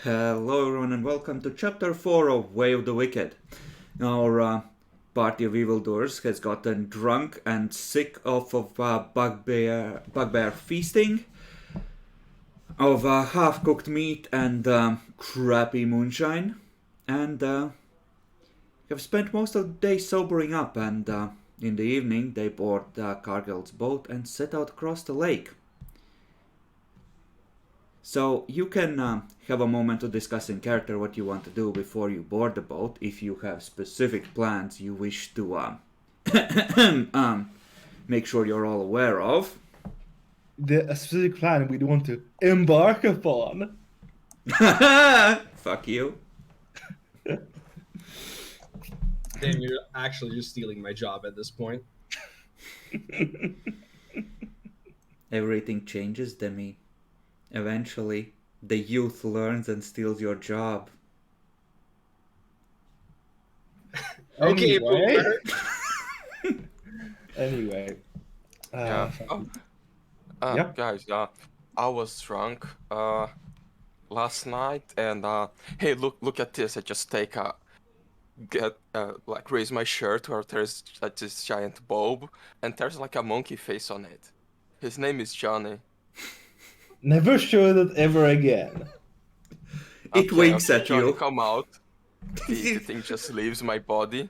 Hello everyone and welcome to Chapter 4 of Way of the Wicked. Our party of evildoers has gotten drunk and sick of bugbear feasting, of half-cooked meat and crappy moonshine, and have spent most of the day sobering up, and in the evening they board Cargill's boat and set out across the lake. So you can have a moment to discuss in character what you want to do before you board the boat. If you have specific plans you wish to make sure you're all aware of. A specific plan we want to embark upon. Fuck you. Damn, you're actually just stealing my job at this point. Everything changes, Demi. Eventually, the youth learns and steals your job. Okay, Anyway. boomer. Anyway. Yeah. Yep. Guys, I was drunk last night, and hey, look at this. I just raise my shirt where there's this giant bulb, and there's like a monkey face on it. His name is Johnny. Never show that ever again. It winks at Johnny, you. come out. The thing just leaves my body.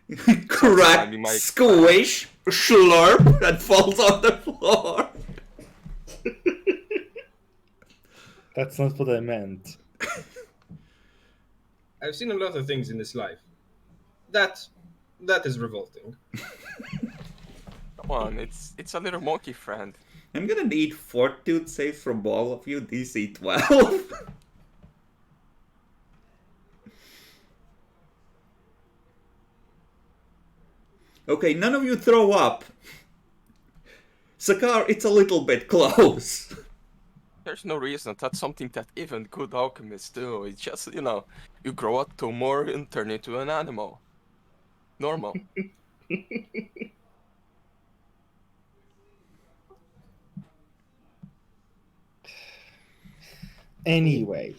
Crack, climbing my- squish, slurp, and falls on the floor. That's not what I meant. I've seen a lot of things in this life. That is revolting. Come on, it's a little monkey friend. I'm gonna need fortitude saves from all of you, DC 12. Okay, none of you throw up. Sakar, it's a little bit close. There's no reason. That's something that even good alchemists do. It's just, you grow up to more and turn into an animal. Normal. Anyway.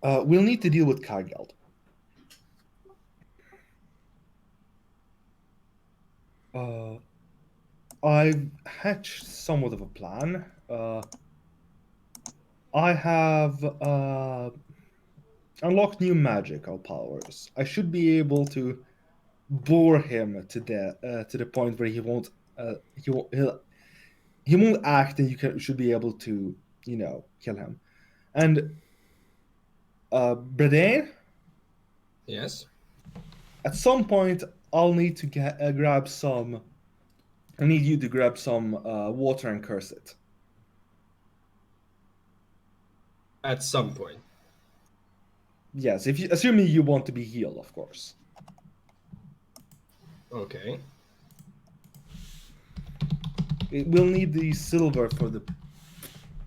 We'll need to deal with Cargill. I've hatched somewhat of a plan. I have unlocked new magical powers. I should be able to bore him to the point where he won't act, and should be able to kill him. And Bredain, Yes? at some point I'll need to grab some. I need you to grab some water and curse it. At some point. Yes, assuming you want to be healed, of course. Okay. We'll need the silver for the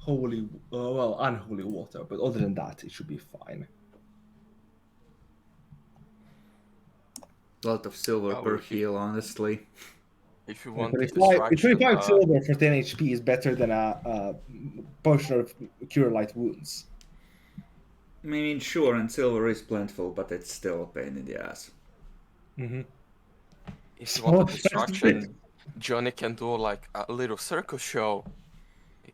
unholy water, but other than that, it should be fine. A lot of silver per heal, honestly. If you want the 25 distraction, silver for 10 HP is better than a potion of cure light wounds. I mean, sure, and silver is plentiful, but it's still a pain in the ass. Mm-hmm. if you want the distraction, Johnny can do like a little circus show.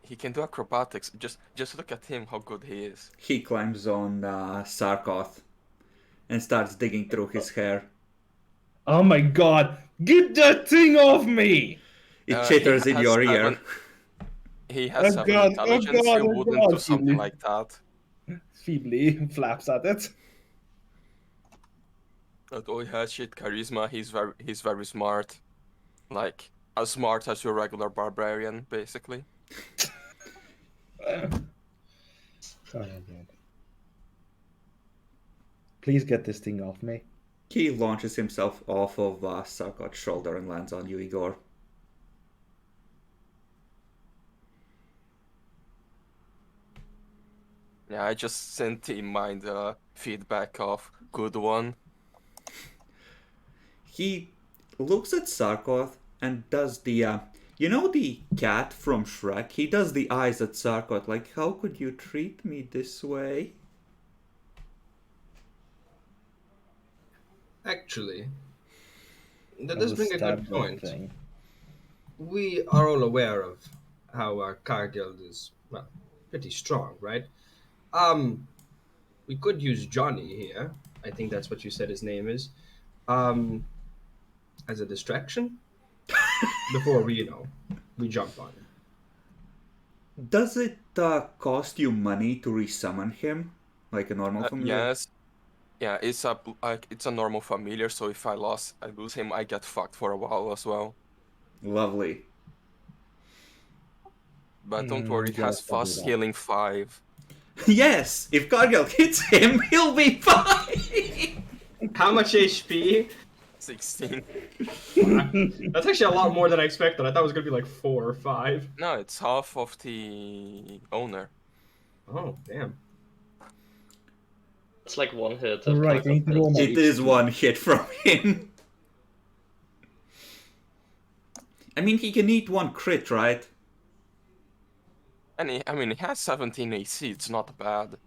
He can do acrobatics. Just look at him, how good he is. He climbs on Sarkoth and starts digging through his hair. Oh my god! Get that thing off me! It chitters in your ear. He has Oh 7 God, intelligence. oh You God, wouldn't do God, something Phoebe. like that. Feebly flaps at it. But oh, he has shit charisma. He's very smart. Like as smart as your regular barbarian, basically. Oh my god. Please get this thing off me. He launches himself off of Sarkoth's shoulder and lands on you, Igor. Yeah, I just sent him mind feedback of good one. He looks at Sarkoth and does the, you know the cat from Shrek? He does the eyes at Sarkoth like, how could you treat me this way? actually. That I does will bring a good stab that point. thing. We are all aware of how our car guild is, well, pretty strong, right? We could use Johnny here. I think that's what you said his name is. Um, as a distraction before we jump on him. Does it cost you money to resummon him, like a normal familiar? Yes. Yeah, it's a normal familiar, so if I lose him, I get fucked for a while as well. Lovely. But don't worry, it has Yes, I'll do fast that. healing 5. Yes, if Cargill hits him, he'll be fine. How much HP? 16. That's actually a lot more than I expected. I thought it was gonna be like 4 or 5. No, it's half of the owner. Oh, damn. It's like one hit. All Of right, I need to roll my It is HP. one hit from him. I mean, he can eat one crit, right? And he has 17 AC, it's not bad.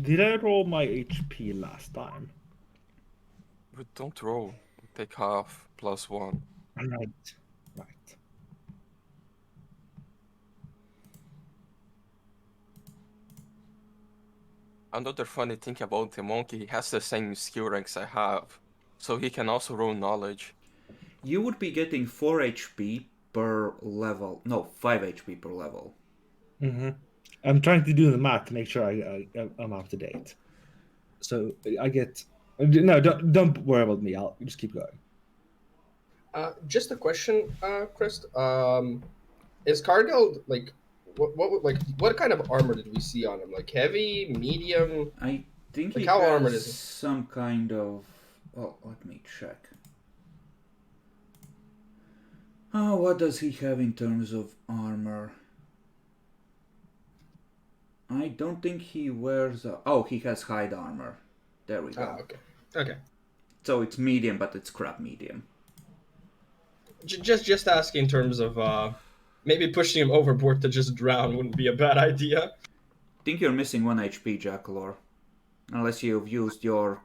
Did I roll my HP last time? But don't roll. Take half plus 1. Right. Right. Another funny thing about the monkey, he has the same skill ranks I have. So he can also roll knowledge. You would be getting 4 HP per level. No, 5 HP per level. Mm-hmm. I'm trying to do the math to make sure I'm up to date. So I get no. Don't worry about me. I'll just keep going. Just a question, Chris. Is Cargill like what kind of armor did we see on him? Like heavy, medium? I think Like he how has armored is he? some kind of... Oh, let me check. Oh, what does he have in terms of armor? I don't think he wears... Oh, he has hide armor. There we go. Ah, okay. Okay. So it's medium, but it's crap medium. Just asking in terms of maybe pushing him overboard to just drown wouldn't be a bad idea. I think you're missing 1 HP, Jackalor. Unless you've used your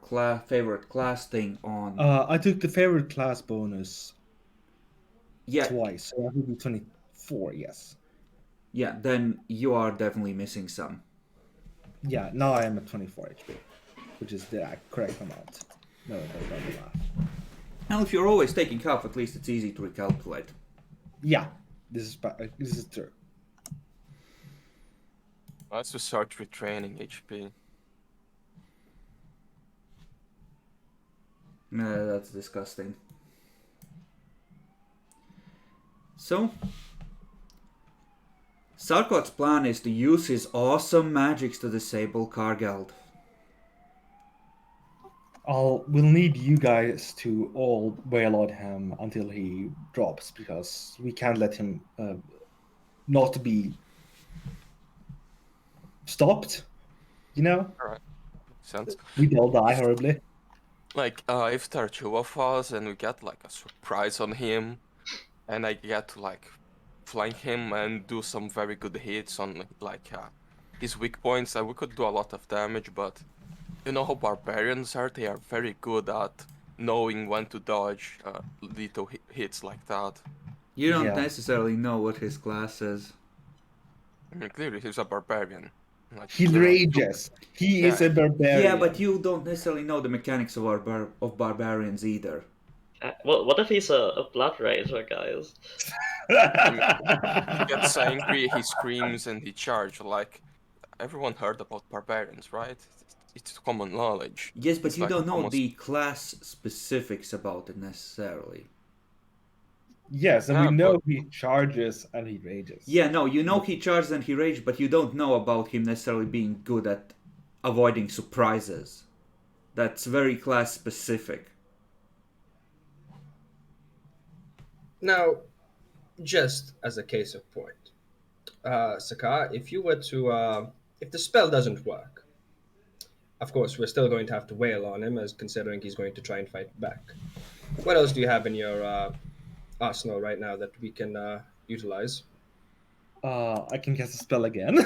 favorite class thing on... I took the favorite class bonus yeah, twice, so I will be 24. Yes. yeah, then you are definitely missing some. Yeah. Now I am at 24 HP, which is the correct amount. No, that's not the math. Now, if you're always taking half, at least it's easy to recalculate. Yeah. This is true. Let's just start retraining HP. That's disgusting. So, Sarkot's plan is to use his awesome magics to disable Cargeld. We'll need you guys to all wail on him until he drops, because we can't let him not be stopped. You know, Alright. Makes sense. we'd all die horribly. Like, if there are 2 of us and we get like a surprise on him, and I get to like flank him and do some very good hits on like his weak points, we could do a lot of damage, but you know how barbarians are? They are very good at knowing when to dodge little hits like that. You don't Yeah. necessarily know what his class is. I mean, clearly he's a barbarian. Like, He they're not rages. He is Yeah. a barbarian. Yeah, but you don't necessarily know the mechanics of barbarians either. What if he's a blood rager, guys? He gets angry, he screams, and he charges. Like, everyone heard about barbarians, right? It's common knowledge. Yes, but It's you like don't know almost- the class specifics about it necessarily. Yes, and Yeah, we know but- he charges and he rages. Yeah, no, you know he charges and he rages, but you don't know about him necessarily being good at avoiding surprises. That's very class specific. Now, just as a case of point, Saka, if you were to, if the spell doesn't work, of course we're still going to have to wail on him, as considering he's going to try and fight back. What else do you have in your arsenal right now that we can utilize? I can cast a spell again.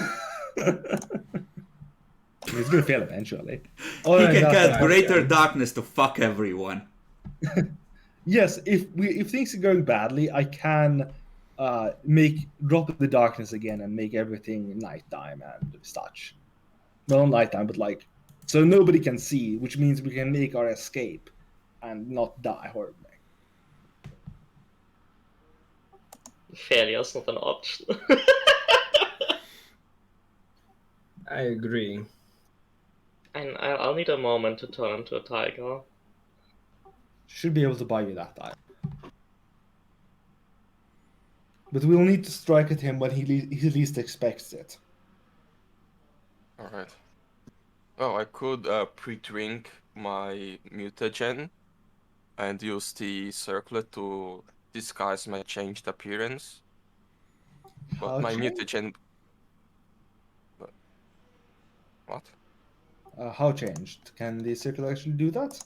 He's gonna fail eventually. He can cast I Greater understand. Darkness to fuck everyone. Yes, if things are going badly, I can drop the darkness again and make everything nighttime and such. Well, not nighttime, but like so nobody can see, which means we can make our escape and not die horribly. Failure's not an option. I agree. And I'll need a moment to turn into a tiger. Should be able to buy you that time. But we'll need to strike at him when he least expects it. Alright. Well, I could pre-drink my mutagen and use the circlet to disguise my changed appearance. But How my changed? mutagen. What? How changed? Can the circle actually do that?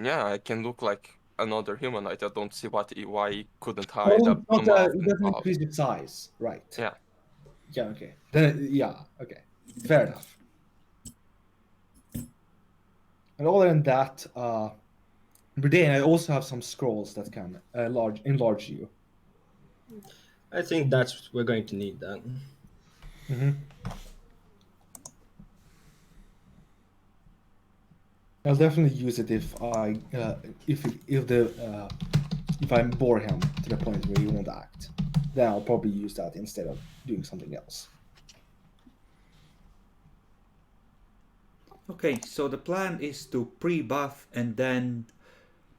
Yeah, I can look like another humanoid. I don't see why he couldn't hide a Not mouth it and doesn't mouth. increase its size, right? Yeah. Yeah. Okay. Then yeah. Okay. Fair enough. And other than that, Bredane, I also have some scrolls that can enlarge you. I think we're going to need that. Mm-hmm. I'll definitely use it if I bore him to the point where he won't act. Then I'll probably use that instead of doing something else. Okay, so the plan is to pre-buff and then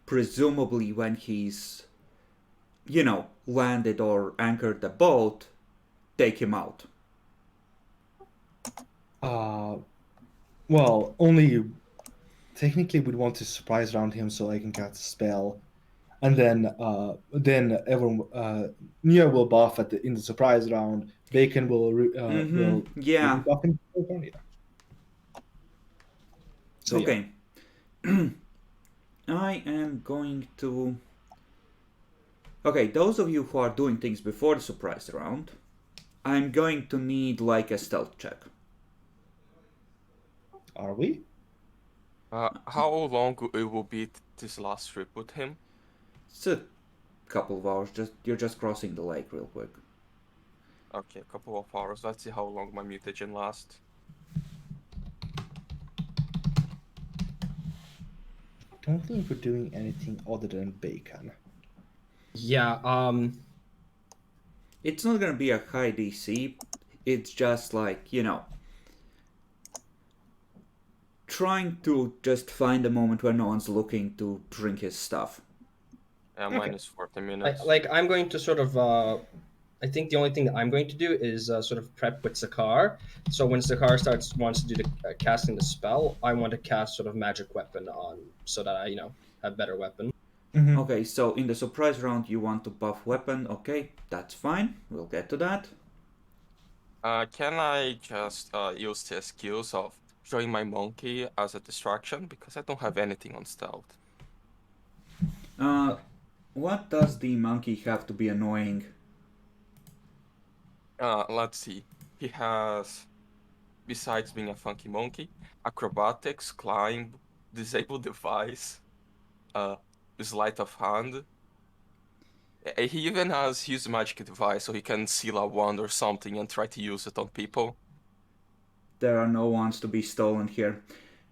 presumably when he's, landed or anchored the boat, take him out. Well, only technically we'd want to surprise round him so I can cast a spell, and then everyone Nia will buff in the surprise round. Bacon will Yeah. buff him. So, Okay. I am going to... Okay, those of you who are doing things before the surprise round, I'm going to need like a stealth check. Are we? How long it will be this last trip with him? It's a couple of hours. You're just crossing the lake real quick. Okay, a couple of hours. Let's see how long my mutagen lasts. Don't think we're doing anything other than bacon. Yeah. It's not gonna be a high DC. It's just like, trying to just find a moment where no one's looking to drink his stuff. Yeah, Okay. minus 40 minutes. I'm going to sort of. I think the only thing that I'm going to do is sort of prep with Sakar. So when Sakar wants to do the casting the spell, I want to cast sort of magic weapon on, so that I have better weapon. Mm-hmm. Okay, so in the surprise round you want to buff weapon. Okay, that's fine. We'll get to that. Can I just use the skills of showing my monkey as a distraction? Because I don't have anything on stealth. What does the monkey have to be annoying? Let's see. He has, besides being a funky monkey, acrobatics, climb, disable device, sleight of hand. He even has use magic device, so he can seal a wand or something and try to use it on people. There are no wands to be stolen here.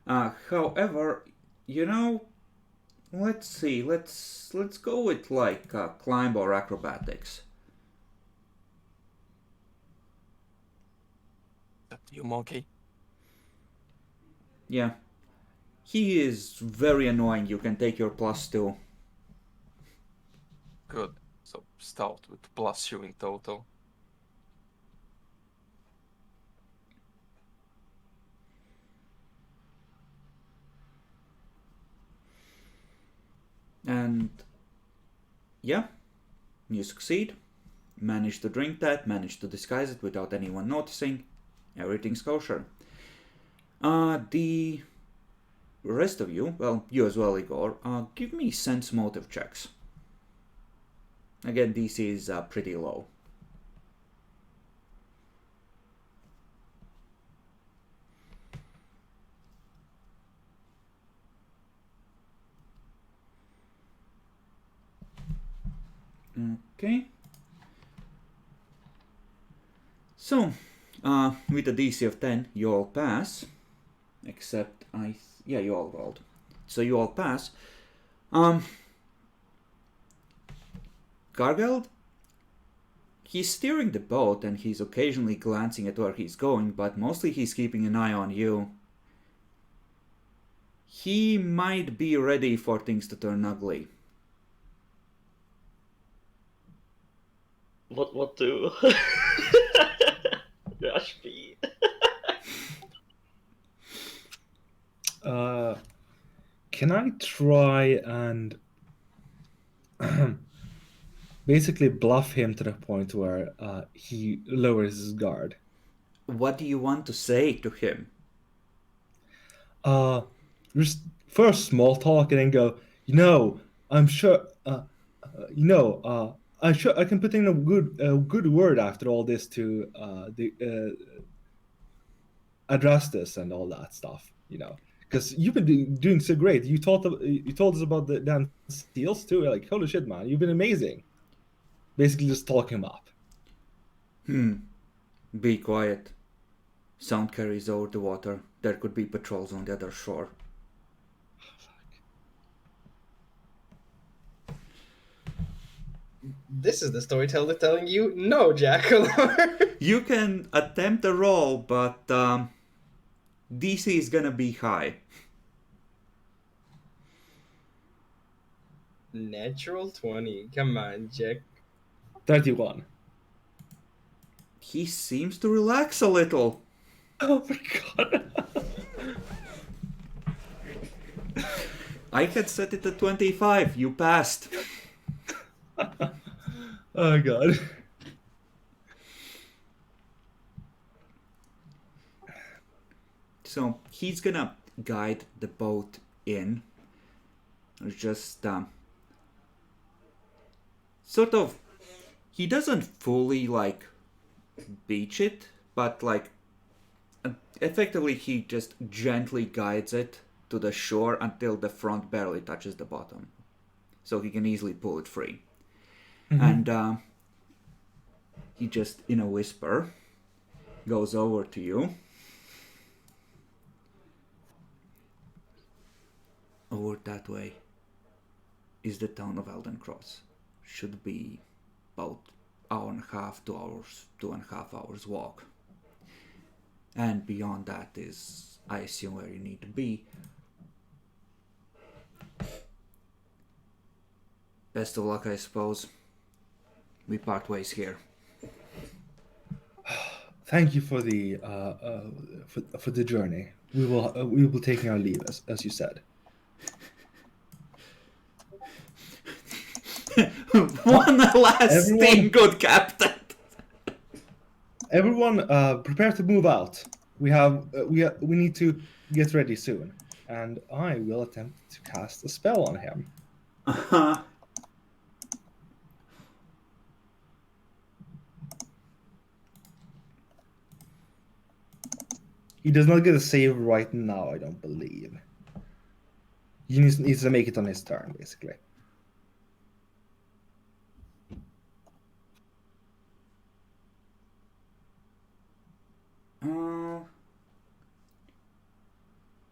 However, let's see. Let's go with like climb or acrobatics. Up to you, monkey. Yeah. He is very annoying. You can take your +2. Good. So stealth with +2 in total. And yeah, you succeed. Manage to drink that, manage to disguise it without anyone noticing. Everything's kosher. The rest of you, well, you as well, Igor, give me sense motive checks. Again, DC is pretty low. Okay. So, with a DC of 10, you all pass. Except yeah, you all rolled. So you all pass. Gargeld, he's steering the boat and he's occasionally glancing at where he's going, but mostly he's keeping an eye on you. He might be ready for things to turn ugly. What do? Rush me. Can I try and basically bluff him to the point where he lowers his guard? What do you want to say to him? Just first small talk and then go, I'm sure, I'm sure I can put in a good word after all this to address this and all that stuff, because you've been doing so great. You told us about the damn seals too. Like, holy shit, man, you've been amazing. Basically, just talk him up. Be quiet. Sound carries over the water. There could be patrols on the other shore. This is the storyteller telling you, no, Jackal. You can attempt a roll, but DC is gonna be high. Natural 20. Come on, Jack. 31. He seems to relax a little. Oh my god. I had set it at 25. You passed. Oh god. So he's gonna guide the boat in. Just sort of. He doesn't fully like beach it, but like effectively he just gently guides it to the shore until the front barely touches the bottom, so he can easily pull it free. And he just, in a whisper, goes over to you. Over that way is the town of Elden Cross. Should be about hour and a half, 2 hours, 2.5 hours walk. And beyond that is, I assume, where you need to be. Best of luck, I suppose. We part ways here. Thank you for the for the journey. We will be taking our leave as you said. One last thing, good captain. Everyone, prepare to move out. We need to get ready soon, and I will attempt to cast a spell on him. He does not get a save right now, I don't believe. He needs to make it on his turn, basically.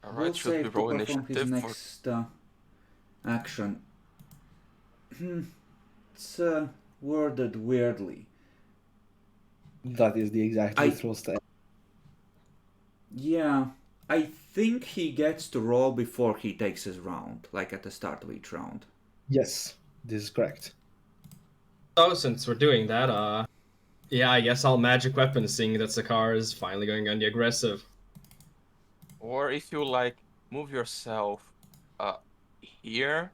Alright, should we roll his initiative? next action. It's worded weirdly. That is the exact throws to. Yeah, I think he gets to roll before he takes his round, like at the start of each round. Yes, this is correct. So since we're doing that, yeah, I guess I'll magic weapon, seeing that Sakar is finally going on the aggressive. Or if you like move yourself here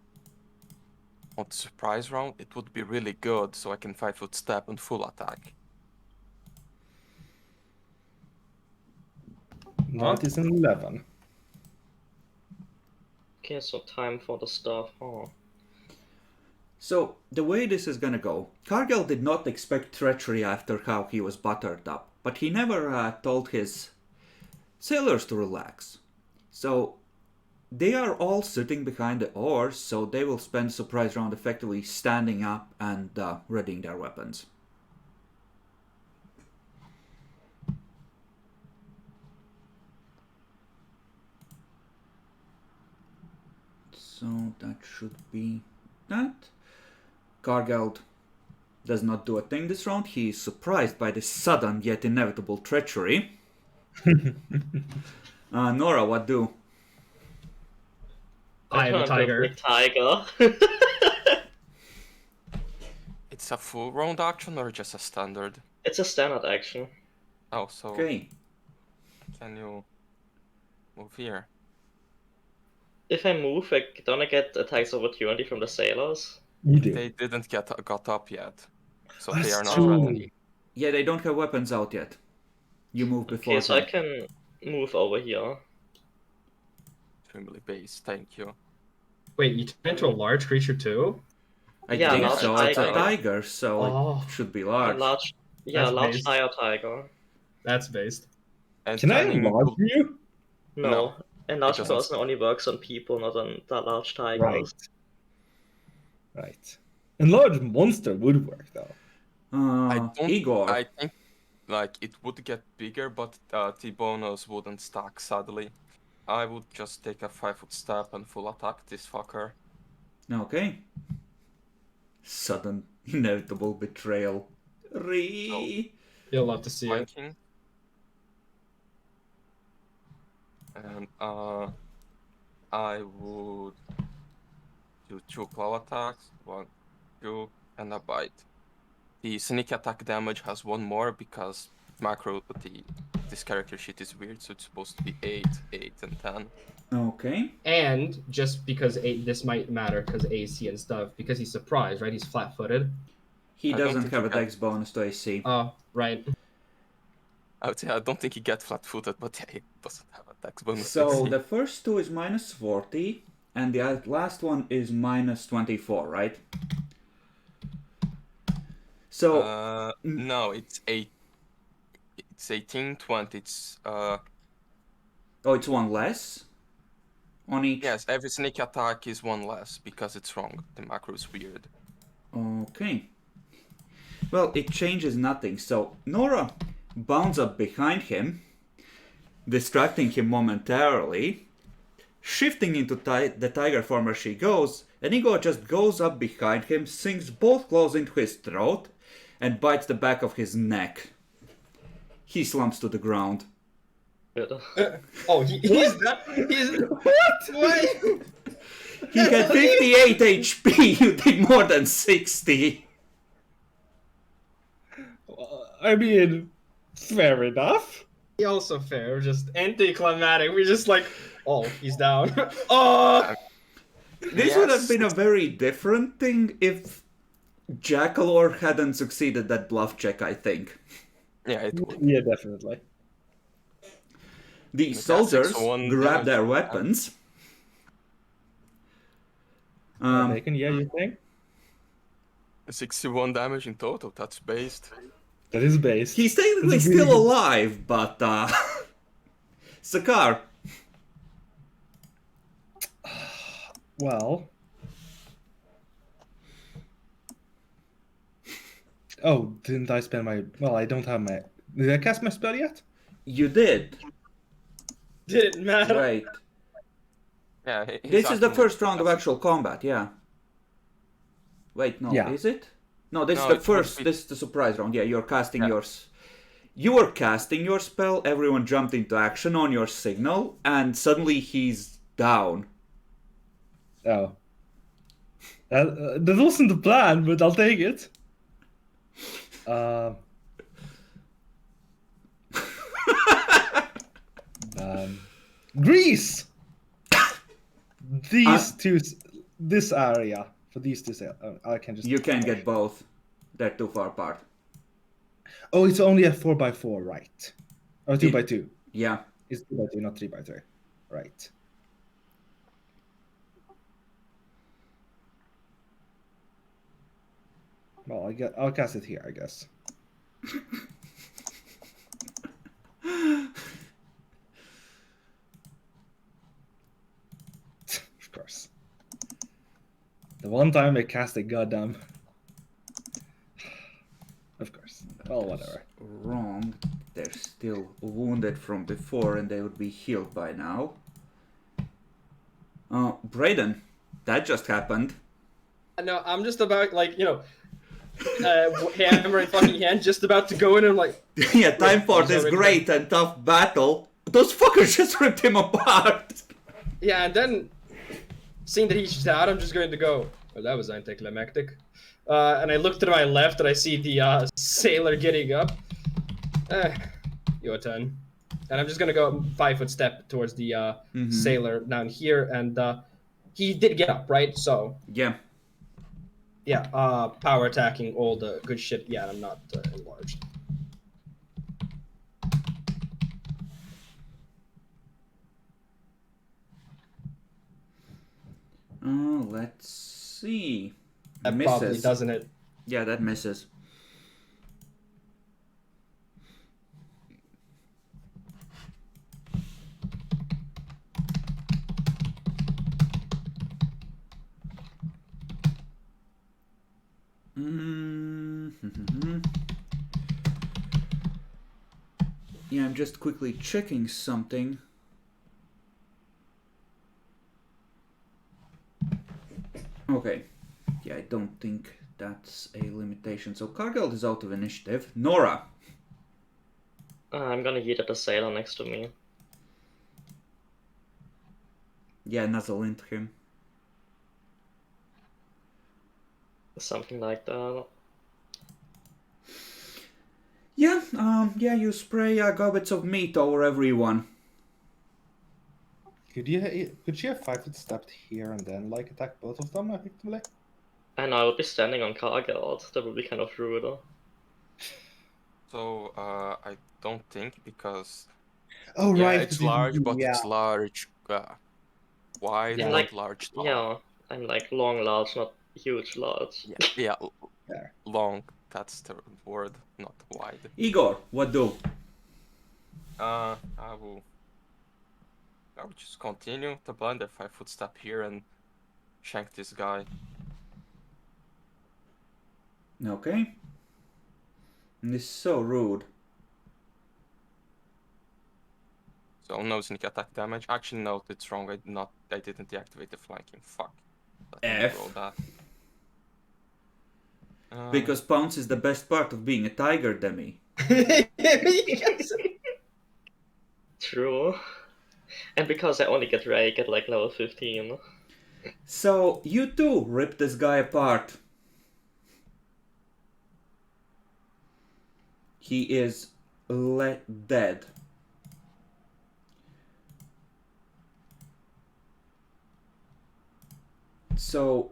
on the surprise round, it would be really good, so I can 5-foot step and full attack. That is an 11. Okay, so time for the stuff. Oh. So, the way this is gonna go, Cargill did not expect treachery after how he was buttered up, but he never told his sailors to relax. So, they are all sitting behind the oars, so they will spend surprise round effectively standing up and readying their weapons. So that should be that. Gargeld does not do a thing this round. He is surprised by this sudden yet inevitable treachery. Nora, what do? I am a turn into tiger. big tiger. It's a full round action or just a standard? It's a standard action. Oh, so Okay. can you move here? If I move, don't I get attacks of opportunity from the sailors? You do. They didn't got up yet, so That's they are not true. ready. Yeah, they don't have weapons out yet. You move before Okay, so I them. can move over here. Extremely base, thank you. Wait, you turn into a large creature too? I Yeah, think large so. It's a tiger. tiger, so Oh. it should be A large. large, yeah, That's large based. fire tiger. That's based. And Can I turning enlarge into- you? No, No, enlarge doesn't. person only works on people, not on the large tigers. Right. Right. Enlarged monster would work though. Igor. I think like it would get bigger, but the bonus wouldn't stack. Sadly, I would just take a 5-foot step and full attack this fucker. Okay. Sudden, inevitable betrayal. You'll love to see it. Flanking. And I would do 2 claw attacks, 1, 2, and a bite. The sneak attack damage has 1 more because this character sheet is weird, so it's supposed to be 8, 8, and 10. Okay. And just because this might matter because AC and stuff, because he's surprised, right? He's flat-footed. He I don't doesn't think have he a can. dex bonus to AC. Oh, right. I would say I don't think he gets flat-footed, but yeah, he doesn't have a dex bonus. So AC. the first 2 is minus 40, and the last one is minus 24, right? So no, it's 8. It's 18, 20. It's oh, it's 1 less on each. yes, every sneak attack is 1 less because it's wrong. The macro is weird. Okay. Well, it changes nothing. So Nora bounds up behind him, distracting him momentarily, shifting into the tiger form as she goes, and Igor just goes up behind him, sinks both claws into his throat, and bites the back of his neck. He slumps to the ground. Good. Oh, he's not. He's what? He had 58 HP, you did more than 60. I mean, fair enough. He also fair, just anticlimactic. We're just like, oh, he's down. Oh, This would have been a very different thing if Jackalor hadn't succeeded that bluff check, I think. Yeah, it would. Yeah, definitely. The That's soldiers 6-1 grab damage. their weapons. Bacon, yeah, you think? 61 damage in total. That's based. That is based. He's technically It's a really still good- alive, but Sakar. Well. Oh, didn't I spend my... Well, I don't have my... Did I cast my spell yet? You did. didn't matter. Right. Yeah, he's This is the acting first round of as- actual combat, yeah. Wait, no, Yeah. is it? No, this No, is the it would first, be- this is the surprise round. Yeah, you're casting Yeah. yours. You were casting your spell, everyone jumped into action on your signal, and suddenly he's down. Oh. That wasn't the plan, but I'll take it. Greece! These two... This area. For these two... I can just... You can't get both. They're too far apart. Oh, it's only a 4x4, right? Or 2x2. Yeah. It's 2x2, not 3x3. Right. Well, I'll cast it here, I guess. The one time I cast a goddamn. Of course. Well, whatever. Wrong. They're still wounded from before and they would be healed by now. Brayden, that just happened. No, I'm just about, like, hammer in fucking hand, just about to go in and, like... Yeah, time for he's this already great and tough battle. Those fuckers just ripped him apart. Yeah, and then, seeing that he's out, I'm just going to go, well, that was anticlimactic. And I look to my left and I see the sailor getting up. Your turn. And I'm just gonna go 5-foot step towards the sailor down here, and he did get up, right? So Yeah. yeah, power attacking all the good shit. Yeah, I'm not enlarged. Let's see. That probably doesn't it. Yeah, that misses. Yeah, I'm just quickly checking something. Okay. Yeah, I don't think that's a limitation. So Cargill is out of initiative. Nora. I'm gonna hit at the sailor next to me. Yeah, nuzzle into him. Something like that. Yeah, you spray gobbets of meat over everyone. Could she have 5-foot stepped here and then like attack both of them effectively? And I would be standing on Cargill. That would be kind of rude. So, I don't think, because Oh yeah, right, it's large, but yeah. it's large, wide, Yeah, not like- large. Tall. Yeah, I'm like long, large, not huge, large. Yeah, There. long. That's the word, not wide. Igor, what do? I will just continue to blend a 5-foot step here and shank this guy. Okay. This is so rude. So no sneak attack damage. Actually, no, it's wrong. I didn't deactivate the flanking. Fuck. Let me F. roll that. Because pounce is the best part of being a tiger, Demi. True. And because I only get Rake at like level 15. So, you too rip this guy apart. He is dead. So,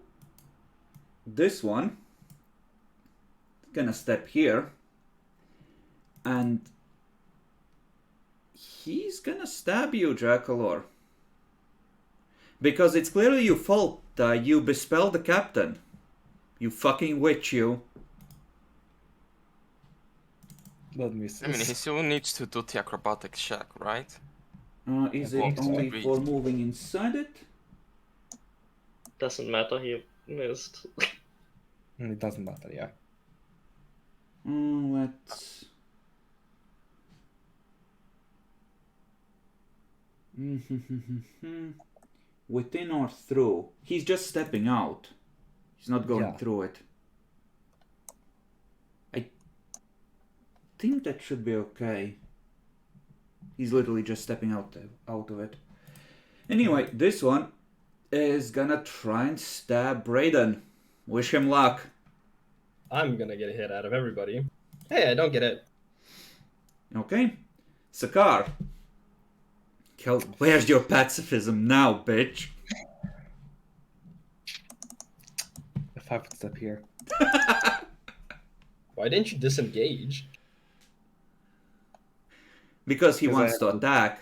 this one is gonna step here, and he's gonna stab you, Dracolor. Because it's clearly your fault. You bespelled the captain. You fucking witch, you. That misses. I mean, he still needs to do the acrobatics check, right? Is Walk it to only the for beat. moving inside it? Doesn't matter, he missed. It doesn't matter, yeah. Let's... Within or through? He's just stepping out. He's not going Yeah. through it. I think that should be okay. He's literally just stepping out of it. Anyway, this one is gonna try and stab Brayden. Wish him luck. I'm gonna get a hit out of everybody. Hey, I don't get it. Okay. Sakar. Where's your pacifism now, bitch? A 5-foot step here. Why didn't you disengage? Because he Because I wants to have to- attack.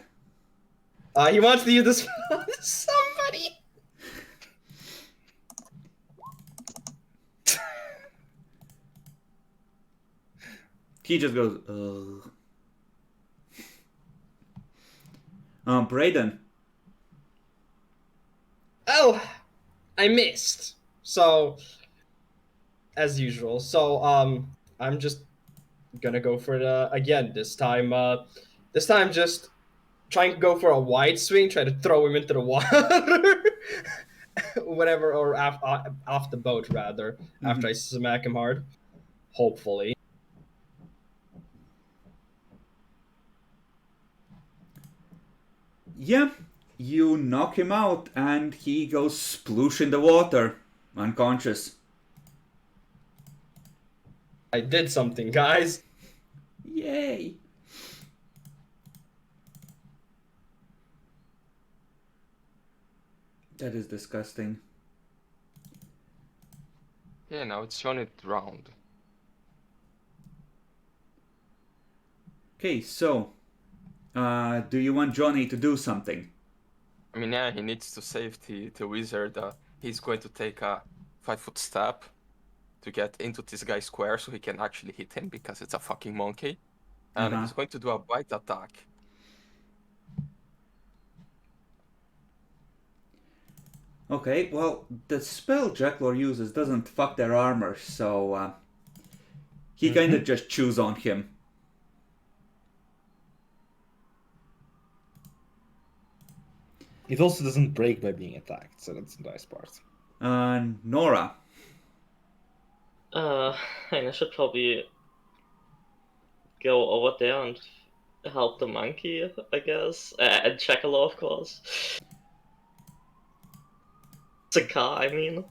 He wants to use this on somebody. He just goes, ugh. Brayden. Oh, I missed. So, as usual. So, I'm just gonna go for the again. This time just trying to go for a wide swing, try to throw him into the water, whatever, or off the boat rather. After I smack him hard, hopefully. Yeah, you knock him out and he goes sploosh in the water, unconscious. I did something, guys. Yay! That is disgusting. Yeah, now it's shown it round. Okay, so, do you want Johnny to do something? I mean, yeah, he needs to save the wizard. He's going to take a 5-foot step to get into this guy's square so he can actually hit him because it's a fucking monkey. And he's going to do a bite attack. Okay, well, the spell Jacklor uses doesn't fuck their armor, so he kind of just chews on him. It also doesn't break by being attacked, so that's the nice part. Nora. I should probably go over there and help the monkey, I guess. And Chakala, of course. Saka, I mean.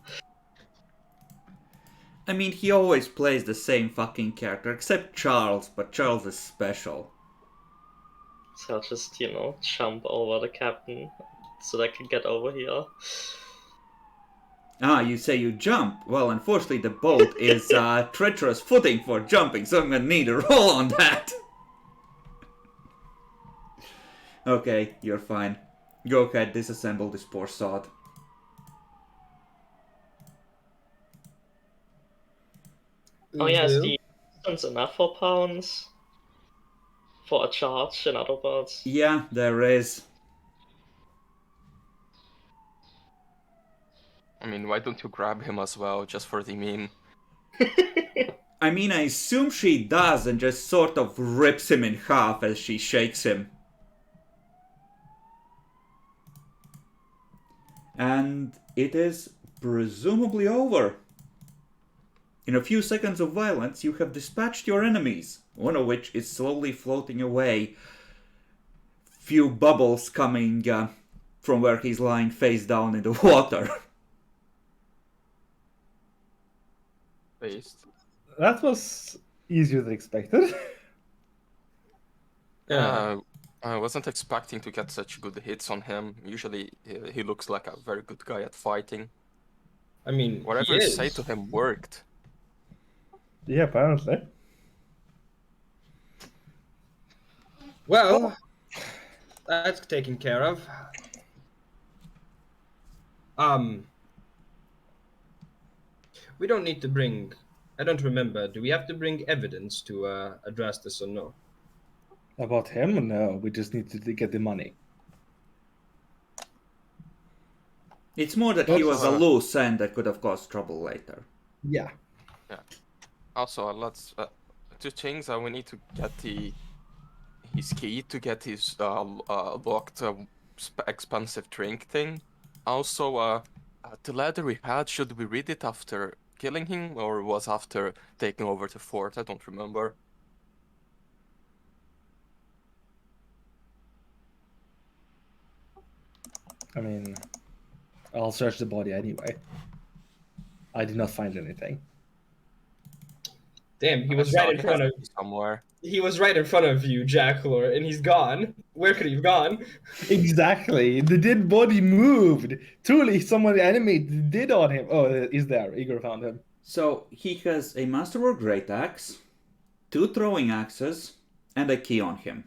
I mean, he always plays the same fucking character, except Charles, but Charles is special. So I'll just, jump over the captain so that I can get over here. Ah, you say you jump. Well, unfortunately, the boat is treacherous footing for jumping, so I'm gonna need a roll on that. Okay, you're fine. Go ahead, disassemble this poor sod. Oh yes, the distance enough for pounds for a charge, in other words. Yeah, there is. I mean, why don't you grab him as well, just for the meme? I mean, I assume she does and just sort of rips him in half as she shakes him. And it is presumably over. In a few seconds of violence, you have dispatched your enemies, one of which is slowly floating away. Few bubbles coming from where he's lying face down in the water. Based. That was easier than expected. Yeah. I wasn't expecting to get such good hits on him. Usually, he looks like a very good guy at fighting. I mean, Whatever he you is. say to him worked. Yeah, apparently. Well, that's taken care of. We don't need to bring. I don't remember. Do we have to bring evidence to address this or no? About him? No, we just need to get the money. It's more that he was a loose end that could have caused trouble later. Yeah. Yeah. Also, let's 2 things. We need to get his key to get his locked expensive drink thing. Also, the letter we had, should we read it after killing him or was after taking over the fort? I don't remember. I mean, I'll search the body anyway. I did not find anything. Damn, he was right in front of. Somewhere. He was right in front of you, Jacklor, and he's gone. Where could he have gone? Exactly. The dead body moved. Truly, someone animated did on him. Oh, he's there. Igor found him. So he has a Masterwork Great Axe, 2 throwing axes, and a key on him.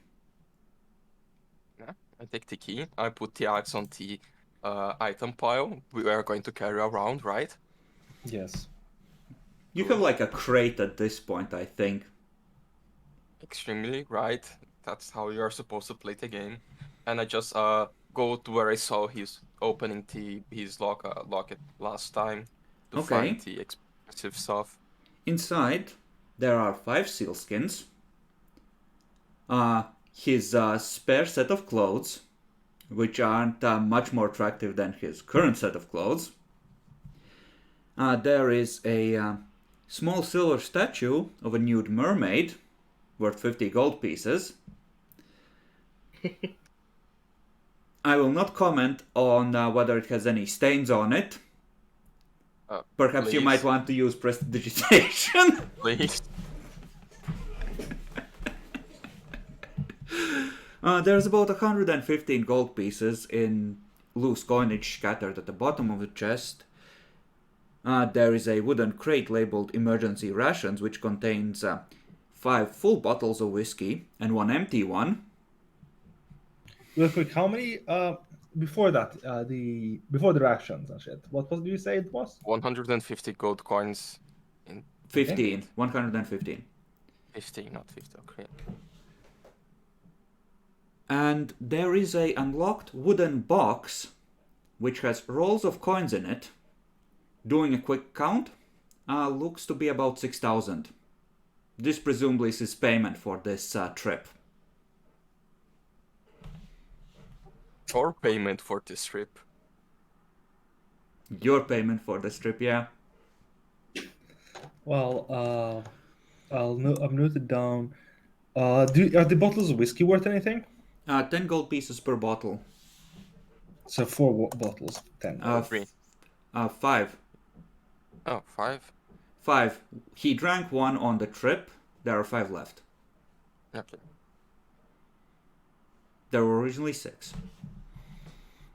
Yeah, I take the key. I put the axe on the item pile we are going to carry around, right? Yes. You have like a crate at this point, I think. Extremely right. That's how you are supposed to play the game. And I just go to where I saw he's opening his locket last time. to Okay. find the expensive stuff. Inside, there are 5 sealskins, his spare set of clothes, which aren't much more attractive than his current set of clothes. There is a small silver statue of a nude mermaid, worth 50 gold pieces. I will not comment on whether it has any stains on it. Perhaps you Please. might want to use prestidigitation. Please. There's about 115 gold pieces in loose coinage scattered at the bottom of the chest. There is a wooden crate labeled emergency rations, which contains 5 full bottles of whiskey and 1 empty one. Real quick, how many before that before the rations and shit? What did you say it was? 150 gold coins in 15. 115. 50, not 50. Okay. And there is a unlocked wooden box which has rolls of coins in it. Doing a quick count, looks to be about 6,000. This presumably is his payment for this trip. Or payment for this trip. Your payment for this trip, yeah. Well, I've noted down. Are the bottles of whiskey worth anything? 10 gold pieces per bottle. So 4 bottles, 10. 3. 5. Oh, 5? 5. He drank 1 on the trip. There are 5 left. Okay. There were originally 6.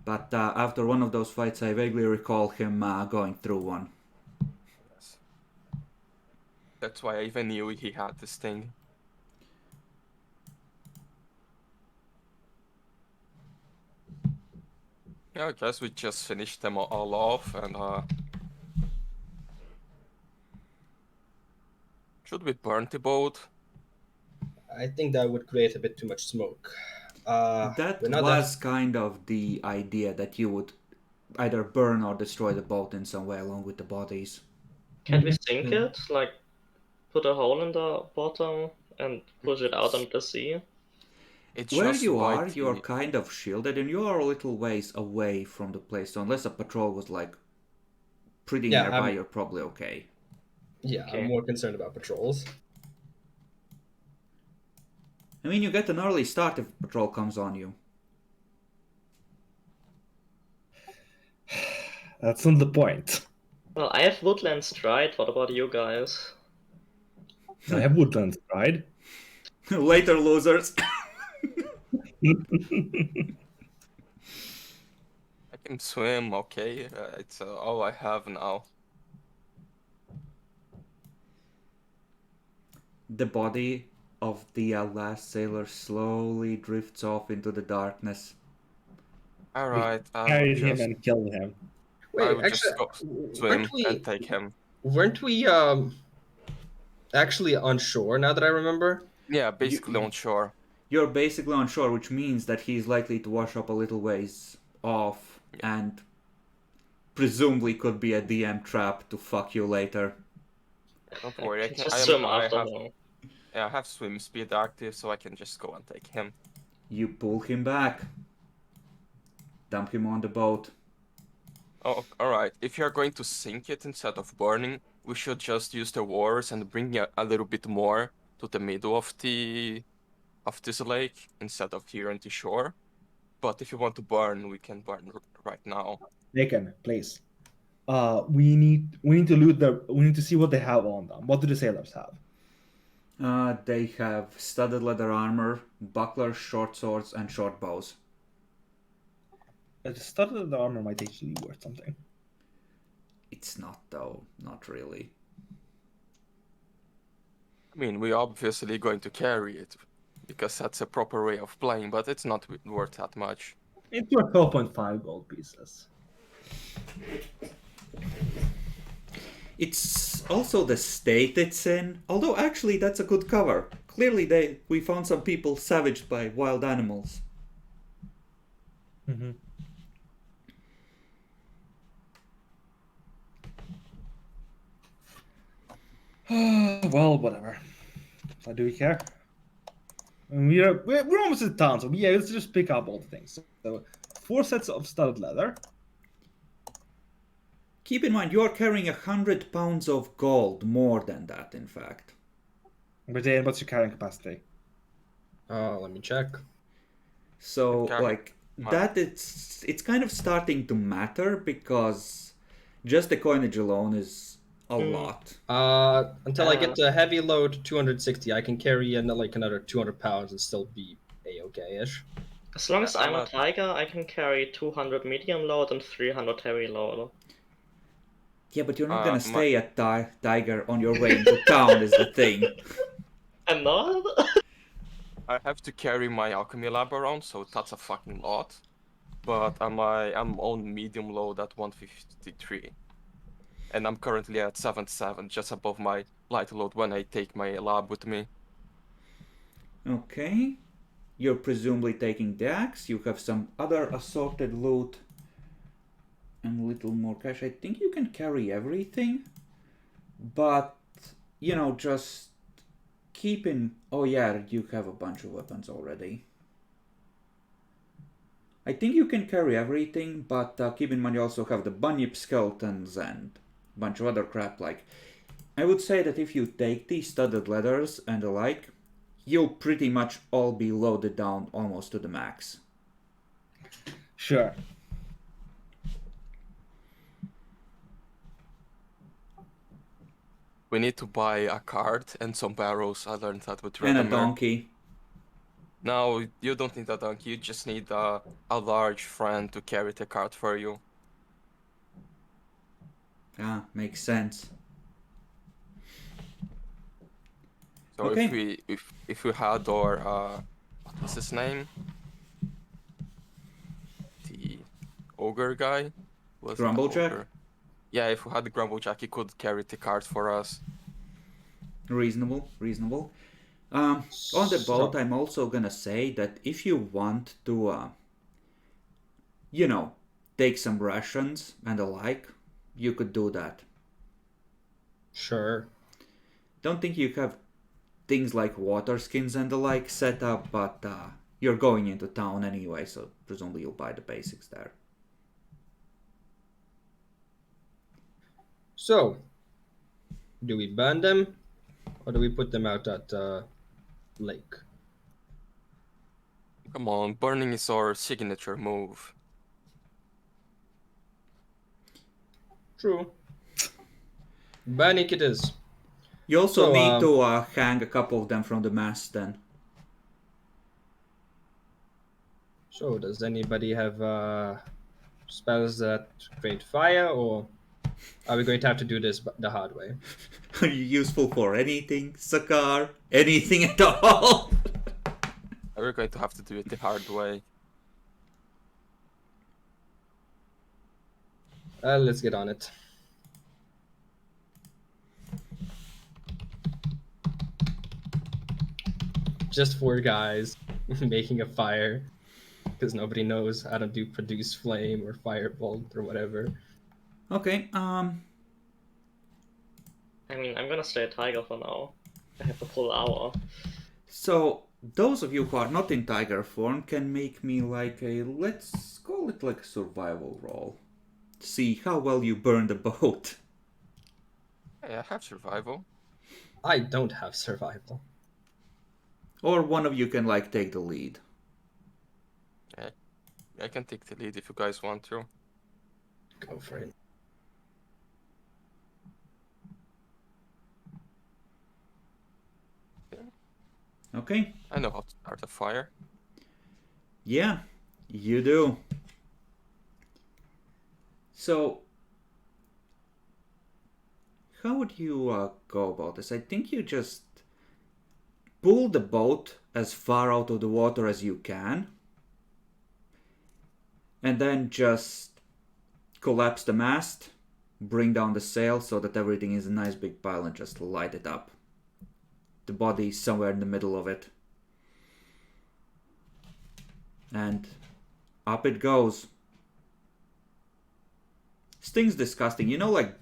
But after one of those fights, I vaguely recall him going through one. Yes. That's why I even knew he had this thing. Yeah, I guess we just finished them all off and should we burn the boat? I think that would create a bit too much smoke. That we're not was kind of the idea, that you would either burn or destroy the boat in some way along with the bodies. Can we sink it? Like, put a hole in the bottom and push it out into the sea? It's Where just you by are, the- you're kind of shielded, and you are a little ways away from the place. So unless a patrol was like pretty Yeah, nearby, you're probably okay. Yeah, Okay. I'm more concerned about patrols. I mean, you get an early start if a patrol comes on you. That's not the point. Well, I have woodland stride. What about you guys? I have woodland stride. Later, losers. I can swim, okay. It's all I have now. The body of the last sailor slowly drifts off into the darkness. Alright, I Carried will him just, and killed him. Wait, I will just actually, go swim and take him. weren't we actually on shore now that I remember? Yeah, basically on shore. You're basically on shore, which means that he's likely to wash up a little ways off, and presumably could be a DM trap to fuck you later. Don't worry, I can. Just swim I after have, him. yeah, I have swim speed active, so I can just go and take him. You pull him back. Dump him on the boat. Oh, alright. If you're going to sink it instead of burning, we should just use the oars and bring a little bit more to the middle of this lake instead of here on the shore. But if you want to burn, we can burn right now. Bacon, please. We need to loot we need to see what they have on them. What do the sailors have? They have studded leather armor, bucklers, short swords, and short bows. The start of the armor might actually be worth something. It's not, though. Not really. I mean, we're obviously going to carry it, because that's a proper way of playing, but it's not worth that much. It's worth 12.5 gold pieces. It's also the state it's in. Although, actually, that's a good cover. Clearly, we found some people savaged by wild animals. Mm-hmm. Well, whatever. Why do we care? And we're almost at town, so yeah, let's just pick up all the things. So 4 sets of studded leather. Keep in mind, you are carrying 100 pounds of gold, more than that, in fact. But then, what's your carrying capacity? Let me check. So, Carry- like, that it's kind of starting to matter because just the coinage alone is a lot. Until I get to heavy load 260, I can carry another 200 pounds and still be a-okay-ish. As long as I'm a I'm tiger, I can carry 200 medium load and 300 heavy load. Yeah, but you're not gonna my- stay at Tiger on your way into town, is the thing. I'm not? I have to carry my alchemy lab around, so that's a fucking lot. But I'm on medium load at 153. And I'm currently at 77, just above my light load when I take my lab with me. Okay. You're presumably taking the axe. You have some other assorted loot. And a little more cash. I think you can carry everything. But, just keep in... Oh yeah, you have a bunch of weapons already. I think you can carry everything, but keep in mind you also have the bunyip skeletons and a bunch of other crap. Like, I would say that if you take these studded leathers and the like, you'll pretty much all be loaded down almost to the max. Sure. We need to buy a cart and some barrels. I learned that with And a Redemer. donkey. No, you don't need a donkey. You just need a large friend to carry the cart for you. Ah, makes sense. So Okay. if we had our what was his name? The ogre guy? Was it the Grumblejack? ogre? Yeah, if we had the Grumblejack, he could carry the cart for us. Reasonable, reasonable. On the boat, So- I'm also gonna say that if you want to, take some rations and the like, you could do that. Sure. Don't think you have things like water skins and the like set up, but you're going into town anyway, so presumably you'll buy the basics there. So, do we burn them, or do we put them out at lake? Come on, burning is our signature move. True. Burning it is. You also So, need to hang a couple of them from the mast then. So, does anybody have spells that create fire, or are we going to have to do this the hard way? Are you useful for anything, Sakar? Anything at all? We're going to have to do it the hard way. Let's get on it. Just 4 guys making a fire because nobody knows how to produce flame or firebolt or whatever. Okay, I mean, I'm gonna stay a tiger for now. I have the full hour. so those of you who are not in tiger form can make me like let's call it like a survival roll. See how well you burn the boat. Hey, I have survival. I don't have survival. Or one of you can like take the lead. I can take the lead if you guys want to. Go for it. Okay? I know how to start a fire. Yeah, you do. So, how would you go about this? I think you just pull the boat as far out of the water as you can, and then just collapse the mast, bring down the sail so that everything is a nice big pile, and just light it up. The body somewhere in the middle of it. And up it goes. Sting's disgusting. Like,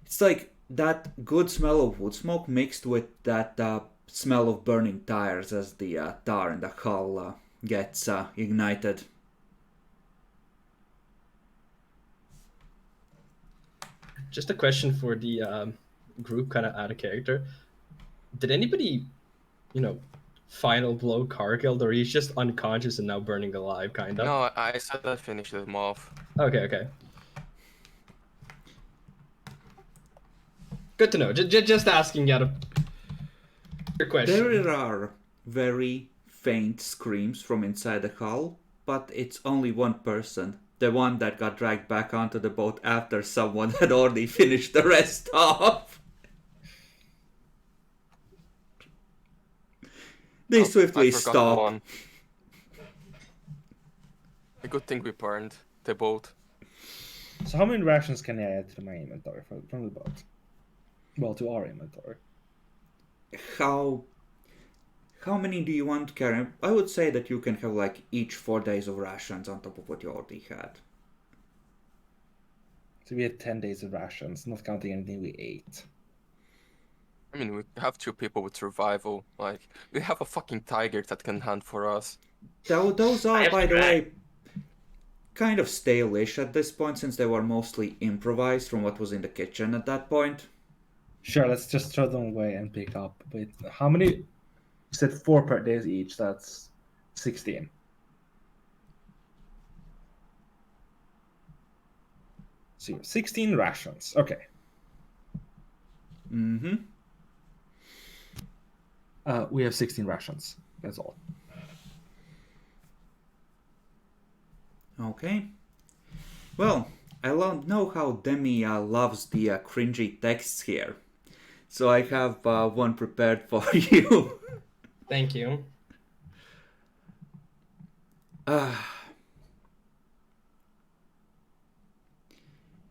it's like that good smell of wood smoke mixed with that smell of burning tires as the tar in the hull gets ignited. Just a question for the group, kind of out of character. Did anybody, final blow Cargill, or he's just unconscious and now burning alive, kind of? No, I said I finished him off. Okay. Good to know. Just asking out of your question. There are very faint screams from inside the hull, but it's only one person. The one that got dragged back onto the boat after someone had already finished the rest off. They swiftly I forgot stop. one. A good thing we burned the boat. So how many rations can I add to my inventory from the boat? Well, to our inventory. How many do you want to carry? I would say that you can have like each 4 days of rations on top of what you already had. So we had 10 days of rations, not counting anything we ate. I mean, we have 2 people with survival. Like, we have a fucking tiger that can hunt for us. Those I are, have by to the try. way, kind of stale-ish at this point since they were mostly improvised from what was in the kitchen at that point. Sure, let's just throw them away and pick up. Wait, how many? You said 4 per day each. That's 16. So 16 rations. Okay. Mm-hmm. We have 16 rations. That's all. Okay. Well, I know how Demi loves the cringy texts here. So I have one prepared for you. Thank you.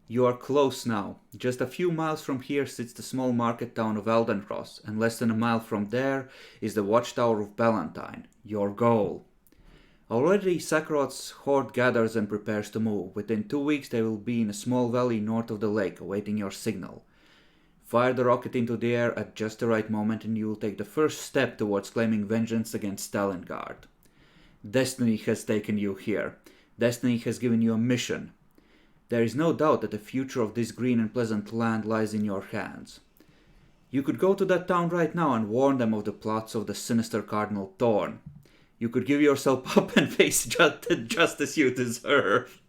You are close now. Just a few miles from here sits the small market town of Eldencross, and less than a mile from there is the Watchtower of Valentine, your goal. Already Sakharot's horde gathers and prepares to move. Within 2 weeks they will be in a small valley north of the lake, awaiting your signal. Fire the rocket into the air at just the right moment and you will take the first step towards claiming vengeance against Stalingard. Destiny has taken you here. Destiny has given you a mission. There is no doubt that the future of this green and pleasant land lies in your hands. You could go to that town right now and warn them of the plots of the sinister Cardinal Thorn. You could give yourself up and face the justice you deserve.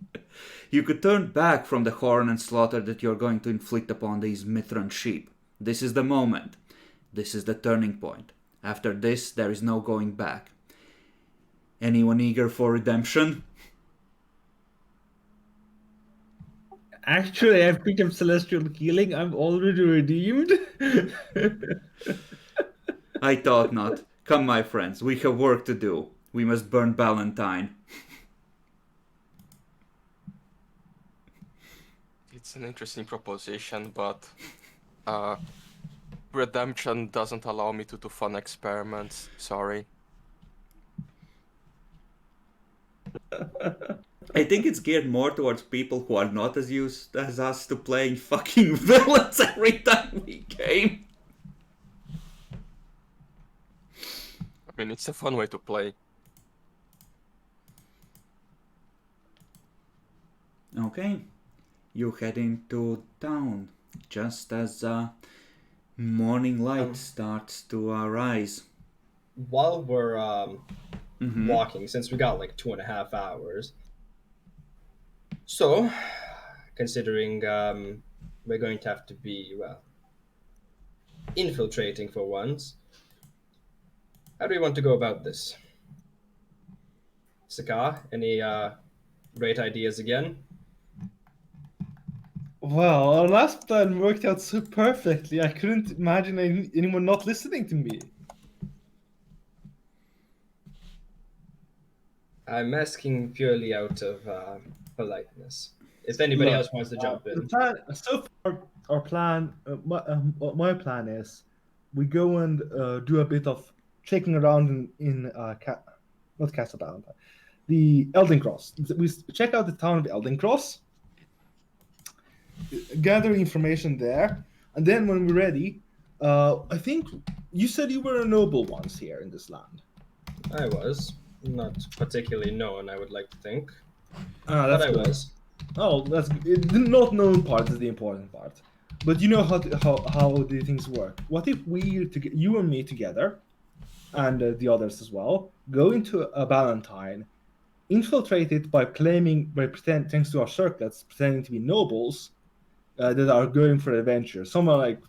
You could turn back from the horror and slaughter that you're going to inflict upon these Mithran sheep. This is the moment. This is the turning point. After this, there is no going back. Anyone eager for redemption? Actually, I've picked up Celestial Healing. I'm already redeemed. I thought not. Come, my friends, we have work to do. We must burn Valentine. It's an interesting proposition, but redemption doesn't allow me to do fun experiments. Sorry. I think it's geared more towards people who are not as used as us to playing fucking villains every time we game. I mean, it's a fun way to play. Okay, you head into town just as morning light starts to rise. While we're Mhm. walking, since we got like 2.5 hours, so considering we're going to have to be, well, infiltrating for once, how do we want to go about this? Saka, any great ideas again? Well, our last plan worked out so perfectly. I couldn't imagine anyone not listening to me. I'm asking purely out of politeness. If anybody Look, else wants to jump The in. plan so far, our plan, my plan is, we go and do a bit of checking around in not Castle Valentine, the Eldencross. We check out the town of Eldencross, gather information there. And then when we're ready, I think you said you were a noble once here in this land. I was not particularly known, I would like to think, Ah, but that's I good. was. Oh, that's good. The not known part is the important part. But you know how the things work. What if we, you and me together, and the others as well, go into a Valentine, infiltrate it by pretend, thanks to our circlets, pretending to be nobles that are going for adventure. Some are like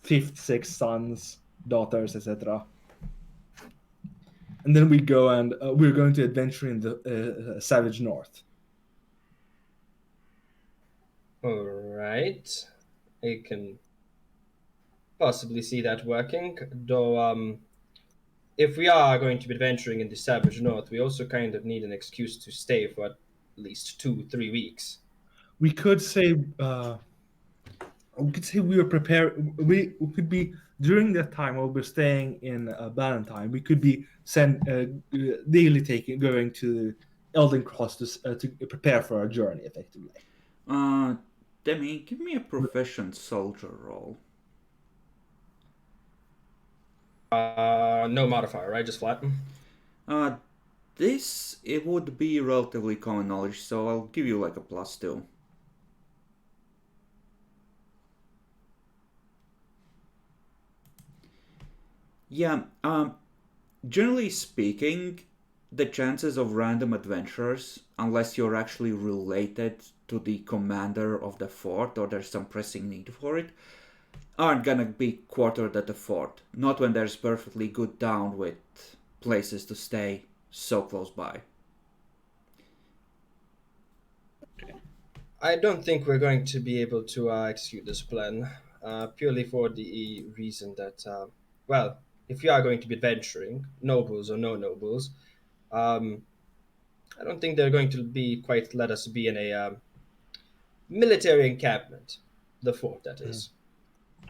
fifth, sixth sons, daughters, etc. And then we go and we're going to adventure in the savage north. All right, I can possibly see that working. Though, if we are going to be adventuring in the Savage North, we also kind of need an excuse to stay for at least 2-3 weeks. We could say we were prepared. We could be during that time while we're staying in Valentine. We could be daily going to Elden Cross to prepare for our journey effectively. Demi, give me a proficient soldier roll. No modifier, right? Just flat. This, it would be relatively common knowledge, so I'll give you like a +2. Yeah, generally speaking, the chances of random adventurers, unless you're actually related to the commander of the fort or there's some pressing need for it, aren't gonna be quartered at the fort. Not when there's perfectly good town with places to stay so close by. I don't think we're going to be able to execute this plan, purely for the reason that, well, if we are going to be adventuring, nobles or no nobles, um, I don't think they're going to be quite let us be in a military encampment, the fort that is.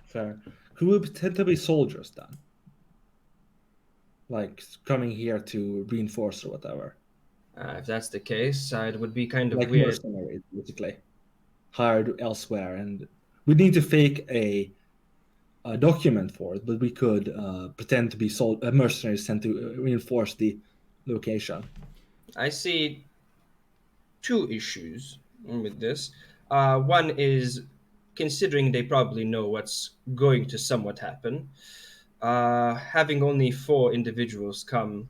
Fair. Could we pretend to be soldiers then? Like coming here to reinforce or whatever. If that's the case, it would be kind of Like weird. mercenaries, basically. Hired elsewhere. And we need to fake a document for it, but we could pretend to be mercenaries sent to reinforce the location. I see two issues with this. One is considering they probably know what's going to somewhat happen. Having only 4 individuals come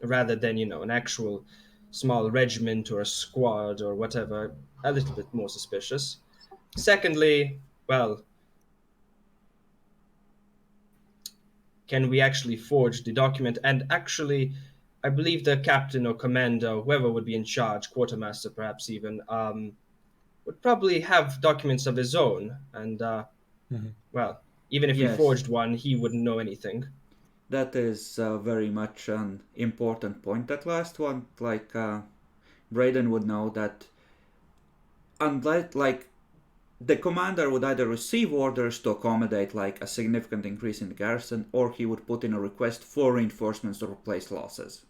rather than an actual small regiment or a squad or whatever, a little bit more suspicious. Secondly, well, can we actually forge the document? And actually, I believe the captain or commander, whoever would be in charge, quartermaster perhaps even, would probably have documents of his own. And, well, even if we Yes. forged one, he wouldn't know anything. That is very much an important point. That last one, like Braden would know that unless like the commander would either receive orders to accommodate like a significant increase in the garrison, or he would put in a request for reinforcements to replace losses.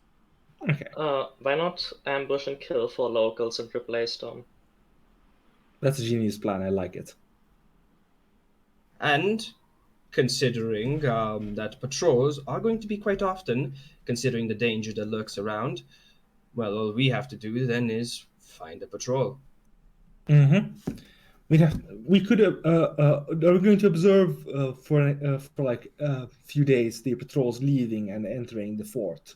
Okay. Why not ambush and kill 4 locals and replace them? That's a genius plan. I like it. And considering that patrols are going to be quite often, considering the danger that lurks around, well, all we have to do then is find a patrol. Mm-hmm. We could are we going to observe for like a few days the patrols leaving and entering the fort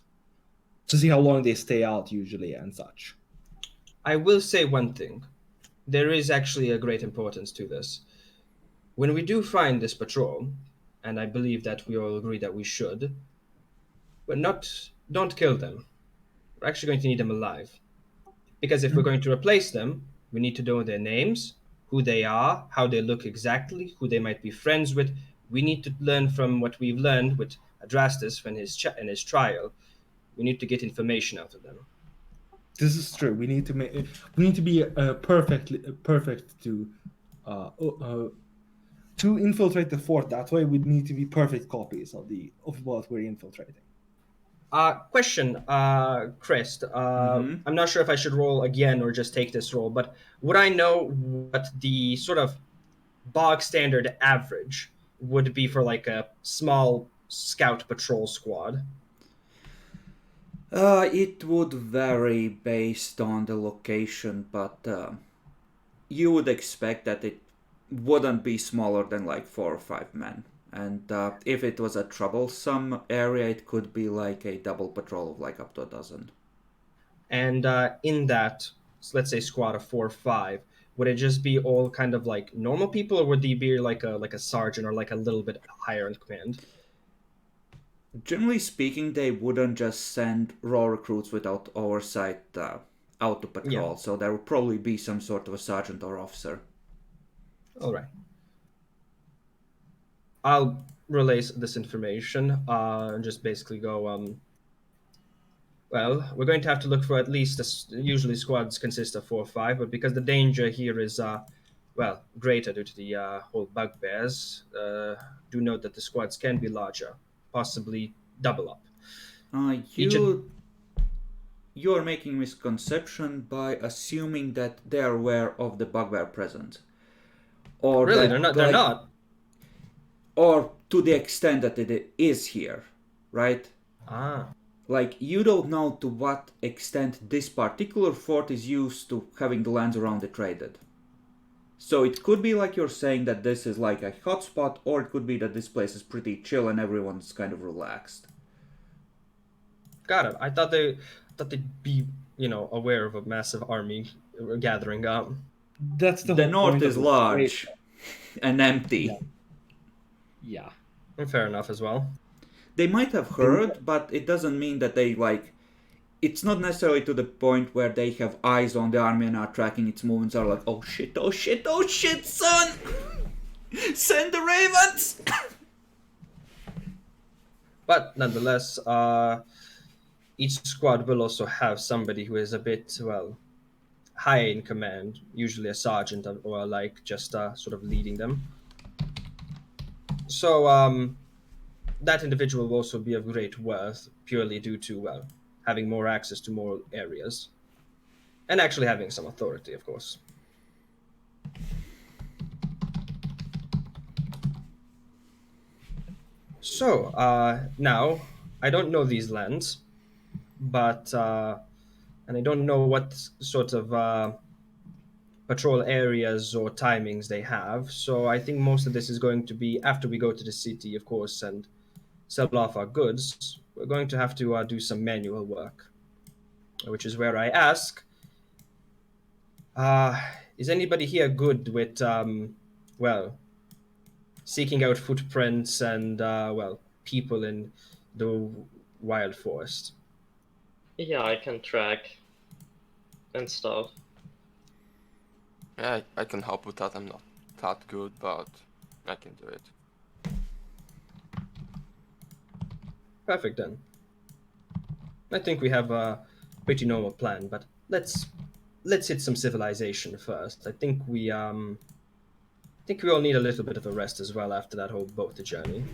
to see how long they stay out usually and such. I will say one thing. There is actually a great importance to this. When we do find this patrol, and I believe that we all agree that we should, don't kill them. We're actually going to need them alive. Because if we're going to replace them, we need to know their names, who they are, how they look exactly, who they might be friends with. We need to learn from what we've learned with Adrastus in his trial. We need to get information out of them. This is true. We need to be perfect to infiltrate the fort. That way, we need to be perfect copies of what we're infiltrating. Question, Chris. I'm not sure if I should roll again or just take this roll, but would I know what the sort of bog standard average would be for like a small scout patrol squad? It would vary based on the location, but you would expect that it wouldn't be smaller than like 4 or 5 men. And if it was a troublesome area, it could be like a double patrol of like up to a dozen. And in that, let's say squad of 4 or 5, would it just be all kind of like normal people, or would they be like a sergeant or like a little bit higher in command? Generally speaking, they wouldn't just send raw recruits without oversight out to patrol, Yeah. so there would probably be some sort of a sergeant or officer. All right. I'll relay this information and just basically go, well, we're going to have to look for at least, usually squads consist of 4 or 5, but because the danger here is, well, greater due to the whole bugbears, do note that the squads can be larger, possibly double up. Each You are making misconception by assuming that they are aware of the bugbear presence, or really, that they're not. They're not. or to the extent that it is here, right? Ah, Like, you don't know to what extent this particular fort is used to having the lands around it traded. So it could be like you're saying that this is like a hotspot, or it could be that this place is pretty chill and everyone's kind of relaxed. got it. I thought they'd be, aware of a massive army gathering up. That's the The whole north point is of large and empty. Yeah. Fair enough as well. They might have heard, but it doesn't mean that they like. It's not necessarily to the point where they have eyes on the army and are tracking its movements. Are like, oh shit, oh shit, oh shit, son! Send the ravens! But nonetheless, each squad will also have somebody who is a bit, well, high in command, usually a sergeant or like just sort of leading them. So that individual will also be of great worth purely due to, well, having more access to more areas and actually having some authority, of course. So now I don't know these lands, but and I don't know what sort of patrol areas or timings they have. So I think most of this is going to be after we go to the city, of course, and sell off our goods. We're going to have to do some manual work, which is where I ask, uh, is anybody here good with, well, seeking out footprints and, well, people in the wild forest? Yeah, I can track and stuff. Yeah, I can help with that. I'm not that good, but I can do it. Perfect then. I think we have a pretty normal plan, but let's hit some civilization first. I think we all need a little bit of a rest as well after that whole boat journey.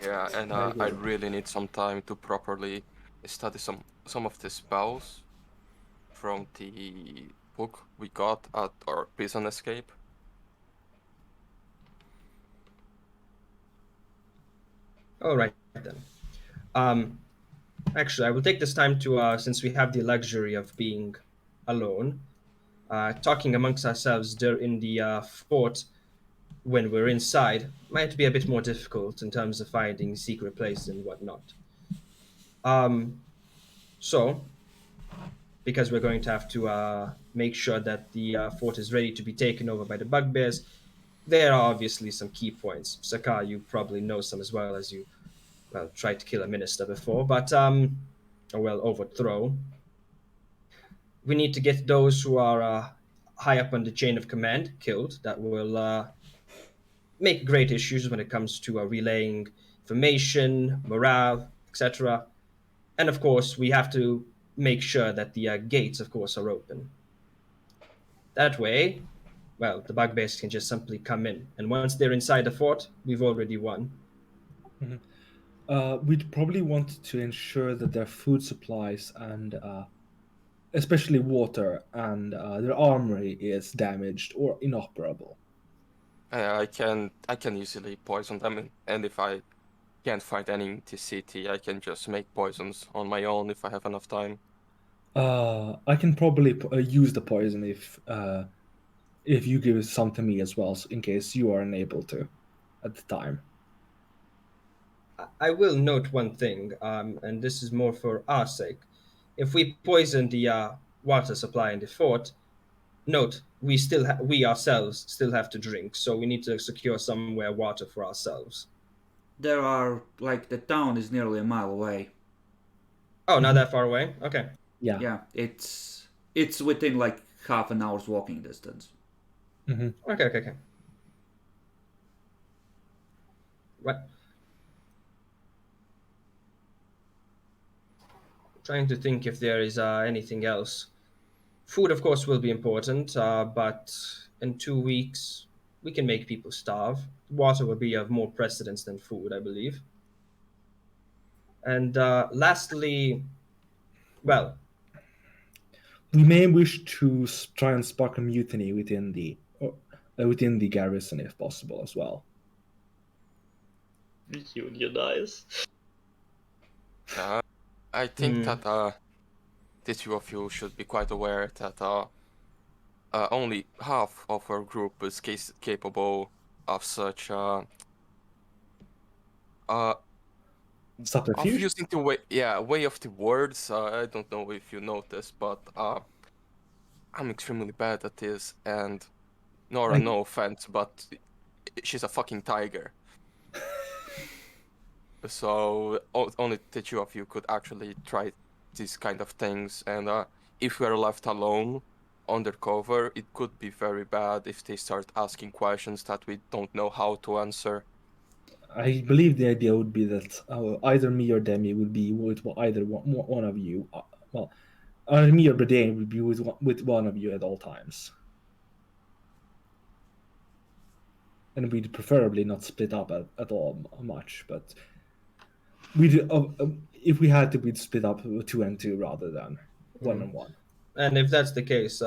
Yeah, and I really need some time to properly study some of the spells from the book we got at our prison escape. All right then. Actually, I will take this time to, since we have the luxury of being alone, talking amongst ourselves in the fort when we're inside might be a bit more difficult in terms of finding secret places and whatnot. So, because we're going to have to make sure that the fort is ready to be taken over by the bugbears, there are obviously some key points. Saka, you probably know some as well, as you, well, tried to kill a minister before, but or well, overthrow. We need to get those who are high up on the chain of command killed. That will make great issues when it comes to relaying information, morale, etc. And of course, we have to make sure that the gates, of course, are open. That way, well, the bugbears can just simply come in, and once they're inside the fort, we've already won. We'd probably want to ensure that their food supplies and especially water and their armory is damaged or inoperable. I can easily poison them, and if I can't find any in the city, I can just make poisons on my own if I have enough time. I can probably use the poison if you give some to me as well, in case you are unable to at the time. I will note one thing, and this is more for our sake. If we poison the water supply in the fort, note we ourselves still have to drink, so we need to secure somewhere water for ourselves. There are the town is nearly a mile away. Oh, not that far away. Okay. Yeah. Yeah, it's within half an hour's walking distance. Okay. What? Trying to think if there is anything else. Food, of course, will be important, but in 2 weeks, we can make people starve. Water will be of more precedence than food, I believe. And lastly, well, We may wish to try and spark a mutiny within the garrison if possible as well. Unionize. I think that the two of you should be quite aware that only half of our group is capable of such of Subterfuge? using the way of the words. I don't know if you noticed, but I'm extremely bad at this, and Nora, no offense, but she's a fucking tiger. So only the two of you could actually try these kind of things, and if we are left alone undercover, it could be very bad if they start asking questions that we don't know how to answer. I believe the idea would be that either me or Demi would be with either one of you. Either me or Bradane would be with one of you at all times. And we'd preferably not split up at all much, but if we had to, we'd split up 2 and 2 rather than 1 and 1. and if that's the case,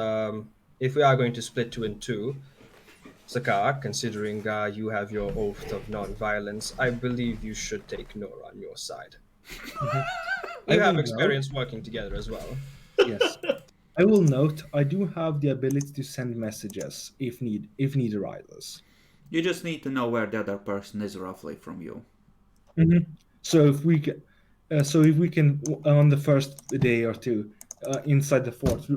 if we are going to split 2 and 2, Sakar, considering you have your oath of non-violence, I believe you should take Nora on your side. You have experience working together as well. Yes. I will note I do have the ability to send messages if need arises. You just need to know where the other person is roughly from you. So if we can on the first day or two inside the fort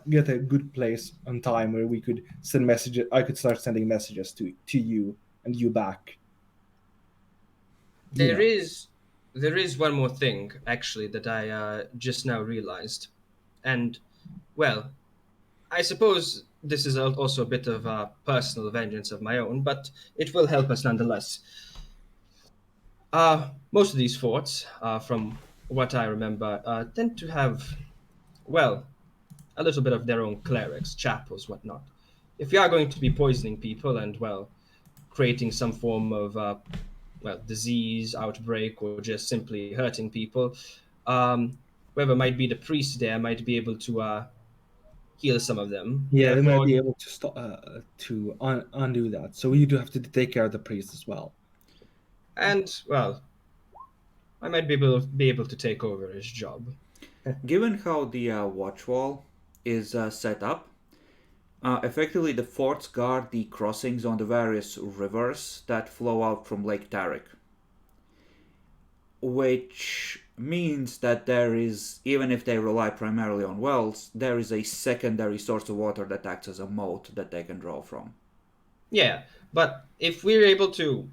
get a good place on time where we could send messages. I could start sending messages to you and you back. There is one more thing actually that I just now realized, and well, I suppose this is also a bit of a personal vengeance of my own, but it will help us nonetheless. Most of these forts, from what I remember, tend to have, well, a little bit of their own clerics, chapels, whatnot. If we are going to be poisoning people and, well, creating some form of, disease, outbreak, or just simply hurting people, whoever might be the priest there might be able to heal some of them. Yeah, they might Therefore, be able to stop undo that. So you do have to take care of the priest as well. and well, I might be able to take over his job. Given how the watch wall is set up, effectively the forts guard the crossings on the various rivers that flow out from Lake Tarik. Which means that there is, even if they rely primarily on wells, there is a secondary source of water that acts as a moat that they can draw from. Yeah, but if we're able to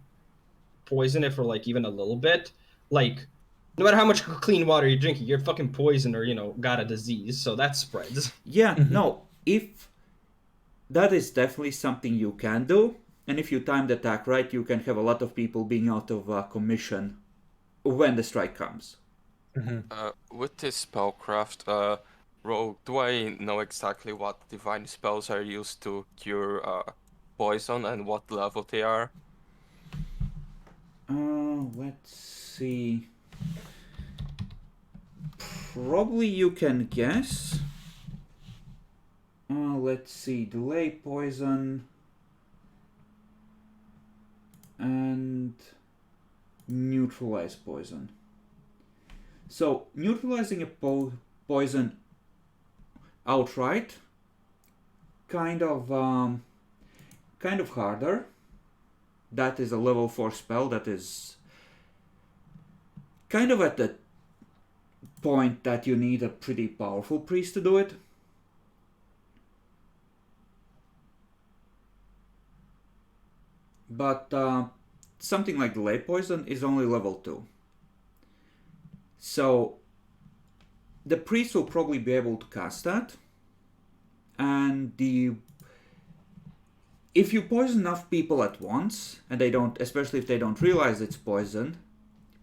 poison it for even a little bit, no matter how much clean water you're drinking, you're fucking poisoned or got a disease, so that spreads. Yeah, no, if that is definitely something you can do, and if you time the attack right, you can have a lot of people being out of commission when the strike comes. With this spellcraft, Rogue, do I know exactly what divine spells are used to cure poison and what level they are? Let's see. Probably you can guess. Let's see. Delay poison. Neutralize poison. So neutralizing a poison outright, kind of harder. That is a level 4 spell. That is kind of at the point that you need a pretty powerful priest to do it. But something like delay poison is only level 2. So the priest will probably be able to cast that. And if you poison enough people at once, and they don't, especially if they don't realize it's poison,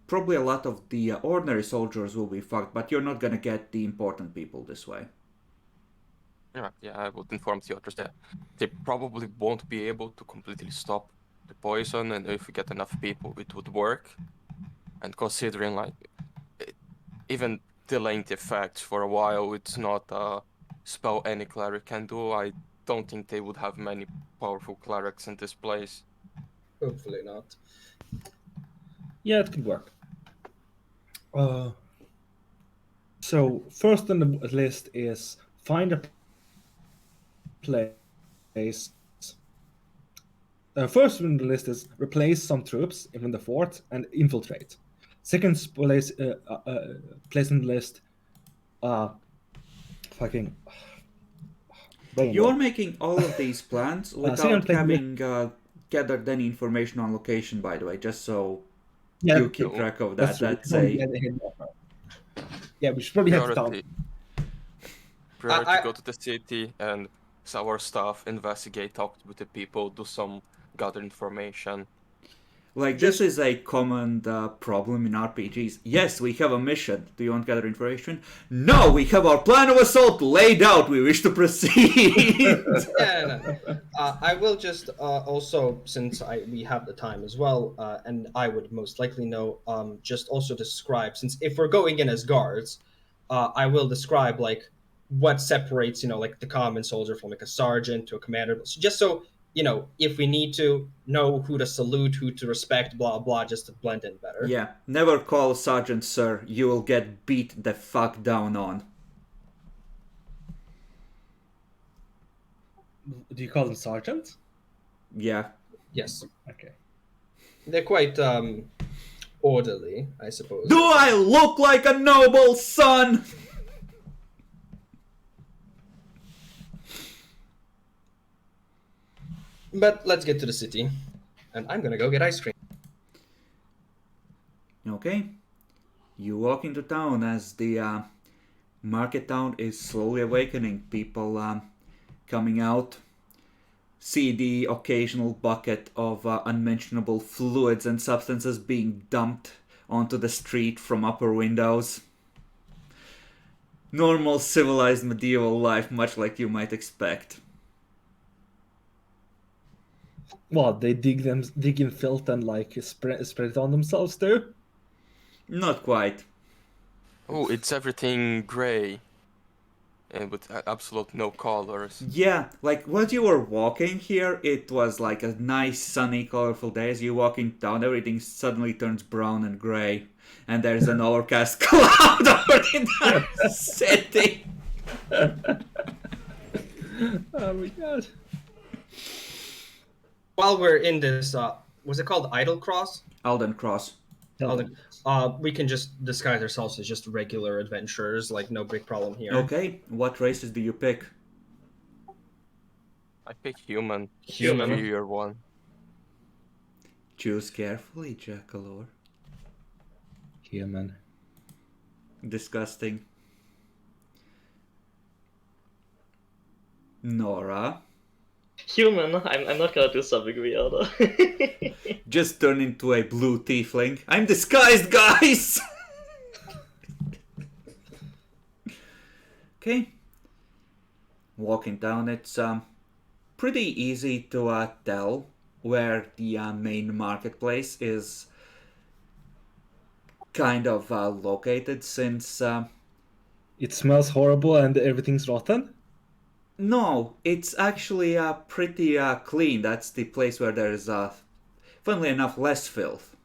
probably a lot of the ordinary soldiers will be fucked, but you're not gonna get the important people this way. Yeah, I would inform the others that they probably won't be able to completely stop the poison, and if we get enough people, it would work. And considering even delaying the effects for a while, it's not a spell any cleric can do. I don't think they would have many powerful clerics in this place. Hopefully not. Yeah, it could work. So first on the list is find a place. First on the list is replace some troops in the fort and infiltrate. Second place on the list, fucking. You're making all of these plans without having gathered any information on location, by the way, just so you keep track of that. Yeah, we should probably head to town. Priority go to the city and our staff, investigate, talk with the people, do some gather information. This is a common problem in RPGs. Yes, we have a mission. Do you want to gather information? No, we have our plan of assault laid out. We wish to proceed. I will just also, since we have the time as well, and I would most likely know, just also describe, since if we're going in as guards, I will describe what separates, the common soldier from a sergeant to a commander, just so if we need to know who to salute, who to respect, blah, blah, just to blend in better. Yeah, never call Sergeant Sir. You will get beat the fuck down on. Do you call them Sergeant? Yeah. Yes. Okay. They're quite orderly, I suppose. Do I look like a noble son? But let's get to the city, and I'm gonna go get ice cream. Okay. You walk into town as the market town is slowly awakening. People coming out, see the occasional bucket of unmentionable fluids and substances being dumped onto the street from upper windows. Normal civilized medieval life, much like you might expect. What, they dig in filth and spread it on themselves too? Not quite. Oh, it's everything grey. And with absolute no colors. Yeah, when you were walking here, it was like a nice, sunny, colorful day. As you walk in town, everything suddenly turns brown and grey. And there's an overcast cloud over the city. Oh my god. While we're in this, was it called Idle Cross? Alden Cross. We can just disguise ourselves as just regular adventurers, no big problem here. Okay, what races do you pick? I pick human. Human. Superior one. Choose carefully, Jackalore. Human. Disgusting. Nora. Human, I'm not gonna do something weird. Just turn into a blue tiefling. I'm disguised, guys! Okay. Walking down, it's pretty easy to tell where the main marketplace is kind of located, since it smells horrible and everything's rotten? No, it's actually pretty clean. That's the place where there's, funnily enough, less filth.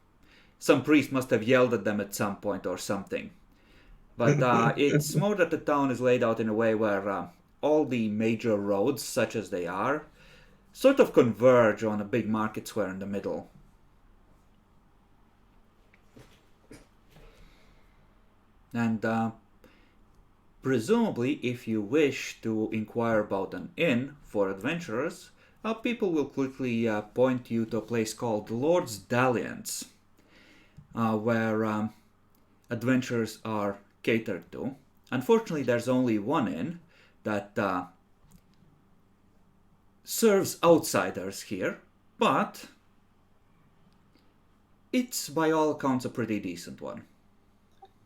some priest must have yelled at them at some point or something. But it's more that the town is laid out in a way where all the major roads, such as they are, sort of converge on a big market square in the middle. And presumably, if you wish to inquire about an inn for adventurers, people will quickly point you to a place called Lord's Dalliance, where adventurers are catered to. Unfortunately, there's only one inn that serves outsiders here, but it's by all accounts a pretty decent one.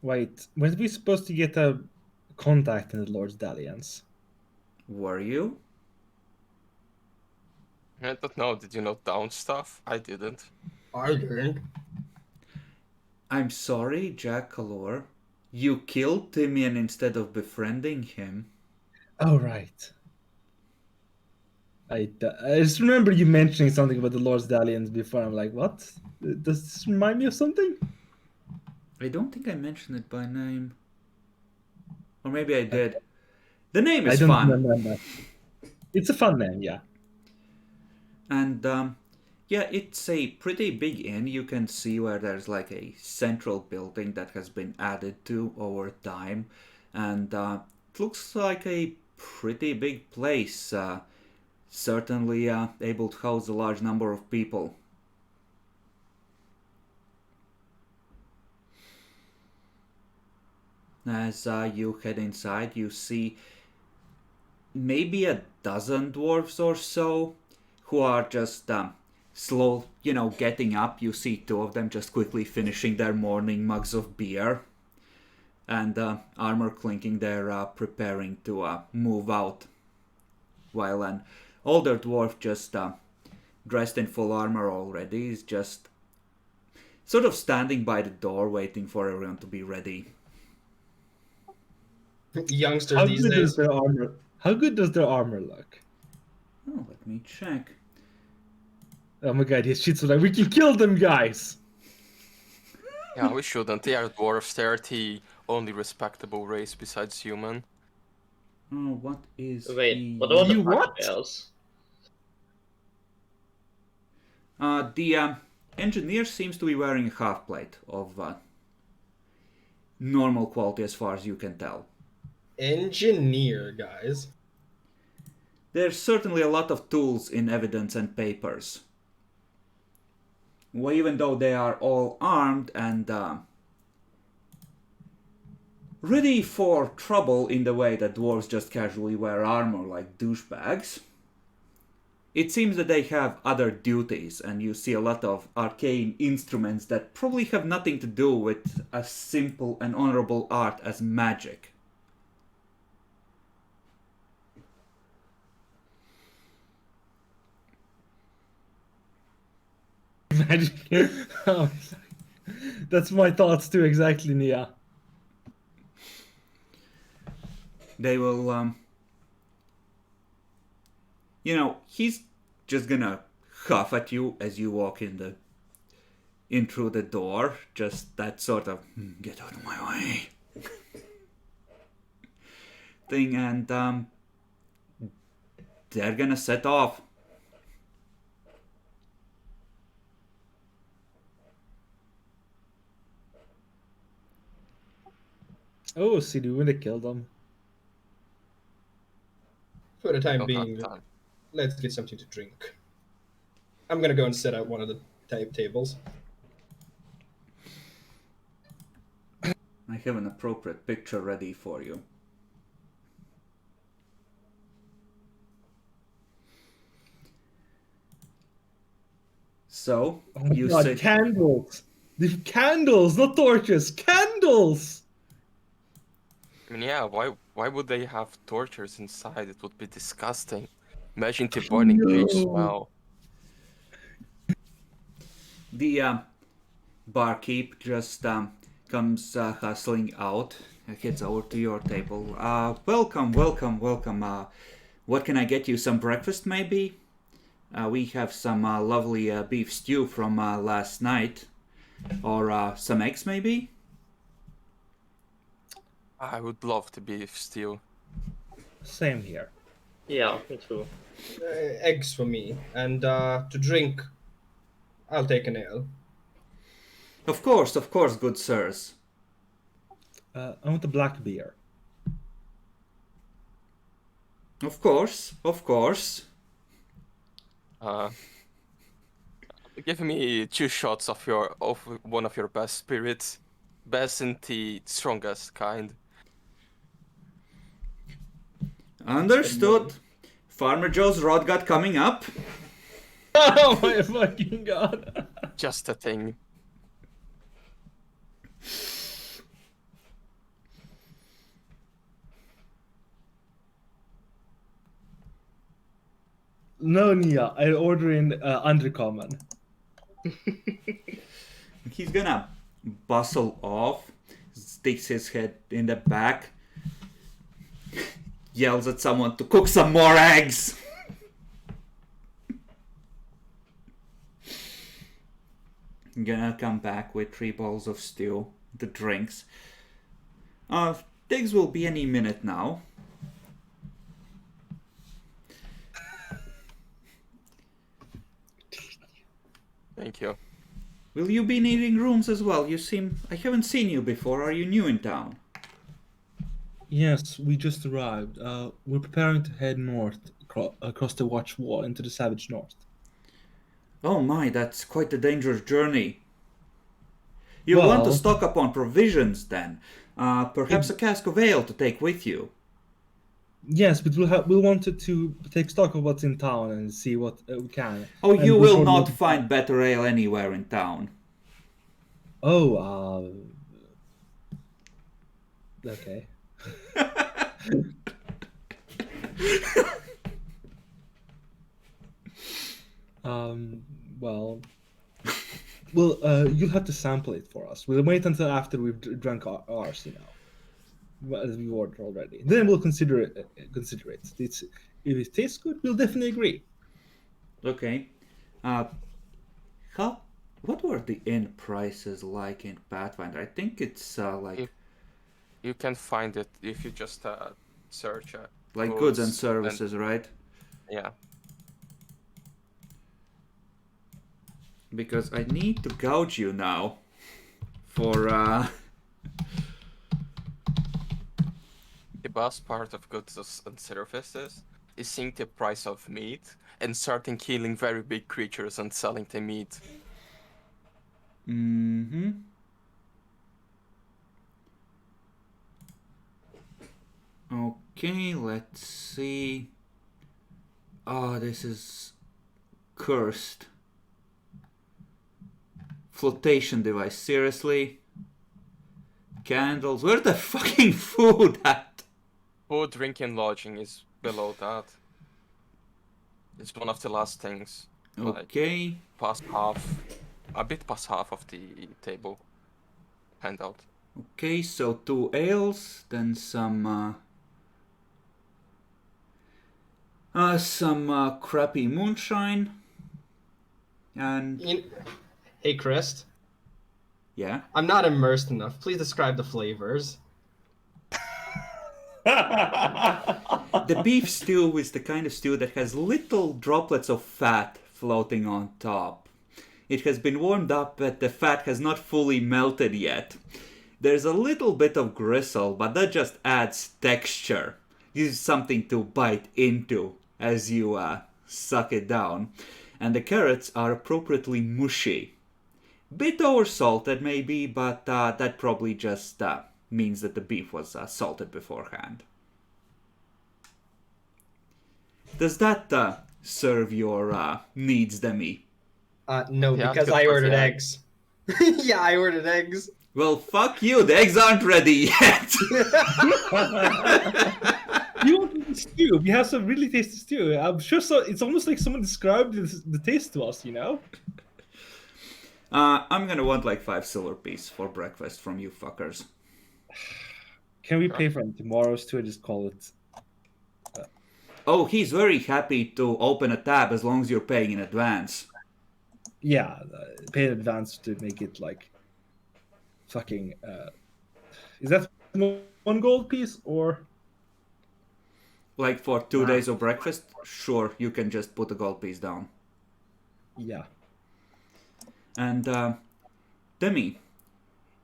Wait, weren't we supposed to get a contact in the Lord's Dalliance? Were you? I don't know. Did you note down stuff? I didn't. I didn't. I'm I'm sorry, Jack Kalor. You killed Timian instead of befriending him. Oh, right. I just remember you mentioning something about the Lord's Dalliance before. I'm like, what? Does this remind me of something? I don't think I mentioned it by name. Or maybe I did. The name is I don't fun. remember. It's a fun name, yeah. And yeah, it's a pretty big inn. You can see where there's like a central building that has been added to over time. And it looks like a pretty big place. Certainly able to house a large number of people. As you head inside, you see maybe a dozen dwarves or so who are just slow, getting up. You see two of them just quickly finishing their morning mugs of beer. And armor clinking, they're preparing to move out. While an older dwarf just dressed in full armor already is just sort of standing by the door waiting for everyone to be ready. Youngsters How these good days. is their armor? How good does their armor look? Oh, let me check. Oh my god, his shit's like, we can kill them, guys! Yeah, we shouldn't. They are dwarves. They are the only respectable race besides human. Oh, what is Wait, what the... about the You what? bugbears? The engineer seems to be wearing a half plate of normal quality as far as you can tell. Engineer, guys. There's certainly a lot of tools in evidence and papers. Well, even though they are all armed and ready for trouble in the way that dwarves just casually wear armor like douchebags, it seems that they have other duties, and you see a lot of arcane instruments that probably have nothing to do with a simple and honorable art as magic. Imagine. Oh, that's my thoughts too, exactly, Nia. They will, he's just gonna huff at you as you walk in through the door. Just that sort of, get out of my way thing, and they're gonna set off. Oh, see, we would have killed them. For the time Don't have being, time. let's get something to drink. I'm gonna go and set out one of the tables. I have an appropriate picture ready for you. So, Oh my you god, sit... candles! The candles, not torches! Candles! I mean, yeah, why would they have tortures inside? It would be disgusting. Imagine the burning pitch smell. The barkeep just comes hustling out, heads over to your table. Welcome. What can I get you? Some breakfast, maybe? We have some lovely beef stew from last night. Or some eggs, maybe? I would love the beef stew. Same here. Yeah, me too. Eggs for me. And to drink, I'll take an ale. Of course, good sirs. I want a black beer. Of course. Give me 2 shots of one of your best spirits. Best and the strongest kind. Understood. Farmer Joe's Rodgut coming up. Oh my fucking god. Just a thing. No, Nia, I order in undercommon. He's gonna bustle off, sticks his head in the back, yells at someone to cook some more eggs. Gonna come back with 3 bowls of stew, the drinks. Things will be any minute now. Thank you. Will you be needing rooms as well? I haven't seen you before. Are you new in town? Yes, we just arrived. We're preparing to head north across the Watch Wall into the Savage North. Oh my, that's quite a dangerous journey. You'll want to Well- stock up on provisions then. Perhaps a cask of ale to take with you. Yes, but we'll want to take stock of what's in town and see what we can. Oh, And you before will not we- find better ale anywhere in town. Oh, okay. Well, you'll have to sample it for us. We'll wait until after we've drunk ours, as we ordered already. Then we'll consider it. If it tastes good, we'll definitely agree. Okay. What were the inn prices like in Pathfinder? I think it's You can find it if you just search like goods and services, right? Yeah. Because I need to gouge you now for The best part of goods and services is seeing the price of meat and starting killing very big creatures and selling the meat. Mm-hmm. Okay, let's see. Oh, this is cursed. Flotation device, seriously? Candles, where's the fucking food at? Food, drink, and lodging is below that. It's one of the last things. Okay. A bit past half of the table handout. Okay, so 2 ales, then some crappy moonshine, and Hey, Chris. yeah. I'm not immersed enough. Please describe the flavors. The beef stew is the kind of stew that has little droplets of fat floating on top. It has been warmed up, but the fat has not fully melted yet. There's a little bit of gristle, but that just adds texture. This is something to bite into as you suck it down. And the carrots are appropriately mushy. Bit oversalted maybe, but that probably just means that the beef was salted beforehand. Does that serve your needs, Demi? No, Yeah, because good I for ordered the eggs. Yeah, I ordered eggs. Well, fuck you, the eggs aren't ready yet! You want the stew? We have some really tasty stew. I'm sure it's almost like someone described the taste to us, I'm gonna want like 5 silver pieces for breakfast from you fuckers. Can we pay for it tomorrow's stew? I just call it. Oh, he's very happy to open a tab as long as you're paying in advance. Yeah, pay in advance to make it like fucking. Is that 1 gold piece or? Like for 2 days of breakfast, sure, you can just put a gold piece down. Yeah. And Demi,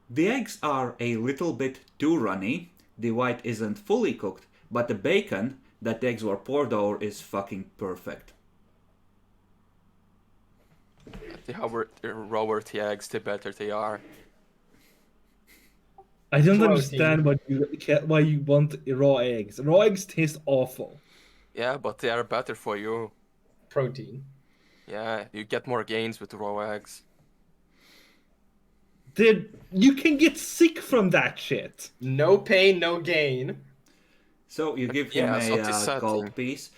the eggs are a little bit too runny. The white isn't fully cooked, but the bacon that the eggs were poured over is fucking perfect. The rawer the eggs, the better they are. I don't Protein. understand why you want raw eggs. Raw eggs taste awful. Yeah, but they are better for you. Protein. Yeah, you get more gains with raw eggs. You can get sick from that shit. No pain, no gain. So you give him Yeah, so a this gold setting. piece.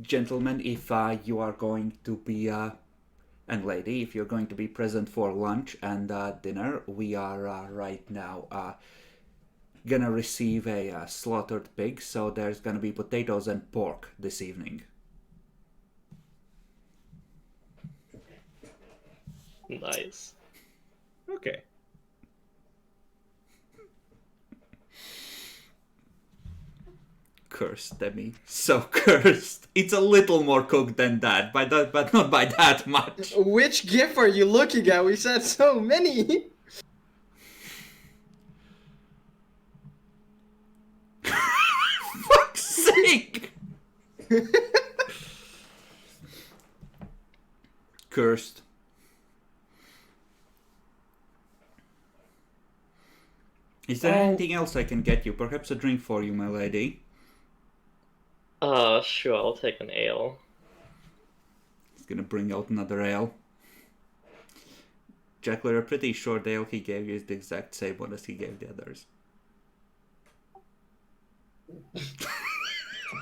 Gentlemen, if you are going to be, and lady, if you're going to be present for lunch and dinner, we are right now gonna receive a slaughtered pig, so there's gonna be potatoes and pork this evening. Nice. Okay. Cursed, Demi. So cursed. It's a little more cooked than that, but not by that much. Which GIF are you looking at? We said so many. Fuck's sake! Cursed. Is there anything else I can get you? Perhaps a drink for you, my lady. Sure, I'll take an ale. He's gonna bring out another ale. Jack, we're pretty sure the ale he gave you is the exact same one as he gave the others.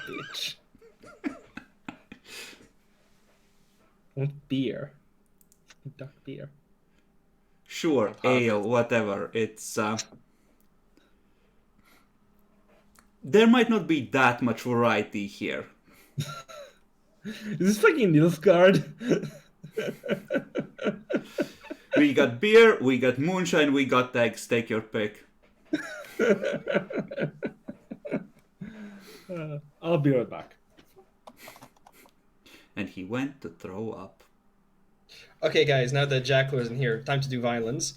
Bitch. Want beer? Dark beer. Sure, ale, whatever. It's there might not be that much variety here. Is this fucking Nilfgaard? We got beer, we got moonshine, we got eggs. Take your pick. I'll be right back. And he went to throw up. Okay, guys, now that Jackler isn't here, time to do violence.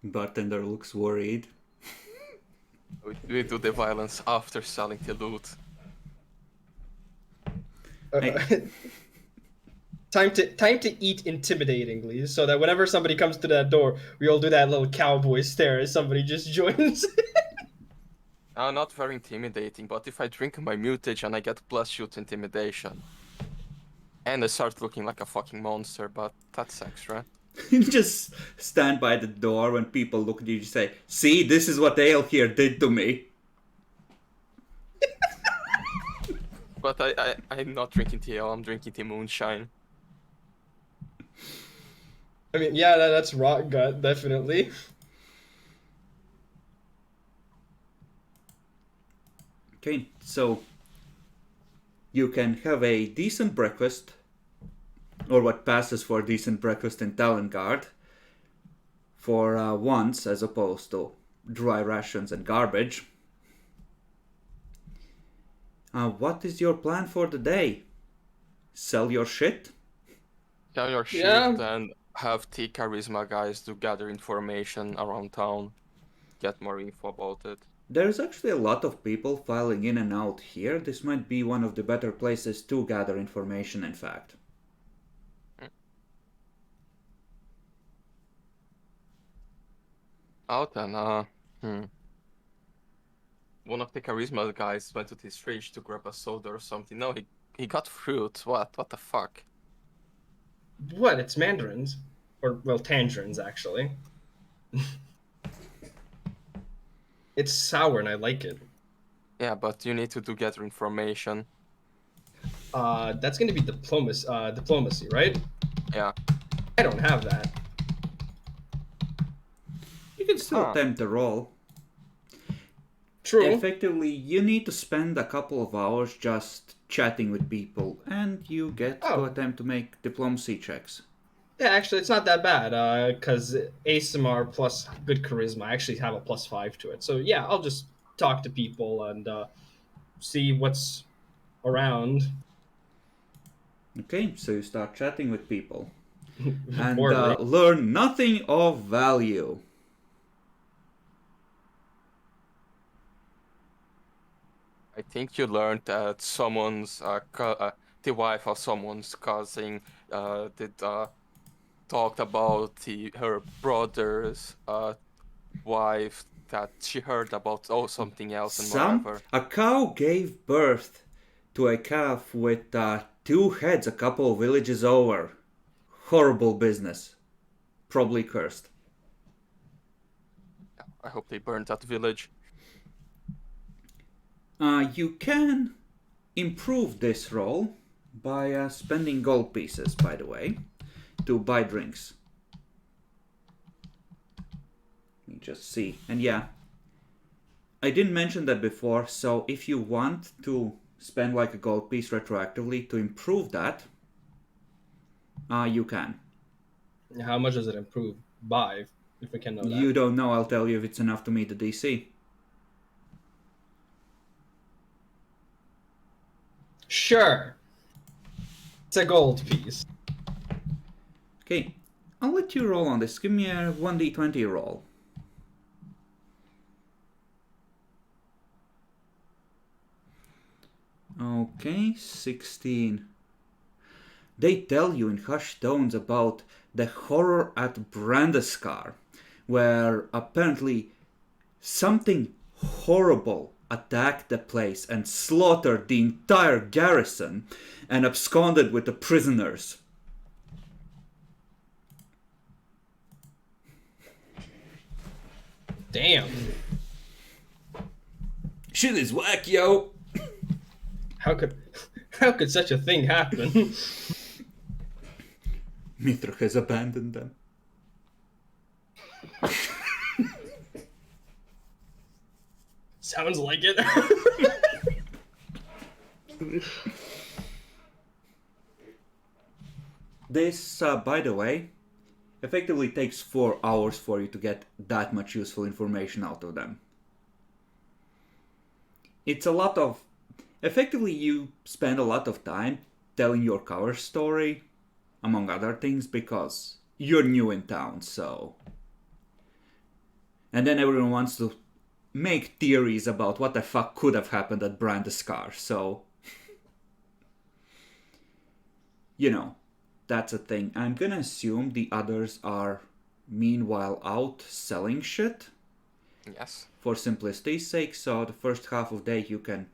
Bartender looks worried. We do the violence after selling the loot. Hey. Time to eat intimidatingly, so that whenever somebody comes to that door, we all do that little cowboy stare as somebody just joins. Not very intimidating, but if I drink my mutage and I get +2 to intimidation. And I start looking like a fucking monster, but that's extra. You just stand by the door when people look at you and say, "See, this is what ale here did to me." But I'm not drinking the ale, I'm drinking the moonshine. I mean, yeah, that's rot gut, definitely. Okay, so you can have a decent breakfast, or what passes for a decent breakfast in Talengard, for once, as opposed to dry rations and garbage. What is your plan for the day? Sell your shit? Sell your shit Yeah. and have the charisma guys to gather information around town. Get more info about it. There's actually a lot of people filing in and out here. This might be one of the better places to gather information, in fact. Out then, one of the charisma guys went to this fridge to grab a soda or something. No, he got fruit. What the fuck? What? It's mandarins, or well, tangerines actually. It's sour and I like it. Yeah, but you need to gather information. That's gonna be diplomacy, right? Yeah. I don't have that. You can still attempt the roll. True. Effectively, you need to spend a couple of hours just chatting with people, and you get to attempt to make diplomacy checks. Yeah, actually, it's not that bad. Because ASMR plus good charisma, I actually have a +5 to it. So yeah, I'll just talk to people and see what's around. Okay, so you start chatting with people and Boringly. learn nothing of value. I think you learned that someone's the wife of someone's cousin did talked about her brother's wife that she heard about something else and whatever. A cow gave birth to a calf with 2 heads a couple of villages over. Horrible business. Probably cursed. I hope they burned that village. You can improve this roll by spending gold pieces, by the way, to buy drinks. Let me just see. And yeah, I didn't mention that before, so if you want to spend like a gold piece retroactively to improve that, you can. How much does it improve by, if we can know that? You don't know, I'll tell you if it's enough to meet the DC. Sure. It's a gold piece. Okay, I'll let you roll on this. Give me a 1d20 roll. Okay, 16. They tell you in hushed tones about the horror at Brandeskar, where apparently something horrible attacked the place and slaughtered the entire garrison and absconded with the prisoners. Damn. Shit is whack, yo! How could such a thing happen? Mithra has abandoned them. Sounds like it. This, by the way, effectively takes 4 hours for you to get that much useful information out of them. It's a lot of... Effectively, you spend a lot of time telling your cover story, among other things, because you're new in town, so... And then everyone wants to make theories about what the fuck could have happened at Brandeskar, so... You know, that's a thing. I'm gonna assume the others are meanwhile out selling shit. Yes. For simplicity's sake, so the first half of the day you can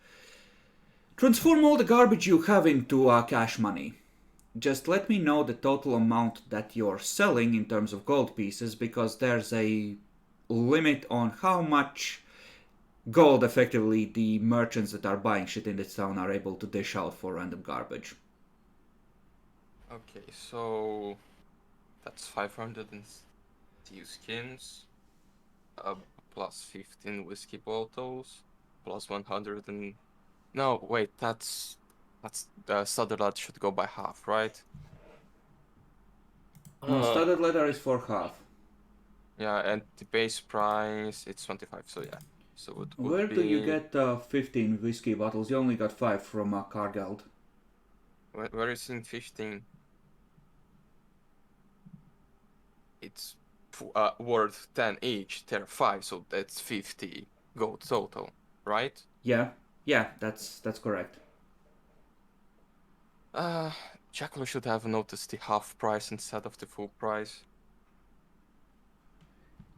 transform all the garbage you have into cash money. Just let me know the total amount that you're selling in terms of gold pieces, because there's a limit on how much gold effectively the merchants that are buying shit in this town are able to dish out for random garbage. Okay, so that's 502 skins, plus 15 whiskey bottles, plus 100 and... No, wait, that's the Sutherland should go by half, right? No, studded leather is for half. Yeah, and the base price, it's 25, so yeah. So it would Where be... do you get 15 whiskey bottles? You only got 5 from Cargeld. Where is in 15? It's worth 10 each, there are 5, so that's 50 gold total, right? Yeah, that's correct. Jackalo should have noticed the half price instead of the full price.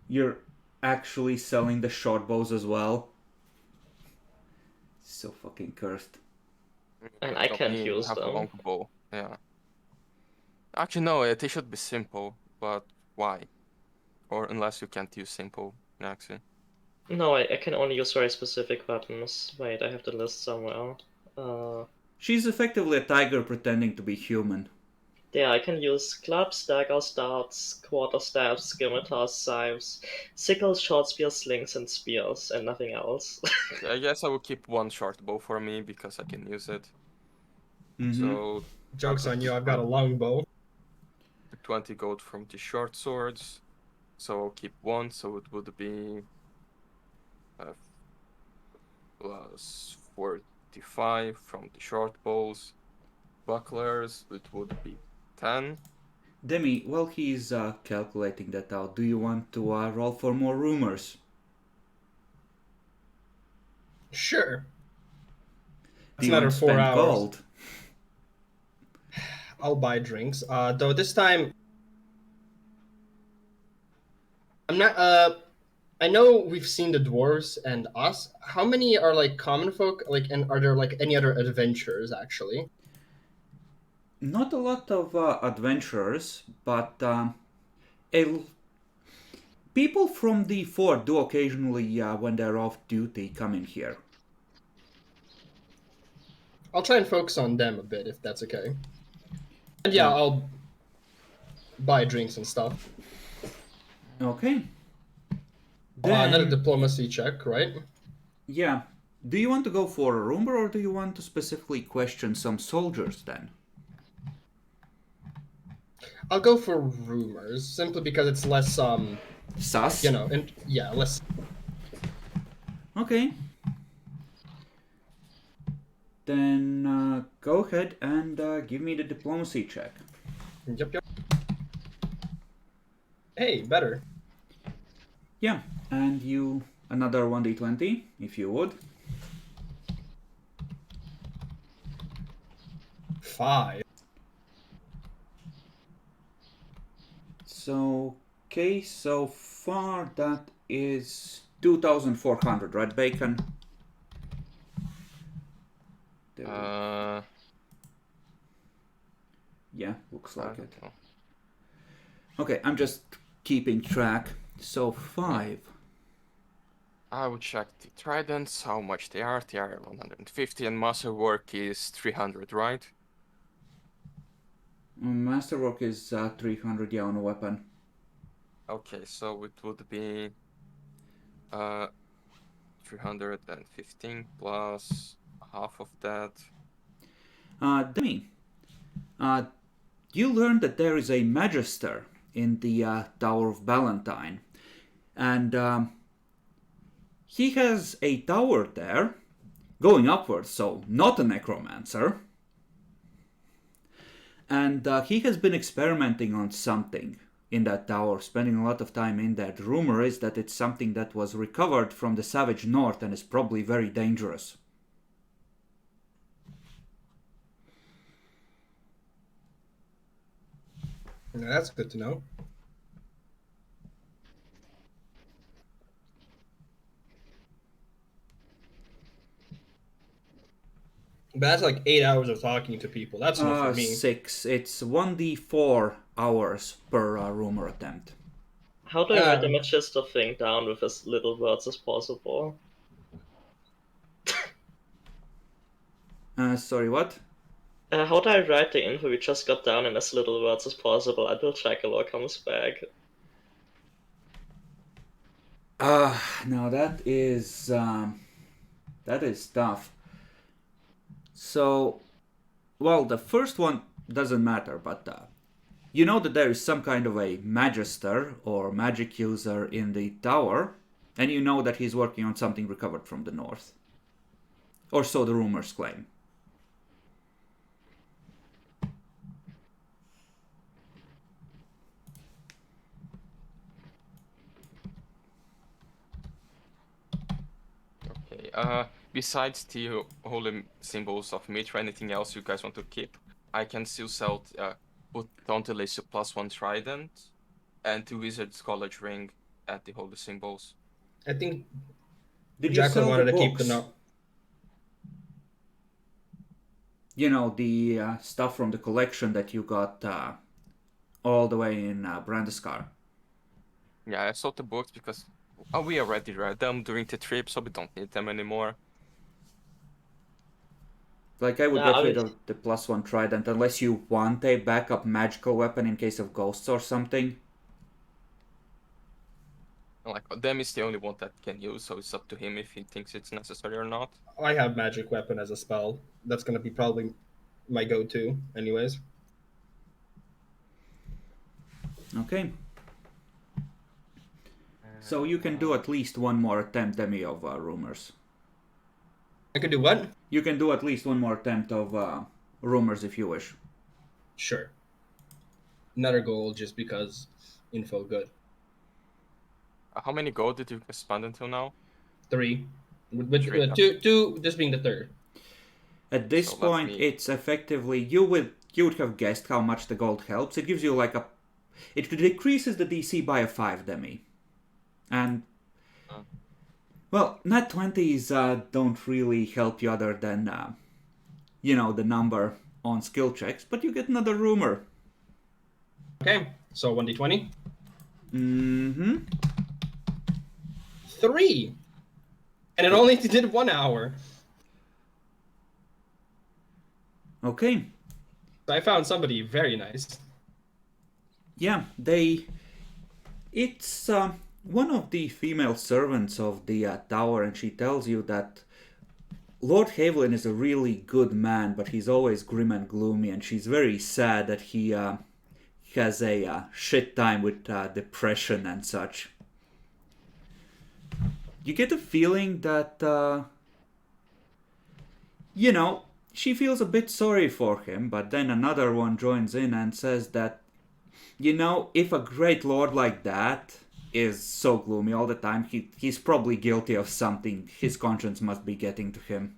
You're actually selling the short bows as well? So fucking cursed. And I can't need use have a them. longbow, yeah. Actually, no, they should be simple, but why? Or unless you can't use simple, actually. No, I can only use very specific weapons. Wait, I have the list somewhere. She's effectively a tiger pretending to be human. Yeah, I can use clubs, daggers, darts, quarterstaffs, scimitars, scythes, sickles, short spears, slings, and spears, and nothing else. I guess I will keep one short bow for me because I can use it. Mm-hmm. So Joke's on you, I've got a longbow. 20 gold from the short swords. So I'll keep 1, so it would be plus 45 from the short bows. Bucklers, it would be 10. Demi, while he's calculating that out, do you want to roll for more rumors? Sure. Do It's you want another to 4 spend hours. gold? I'll buy drinks. Though this time, I'm not. I know we've seen the dwarves and us. How many are like common folk? Like, and are there like any other adventurers actually? Not a lot of adventurers, but people from the fort do occasionally, when they're off duty, come in here. I'll try and focus on them a bit if that's okay. And yeah, Yeah. I'll buy drinks and stuff. Okay. Another Then, diplomacy check, right? yeah. Do you want to go for a rumor, or do you want to specifically question some soldiers then? I'll go for rumors simply because it's less Sus? and yeah, less. Okay. Then go ahead and give me the diplomacy check. Yep. Hey, better. Yeah, and you another 1d20, if you would. 5. So, okay, so far that is 2,400, right, Bacon? There we- Yeah, looks I like it. don't know. Okay, I'm just keeping track. So 5. I would check the tridents, how much they are. They are 150, and masterwork is 300, right? Masterwork is 300, yeah, on a weapon. Okay, so it would be 315 plus half of that. Demi, you learned that there is a Magister in the Tower of Valentine. And he has a tower there, going upwards, so not a necromancer. And he has been experimenting on something in that tower, spending a lot of time in there. The rumor is that it's something that was recovered from the savage north and is probably very dangerous. Yeah, that's good to know. But that's like 8 hours of talking to people. That's enough for me. 6. It's 1d4 hours per rumor attempt. How do I write the Magister thing down with as little words as possible? Sorry, what? How do I write the info we just got down in as little words as possible until Chackalor comes back? No, that is tough. So, well, the first one doesn't matter, but you know that there is some kind of a magister or magic user in the tower, and you know that he's working on something recovered from the north. Or so the rumors claim. Okay, besides the holy symbols of Mitra, anything else you guys want to keep? I can still sell, put on the list a +1 trident and the wizard's college ring at the holy symbols. I think Did you Jacqueline sell wanted the to keep the books? no. You know, the stuff from the collection that you got all the way in Brandiskar. Yeah, I sold the books because we already read them during the trip, so we don't need them anymore. Like, I would Yeah, get I rid would- of the +1 trident unless you want a backup magical weapon in case of ghosts or something. Like, them is the only one that can use, so it's up to him if he thinks it's necessary or not. I have magic weapon as a spell. That's gonna be probably my go-to, anyways. Okay. So you can do at least one more attempt, Demi, of rumors. I could do what? You can do at least one more attempt of rumors if you wish. Sure. Another goal just because info good. How many gold did you spend until now? 3. With Three. two, this being the third. At this So let point, me- it's effectively you would have guessed how much the gold helps. It gives you like a, it decreases the DC by a 5, Demi, and well, nat 20s don't really help you other than the number on skill checks, but you get another rumor. Okay, so 1d20. Mm-hmm. 3! And it only did 1 hour. Okay. So I found somebody very nice. Yeah, it's one of the female servants of the tower, and she tells you that Lord Havelin is a really good man, but he's always grim and gloomy, and she's very sad that he has a shit time with depression and such. You get a feeling that, she feels a bit sorry for him, but then another one joins in and says that, if a great lord like that is so gloomy all the time, he's probably guilty of something. His conscience must be getting to him.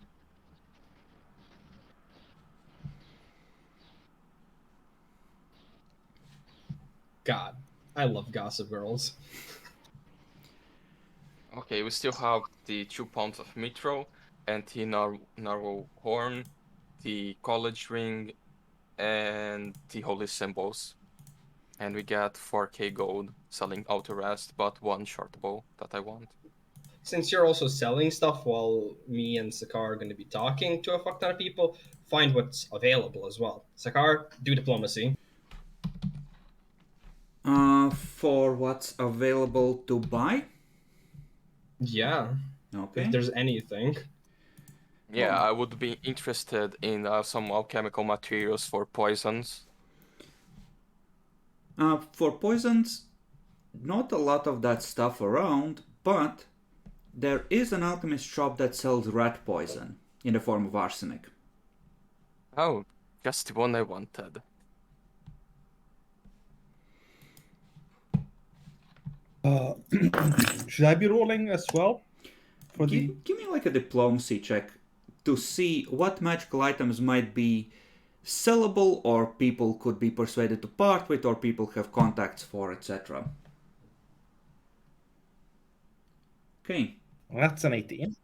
God, I love Gossip Girls. Okay, we still have the 2 pounds of Mitro, and the narrow horn, the college ring, and the holy symbols. And we get 4k gold selling outer rest, but 1 short bow that I want. Since you're also selling stuff while me and Sakar are going to be talking to a fuck ton of people, find what's available as well. Sakar, do diplomacy. For what's available to buy? Yeah, Okay. if there's anything. Yeah, I would be interested in some alchemical materials for poisons. For poisons, not a lot of that stuff around, but there is an alchemist shop that sells rat poison in the form of arsenic. Oh, just the one I wanted. Should I be rolling as well? For the Give me like a diplomacy check to see what magical items might be sellable or people could be persuaded to part with or people have contacts for, etc. Okay. that's an 18.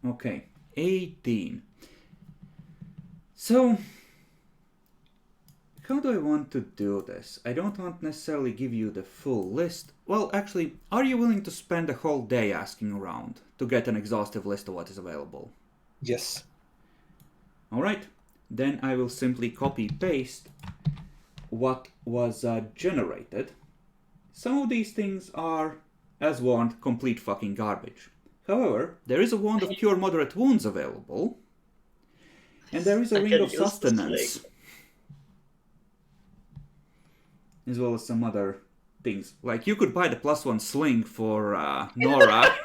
Okay. 18. So, how do I want to do this? I don't want necessarily give you the full list. Well, actually, are you willing to spend a whole day asking around to get an exhaustive list of what is available? Yes. Alright, then I will simply copy-paste what was generated. Some of these things are, as warned, complete fucking garbage. However, there is a wand of cure moderate wounds available, and there is a I ring can of use the sustenance, sling. as well as some other things. Like, you could buy the +1 sling for Nora.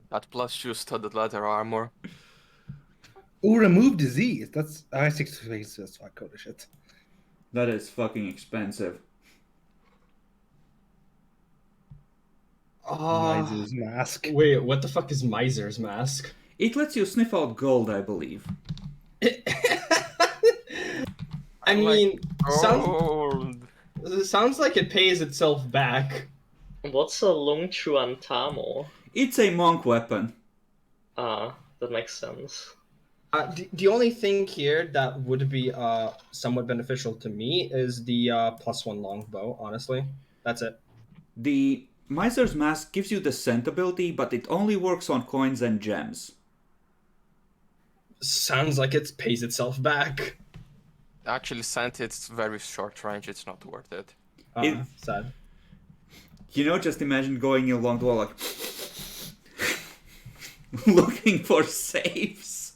That +2 studded leather armor. Oh, remove disease. That's I 6 faces. Fuck, holy shit. That is fucking expensive. Miser's mask. Wait, what the fuck is Miser's Mask? It lets you sniff out gold, I believe. I mean, Gold. sounds like it pays itself back. What's a Longchuan Tamo? It's a monk weapon. Ah, that makes sense. The only thing here that would be somewhat beneficial to me is the +1 longbow, honestly. That's it. The Miser's Mask gives you the scent ability, but it only works on coins and gems. Sounds like it pays itself back. Actually, scent, it's very short range, it's not worth it. Sad. Just imagine going along the wall like... looking for safes.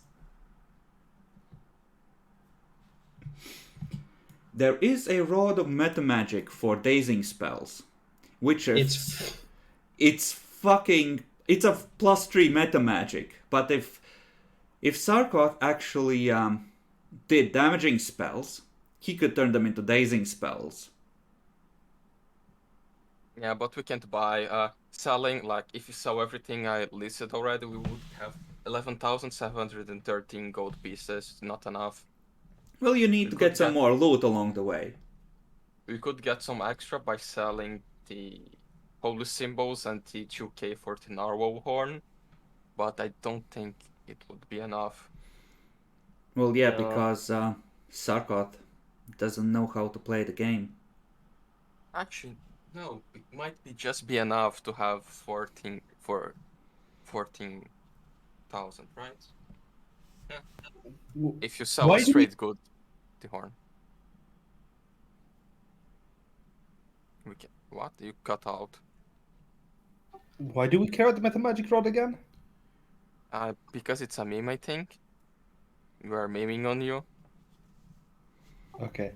There is a rod of meta magic for dazing spells, which is it's a +3 meta magic. But if Sarkov actually did damaging spells, he could turn them into dazing spells. Yeah, but we can't buy. Selling, like, if you sell everything I listed already, we would have 11,713 gold pieces. Not enough. Well, you need to get some more loot along the way. We could get some extra by selling the holy symbols and the 2k for the narwhal horn, but I don't think it would be enough. Well, yeah, because Sarkov doesn't know how to play the game. Actually, no, it might just be enough to have 14,000, right? Yeah. If you sell straight good, the horn. We can. What? You cut out. Why do we care about the meta magic rod again? Because it's a meme, I think. We are memeing on you. Okay.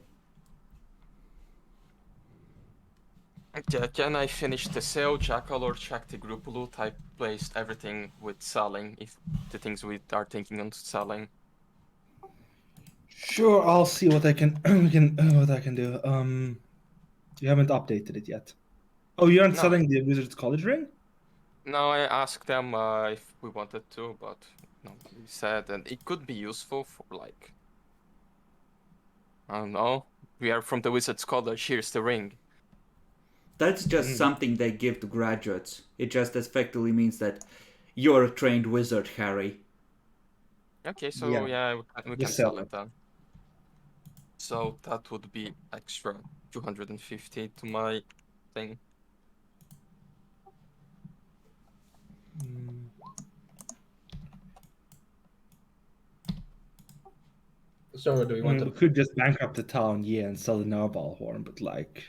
Okay, can I finish the sale, Jackal, or check the group loot? I placed everything with selling, if the things we are thinking on selling. Sure, I'll see what I can what I can do. You haven't updated it yet. Oh, you aren't selling the Wizard's College ring? No, I asked them if we wanted to, but no, we said, and it could be useful for, like, I don't know. We are from the Wizard's College. Here's the ring. That's just something they give to graduates. It just effectively means that you're a trained wizard, Harry. Okay, so yeah we can sell it then. So that would be extra 250 to my thing. So do we want to? We could just bankrupt the town, and sell the narwhal horn, but like,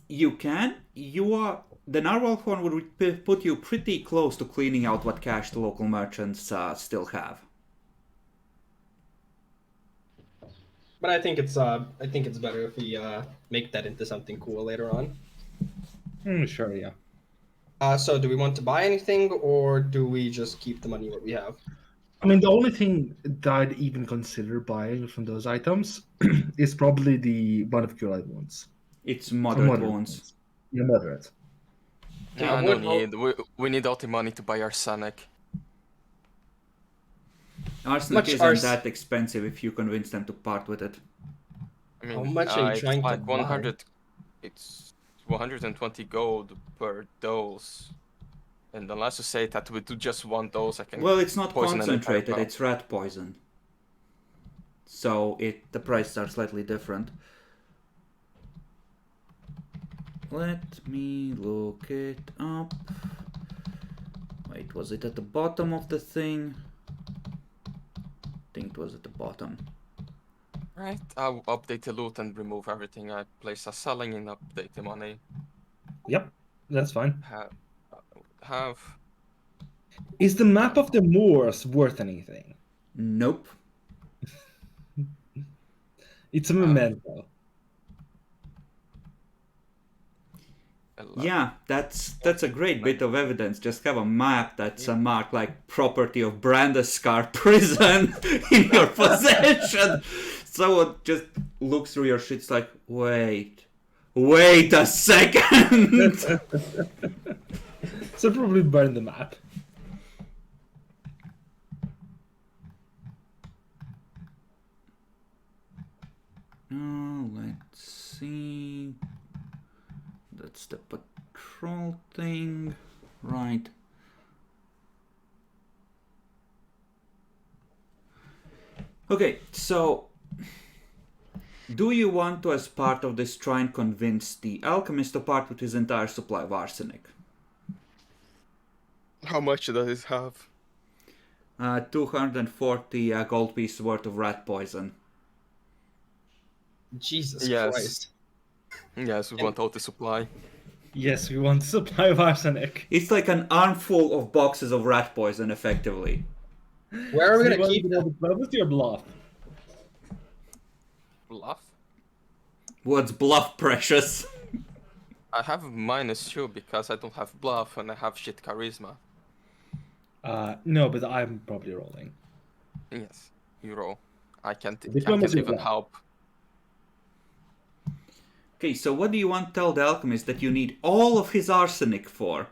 You can. The narwhal horn would put you pretty close to cleaning out what cash the local merchants still have. But I think it's better if we make that into something cool later on. Sure, yeah. So do we want to buy anything, or do we just keep the money what we have? I mean, the only thing that I'd even consider buying from those items is probably the one of cure ones. It's moderate ones. Yeah, moderate. Yeah, no need. We need all the money to buy arsenic. Arsenic isn't that expensive if you convince them to part with it. I mean, how much are you trying to buy? 100. It's 120 gold per dose. And unless you say that we do just one dose, I can. Well, it's not concentrated; it's rat poison. So the prices are slightly different. Let me look it up. Wait, was it at the bottom of the thing? I think it was at the bottom. Right, I'll update the loot and remove everything I place as selling and update the money. Yep, that's fine. Have. Is the map of the moors worth anything? Nope. It's a memento. Yeah, that's a great bit of evidence. Just have a map that's marked like property of Brandescar prison in your possession. Someone just looks through your shit, it's like, wait a second. So probably burn the map. Oh, let's see. That's the patrol thing, right? Okay, so do you want to, as part of this, try and convince the alchemist to part with his entire supply of arsenic? How much does it have? 240 gold pieces worth of rat poison. Jesus Christ. Yes, we want all the supply. Yes, we want a supply of arsenic. It's like an armful of boxes of rat poison, effectively. Where are we So gonna you want keep to that? know the purpose or bluff? Bluff? What's bluff, precious? I have -2 because I don't have bluff and I have shit charisma. No, but I'm probably rolling. Yes, you roll. I can't Diplomacy even bluff. help. Okay, so what do you want to tell the alchemist that you need all of his arsenic for?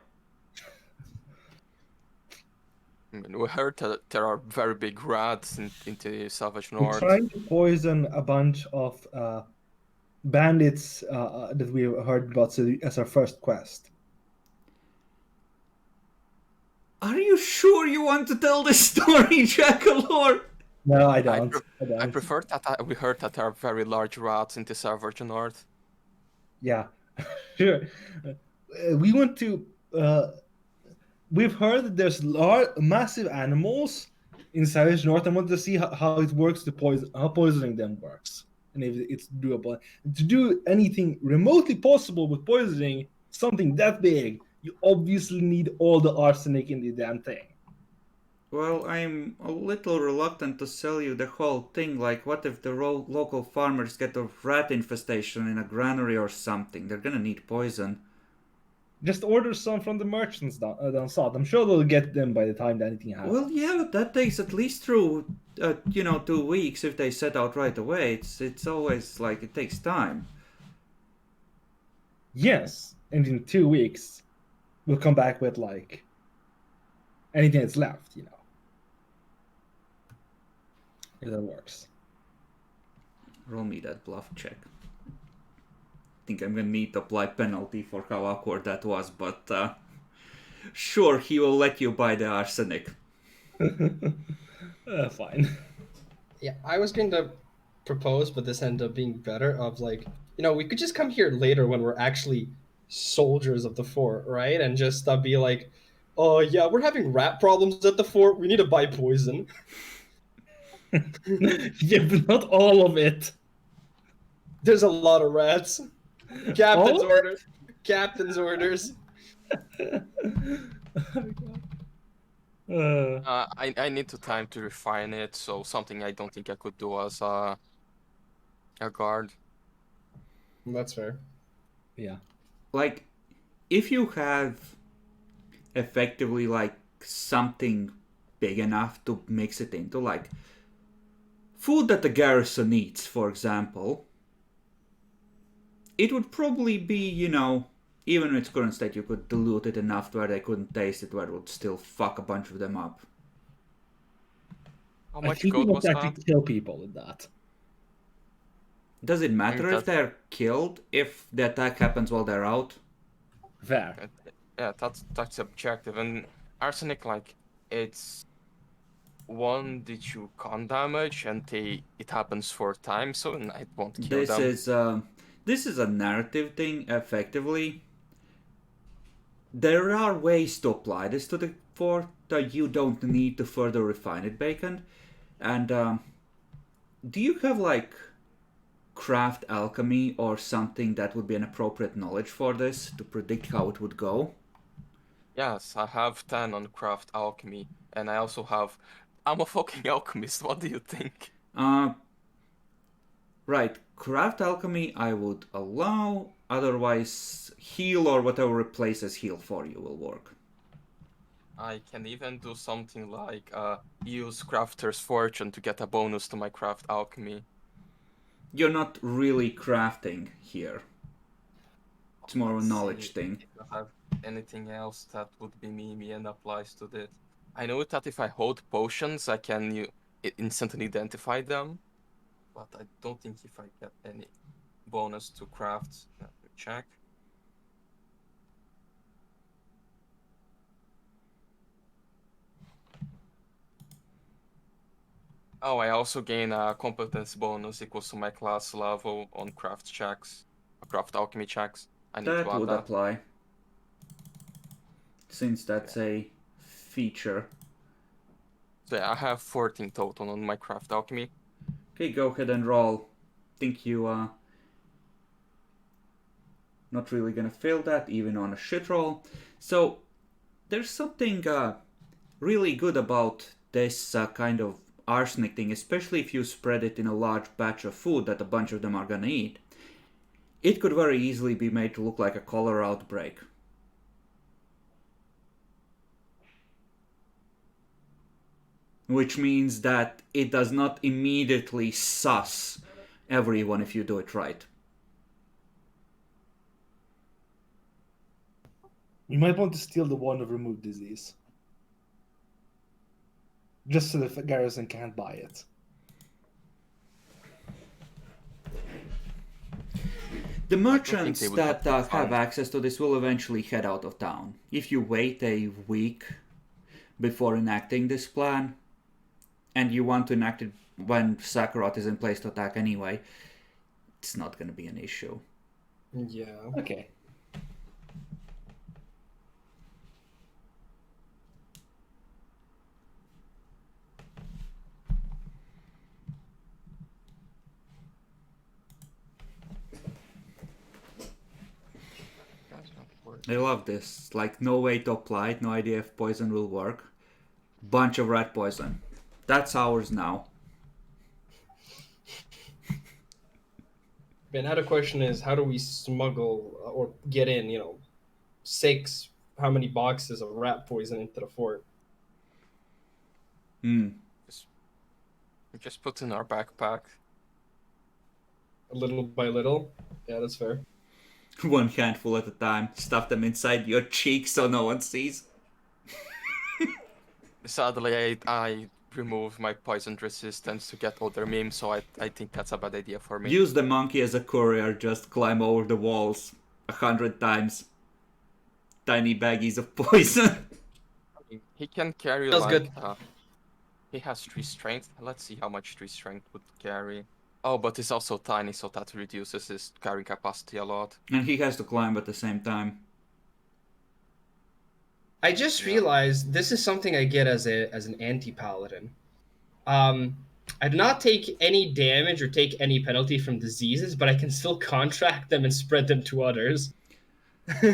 I mean, we heard that there are very big rats in the Savage We're North. trying to poison a bunch of bandits that we heard about as our first quest. Are you sure you want to tell this story, Jackalor? No, I I, don't. pre- I don't. I prefer that we heard that there are very large rats in the Savage North. Yeah, sure. We want to. We've heard that there's massive animals in Savage North. I want to see how it works to how poisoning them works, and if it's doable. To do anything remotely possible with poisoning something that big, you obviously need all the arsenic in the damn thing. Well, I'm a little reluctant to sell you the whole thing. Like, what if the local farmers get a rat infestation in a granary or something? They're gonna need poison. Just order some from the merchants down south. I'm sure they'll get them by the time that anything happens. Well, yeah, but that takes at least through, 2 weeks if they set out right away. It's always like it takes time. Yes, and in 2 weeks, we'll come back with like anything that's left, If that works. Roll me that bluff check. I think I'm gonna need to apply penalty for how awkward that was, but sure, he will let you buy the arsenic. Fine. Yeah, I was going to propose, but this ended up being better. Of like, we could just come here later when we're actually soldiers of the fort, right? And just be like, "Oh yeah, we're having rat problems at the fort. We need to buy poison." Yeah, but not all of it. There's a lot of rats. All Captain's of it? orders. Captain's orders. I need to time to refine it, so something I don't think I could do as a guard. That's fair. Yeah. Like, if you have effectively like something big enough to mix it into, like food that the garrison eats, for example, it would probably be, even in its current state, you could dilute it enough to where they couldn't taste it, where it would still fuck a bunch of them up. How I much think you gold might was actually that? kill people with that. Does it matter if that- they're killed if the attack happens while they're out? Fair. Yeah, that's objective. And arsenic, like, it's 1d2 con damage, and it happens 4 times, so it won't kill them. This is a narrative thing, effectively. There are ways to apply this to the fort that you don't need to further refine it, Bacon. And do you have like craft alchemy or something that would be an appropriate knowledge for this to predict how it would go? Yes, I have 10 on craft alchemy, and I also have. I'm a fucking alchemist. What do you think? Right, craft alchemy I would allow, otherwise heal or whatever replaces heal for you will work. I can even do something like use crafter's fortune to get a bonus to my craft alchemy. You're not really crafting here. It's more of a Let's knowledge see thing. If I have anything else that would be me and applies to this. I know that if I hold potions, I can instantly identify them, but I don't think if I get any bonus to craft. Let me check. Oh, I also gain a competence bonus equals to my class level on craft checks, craft alchemy checks. I need That to add would that. apply. Since that's a feature. So yeah, I have 14 total on my craft alchemy. Okay, go ahead and roll. Think you Not really gonna fail that, even on a shit roll. So, there's something really good about this kind of arsenic thing, especially if you spread it in a large batch of food that a bunch of them are gonna eat. It could very easily be made to look like a cholera outbreak. Which means that it does not immediately sus everyone if you do it right. You might want to steal the one of remove disease. Just so the garrison can't buy it. The merchants would that have have fun. access to this will eventually head out of town. If you wait a week before enacting this plan, and you want to enact it when Sakurot is in place to attack anyway, it's not going to be an issue. Yeah. Okay. I love this. Like, no way to apply it, no idea if poison will work. Bunch of rat poison. That's ours now. But now the question is, how do we smuggle or get in, 6, how many boxes of rat poison into the fort? Just put in our backpack. Little by little? Yeah, that's fair. One handful at a time. Stuff them inside your cheek so no one sees. Sadly, I removed my poison resistance to get other memes, so I think that's a bad idea for me. Use the monkey as a courier, just climb over the walls 100 times. Tiny baggies of poison. He can carry Feels good. He has 3 strength. Let's see how much 3 strength would carry. Oh, but he's also tiny, so that reduces his carrying capacity a lot. And he has to climb at the same time. I just realized this is something I get as an anti-paladin. I do not take any damage or take any penalty from diseases, but I can still contract them and spread them to others.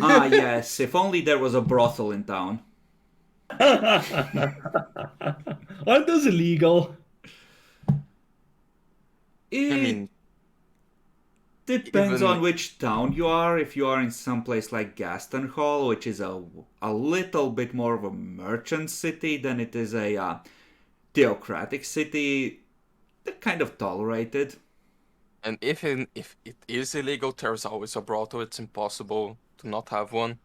Ah, yes. If only there was a brothel in town. Aren't those illegal? It depends even- on which town you are. If you are in some place like Gaston Hall, which is a little bit more of a merchant city than it is a theocratic city, they're kind of tolerated. And if it is illegal, there's always a brothel. It's impossible to not have one.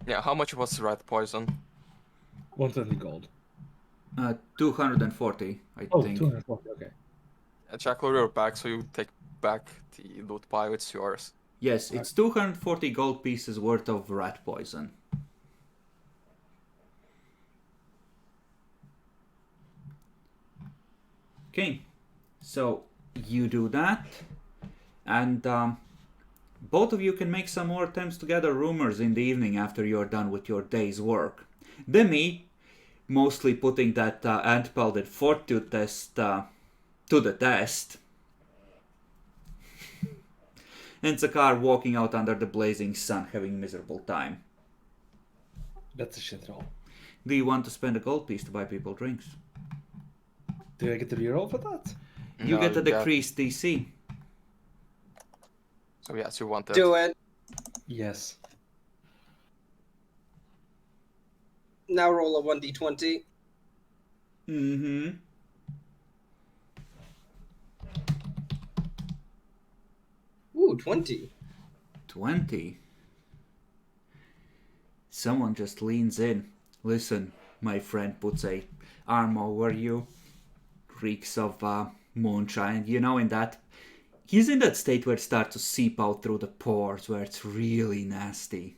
Yeah, how much was rat poison? 120 gold. 240, I Oh, think. 240, okay. Jack, you're back, so you take back the loot pile. It's yours. Yes, it's 240 gold pieces worth of rat poison. Okay, so you do that, and both of you can make some more attempts to gather rumors in the evening after you're done with your day's work. Demi, mostly putting that ant-pelted fortitude test to the test. And Zakar walking out under the blazing sun, having miserable time. That's a shit roll. Do you want to spend a gold piece to buy people drinks? Do I get the reroll for that? You No, get a you decreased DC. So yes, you want that. Do it. Yes. Now roll a 1d20. Mm-hmm. Ooh, 20. 20. Someone just leans in. Listen, my friend puts a arm over you. Reeks of moonshine. You know, he's in that state where it starts to seep out through the pores, where it's really nasty.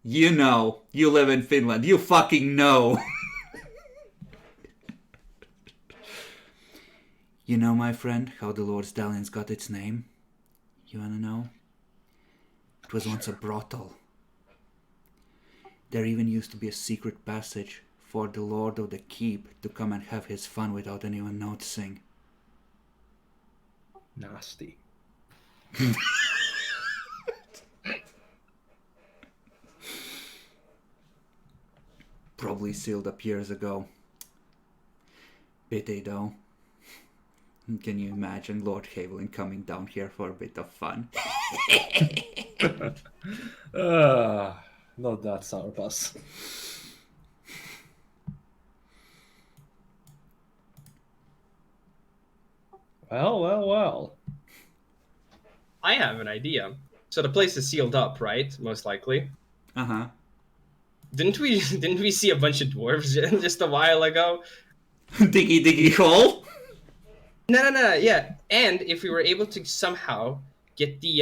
You know, you live in Finland. You fucking know. You know, my friend, how the Lord's Dalliance got its name? You wanna know? It was once a brothel. There even used to be a secret passage for the Lord of the Keep to come and have his fun without anyone noticing. Nasty. Probably sealed up years ago. Pity though. Can you imagine Lord Havelin coming down here for a bit of fun? Not that sourpuss. Well. I have an idea. So the place is sealed up, right? Most likely. Uh-huh. Didn't we see a bunch of dwarves just a while ago? Diggy hole? No, yeah. And if we were able to somehow get the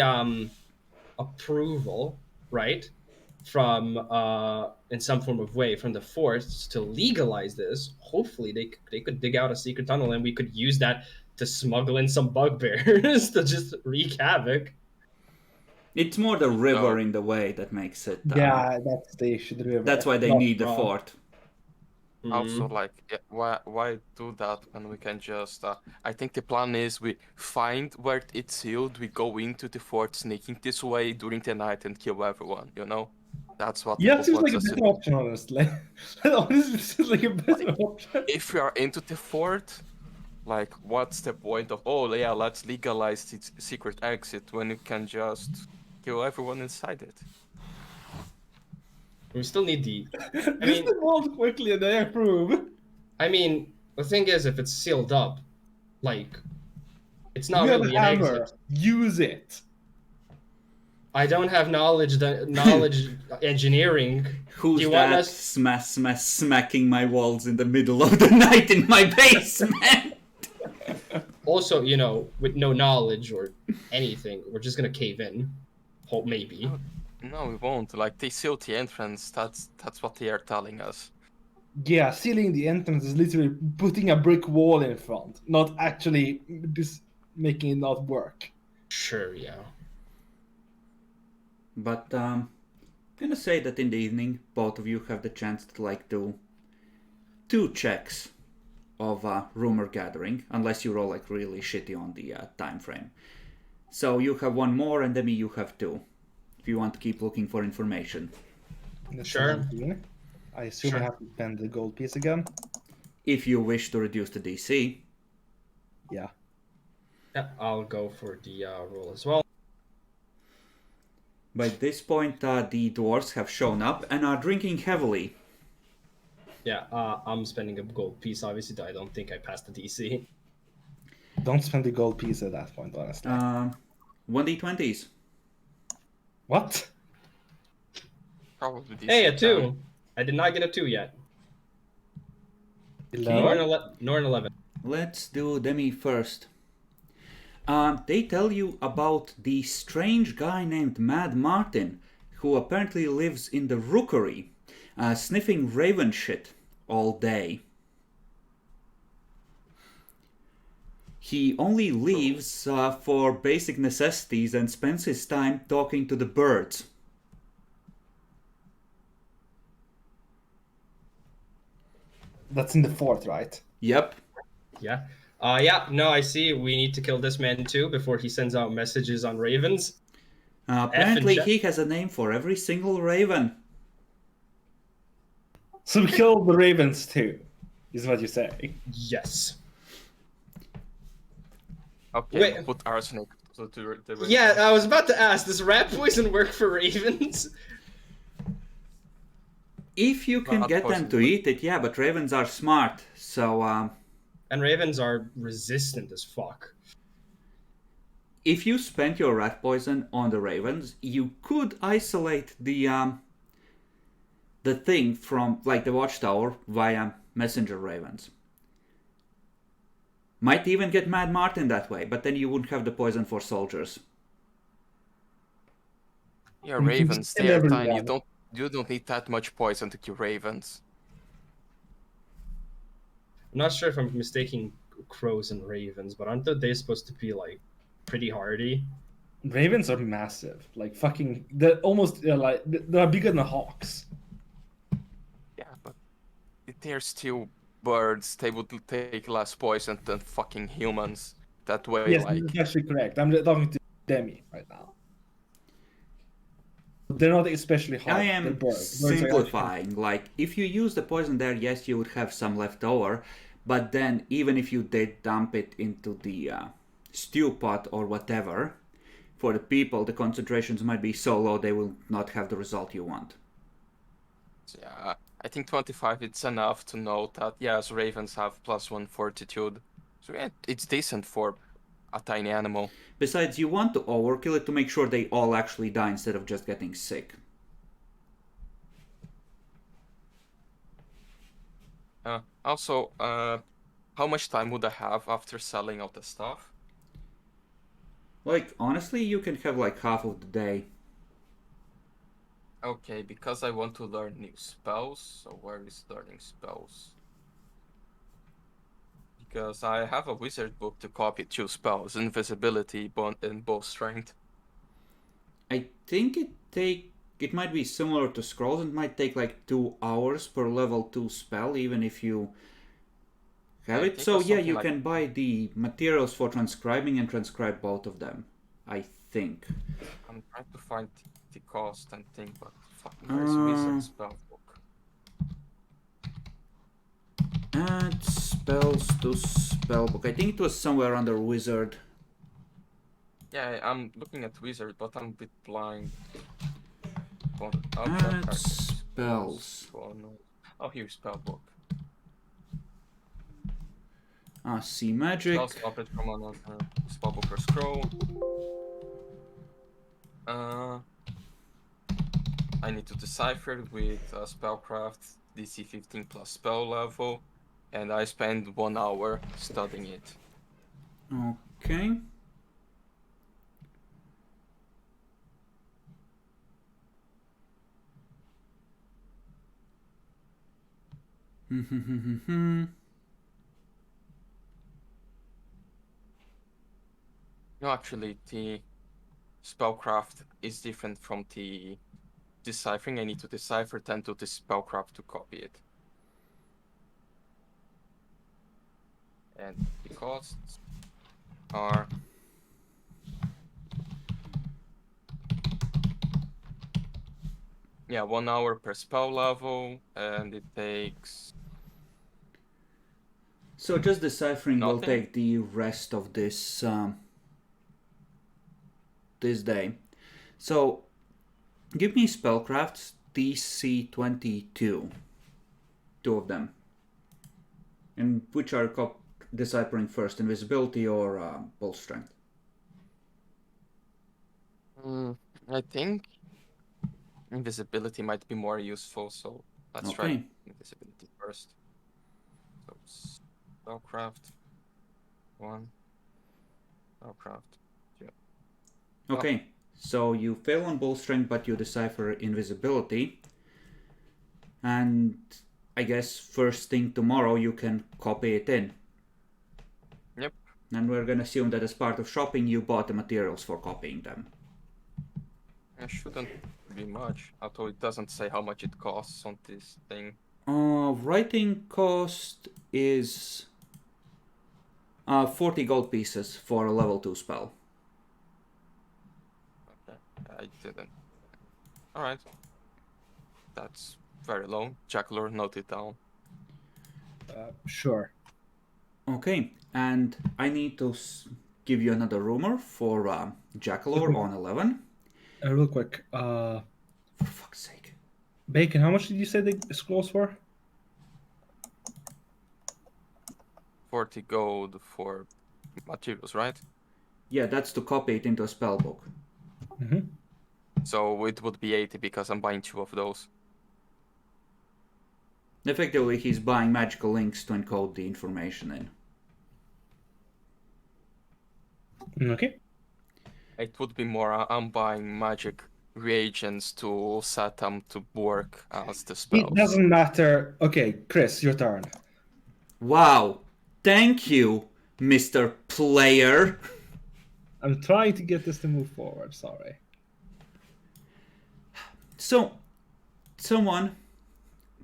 approval, right, from in some form of way from the force to legalize this, hopefully they could dig out a secret tunnel and we could use that to smuggle in some bugbears to just wreak havoc. It's more the river in the way that makes it. Yeah, that's the issue. The river. That's why they Not need the wrong. fort. Also, like, why do that when we can just? I think the plan is we find where it's sealed, we go into the fort, sneaking this way during the night and kill everyone. You know, that's what. Yeah, the it seems book like a wants us better to do. option, honestly. Honestly, it seems like a better option. If we are into the fort, like, what's the point of? Oh yeah, let's legalize the secret exit when you can just kill everyone inside it. We still need the. This evolved quickly and I approve. I mean, the thing is, if it's sealed up, like, it's not You have really a an hammer. exit. Use it. I don't have knowledge engineering. Who's Do you want that us? smacking my walls in the middle of the night in my basement? Also, you know, with no knowledge or anything, we're just gonna cave in. Hope maybe. No, we won't. Like, they sealed the entrance. That's what they are telling us. Yeah, sealing the entrance is literally putting a brick wall in front, not actually just making it not work. Sure, yeah. But I'm gonna say that in the evening, both of you have the chance to like do 2 checks of rumor gathering, unless you roll like really shitty on the time frame. So you have 1 more, and Demi, you have 2. If you want to keep looking for information. That's Sure. 17. I assume Sure. I have to spend the gold piece again. If you wish to reduce the DC. Yeah. Yeah, I'll go for the roll as well. By this point, the dwarves have shown up and are drinking heavily. Yeah, I'm spending a gold piece. Obviously, I don't think I passed the DC. Don't spend the gold piece at that point, honestly. 1d20s. What? Probably. Hey, a DC 2. 10. I did not get a 2 yet. Nor an, 11? nor an 11. Let's do Demi first. They tell you about the strange guy named Mad Martin, who apparently lives in the rookery, sniffing raven shit all day. He only leaves for basic necessities and spends his time talking to the birds. That's in the fort, right? Yep. Yeah. Yeah, no, I see. We need to kill this man too before he sends out messages on ravens. Apparently J. he has a name for every single raven. So we killed the ravens too, is what you say. Yes. Okay, Wait. we'll put arsenic to the Yeah, I was about to ask, does rat poison work for ravens? If you can Not get them to possibly. eat it, yeah, but ravens are smart, so And ravens are resistant as fuck. if you spent your rat poison on the ravens, you could isolate the thing from, like, the Watchtower via messenger ravens. Might even get Mad Martin that way, but then you wouldn't have the poison for soldiers. Yeah, We can ravens. kill They are everyone. tiny. You don't need that much poison to kill ravens. I'm not sure if I'm mistaking crows and ravens, but aren't they supposed to be like pretty hardy? Ravens are massive. Like fucking, they're almost like they're bigger than hawks. Yeah, but they're still birds. They would take less poison than fucking humans. That way, Yes, like, that's actually correct. I'm talking to demi right now. They're not especially hard. I They're am birds. Birds are actually- simplifying. Like, if you use the poison there, yes, you would have some left over. But then, even if you did dump it into the stew pot or whatever, for the people, the concentrations might be so low they will not have the result you want. So, yeah, I think 25 it's enough to know that yes, ravens have +1 fortitude. So yeah, it's decent for a tiny animal. Besides, you want to overkill it to make sure they all actually die instead of just getting sick. Also, how much time would I have after selling out the stuff? Like, honestly, you can have like half of the day. Okay, because I want to learn new spells. So where is learning spells? Because I have a wizard book to copy 2 spells: invisibility, and bow strength. I think it might be similar to scrolls. It might take like 2 hours per level 2 spell, even if you have I it. think So it's yeah, something you like- can buy the materials for transcribing and transcribe both of them, I think. I'm trying to find the cost and thing, but fucking where is wizard spell book? Add spells to spellbook. I think it was somewhere under wizard. Yeah, I'm looking at wizard, but I'm a bit blind. Add spells. Oh, here's spell book. See magic. Spells copied from another spellbook or scroll. I need to decipher it with spellcraft DC 15 plus spell level, and I spend 1 hour studying it. Okay. No, actually, the spellcraft is different from the deciphering. I need to decipher 10 to the spellcraft to copy it. And the costs are yeah, 1 hour per spell level, and it takes So just deciphering will Nothing. take the rest of this this day. So give me spellcrafts DC 22. 2 of them. And which are deciphering first, invisibility or bow strength? I think invisibility might be more useful, so let's try Okay. invisibility first. So spellcraft 1, spellcraft 2. Okay, so you fail on bow strength, but you decipher invisibility. And I guess first thing tomorrow you can copy it in. Yep. And we're gonna assume that as part of shopping you bought the materials for copying them. It shouldn't be much, although it doesn't say how much it costs on this thing. Writing cost is 40 gold pieces for a level 2 spell. Okay, I didn't. Alright. That's very low. Jackalor, note it down. Sure. Okay, and I need to give you another rumor for Jackalor on 11. Real quick, For fuck's sake. Bacon, how much did you say the scrolls for? 40 gold for materials, right? Yeah, that's to copy it into a spell book. Mm-hmm. So it would be 80 because I'm buying 2 of those. Effectively, he's buying magical links to encode the information in. Okay. It would be more I'm buying magic reagents to set them to work as the spells. It doesn't matter. Okay, Chris, your turn. Wow, thank you, Mr. Player. I'm trying to get this to move forward. Sorry. So, someone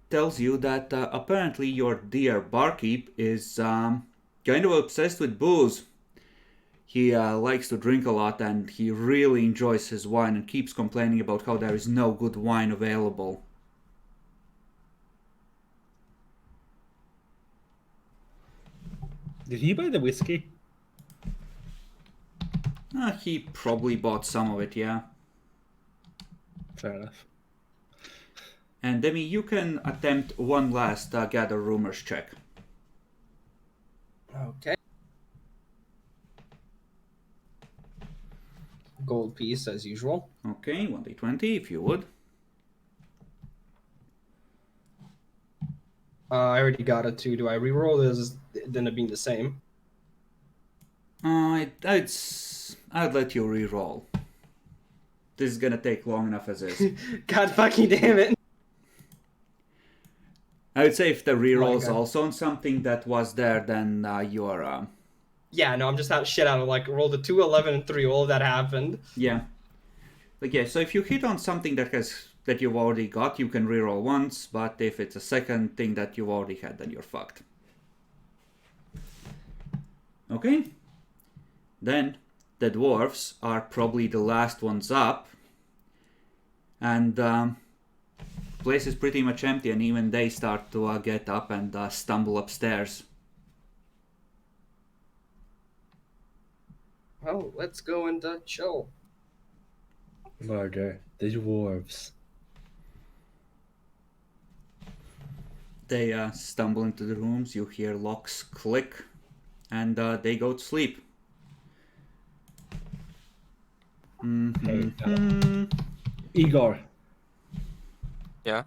tells you that apparently your dear barkeep is kind of obsessed with booze. He likes to drink a lot and he really enjoys his wine and keeps complaining about how there is no good wine available. Did he buy the whiskey? He probably bought some of it, yeah. Fair enough. And Demi, you can attempt one last gather rumors check. Okay. Gold piece as usual. Okay, 1d20 if you would. I already got a 2. Do I reroll? This then it being the same. I'd let you re-roll. This is gonna take long enough as is. God fucking damn it. I would say if the re-roll's God. also on something that was there, then you're Yeah, no, I'm just out shit out of like rolled a 2, 11, and 3. All of that happened. yeah. Like yeah, so if you hit on something that you've already got, you can re-roll once, but if it's a second thing that you've already had, then you're fucked. Okay. Then the dwarves are probably the last ones up, and place is pretty much empty, and even they start to get up and stumble upstairs. Well, let's go and chill. Murder the dwarves. They stumble into the rooms, you hear locks click, and they go to sleep. Hey, Igor, Yeah.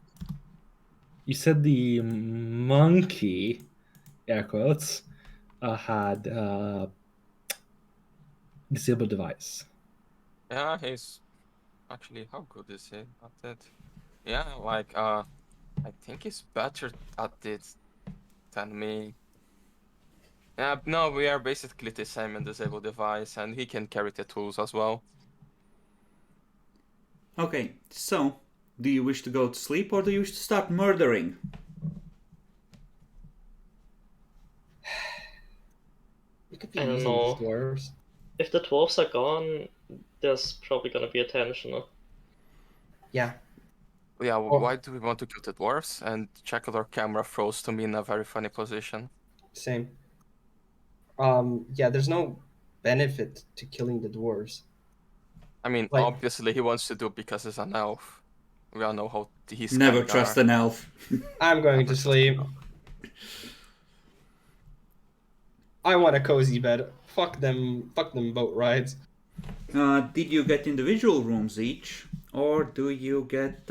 you said the monkey, air quotes, had disabled device. Yeah, he's actually, how good is he at it? Yeah, like I think he's better at it than me. Yeah, no, we are basically the same in disabled device, and he can carry the tools as well. Okay, so do you wish to go to sleep or do you wish to start murdering? You could be I don't using know. these dwarves. If the dwarves are gone, there's probably gonna be attention. Yeah. Yeah, Oh. why do we want to kill the dwarfs? And check out our camera froze to me in a very funny position. Same. Yeah, there's no benefit to killing the dwarves. I mean, Like- obviously he wants to do it because he's an elf. We all know how he's Never kinda- trust an elf. I'm going to sleep. I want a cozy bed. Fuck them boat rides. Did you get individual rooms each? Or do you get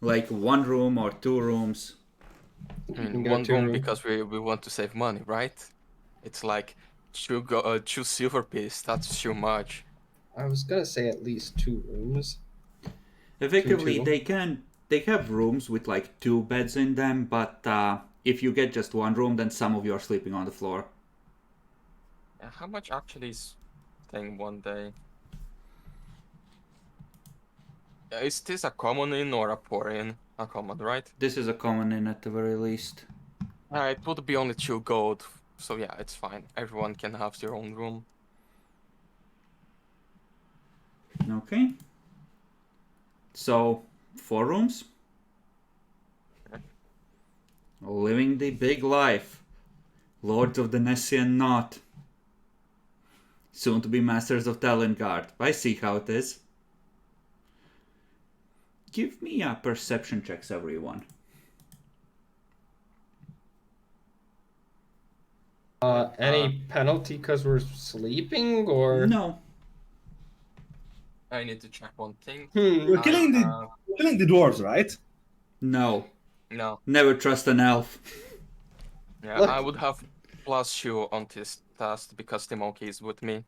like one room or two rooms? I You can mean, go one two room room. because we want to save money, right? It's like two silver piece. That's too much. I was gonna say at least 2 rooms. Effectively, Two. they have rooms with like 2 beds in them, but if you get just one room, then some of you are sleeping on the floor. Yeah, how much actually is staying one day? Is this a common inn or a poor inn? A common, right? This is a common inn at the very least. It would be only 2 gold, so yeah, it's fine. Everyone can have their own room. Okay. So, 4 rooms? Living the big life. Lords of the Nessian Knot. Soon to be Masters of Talengard. I see how it is. Give me perception checks, everyone. Any penalty because we're sleeping or? No. I need to check one thing. We're killing the dwarves, right? No. No. Never trust an elf. Yeah, Look. I would have +2 on this task because the monkey is with me.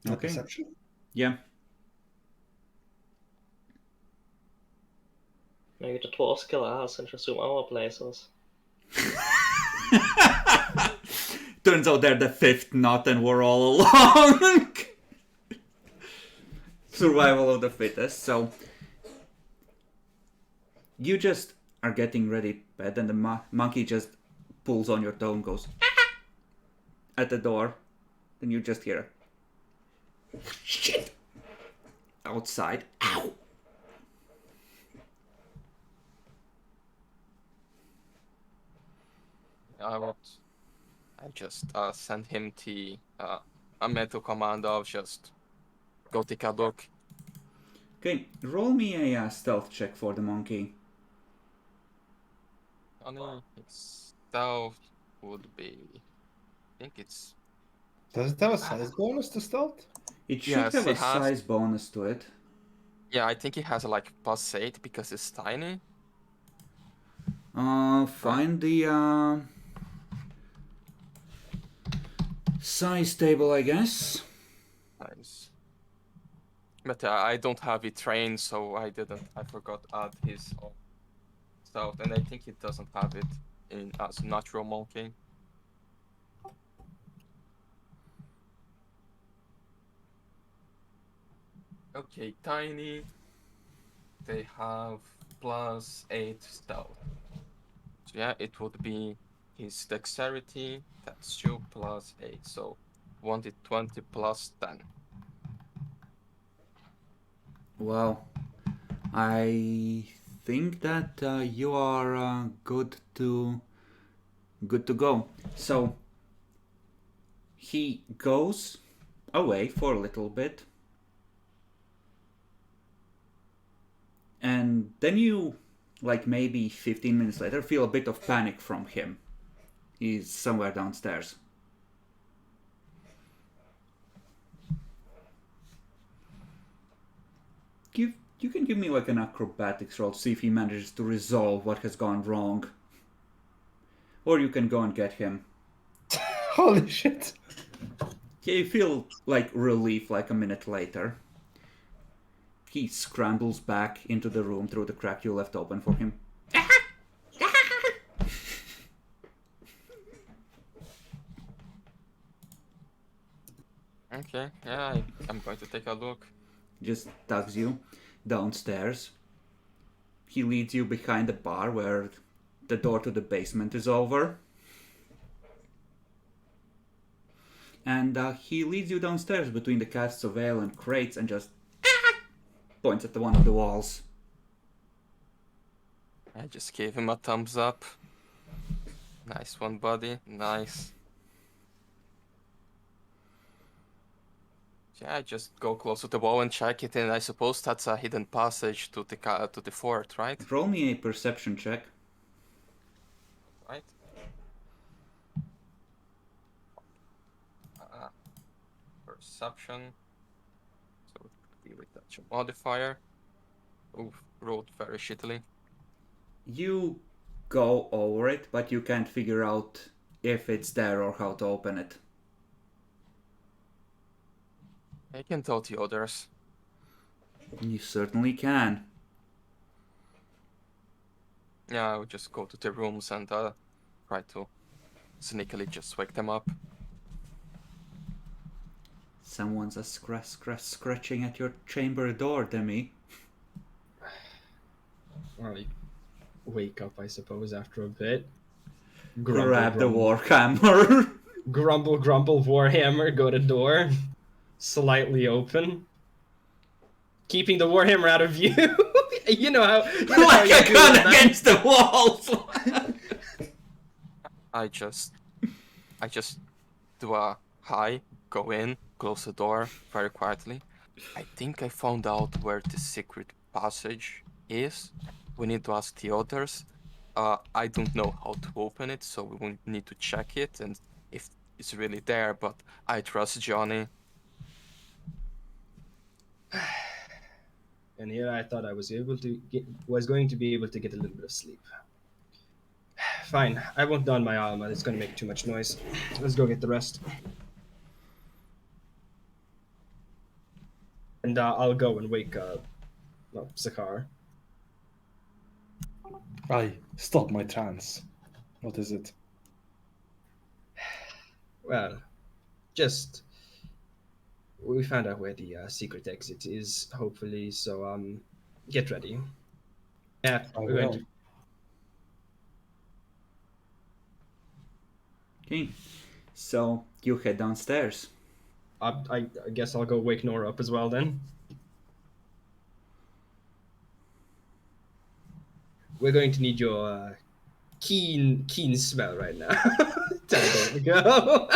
Okay. Perception? Yeah. Maybe the dwarves kill us and resume our places. Turns out they're the 5th knot and we're all along. Survival of the fittest. So you just are getting ready to bed and the monkey just pulls on your toe and goes at the door. Then you just hear shit outside. Ow! I just send him a mental command of just go take a look. Okay, roll me a stealth check for the monkey. Only its stealth would be. I think it's. Does it have a size bonus to stealth? It should Yes, have it a has. size bonus to it. Yeah, I think it has like +8 because it's tiny. Find the size table, I guess. Nice. But I don't have it trained, so I forgot to add his own stealth, and I think it doesn't have it in as natural monkey. Okay, tiny. They have +8 stealth. So yeah, it would be his dexterity. That's 2 + 8, so 1d20 + 10. Wow. I think that you are good to go. So he goes away for a little bit, and then you, like maybe 15 minutes later, feel a bit of panic from him. He's somewhere downstairs. You can give me like an acrobatics roll to see if he manages to resolve what has gone wrong. Or you can go and get him. Holy shit! Yeah, you feel like relief like a minute later. He scrambles back into the room through the crack you left open for him. Okay, yeah, I'm going to take a look. Just tugs you downstairs. He leads you behind the bar where the door to the basement is over. And he leads you downstairs between the casks of ale and crates and just points at one of the walls. I just gave him a thumbs up. Nice one, buddy. Nice. Yeah, I just go close to the wall and check it, and I suppose that's a hidden passage to the fort, right? Roll me a perception check. Right. Perception. So it would be with that modifier. Oof, rolled very shittily. You go over it, but you can't figure out if it's there or how to open it. I can tell the others. You certainly can. Yeah, I would just go to the rooms and try to sneakily just wake them up. Someone's scratching at your chamber door, Demi. I wake up, I suppose, after a bit. Grab the warhammer. Grumble, warhammer, go to door. Slightly open. Keeping the warhammer out of view. You know how. Like a gun against the walls. I just do a hi, go in, close the door very quietly. I think I found out where the secret passage is. We need to ask the others. I don't know how to open it, so we will need to check it and if it's really there, but I trust Johnny. And here I thought I was going to be able to get a little bit of sleep. Fine, I won't don my armor. It's going to make too much noise. Let's go get the rest. And I'll go and wake Sakar. I stop my trance. What is it? Well, just we found out where the secret exit is, hopefully. So get ready. Yeah, I we're going will. to. Okay. So you head downstairs. I guess I'll go wake Nora up as well then. We're going to need your keen smell right now. Time to go.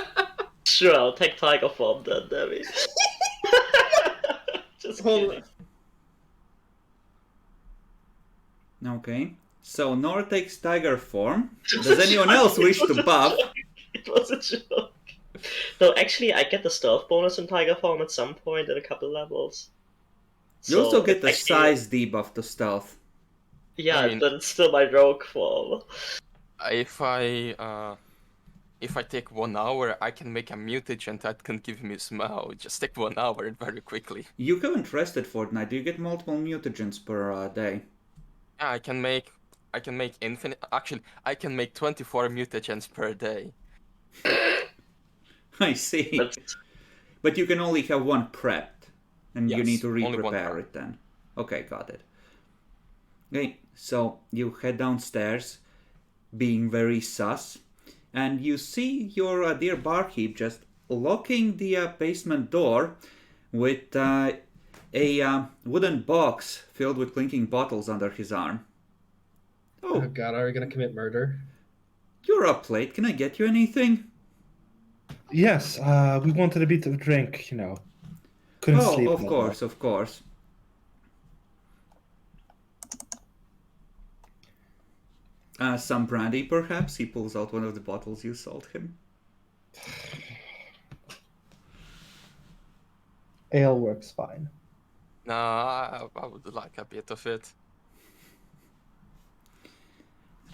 Sure, I'll take tiger form then, Debbie. Just Hold kidding. Okay. So Nora takes tiger form. Does anyone else wish to buff? It was a joke. No, actually, I get the stealth bonus in tiger form at some point in a couple levels. You also get it's the actually- size debuff to stealth. Yeah, I mean- but it's still my rogue form. If I take 1 hour, I can make a mutagen that can give me smell. Just take 1 hour very quickly. You haven't rested Fortnite. Do you get multiple mutagens per day? Yeah, I can make infinite. Actually, I can make 24 mutagens per day. I see. That's- But you can only have one prepped, and you Yes, need to only one re-prepare prepped. it then. Okay, got it. Okay, so you head downstairs, being very sus, and you see your dear barkeep just locking the basement door with a wooden box filled with clinking bottles under his arm. Oh Oh, god, are we gonna commit murder? you're up late. Can I get you anything? Yes, we wanted a bit of drink, you know. Couldn't Oh, sleep. of that course, night. of course. Some brandy, perhaps? He pulls out one of the bottles you sold him. Ale works fine. Nah, I would like a bit of it.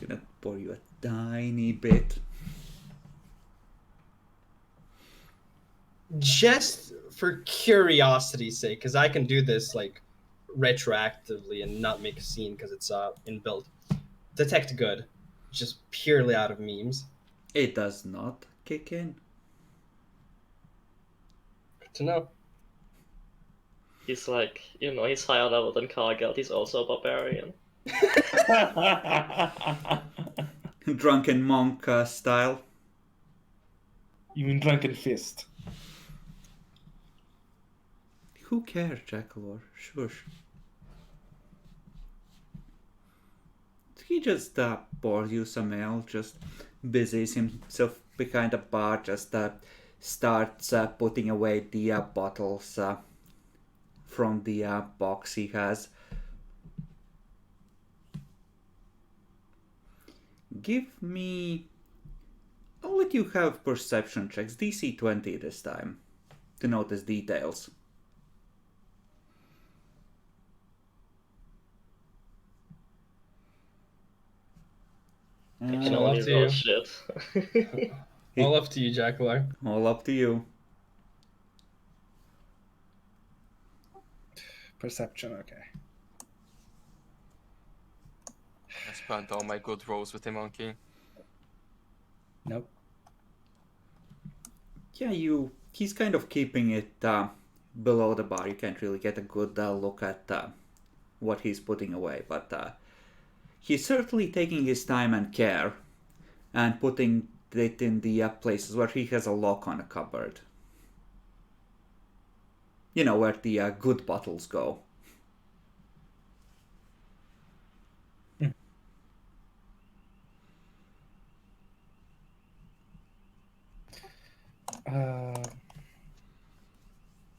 Gonna pour you a tiny bit. Just for curiosity's sake, because I can do this like retroactively and not make a scene because it's inbuilt. Detect good, just purely out of memes. It does not kick in. Good to know. He's like, he's higher level than Cargill. He's also a barbarian. Drunken monk style. You mean drunken fist? Who cares, Jackalor? Shush. He just pours you some ale, just busies himself behind a bar, just starts putting away the bottles from the box he has. Give me... I'll let you have perception checks, DC 20 this time, to notice details. I can All only up to roll you. shit. All up to you, Jacklar. All up to you. Perception, okay. I spent all my good rolls with the monkey. Nope. Yeah, he's kind of keeping it below the bar. You can't really get a good look at what he's putting away, but he's certainly taking his time and care and putting it in the places where he has a lock on a cupboard. You know, where the good bottles go.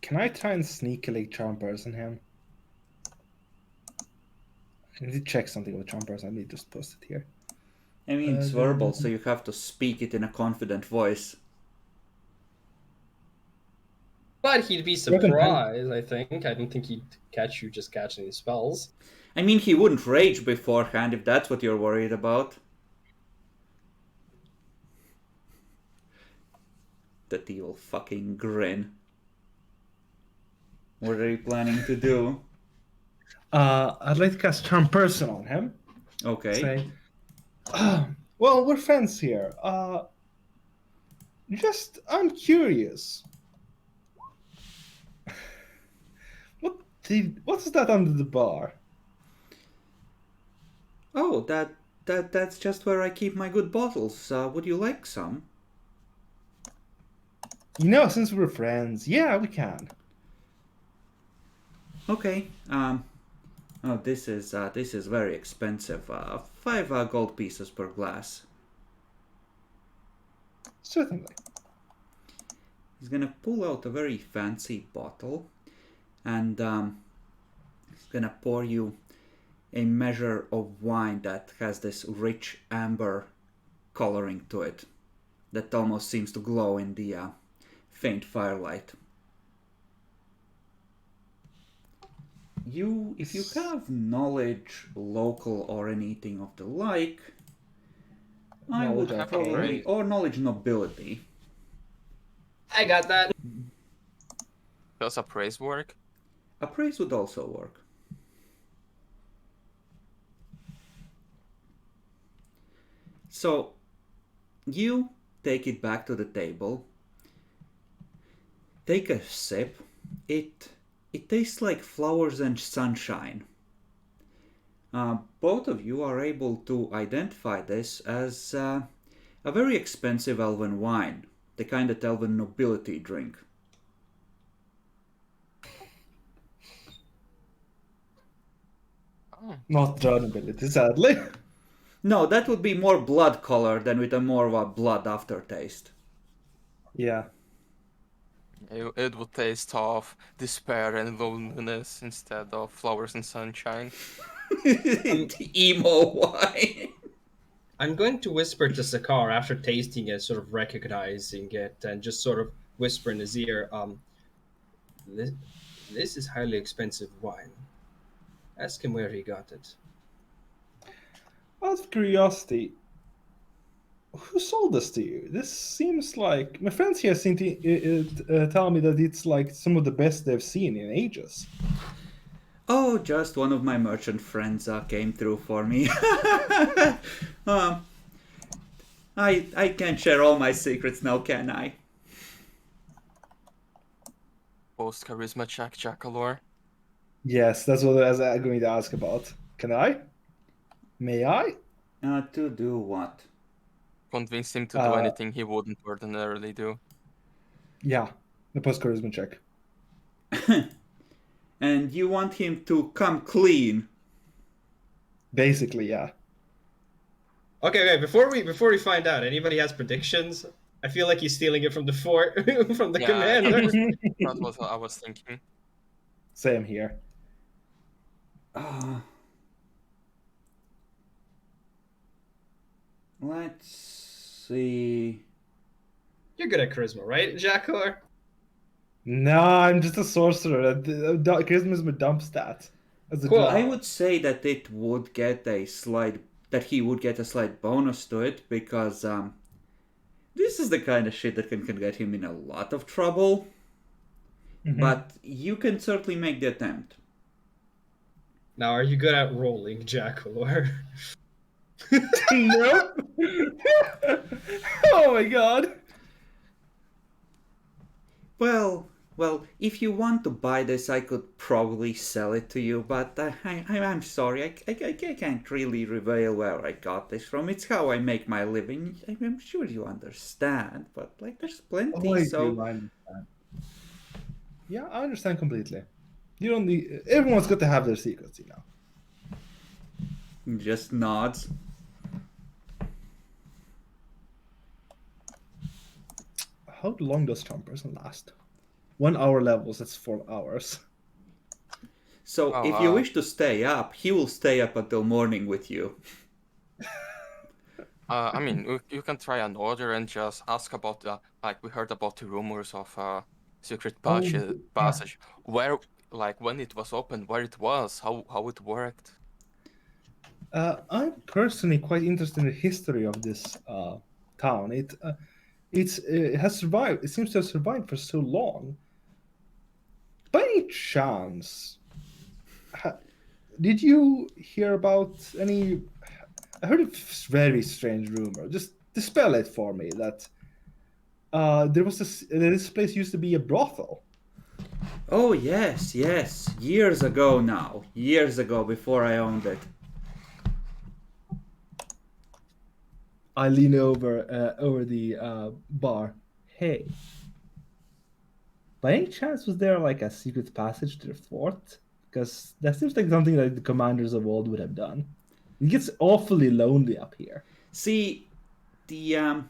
Can I try and sneakily charm person him? I need to check something with charm person. I need to just post it here. I mean, it's verbal, so you have to speak it in a confident voice. But he'd be surprised, I think. I don't think he'd catch you just catching his spells. I mean, he wouldn't rage beforehand if that's what you're worried about. That evil fucking grin. What are you planning to do? I'd like to cast charm person on him. Okay. Say, well, we're friends here. I'm curious. What's that under the bar? Oh, that's just where I keep my good bottles. Would you like some? Since we're friends, yeah, we can. Okay. Oh, this is very expensive. 5 gold pieces per glass. Certainly. He's gonna pull out a very fancy bottle, and he's gonna pour you a measure of wine that has this rich amber coloring to it, that almost seems to glow in the faint firelight. If you have knowledge, local or anything of the like, I would Knowledge probably, arcane. or knowledge nobility. I got that. Does appraise work? Appraise would also work. So, you take it back to the table, take a sip. It tastes like flowers and sunshine. Both of you are able to identify this as a very expensive elven wine, the kind that elven nobility drink. Oh, Not drownability, sadly. No, that would be more blood color than with a more of a blood aftertaste. Yeah. it would taste of despair and loneliness instead of flowers and sunshine. Emo wine. I'm going to whisper to Sakar after tasting it, sort of recognizing it, and just sort of whisper in his ear, this, this is highly expensive wine. Ask him where he got it. Out of curiosity, who sold this to you? This seems like my friends here seem to tell me that it's like some of the best they've seen in ages. Oh, just one of my merchant friends came through for me. um, I can't share all my secrets now, can I? Post charisma check, Jackalore. Yes, that's what I was going to ask about. Can I? May I? To do what? Convince him to do anything he wouldn't ordinarily do. Yeah, the post charisma check. And you want him to come clean. Basically, yeah. Okay. Before we find out, anybody has predictions? I feel like he's stealing it from the fort, from the Yeah, commander. That's what I was thinking. Same here. Let's see. You're good at charisma, right, Jackor? No, I'm just a sorcerer. Charisma is my dump stat. As a Cool. druid. I would say that it would get a slight, that he would get a slight bonus to it, because this is the kind of shit that can get him in a lot of trouble. Mhm. But you can certainly make the attempt. Now, are you good at rolling, Jackor? Nope. Oh my god. Well, if you want to buy this, I could probably sell it to you, but I'm sorry, I can't really reveal where I got this from. It's how I make my living. I'm sure you understand, but like, there's plenty, I so... do, I understand. Yeah, I understand completely. You don't need. Everyone's got to have their secrets, you know. Just nods. How long does charm person last? 1 hour levels. That's 4 hours. So Oh, if you wish to stay up, he will stay up until morning with you. I mean, you can try an order and just ask about the, like, we heard about the rumors of secret passage. Where, like, when it was opened, where it was, how it worked. I'm personally quite interested in the history of this town. It has survived. It seems to have survived for so long. By any chance, did you hear about any? I heard a very strange rumor. Just dispel it for me. That this place used to be a brothel. Oh, yes. Years ago now. Years ago, before I owned it. I lean over the bar. Hey, by any chance, was there like a secret passage to the fort? Because that seems like something that the commanders of old would have done. It gets awfully lonely up here. See, the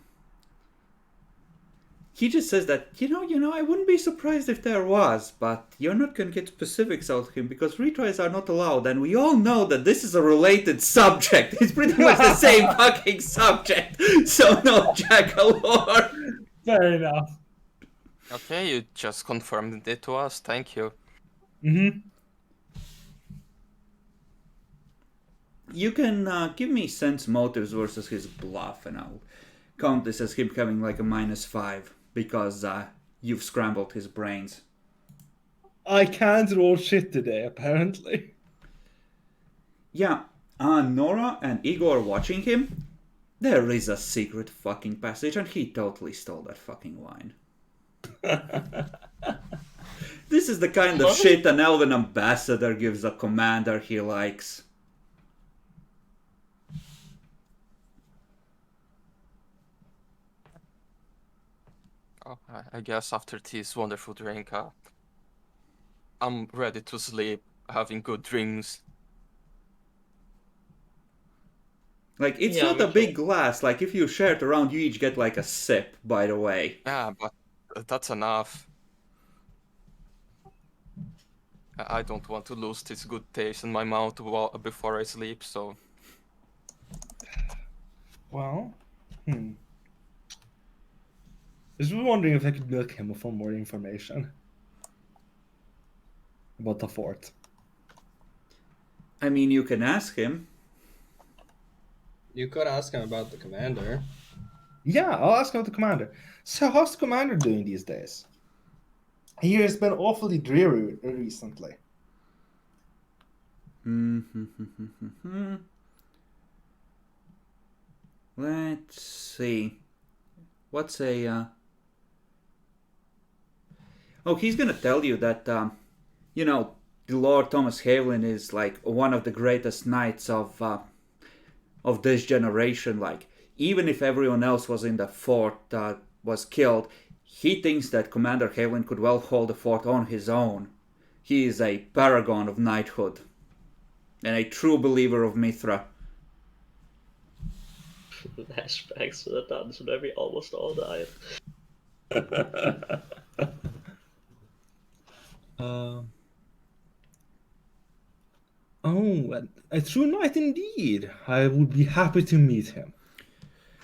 he just says that, I wouldn't be surprised if there was, but you're not going to get specifics out of him because retries are not allowed, and we all know that this is a related subject. It's pretty much the same fucking subject, so no Jackalore. Fair enough. Okay, you just confirmed it to us. Thank you. Mm-hmm. You can give me sense motives versus his bluff, and I'll count this as him having like a -5 because you've scrambled his brains. I can't roll shit today, apparently. Yeah, Nora and Igor watching him. There is a secret fucking passage, and he totally stole that fucking line. This is the kind of shit an elven ambassador gives a commander he likes. Oh, I guess after this wonderful drink, I'm ready to sleep, having good dreams. Like, it's Yeah, not me a big too. glass. Like, if you share it around, you each get like a sip, by the way. Yeah, but that's enough. I don't want to lose this good taste in my mouth before I sleep, so... Well, I was wondering if I could milk him for more information about the fort. I mean, you can ask him. You could ask him about the commander. Yeah, I'll ask about the commander. So, how's the commander doing these days? He has been awfully dreary recently. Let's see. What's a... Oh, he's gonna tell you that, Lord Thomas Haviland is like one of the greatest knights of this generation. Like, even if everyone else was in the fort was killed, he thinks that Commander Haviland could well hold the fort on his own. He is a paragon of knighthood and a true believer of Mithra. Flashbacks to the dungeon where we almost all died. Oh, a true knight indeed. I would be happy to meet him.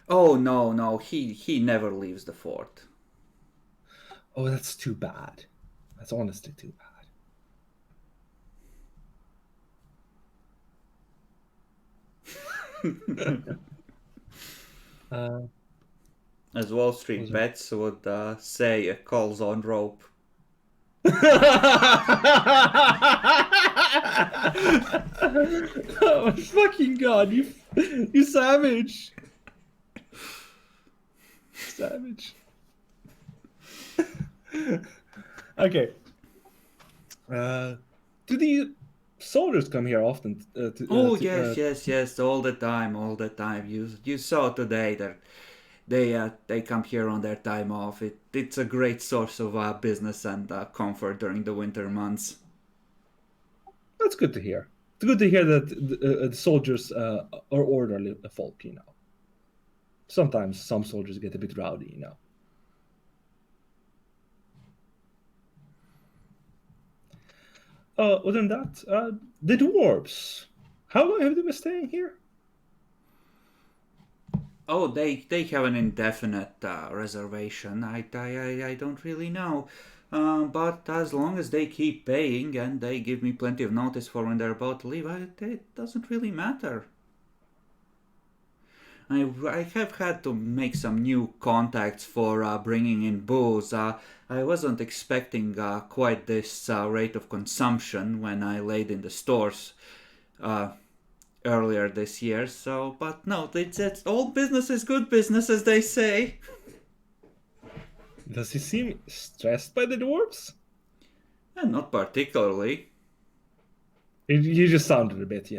Oh, no, he never leaves the fort. Oh, that's too bad. That's honestly too bad. As Wall Street Bets would say, a call's on rope. Oh my fucking god, you savage. Savage. Okay. Do the soldiers come here often? Yes, all the time. You saw today that they come here on their time off. It's a great source of business and comfort during the winter months. That's good to hear. It's good to hear that the soldiers are orderly folk, Sometimes some soldiers get a bit rowdy, Other than that, the dwarves. How long have they been staying here? Oh, they have an indefinite reservation. I don't really know. But as long as they keep paying and they give me plenty of notice for when they're about to leave, it doesn't really matter. I have had to make some new contacts for bringing in booze. I wasn't expecting quite this rate of consumption when I laid in the stores earlier this year. So, but no, it's all business is good business, as they say. Does he seem stressed by the dwarves? Not particularly. You just sounded a bit,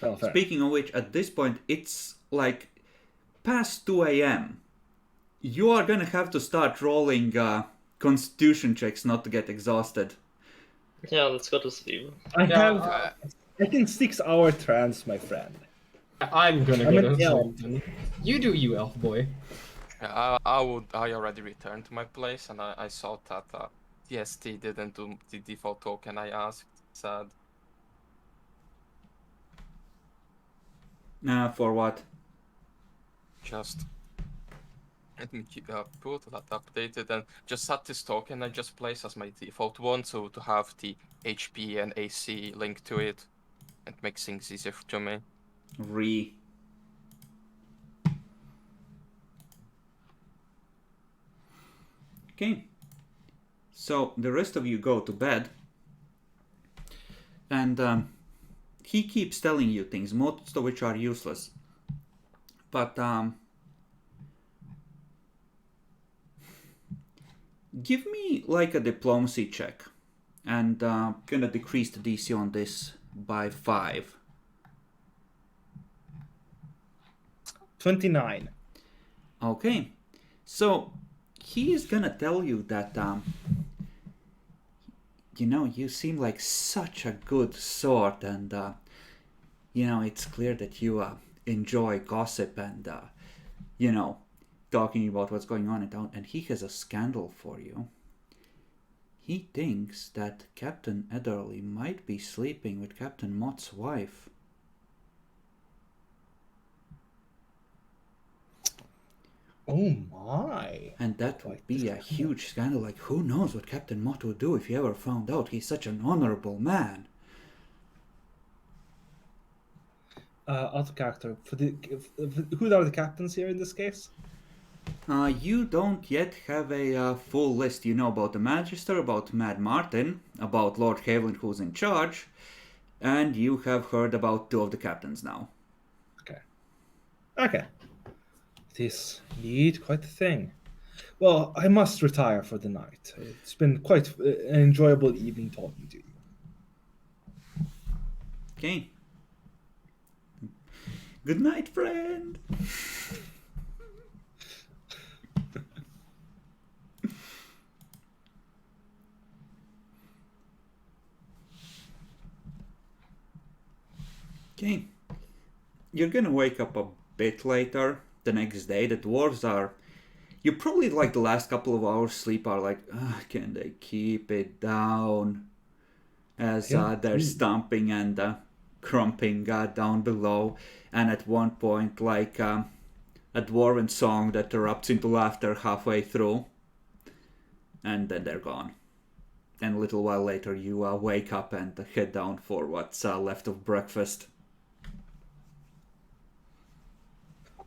Well, fair. Speaking of which, at this point, it's like past 2 a.m. You are gonna have to start rolling constitution checks not to get exhausted. Yeah, let's go to sleep. I Yeah, have, I think 6-hour trance, my friend. I'm gonna I'm go an to elf. sleep then. You do you, elf boy. Yeah, I already returned to my place, and I saw that TST didn't do the default token I asked. Sad. For what? Just let me put that updated and just set this token I just placed as my default one, so to have the HP and AC linked to it, it makes things easier to me. Okay. So the rest of you go to bed, and he keeps telling you things, most of which are useless. But give me like a diplomacy check, and gonna decrease the DC on this by 5. 29. Okay, so he is gonna tell you that you seem like such a good sort, and it's clear that you enjoy gossip and talking about what's going on in town, and he has a scandal for you. He thinks that Captain Ederly might be sleeping with Captain Mott's wife. Oh my. And that would be a huge scandal. Like, who knows what Captain Mott would do if he ever found out? He's such an honorable man. Out of character. Who are the captains here in this case? You don't yet have a full list. You know about the Magister, about Mad Martin, about Lord Haviland who's in charge, and you have heard about 2 of the captains now. Okay. It is indeed quite a thing. Well, I must retire for the night. It's been quite an enjoyable evening talking to you. Okay. Good night, friend. Okay. You're gonna wake up a bit later the next day. The dwarves are... You probably, like, the last couple of hours sleep are like, can they keep it down? As they're stomping and crumping down below. And at one point, like, a dwarven song that erupts into laughter halfway through. And then they're gone. And a little while later, you wake up and head down for what's left of breakfast.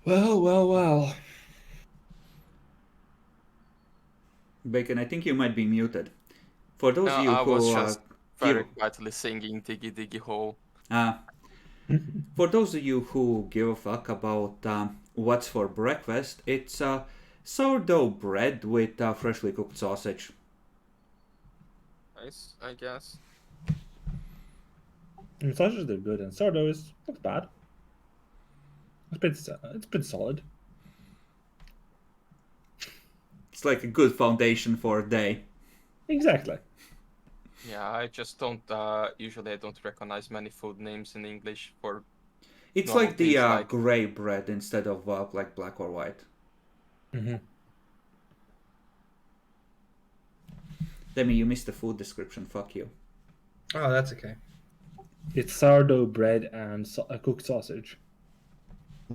Well. Bacon, I think you might be muted. For those of you I who was just very quietly singing Diggy Diggy Hole. For those of you who give a fuck about what's for breakfast, it's sourdough bread with freshly cooked sausage. Nice, I guess. Sausages are good, and sourdough is not bad. It's pretty solid. It's like a good foundation for a day. Exactly. Yeah, I just don't, usually I don't recognize many food names in English for... It's like the grey bread instead of like black or white. Mm-hmm. Demi, you missed the food description, fuck you. Oh, that's okay. It's sourdough bread and cooked sausage.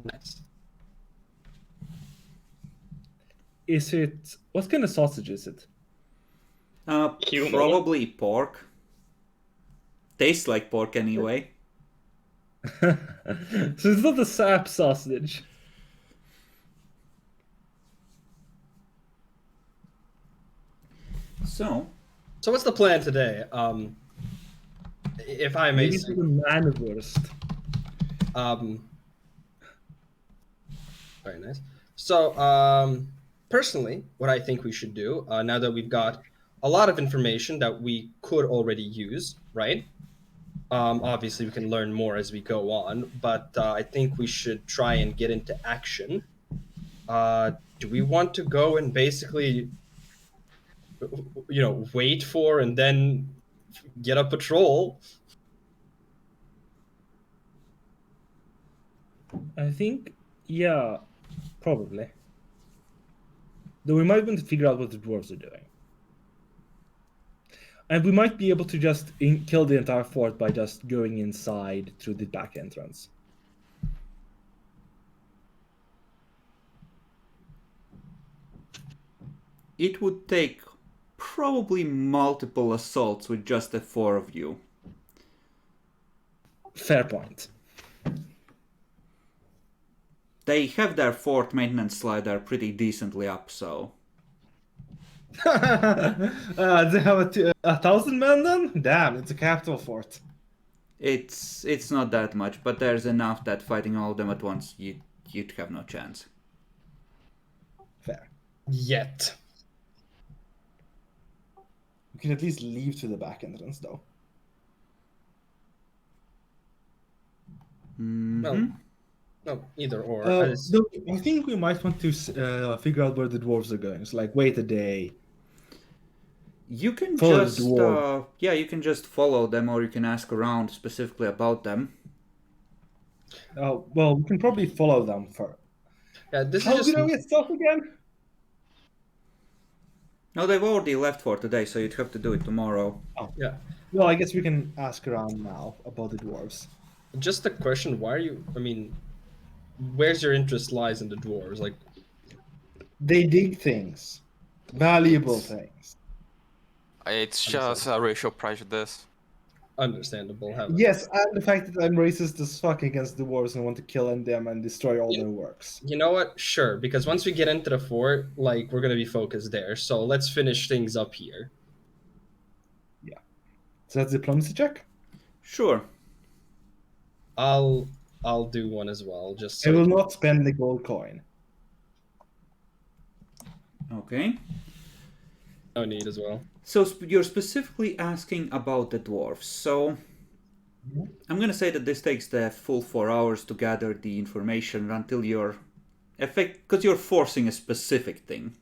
Nice. Is it... What kind of sausage is it? Human. Probably pork. Tastes like pork anyway. So it's not the sap sausage. So what's the plan today? If I may Maybe say, the manwurst. Very nice. So, personally, what I think we should do, now that we've got a lot of information that we could already use, right? Obviously, we can learn more as we go on, but I think we should try and get into action. Do we want to go and basically wait for and then get a patrol. I think, yeah, probably. Though we might want to figure out what the dwarves are doing. And we might be able to just kill the entire fort by just going inside through the back entrance. It would take probably multiple assaults with just the 4 of you. Fair point. They have their fort maintenance slider pretty decently up, so... They have 1,000 men then? Damn, it's a capital fort. It's not that much, but there's enough that fighting all of them at once, you'd have no chance. Fair. Yet. We can at least leave to the back entrance, though. Mm-hmm. Well, no, either or. Though, I think we might want to figure out where the dwarves are going. So, like, wait a day. You can Follow just the dwarf. you can just follow them, or you can ask around specifically about them. Well, we can probably follow them first. Yeah, this How is did I just get stuff again? No, they've already left for today, so you'd have to do it tomorrow. yeah. Well, I guess we can ask around now about the dwarves. Just a question: why are you? I mean, where's your interest lies in the dwarves? Like, They dig things, valuable things. It's just a racial prejudice. understandable. Yes, and the fact that I'm racist as fuck against the dwarves and want to kill them and destroy all their works. You know what? Sure, because once we get into the fort, like we're gonna be focused there. So let's finish things up here. So that's diplomacy check. Sure. I'll do one as well. Just I so will not spend the gold coin. Okay. no need as well. So you're specifically asking about the dwarves. So I'm gonna say that this takes the full 4 hours to gather the information until you're because you're forcing a specific thing.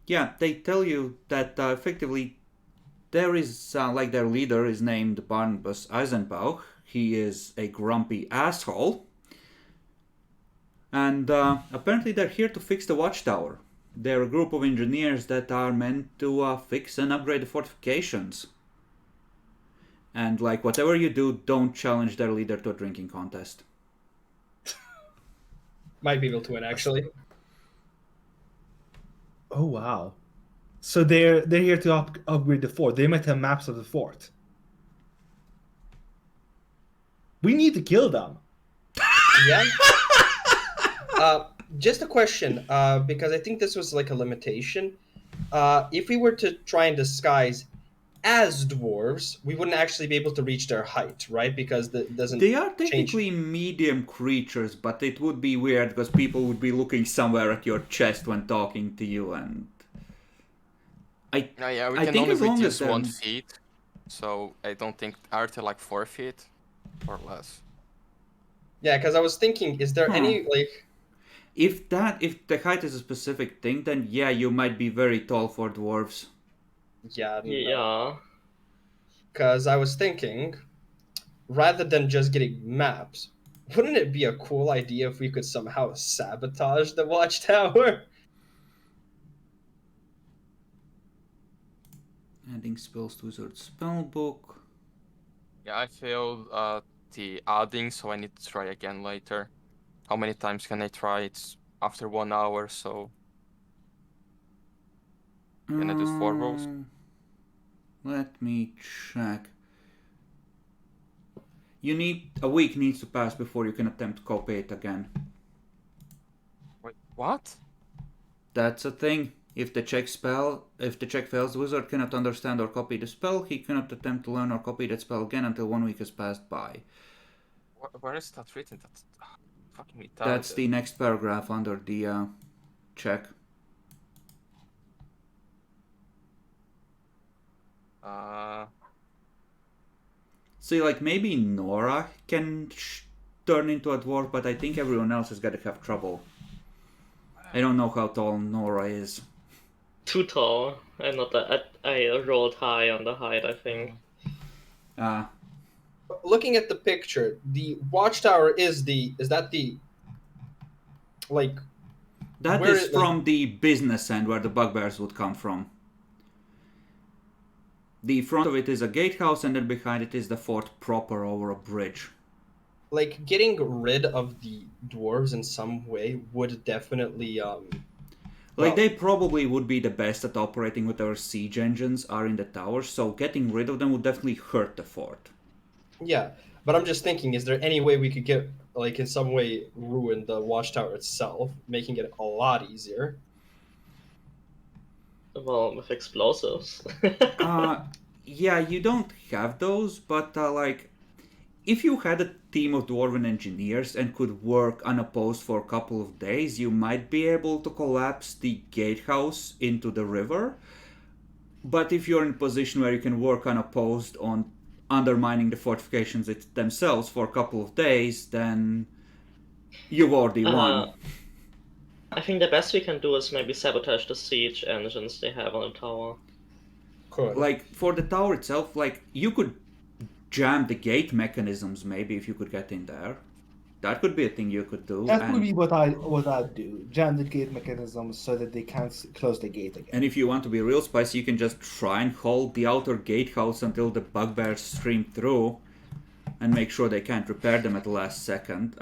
Yeah, they tell you that effectively there is like their leader is named Barnabas Eisenbauch. He is a grumpy asshole. And apparently they're here to fix the Watchtower. They're a group of engineers that are meant to fix and upgrade the fortifications. And like whatever you do, don't challenge their leader to a drinking contest. Might be able to win actually. Oh wow! So they're here to upgrade the fort. They might have maps of the fort. We need to kill them. Yeah. Just a question, because I think this was like a limitation. If we were to try and disguise as dwarves, we wouldn't actually be able to reach their height, right? Because that doesn't. They are technically medium creatures, but it would be weird because people would be looking somewhere at your chest when talking to you, and Yeah, we I can think only as long reduce as 1 feet, so I don't think are they like 4 feet or less. Yeah, because I was thinking, is there any like? if the height is a specific thing, then yeah, you might be very tall for dwarves. Yeah. Yeah. Because I was thinking, rather than just getting maps, wouldn't it be a cool idea if we could somehow sabotage the Watchtower? Adding spells to wizard spellbook. Yeah, I failed the adding, so I need to try again later. How many times can I try? It's after 1 hour, so can I do 4 rolls? Let me check. A week needs to pass before you can attempt to copy it again. Wait, what? That's a thing. If the check fails, the wizard cannot understand or copy the spell. He cannot attempt to learn or copy that spell again until 1 week has passed by. Where is that written? That's fucking retarded. That's the next paragraph under the check. See, like maybe Nora can turn into a dwarf, but I think everyone else is gonna have trouble. I don't know how tall Nora is. Too tall. I'm not that. I rolled high on the height, I think. Looking at the picture, the Watchtower is that the like That where is from the business end where the bugbears would come from. The front of it is a gatehouse, and then behind it is the fort proper over a bridge. like getting rid of the dwarves in some way would definitely They probably would be the best at operating whatever siege engines are in the towers, so getting rid of them would definitely hurt the fort. Yeah, but I'm just thinking, is there any way we could get, like, in some way ruin the Watchtower itself, making it a lot easier? Well, with explosives. Yeah, you don't have those, but if you had a team of dwarven engineers and could work unopposed for a couple of days, you might be able to collapse the gatehouse into the river. But if you're in a position where you can work unopposed on undermining the fortifications themselves for a couple of days, then you've already won. I think the best we can do is maybe sabotage the siege engines they have on the tower. Could. Like, for the tower itself, you could jam the gate mechanisms maybe if you could get in there. That could be a thing you could do. That would be what I'd do. Jam the gate mechanisms so that they can't close the gate again. And if you want to be real spicy, you can just try and hold the outer gatehouse until the bugbears stream through and make sure they can't repair them at the last second.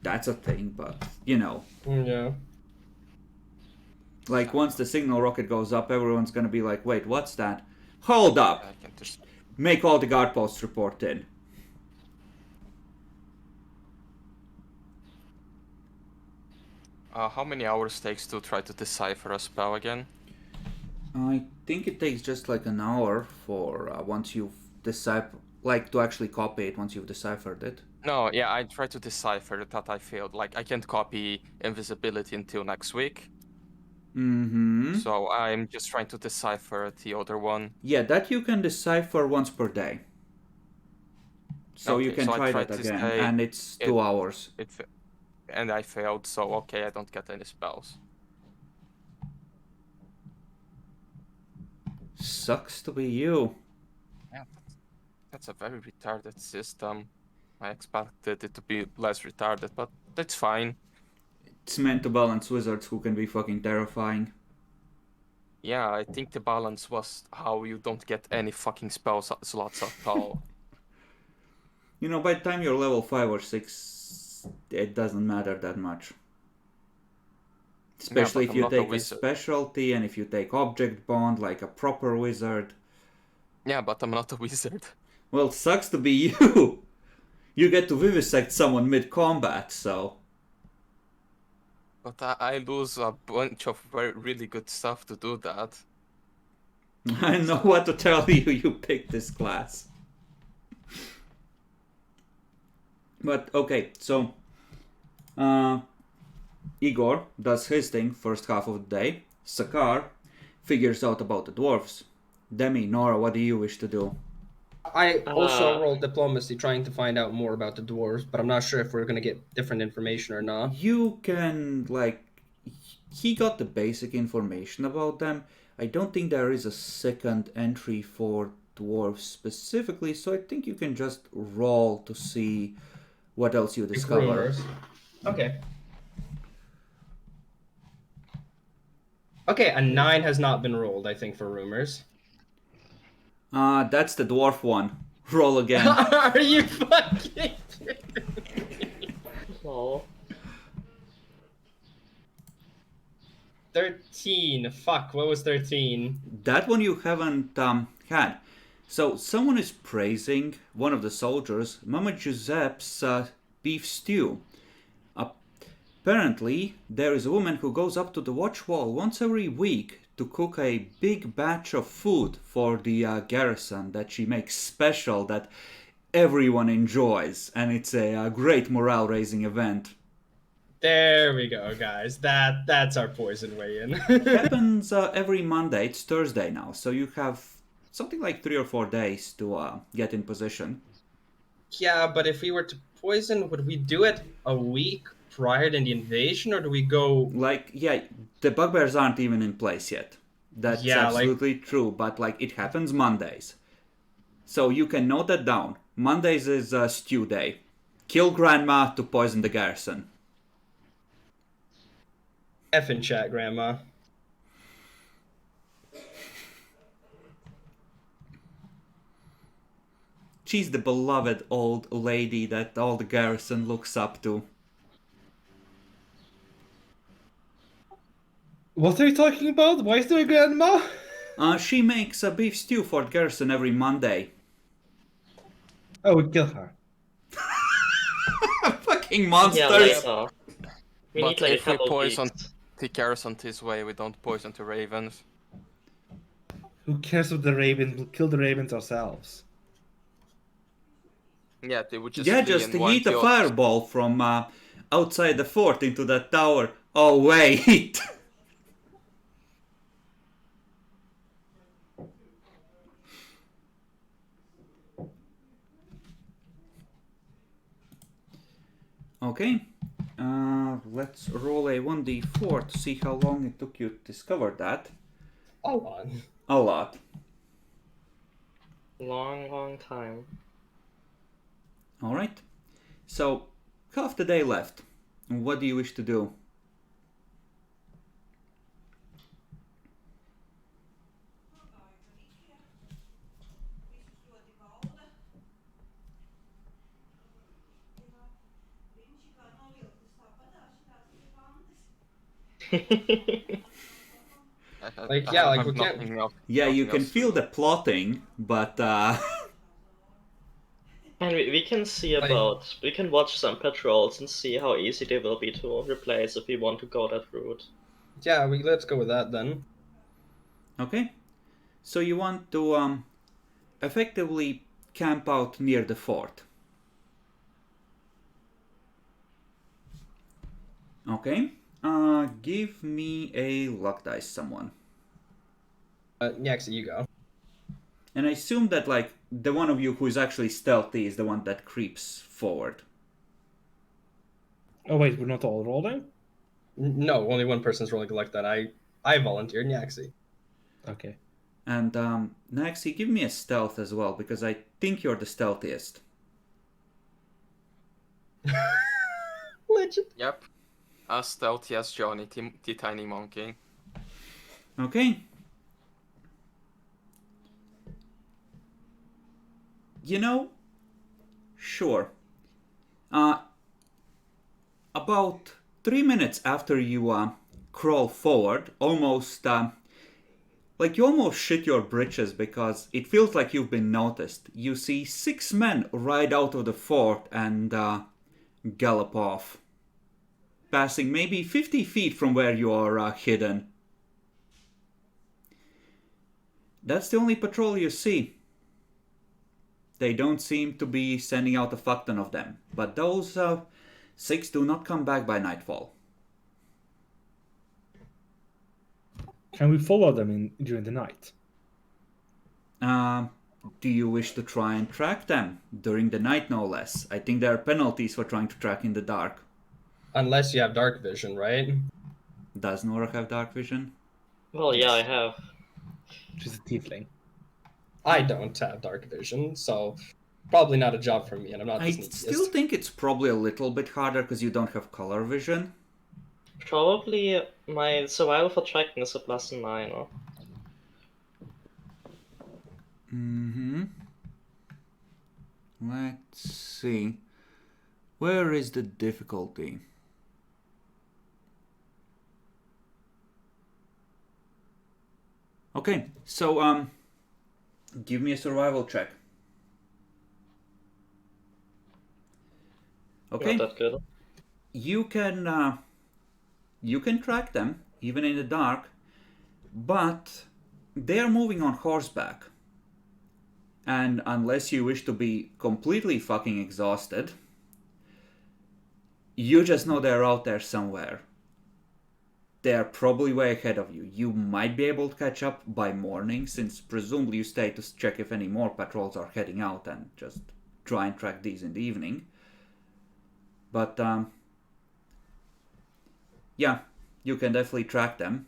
That's a thing, but, Yeah. Like, once the signal rocket goes up, everyone's gonna be like, wait, what's that? Hold up! I can just... Make all the guard posts report in. How many hours takes to try to decipher a spell again? I think it takes just like an hour for once you've deciphered, to actually copy it once you've deciphered it. No, yeah, I tried to decipher that I failed. Like, I can't copy invisibility until next week. Mm-hmm. So I'm just trying to decipher the other one. Yeah, that you can decipher once per day. So Okay, you can so I try tried that to again, say and it's 2 hours. And I failed, so okay, I don't get any spells. Sucks to be you. Yeah, that's a very retarded system. I expected it to be less retarded, but that's fine. It's meant to balance wizards who can be fucking terrifying. Yeah, I think the balance was how you don't get any fucking spell slots at all. By the time you're level 5 or 6, it doesn't matter that much. Especially if you take a specialty and if you take object bond like a proper wizard. Yeah, but I'm not a wizard. Well, sucks to be you! You get to vivisect someone mid-combat, so... But I lose a bunch of really good stuff to do that. I know what to tell you picked this class. But, okay, so... Igor does his thing first half of the day. Sakar figures out about the dwarves. Demi, Nora, what do you wish to do? I also rolled diplomacy trying to find out more about the dwarves, but I'm not sure if we're going to get different information or not. You can, he got the basic information about them. I don't think there is a second entry for dwarves specifically, so I think you can just roll to see what else you discover. Okay. Okay, a 9 has not been rolled, I think, for rumors. That's the dwarf one. Roll again. Are you fucking Lol. 13. Fuck, what was 13? That one you haven't had. So someone is praising one of the soldiers, Mama Giuseppe's beef stew. Apparently, there is a woman who goes up to the watch wall once every week to cook a big batch of food for the garrison that she makes special that everyone enjoys, and it's a great morale-raising event. There we go, guys. That's our poison weigh-in. It happens every Monday. It's Thursday now, so you have something like 3 or 4 days to get in position. Yeah, but if we were to poison, would we do it a week prior than the invasion, or do we go? Like, yeah, the bugbears aren't even in place yet. That's Yeah, like- absolutely true, but like it happens Mondays. So you can note that down. Mondays is stew day. Kill grandma to poison the garrison. F in chat, Grandma. She's the beloved old lady that all the garrison looks up to. What are you talking about? Why is there a grandma? She makes a beef stew for the garrison every Monday. Oh, we kill her. Fucking Yeah, monsters! later. We But need like a if we couple poison weeks. the garrison this way, we don't poison the ravens. Who cares if the ravens? We'll kill the ravens ourselves. Yeah, they would just Yeah, flee just and warn yeet a the others. fireball from outside the fort into that tower. Oh, wait! Okay, let's roll a 1d4 to see how long it took you to discover that. Hold on. A lot. Long time. Alright, so half the day left. What do you wish to do? Like, yeah, like, have we can't- nothing else- Yeah, you nothing can else to feel do. the plotting, but And we can see Like- about. We can watch some patrols and see how easy they will be to replace if we want to go that route. Yeah, let's go with that then. okay. So you want to effectively camp out near the fort. Okay. Give me a luck dice, someone. Yeah, actually, you go. And I assume that like the one of you who is actually stealthy is the one that creeps forward. Oh wait, we're not all rolling? No, only one person's rolling like that. I volunteered, Nyaxi. Okay. And Naxi, give me a stealth as well, because I think you're the stealthiest. Legend. Yep. As stealthy as Johnny, the tiny monkey. Okay. You know, sure. About 3 minutes after you crawl forward, almost like you almost shit your britches because it feels like you've been noticed. You see 6 men ride out of the fort and gallop off, passing maybe 50 feet from where you are hidden. That's the only patrol you see. They don't seem to be sending out a fuck ton of them, but those 6 do not come back by nightfall. Can we follow them during the night? Do you wish to try and track them during the night, no less? I think there are penalties for trying to track in the dark. Unless you have dark vision, right? Does Nora have dark vision? Well, yeah, I have. She's a tiefling. I don't have dark vision, so probably not a job for me, and I'm not I the sneakiest. still think it's probably a little bit harder because you don't have color vision. Probably my survival for tracking is a +9. Huh? Mm-hmm. Let's see. Where is the difficulty? Okay, so give me a survival check. Okay. Not that good. You can track them even in the dark, but they are moving on horseback. And unless you wish to be completely fucking exhausted, you just know they're out there somewhere. They're probably way ahead of you. You might be able to catch up by morning, since presumably you stay to check if any more patrols are heading out and just try and track these in the evening. But Yeah, you can definitely track them.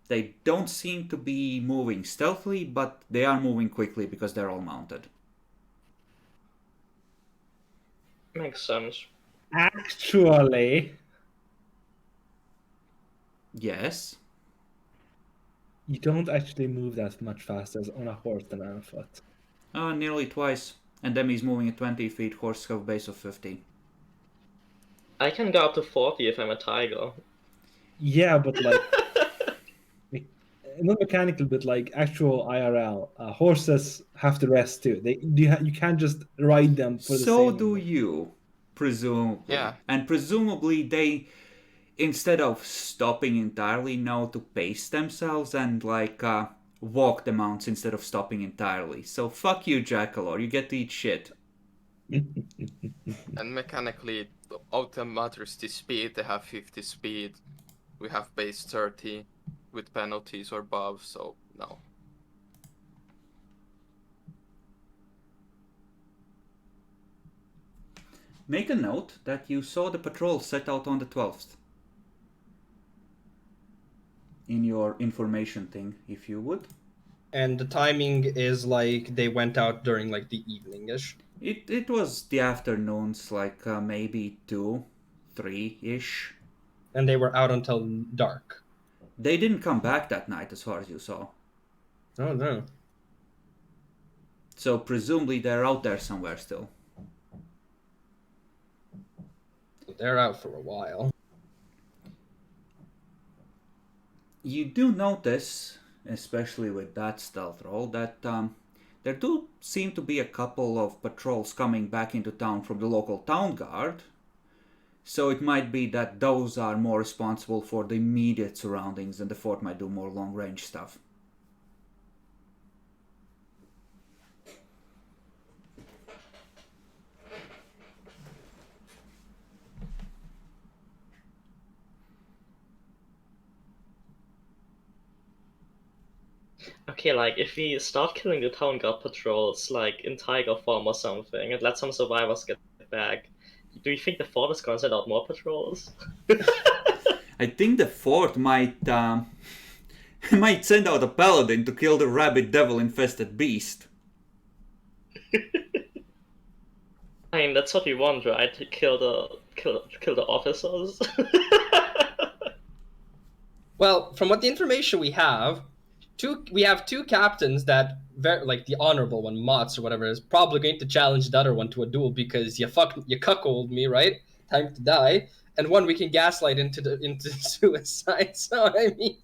They don't seem to be moving stealthily, but they are moving quickly because they're all mounted. Makes sense. Actually, Yes. you don't actually move that much faster on a horse than on a foot. Nearly twice. And then he's moving at 20 feet, horses have a base of 50. I can go up to 40 if I'm a tiger. Yeah, but like not mechanical, but like actual IRL. Horses have to rest too. You can't just ride them for the So same. do you, presumably. Yeah. And presumably they, instead of stopping entirely, know to pace themselves and walk the mounts instead of stopping entirely. So fuck you, Jackalor. You get to eat shit. And mechanically, all that matters is speed. They have 50 speed. We have base 30 with penalties or buffs, so no. Make a note that you saw the patrol set out on the 12th. In your information thing, if you would. And the timing is like they went out during like the evening-ish. It was the afternoons, maybe 2, 3-ish. And they were out until dark. They didn't come back that night as far as you saw. Oh no. So presumably they're out there somewhere still. They're out for a while. You do notice, especially with that stealth roll, that there do seem to be a couple of patrols coming back into town from the local town guard. So it might be that those are more responsible for the immediate surroundings and the fort might do more long-range stuff. Okay, like if we start killing the town guard patrols, like in tiger form or something, and let some survivors get back, do you think the fort is gonna send out more patrols? I think the fort might might send out a paladin to kill the rabid devil-infested beast. I mean, that's what we want, right? To kill the officers. Well, from what the information we have two captains that like the honorable one, Motts or whatever, is probably going to challenge the other one to a duel because you cuckolded me, right? Time to die. And one we can gaslight into suicide. So I mean,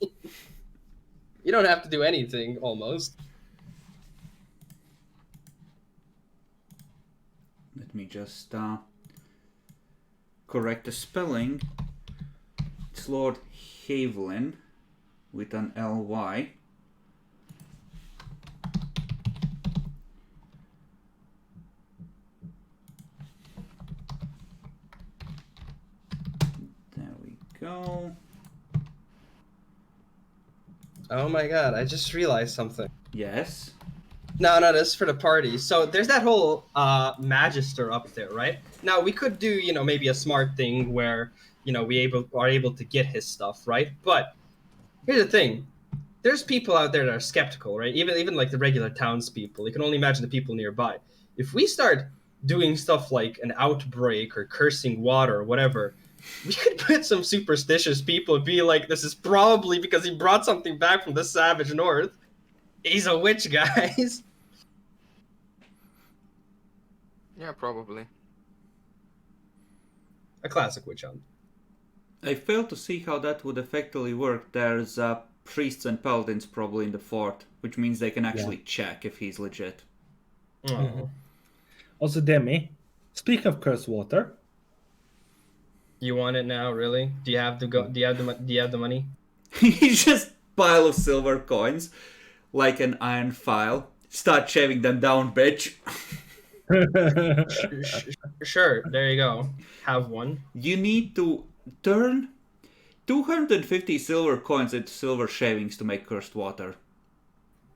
you don't have to do anything almost. Let me just correct the spelling. It's Lord Havelin with an Ly. There we go. Oh my god, I just realized something. Yes. No, this is for the party. So there's that whole magister up there, right? Now we could do, maybe a smart thing where, we are able to get his stuff, right? But here's the thing. There's people out there that are skeptical, right? Even like the regular townspeople. You can only imagine the people nearby. If we start doing stuff like an outbreak or cursing water or whatever, we could put some superstitious people and be like, this is probably because he brought something back from the savage north. He's a witch, guys. Yeah, probably. A classic witch hunt. I fail to see how that would effectively work. There's priests and paladins probably in the fort, which means they can actually check if he's legit. Oh. Mm-hmm. Also, Demi, speaking of cursed water, You want it now, really? Do you have the money? He's just pile of silver coins, like an iron file. Start shaving them down, bitch. Sure, there you go. Have one. You need to turn 250 silver coins into silver shavings to make cursed water.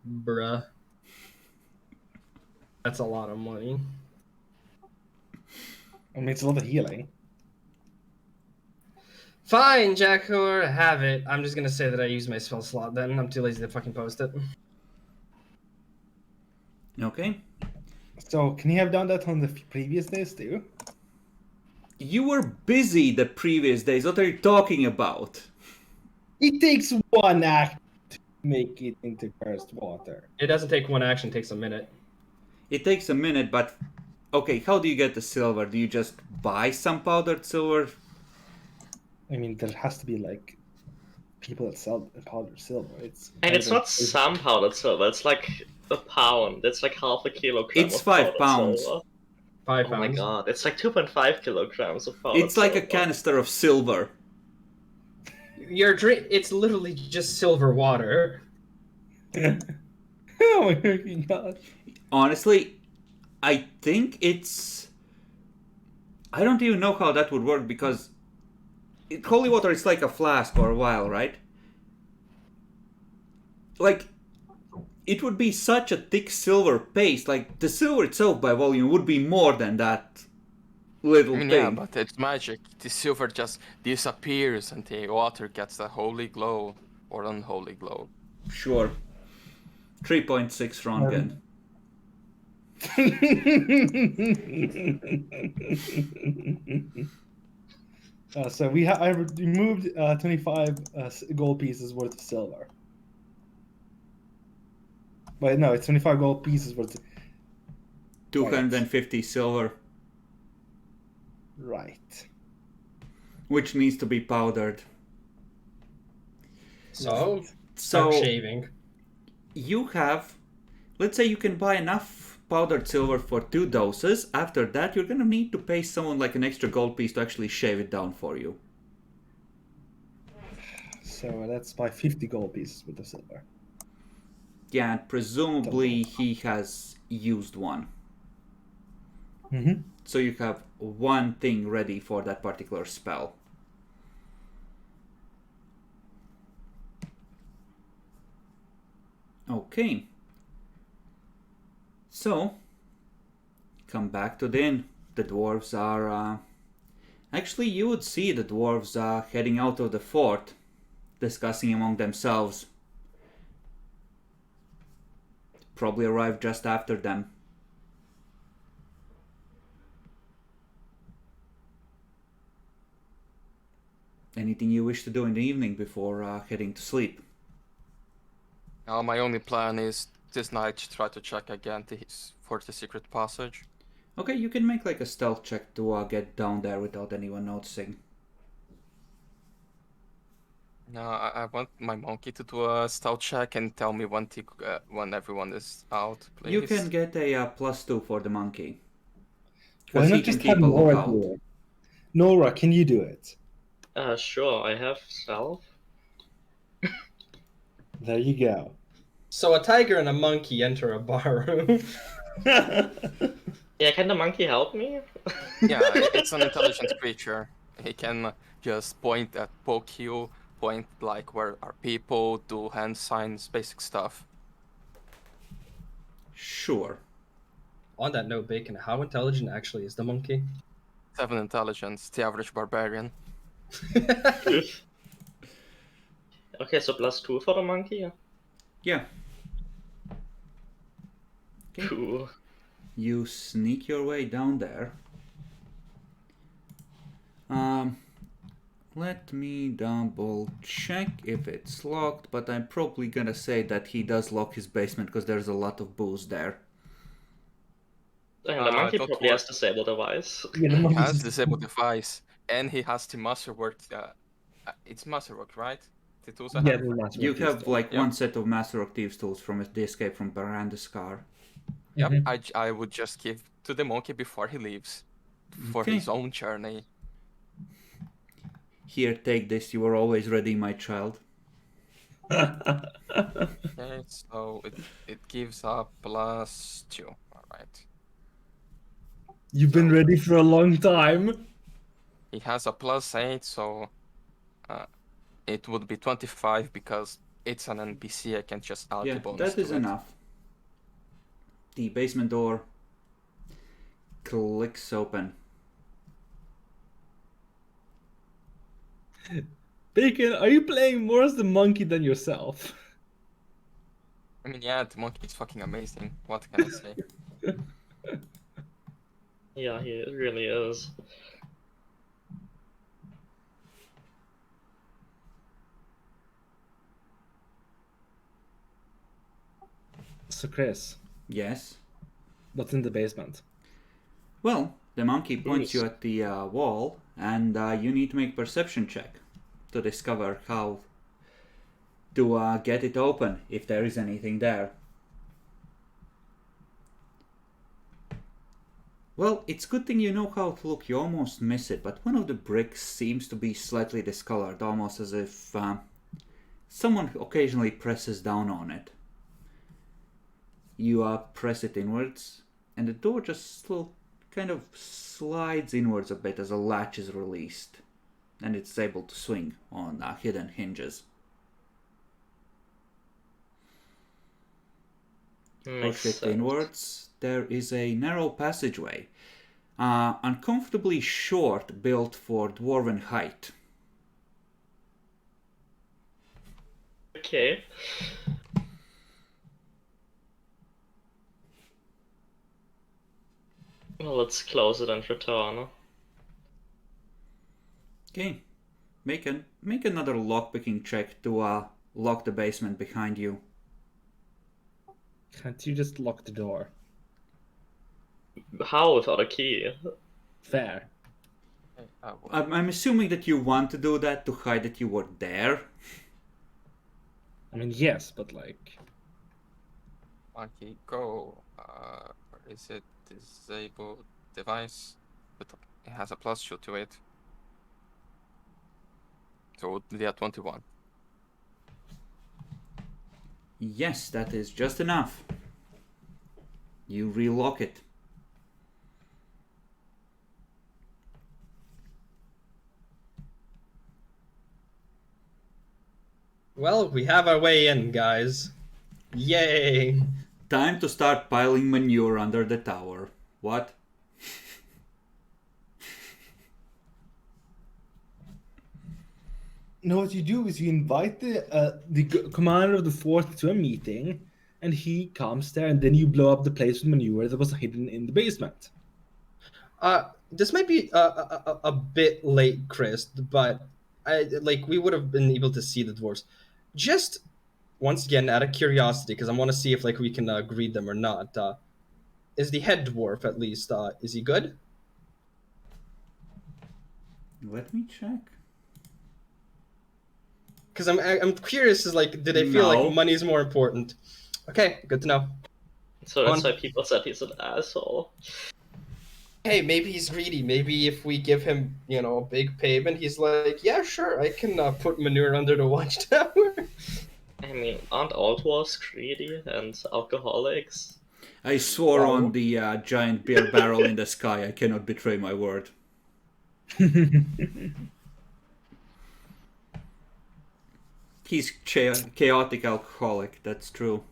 Bruh. That's a lot of money. I mean, it's a lot of healing. Fine, Jackor, have it. I'm just gonna say that I used my spell slot then. I'm too lazy to fucking post it. Okay. So can you have done that on the previous days too? You were busy the previous days. What are you talking about? It takes one act to make it into cursed water. It doesn't take one action, it takes a minute. It takes a minute, but okay, how do you get the silver? Do you just buy some powdered silver? I mean, there has to be like people that sell powdered silver. And it's not some powdered silver, it's like a pound. It's like half a kilogram It's of 5 powdered pounds. silver. 5 Oh pounds. my god, it's like 2.5 kilograms of powdered It's like a silver. canister of silver. Your drink, it's literally just silver water. Oh my fucking god! Honestly, I think it's... I don't even know how that would work because holy water is like a flask or a vial, right? Like, it would be such a thick silver paste. Like, the silver itself by volume would be more than that little I mean, thing. yeah, but it's magic. The silver just disappears and the water gets the holy glow or unholy glow. Sure. 3.6 Rongen. So I removed 25 gold pieces worth of silver. Wait, no, it's 25 gold pieces worth. 250 silver, Right. which needs to be powdered. So, start So shaving. you have, let's say you can buy enough powdered silver for 2 doses. After that, you're gonna need to pay someone like an extra gold piece to actually shave it down for you. So that's by 50 gold pieces worth of silver. Yeah, and presumably he has used one. Mm-hmm. So you have one thing ready for that particular spell. Okay. So, come back to the inn. The dwarves are... Actually, you would see the dwarves heading out of the fort, discussing among themselves. Probably arrived just after them. Anything you wish to do in the evening before heading to sleep? Now my only plan is this night to try to check again for the secret passage. Okay, you can make like a stealth check to get down there without anyone noticing. Now I want my monkey to do a stealth check and tell me when everyone is out, please. You can get a +2 for the monkey. Why Because not he can just have keep a Nora lookout. do it? Nora, can you do it? Sure, I have stealth. There you go. So a tiger and a monkey enter a bar room. Yeah, can the monkey help me? Yeah, it's an intelligent creature. He can just poke you, point like where are people, do hand signs, basic stuff. Sure. On that note, Bacon, how intelligent actually is the monkey? 7 intelligence, the average barbarian. Okay, so +2 for the monkey? Yeah. Okay. Cool. You sneak your way down there. Let me double check if it's locked, but I'm probably gonna say that he does lock his basement because there's a lot of booze there. And the monkey don't probably worry. has disabled device. Yeah, the He monkey's has just- disabled device, and he has the masterwork. It's masterwork, right? The tools I Yeah, have. the master You of have these like Yep. one set of Master of Thieves tools from the escape from Baranda's car. Yep, Mhm. I would just give to the monkey before he leaves, for Okay. his own journey. Here, take this. You were always ready, my child. Okay, so it gives a +2. All right. You've been ready for a long time. He has a +8, so it would be 25 because it's an NPC. I can just add Yeah, the bonus that to is it. enough. The basement door clicks open. Bacon, are you playing more as the monkey than yourself? I mean, yeah, the monkey is fucking amazing. What can I say? Yeah, he really is. So, Chris, Yes. what's in the basement? Well, the monkey points Boost. you at the wall, and you need to make perception check to discover how to get it open, if there is anything there. Well, it's good thing you know how to look. You almost miss it, but one of the bricks seems to be slightly discolored, almost as if someone occasionally presses down on it. You press it inwards, and the door just still kind of slides inwards a bit as a latch is released, and it's able to swing on hidden hinges. Makes Push it sense. inwards. There is a narrow passageway, uncomfortably short, built for dwarven height. Okay. Well, let's close it and return. Okay, make another lockpicking check to lock the basement behind you. Can't you just lock the door? How without a key? Fair. Okay, I'm assuming that you want to do that to hide that you were there. I mean, yes, but like, monkey, go. Where is it? Disable device. But it has a plus shoot to it. So they are 21. Yes, that is just enough. You relock it. Well, we have our way in, guys. Yay! Time to start piling manure under the tower. What? no, what you do is you invite the commander of the fort to a meeting, and he comes there, and then you blow up the place with manure that was hidden in the basement. This might be a bit late, Chris, but we would have been able to see the dwarves. Just once again, out of curiosity, because I want to see if we can greet them or not. Is the head dwarf at least? Is he good? Let me check. Because I'm curious. Is do they feel No. like money's more important? Okay, good to know. So that's On- why people said he's an asshole. Hey, maybe he's greedy. Maybe if we give him, a big payment, he's like, yeah, sure, I can put manure under the watchtower. I mean, aren't all dwarves greedy and alcoholics? I swore Wow. on the giant beer barrel in the sky. I cannot betray my word. He's chaotic alcoholic, that's true.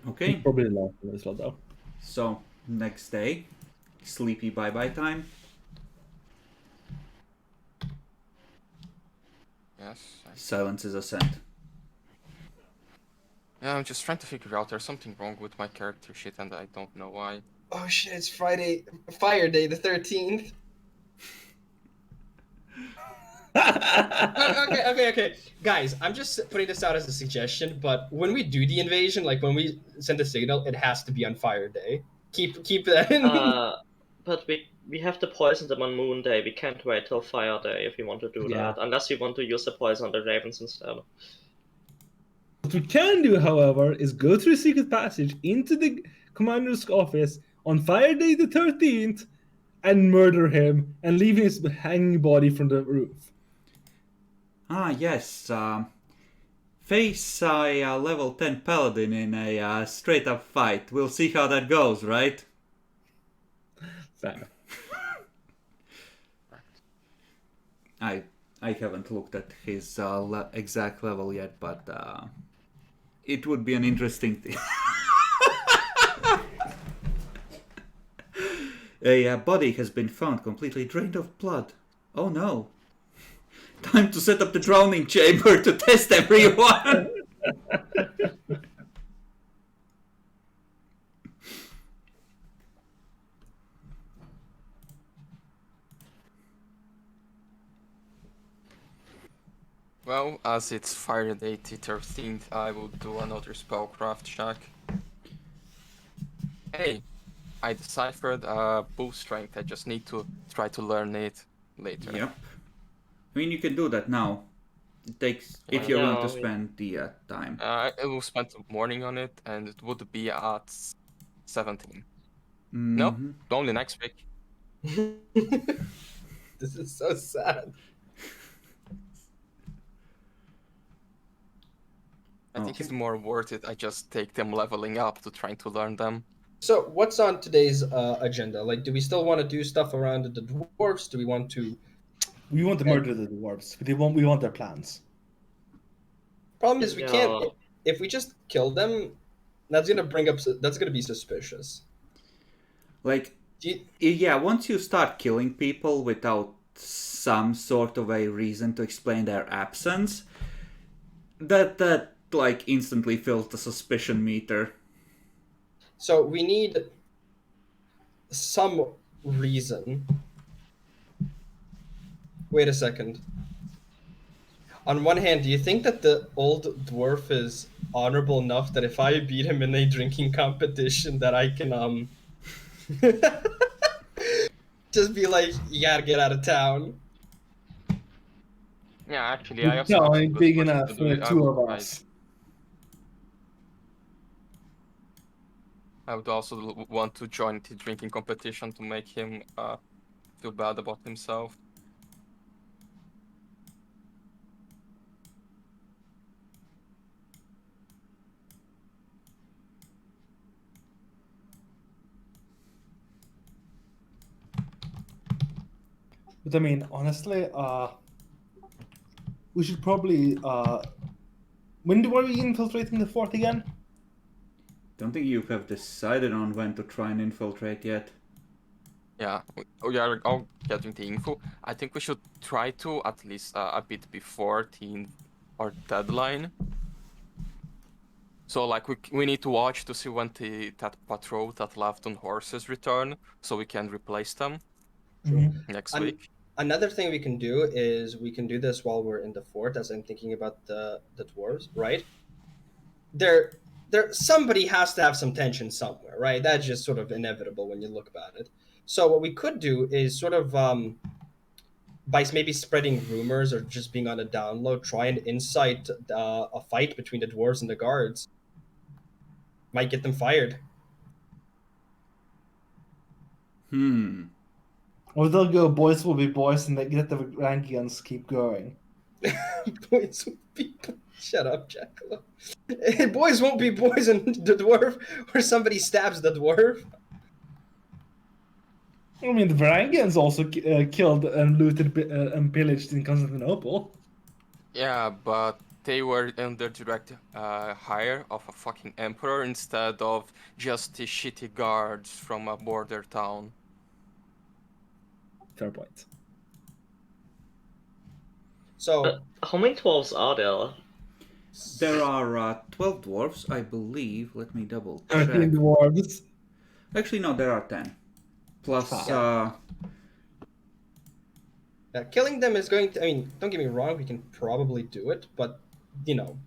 Okay, Probably not as well, though. so next day, sleepy bye-bye time. Yes. Silence is assent. Yeah, I'm just trying to figure out there's something wrong with my character shit and I don't know why. Oh shit! It's Friday, Fire Day, the 13th. Okay. Guys, I'm just putting this out as a suggestion, but when we do the invasion, when we send a signal, it has to be on Fire Day. Keep that in. But we have to poison them on Moon Day. We can't wait till Fire Day if we want to do Yeah. that. Unless we want to use the poison on the Ravens instead. What we can do, however, is go through a secret passage into the commander's office on Fire Day the 13th and murder him and leave his hanging body from the roof. Ah, yes. Face a level 10 paladin in a straight up fight. We'll see how that goes, right? Fair. I haven't looked at his exact level yet, but it would be an interesting thing. A body has been found completely drained of blood. Oh no. Time to set up the drowning chamber to test everyone! Well, as it's Friday the 13th, I will do another spellcraft check. Hey, I deciphered bull strength. I just need to try to learn it later. Yep. I mean, you can do that now. It takes, if you're willing to spend the time. I will spend the morning on it, and it would be at 17. No, only next week. This is so sad. I think it's more worth it. I just take them leveling up to trying to learn them. So, what's on today's agenda? Like, do we still want to do stuff around the dwarfs? Do we want to? We want to murder the dwarves, but we want their plans. Problem is, we can't. If we just kill them, that's gonna be suspicious. Like, yeah, once you start killing people without some sort of a reason to explain their absence, that like instantly fills the suspicion meter. So we need some reason. Wait a second. On one hand, do you think that the old dwarf is honorable enough that if I beat him in a drinking competition that I can just be like, you gotta get out of town? Yeah, actually, I also have ain't big enough for the two of us. I would also want to join the drinking competition to make him feel bad about himself. But I mean, honestly, we should probably. When were we infiltrating the fort again? Don't think you have decided on when to try and infiltrate yet. Yeah, we are all getting the info. I think we should try to at least a bit before our deadline. So like we need to watch to see when that patrol that left on horses return, so we can replace them next week. Another thing we can do is we can do this while we're in the fort, as I'm thinking about the dwarves, right? There somebody has to have some tension somewhere, right? That's just sort of inevitable when you look about it. So what we could do is sort of by maybe spreading rumors or just being on a down low, try and incite a fight between the dwarves and the guards. Might get them fired. Or they'll go, boys will be boys, and they get the Rankians keep going. Boys will be shut up, Jackalope. Boys won't be boys in the dwarf, or somebody stabs the dwarf. I mean, the Varangians also killed and looted and pillaged in Constantinople. Yeah, but they were under direct hire of a fucking emperor instead of just the shitty guards from a border town. Fair point. So, how many dwarves are there? There are 12 dwarves, I believe. Let me double check. 13 dwarves. Actually, no, there are 10. Plus, killing them is going to, I mean, don't get me wrong, we can probably do it, but, you know,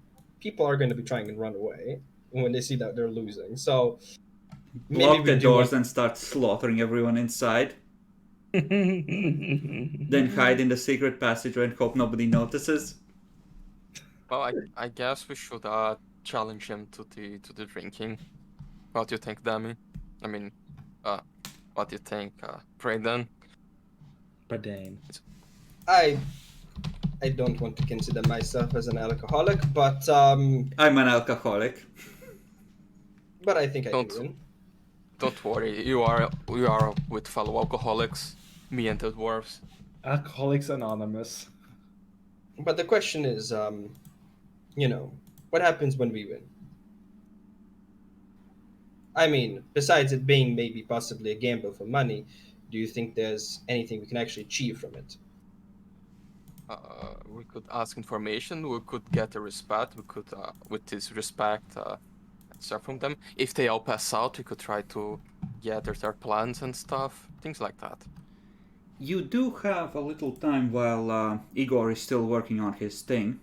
people are going to be trying and run away when they see that they're losing. So, block the doors and start slaughtering everyone inside. Then hide in the secret passageway and hope nobody notices. Well, I guess we should challenge him to the drinking. What do you think, Demi? I mean, what do you think, Brayden? Brayden. I don't want to consider myself as an alcoholic, but I'm an alcoholic. But I think I can win. Don't worry, you are with fellow alcoholics, me and the dwarves. Alcoholics Anonymous. But the question is, you know, what happens when we win? I mean, besides it being maybe possibly a gamble for money, do you think there's anything we can actually achieve from it? We could ask information. We could get a respect. We could, with this respect, stuff from them. If they all pass out, we could try to gather their plans and stuff. Things like that. You do have a little time while Igor is still working on his thing.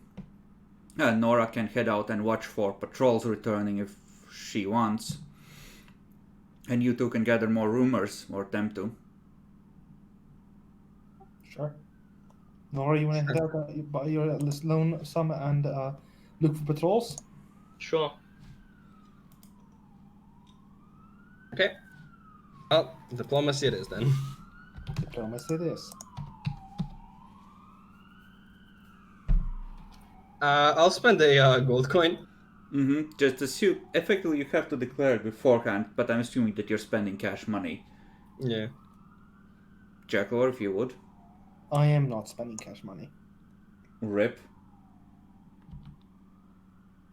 Nora can head out and watch for patrols returning if she wants. And you two can gather more rumors, or attempt to. Sure. Nora, you want to head out by your lone some and look for patrols? Sure. Okay. Well, diplomacy it is then. Diplomacy it is. I'll spend a gold coin. Just assume, effectively you have to declare it beforehand, but I'm assuming that you're spending cash money. Yeah. Jackal, if you would. I am not spending cash money. Rip.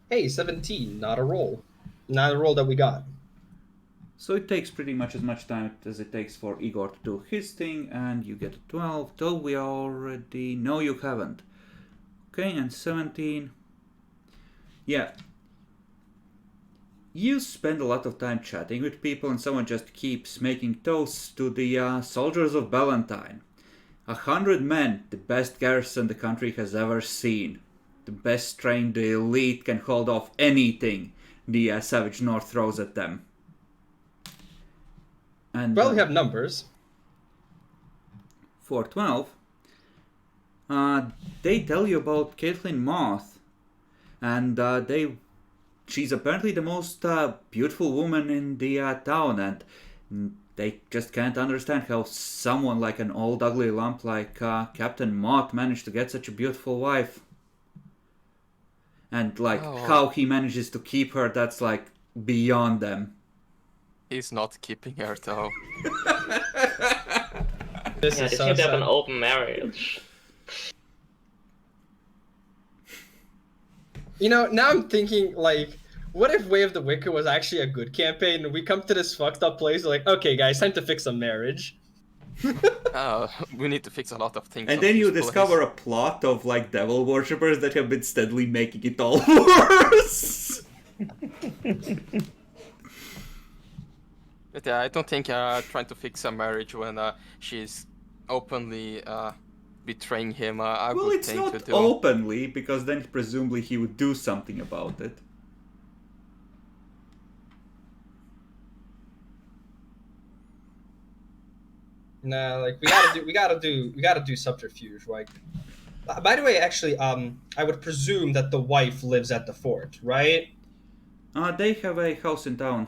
Hey, 17, not a roll. Not a roll that we got. So it takes pretty much as much time as it takes for Igor to do his thing, and you get a 12, though we already... No, you haven't. Okay, and 17. Yeah. You spend a lot of time chatting with people, and someone just keeps making toasts to the soldiers of Valentine. 100 men, the best garrison the country has ever seen. The best trained, the elite can hold off anything the Savage North throws at them. And, Well, we have numbers. For 12, they tell you about Caitlin Moth, and she's apparently the most beautiful woman in the town, and they just can't understand how someone like an old ugly lump like Captain Mott managed to get such a beautiful wife. And like how he manages to keep her, that's like beyond them. He's not keeping her though. This Yeah, is they so seem to have sad. an open marriage. You know, now I'm thinking, like, what if Way of the Wicker was actually a good campaign and we come to this fucked up place, like, okay, guys, time to fix a marriage. We need to fix a lot of things. And on then you this discover place. a plot of like devil worshippers that have been steadily making it all worse. But yeah, I don't think trying to fix a marriage when she's openly betraying him a Well, good it's thing not to do. openly, because then presumably he would do something about it. Nah, like we gotta do subterfuge, like. By the way, actually, I would presume that the wife lives at the fort, right? They have a house in town.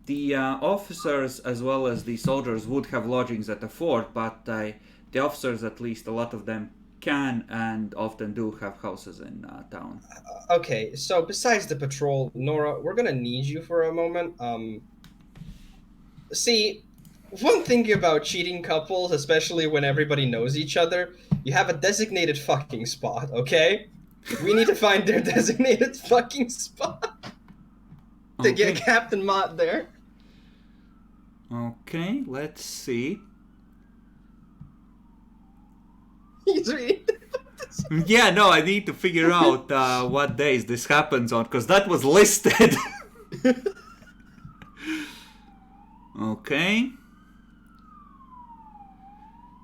The officers as well as the soldiers would have lodgings at the fort, but the officers, at least a lot of them, can and often do have houses in town. Okay, so besides the patrol, Nora, we're gonna need you for a moment. See, one thing about cheating couples, especially when everybody knows each other, you have a designated fucking spot, okay? We need to find their designated fucking spot to get Captain Mott there. Okay, let's see. He's reading. Yeah, no, I need to figure out what days this happens on, because that was listed. Okay.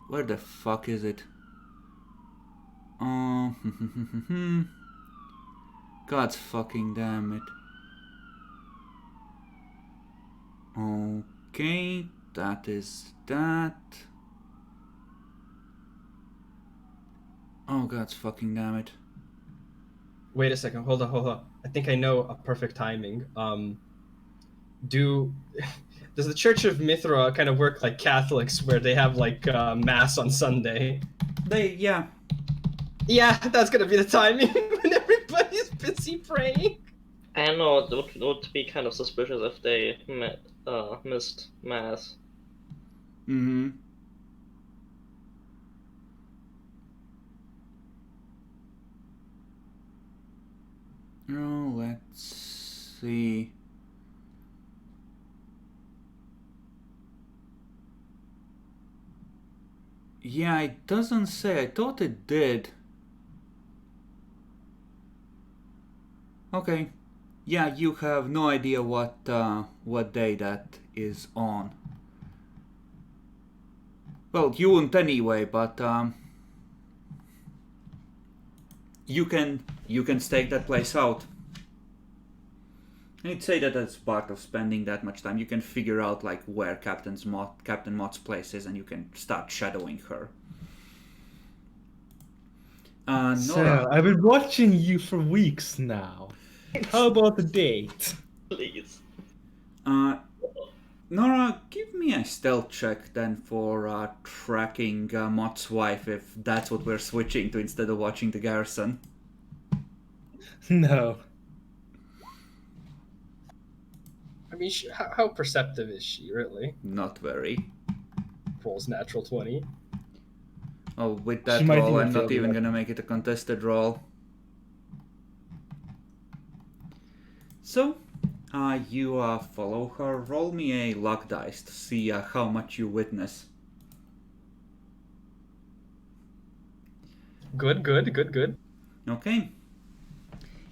Where the fuck is it? God's fucking damn it. Okay, that is that. Oh, God's fucking damn it. Wait a second, hold on. I think I know a perfect timing. Does the Church of Mithra kind of work like Catholics, where they have like mass on Sunday? Yeah. Yeah, that's gonna be the timing when everybody's busy praying. I don't know, it would be kind of suspicious if they missed mass. Mm-hmm. Oh, let's see. Yeah, it doesn't say. I thought it did. Okay. Yeah, you have no idea what day that is on. Well, you wouldn't anyway, but you can stake that place out. I'd say that as part of spending that much time, you can figure out like where Captain Mott's place is, and you can start shadowing her. So, Nora, I've been watching you for weeks now. How about the date? Please. Nora, give me a stealth check then for tracking Mott's wife, if that's what we're switching to instead of watching the garrison. No. I mean, how perceptive is she, really? Not very. Rolls natural 20. Oh, with that She might roll, even I'm not fail even that. gonna make it a contested roll. So, you follow her. Roll me a luck dice to see how much you witness. Good. Okay.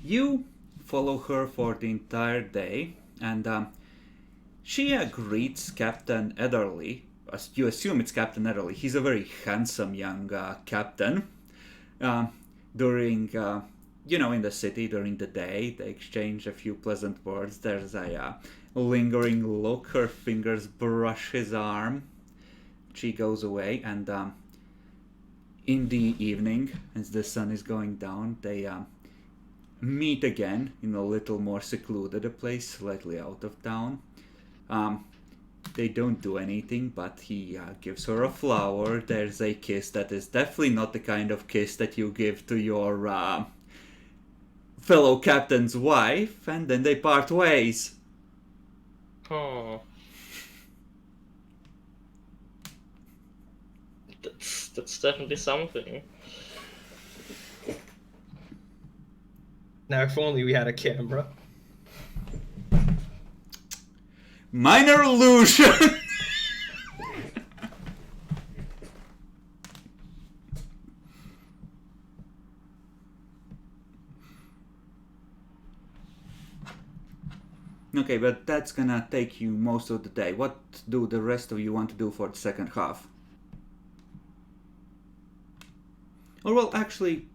You follow her for the entire day, and she greets Captain Ederly. You assume it's Captain Ederly. He's a very handsome young captain. During, in the city during the day, they exchange a few pleasant words. There's a lingering look. Her fingers brush his arm. She goes away, and in the evening, as the sun is going down, they meet again in a little more secluded a place, slightly out of town. They don't do anything, but he gives her a flower. There's a kiss that is definitely not the kind of kiss that you give to your fellow captain's wife, and then they part ways. Oh. That's definitely something. Now, if only we had a camera. Minor illusion! Okay, but that's gonna take you most of the day. What do the rest of you want to do for the second half? Or well, actually,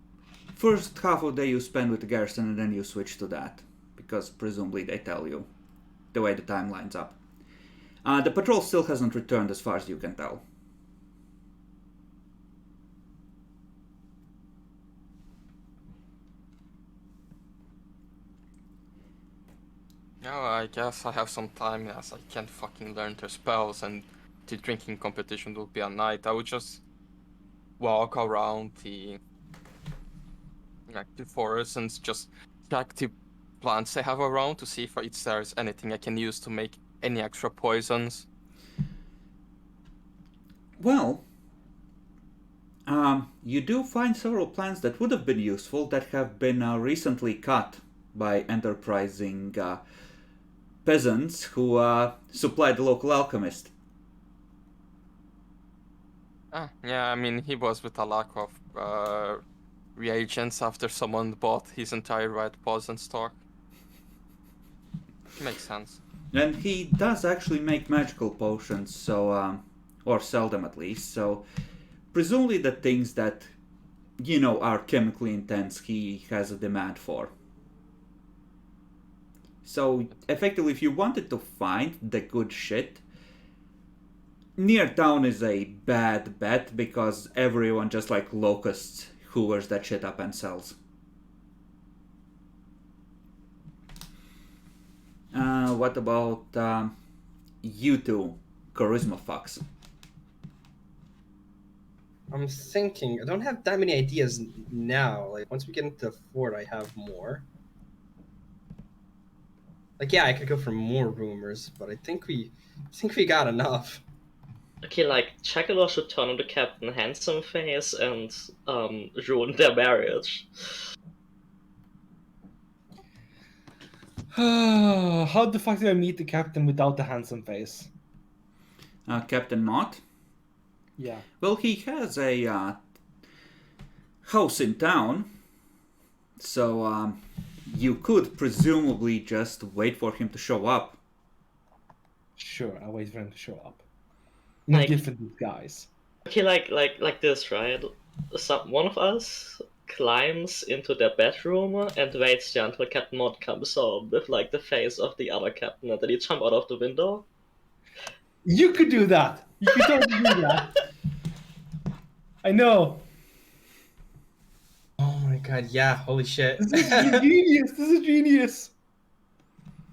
first half of the day you spend with the garrison and then you switch to that. Because presumably they tell you the way the time lines up. The patrol still hasn't returned as far as you can tell. Yeah, I guess I have some time as I can't fucking learn their spells, and the drinking competition will be at night. I would just walk around the forest and just check the plants they have around to see if there's anything I can use to make any extra poisons. Well, you do find several plants that would have been useful that have been recently cut by enterprising peasants who supplied the local alchemist. Yeah, I mean, he was with a lack of reagents after someone bought his entire red poison stock. Makes sense. And he does actually make magical potions, so, or sell them at least, so presumably the things that, are chemically intense he has a demand for. So, effectively, if you wanted to find the good shit, near town is a bad bet because everyone just like locusts hoovers that shit up and sells. What about you two, charisma fucks? I'm thinking, I don't have that many ideas now. Like, once we get into the fort, I have more. Like, yeah, I could go for more rumors, but I think we got enough. Okay, like, Chakador should turn into Captain Handsome Face and ruin their marriage. How the fuck did I meet the captain without the handsome face? Captain Mott? Yeah. Well, he has a house in town, so you could presumably just wait for him to show up. Sure, I'll wait for him to show up. In a Like- different disguise. Okay, like this, right? One of us climbs into their bedroom and waits there until Captain Mod comes home with like the face of the other captain, and then you jump out of the window. You could do that. You could totally do that. I know. Oh my god, yeah, holy shit. This is genius. This is genius.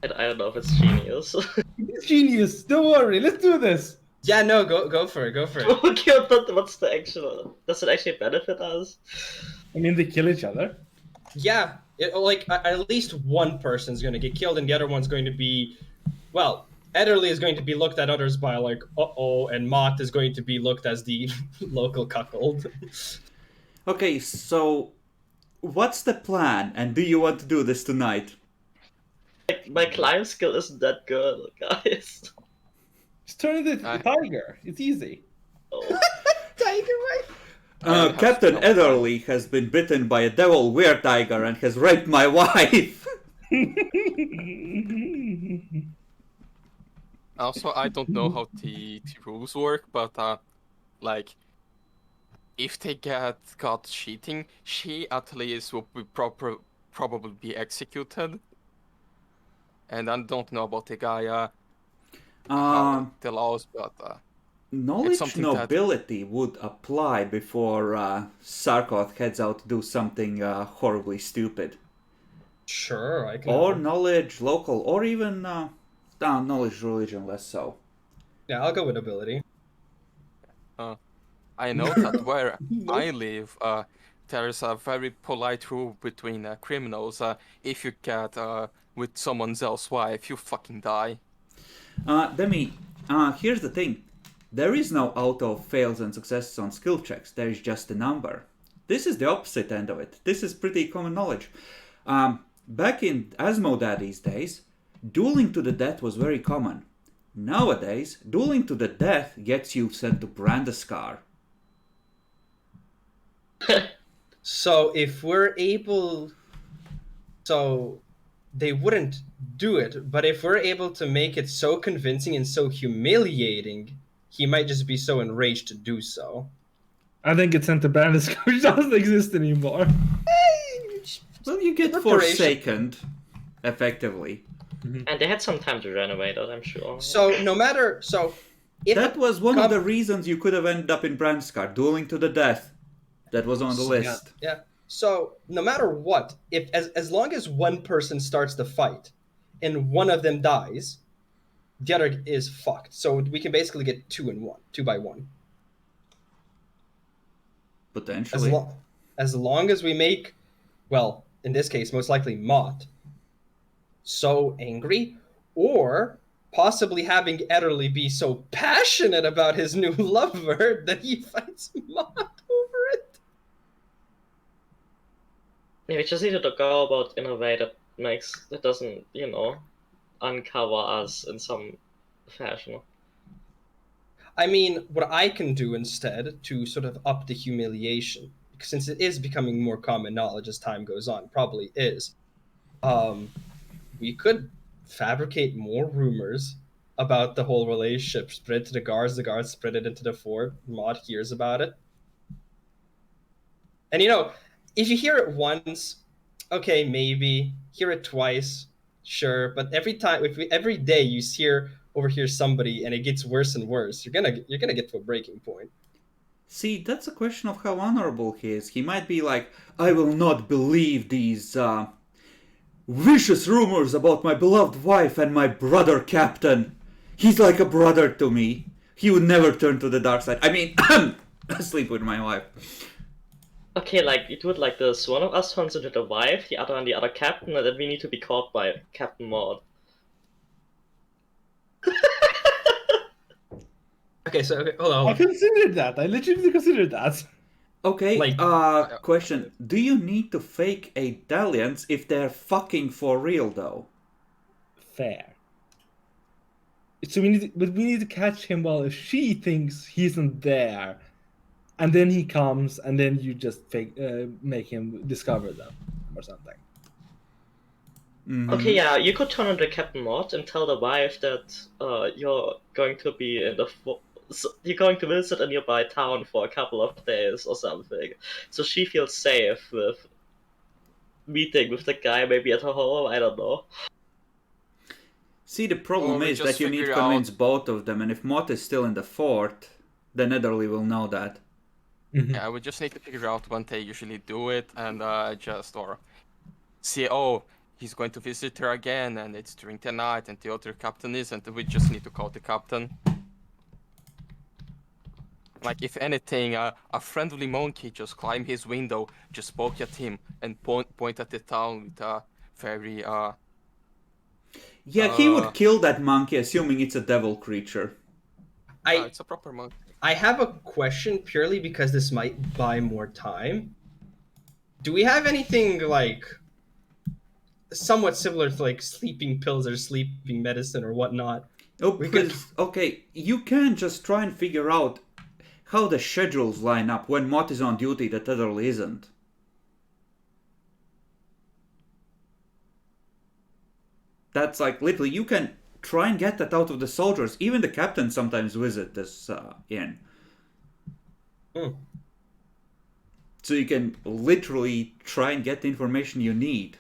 I don't know if it's genius. It's genius. Don't worry. Let's do this. Yeah, no, go for it, go for it. Okay, but what's the actual? Does it actually benefit us? I mean, they kill each other. Yeah, like at least one person's gonna get killed, and the other one's going to be, well, Ederly is going to be looked at others by like, uh-oh, and Mott is going to be looked as the local cuckold. Okay, so what's the plan, and do you want to do this tonight? Like, my climb skill isn't that good, guys. Just turn into a tiger. It's easy. Oh. Tiger, right? Captain Ederly has been bitten by a devil were-tiger and has raped my wife. Also, I don't know how the rules work, but like, if they get caught cheating, she at least will be probably be executed. And I don't know about the guy, the laws, but Knowledge something nobility would apply before Sarkoth heads out to do something horribly stupid. Sure, I can. Or knowledge local, or even knowledge religion, less so. Yeah, I'll go with ability. I know that where I live, there is a very polite rule between criminals. If you get with someone else's wife, you fucking die. Demi, here's the thing. There is no auto fails and successes on skill checks. There is just a number. This is the opposite end of it. This is pretty common knowledge. Back in Asmodaddy's days, dueling to the death was very common. Nowadays, dueling to the death gets you sent to Brandaskar. So if we're able, so they wouldn't do it, but if we're able to make it so convincing and so humiliating, he might just be so enraged to do so. I think it's sent to Brandis, which doesn't exist anymore. Well, you get Preparation. forsaken, effectively. And they had some time to renovate it, I'm sure. So no matter, so if That was one of the reasons you could have ended up in Brandaskar, dueling to the death. That was on the list. Yeah. So no matter what, if as long as one person starts the fight and one of them dies, the other is fucked. So we can basically get 2 by 1. Potentially. As long as we make, well, in this case, most likely Mott so angry, or possibly having Ederly be so passionate about his new lover that he fights Mott over it. Yeah, we just needed to go about in a way that doesn't, uncover us in some fashion. I mean, what I can do instead to sort of up the humiliation, since it is becoming more common knowledge as time goes on, probably is, we could fabricate more rumors about the whole relationship, spread it to the guards spread it into the fort, Maud hears about it. And if you hear it once, okay, maybe. Hear it twice, sure. But every day you overhear somebody and it gets worse and worse, you're gonna get to a breaking point. See, that's a question of how honorable he is. He might be like, I will not believe these vicious rumors about my beloved wife and my brother captain. He's like a brother to me. He would never turn to the dark side. I mean, sleep with my wife. Okay, you do it like this. One of us turns into the wife, the other captain, and then we need to be caught by Captain Maud. Okay, hold on. I considered that. I literally considered that. Okay, question. Do you need to fake a dalliance if they're fucking for real, though? there. So we need to catch him while she thinks he's not there, and then he comes, and then you just make him discover them or something. Okay, yeah, you could turn into Captain Mott and tell the wife that you're going to be you're going to visit a nearby town for a couple of days or something, so she feels safe with meeting with the guy maybe at her home. I don't know. See, the problem Or we is just that you need to figure convince out- both of them, and if Mott is still in the fort, then Ederly will know that. Yeah, we just need to figure out when they usually do it, and or see, oh, he's going to visit her again, and it's during the night, and the other captain isn't. We just need to call the captain. Like, if anything, a friendly monkey just climbed his window, just poke at him, and point at the town with a very Yeah, he would kill that monkey, assuming it's a devil creature. it's a proper monkey. I have a question purely because this might buy more time. Do we have anything like somewhat similar to like sleeping pills or sleeping medicine or whatnot? Oh, We please. Okay, you can just try and figure out how the schedules line up when Mott is on duty that Ederly isn't. That's like, literally, you can try and get that out of the soldiers. Even the captains sometimes visit this inn. So you can literally try and get the information you need.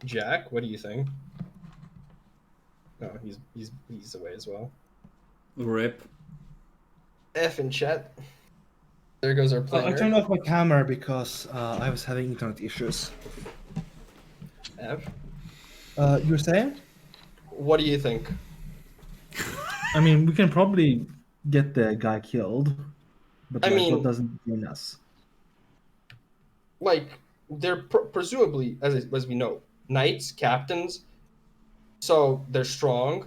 Jack, what do you think? Oh, he's away as well. Rip. F in chat. There goes our I planner. turned off my camera because I was having internet issues. F. You were saying? What do you think? I mean, we can probably get the guy killed, but I mean- what doesn't mean us? Like they're presumably, as we know, knights, captains, so they're strong,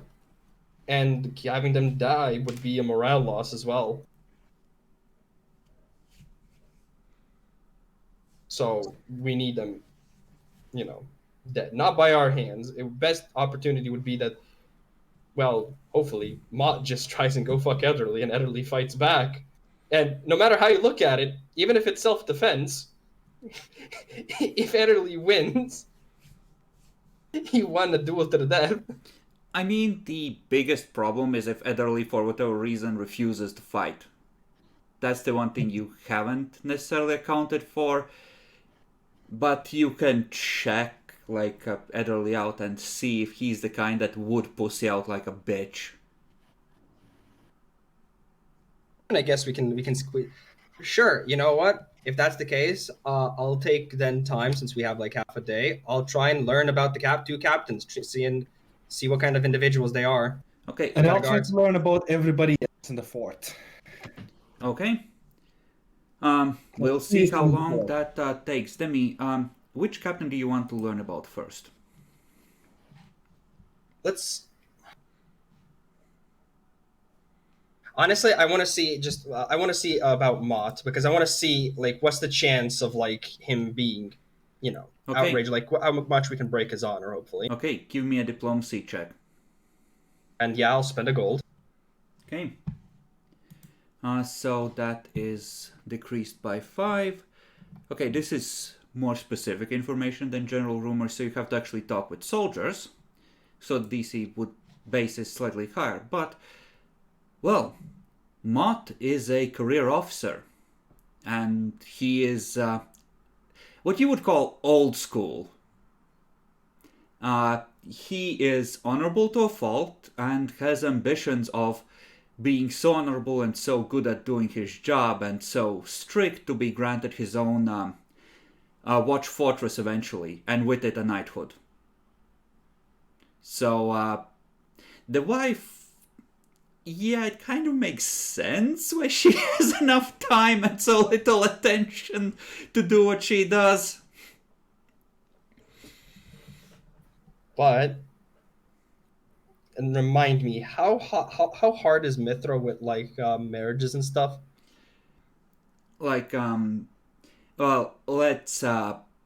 and having them die would be a morale loss as well. So we need them, dead. Not by our hands. Best opportunity would be that, well, hopefully, Mott just tries and go fuck Ederly, and Ederly fights back. And no matter how you look at it, even if it's self-defense, if Ederly wins, he won the duel to the death. I mean, the biggest problem is if Ederly, for whatever reason, refuses to fight. That's the one thing you haven't necessarily accounted for. But you can check, like, Ederly out and see if he's the kind that would pussy out like a bitch. And I guess we can squeeze. Sure, you know what? If that's the case, I'll take then time since we have like half a day. I'll try and learn about the two captains, see what kind of individuals they are. Okay. And I'll Regard- try to learn about everybody else in the fort. Okay. We'll see how long that takes. Demi, which captain do you want to learn about first? Let's. Honestly, I want to see I want to see about Mott because I want to see like what's the chance of like him being, Okay. outraged, like how much we can break his honor, hopefully. Okay, give me a diplomacy check. And yeah, I'll spend a gold. Okay. So that is decreased by 5. Okay, this is more specific information than general rumors, so you have to actually talk with soldiers. So DC base is slightly higher, but, well, Mott is a career officer, and he is what you would call old school. He is honorable to a fault and has ambitions of being so honorable and so good at doing his job and so strict to be granted his own watch fortress eventually, and with it a knighthood. So the wife, yeah, it kind of makes sense why she has enough time and so little attention to do what she does. But and remind me, how hard is Mithra with like marriages and stuff? like, well, let's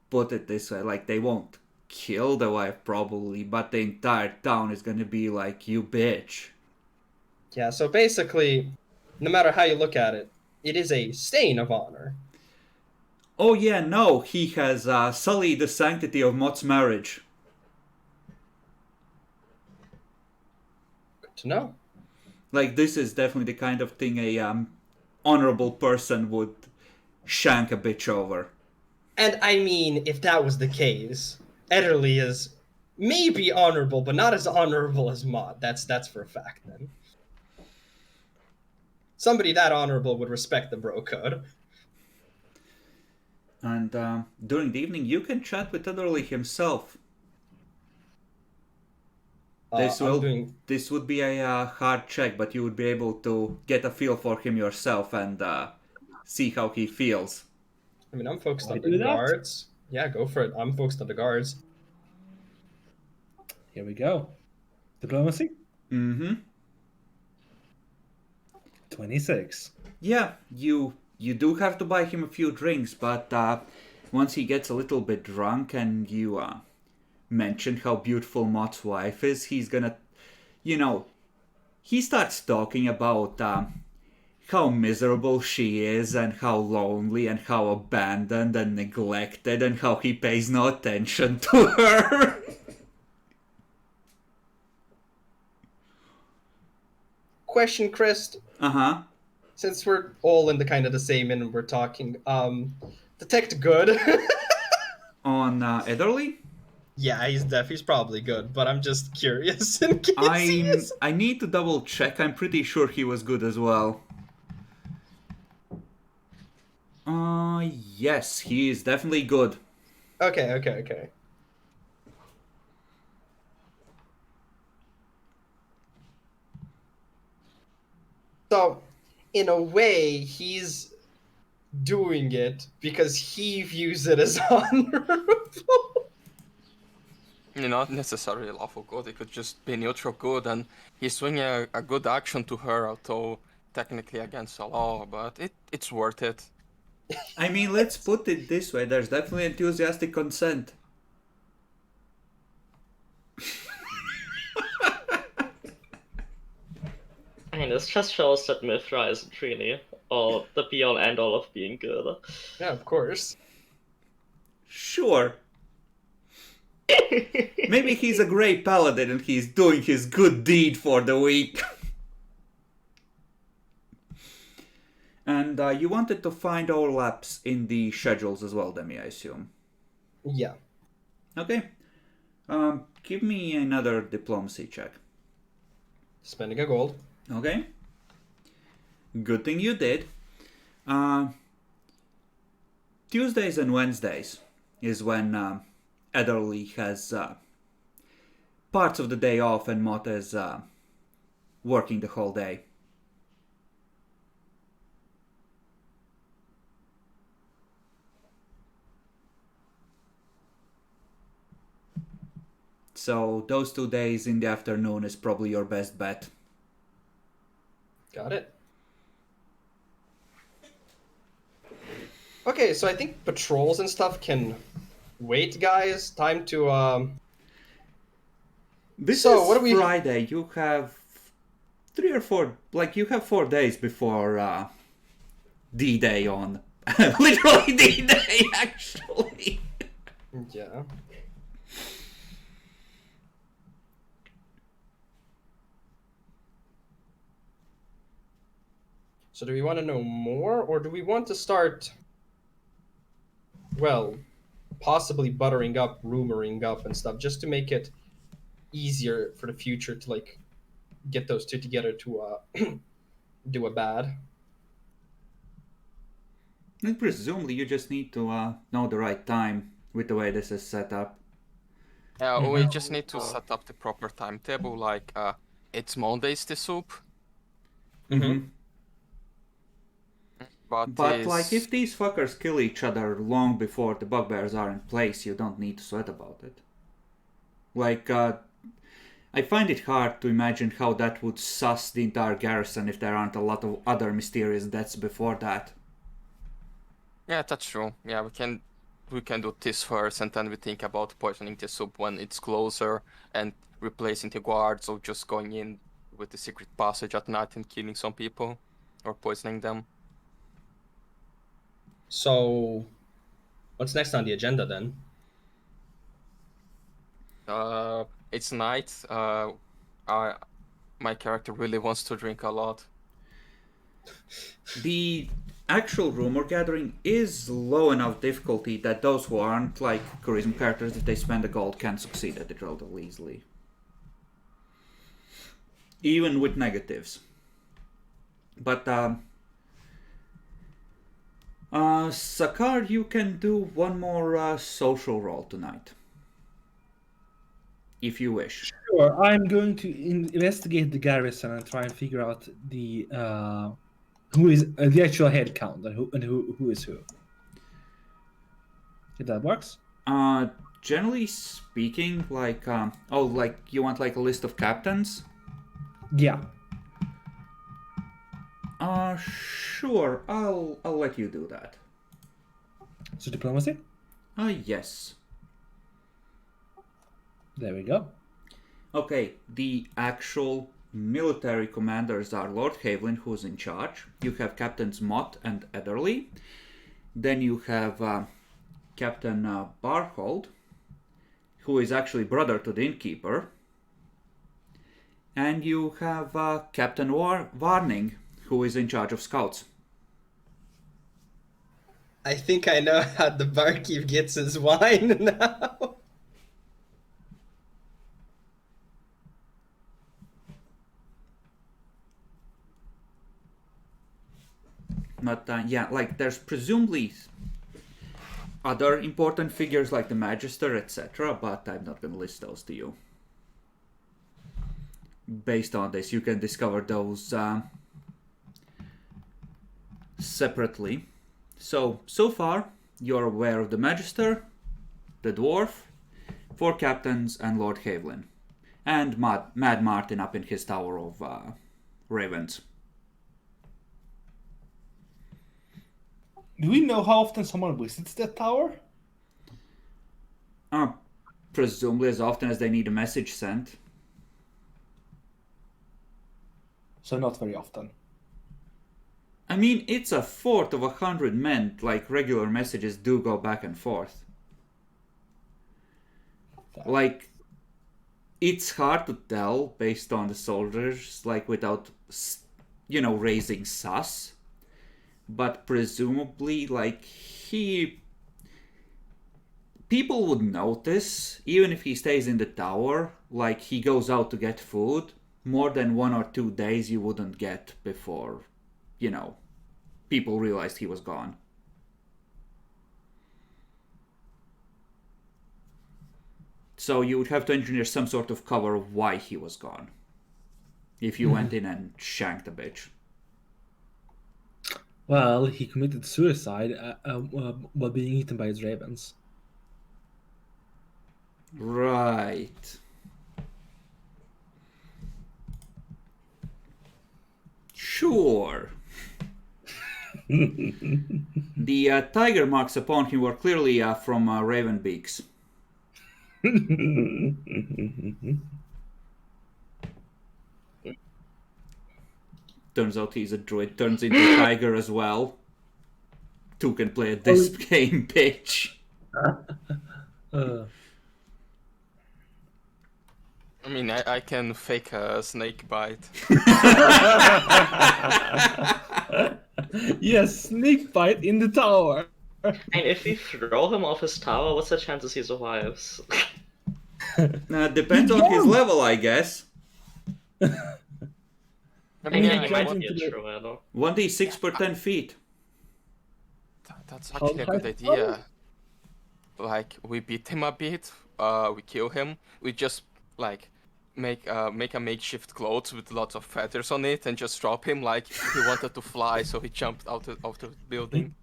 put it this way, like, they won't kill the wife probably, but the entire town is gonna be like, you bitch. Yeah, so basically, no matter how you look at it, it is a stain of honor. Oh yeah, no, he has sullied the sanctity of Mott's marriage. Good to know. Like, this is definitely the kind of thing a honorable person would shank a bitch over. And I mean, if that was the case, Ederly is maybe honorable, but not as honorable as Mott. That's for a fact, then. Somebody that honorable would respect the bro code. And during the evening, you can chat with Ederly himself. This would be a hard check, but you would be able to get a feel for him yourself and see how he feels. I mean, I'm focused on do the that? guards. Yeah, go for it. I'm focused on the guards. Here we go. Diplomacy? Mm-hmm. 26. Yeah, you do have to buy him a few drinks, but once he gets a little bit drunk and you mention how beautiful Mott's wife is, he's gonna, he starts talking about how miserable she is and how lonely and how abandoned and neglected and how he pays no attention to her. Question, Chris. Uh-huh. Since we're all in the kind of the same inn and we're talking, detect good. On Ederly? Yeah, he's probably good, but I'm just curious in case he is. I need to double check. I'm pretty sure he was good as well. Yes, he is definitely good. Okay. So, in a way, he's doing it because he views it as honorable. Not necessarily lawful good, it could just be neutral good, and he's swinging a good action to her, although technically against the law, but it's worth it. I mean, let's put it this way, there's definitely enthusiastic consent. I mean, this just shows that Mithra isn't really all the be-all end-all of being good. Yeah, of course. Sure. Maybe he's a great paladin and he's doing his good deed for the week. And you wanted to find overlaps in the schedules as well, Demi, I assume. Yeah. Okay. Give me another diplomacy check. Spending a gold. Okay. Good thing you did. Tuesdays and Wednesdays is when Ederly has parts of the day off and Mott is working the whole day. So those 2 days in the afternoon is probably your best bet. Got it. Okay, so I think patrols and stuff can wait, guys. Time to This So, is what do we- Friday. You have 3 or 4, you have 4 days before D-Day on. Literally D-Day, actually. Yeah. So do we want to know more, or do we want to start, well, possibly buttering up, rumoring up and stuff, just to make it easier for the future to, get those two together to do a bad? And presumably you just need to know the right time with the way this is set up. Yeah, we just need to set up the proper timetable, it's Mondays the soup. Mm-hmm. But If these fuckers kill each other long before the bugbears are in place, you don't need to sweat about it. I find it hard to imagine how that would suss the entire garrison if there aren't a lot of other mysterious deaths before that. Yeah, that's true. Yeah, we can do this first, and then we think about poisoning the soup when it's closer, and replacing the guards, or just going in with the secret passage at night and killing some people, or poisoning them. So, what's next on the agenda then? It's night. My character really wants to drink a lot. The actual rumor gathering is low enough difficulty that those who aren't like charisma characters, if they spend a gold, can succeed at it relatively easily. Even with negatives. But Sakar, you can do one more social roll tonight. If you wish. Sure, I'm going to investigate the garrison and try and figure out the who is the actual head count and who is who. If that works. Generally speaking, like like you want like a list of captains? Yeah. Sure. I'll let you do that. So diplomacy. Yes. There we go. Okay, the actual military commanders are Lord Havelin, who's in charge. You have Captains Mott and Ederly. Then you have Captain Barhold, who is actually brother to the innkeeper. And you have Captain Warning, who is in charge of scouts. I think I know how the barkeep gets his wine now. But yeah, like there's presumably other important figures like the Magister, etc., but I'm not going to list those to you. Based on this, you can discover those separately. So far, you're aware of the Magister, the Dwarf, 4 captains, and Lord Havelin. And Mad Martin up in his Tower of Ravens. Do we know how often someone visits that tower? Presumably as often as they need a message sent. So not very often. I mean, it's a fort of 100 men. Like, regular messages do go back and forth. Like, it's hard to tell based on the soldiers, like, without, raising sus. But presumably, like, people would notice, even if he stays in the tower, like, he goes out to get food. More than 1 or 2 days you wouldn't get before, people realized he was gone. So you would have to engineer some sort of cover of why he was gone. If you went in and shanked a bitch. Well, he committed suicide while being eaten by his ravens. Right. Sure. The tiger marks upon him were clearly from Ravenbeaks. Turns out he's a druid, turns into a tiger as well. 2 can play at this game, bitch. I mean, I can fake a snake bite. Yes, snake bite in the tower. And if we throw him off his tower, what's the chances he survives? Depends on his level, I guess. I mean, yeah, he I might want- into the- 1d6 per 10 feet. That's actually a good idea. Like, we beat him a bit, we kill him, we just, like, make a makeshift clothes with lots of feathers on it and just drop him like he wanted to fly, so he jumped out of the building.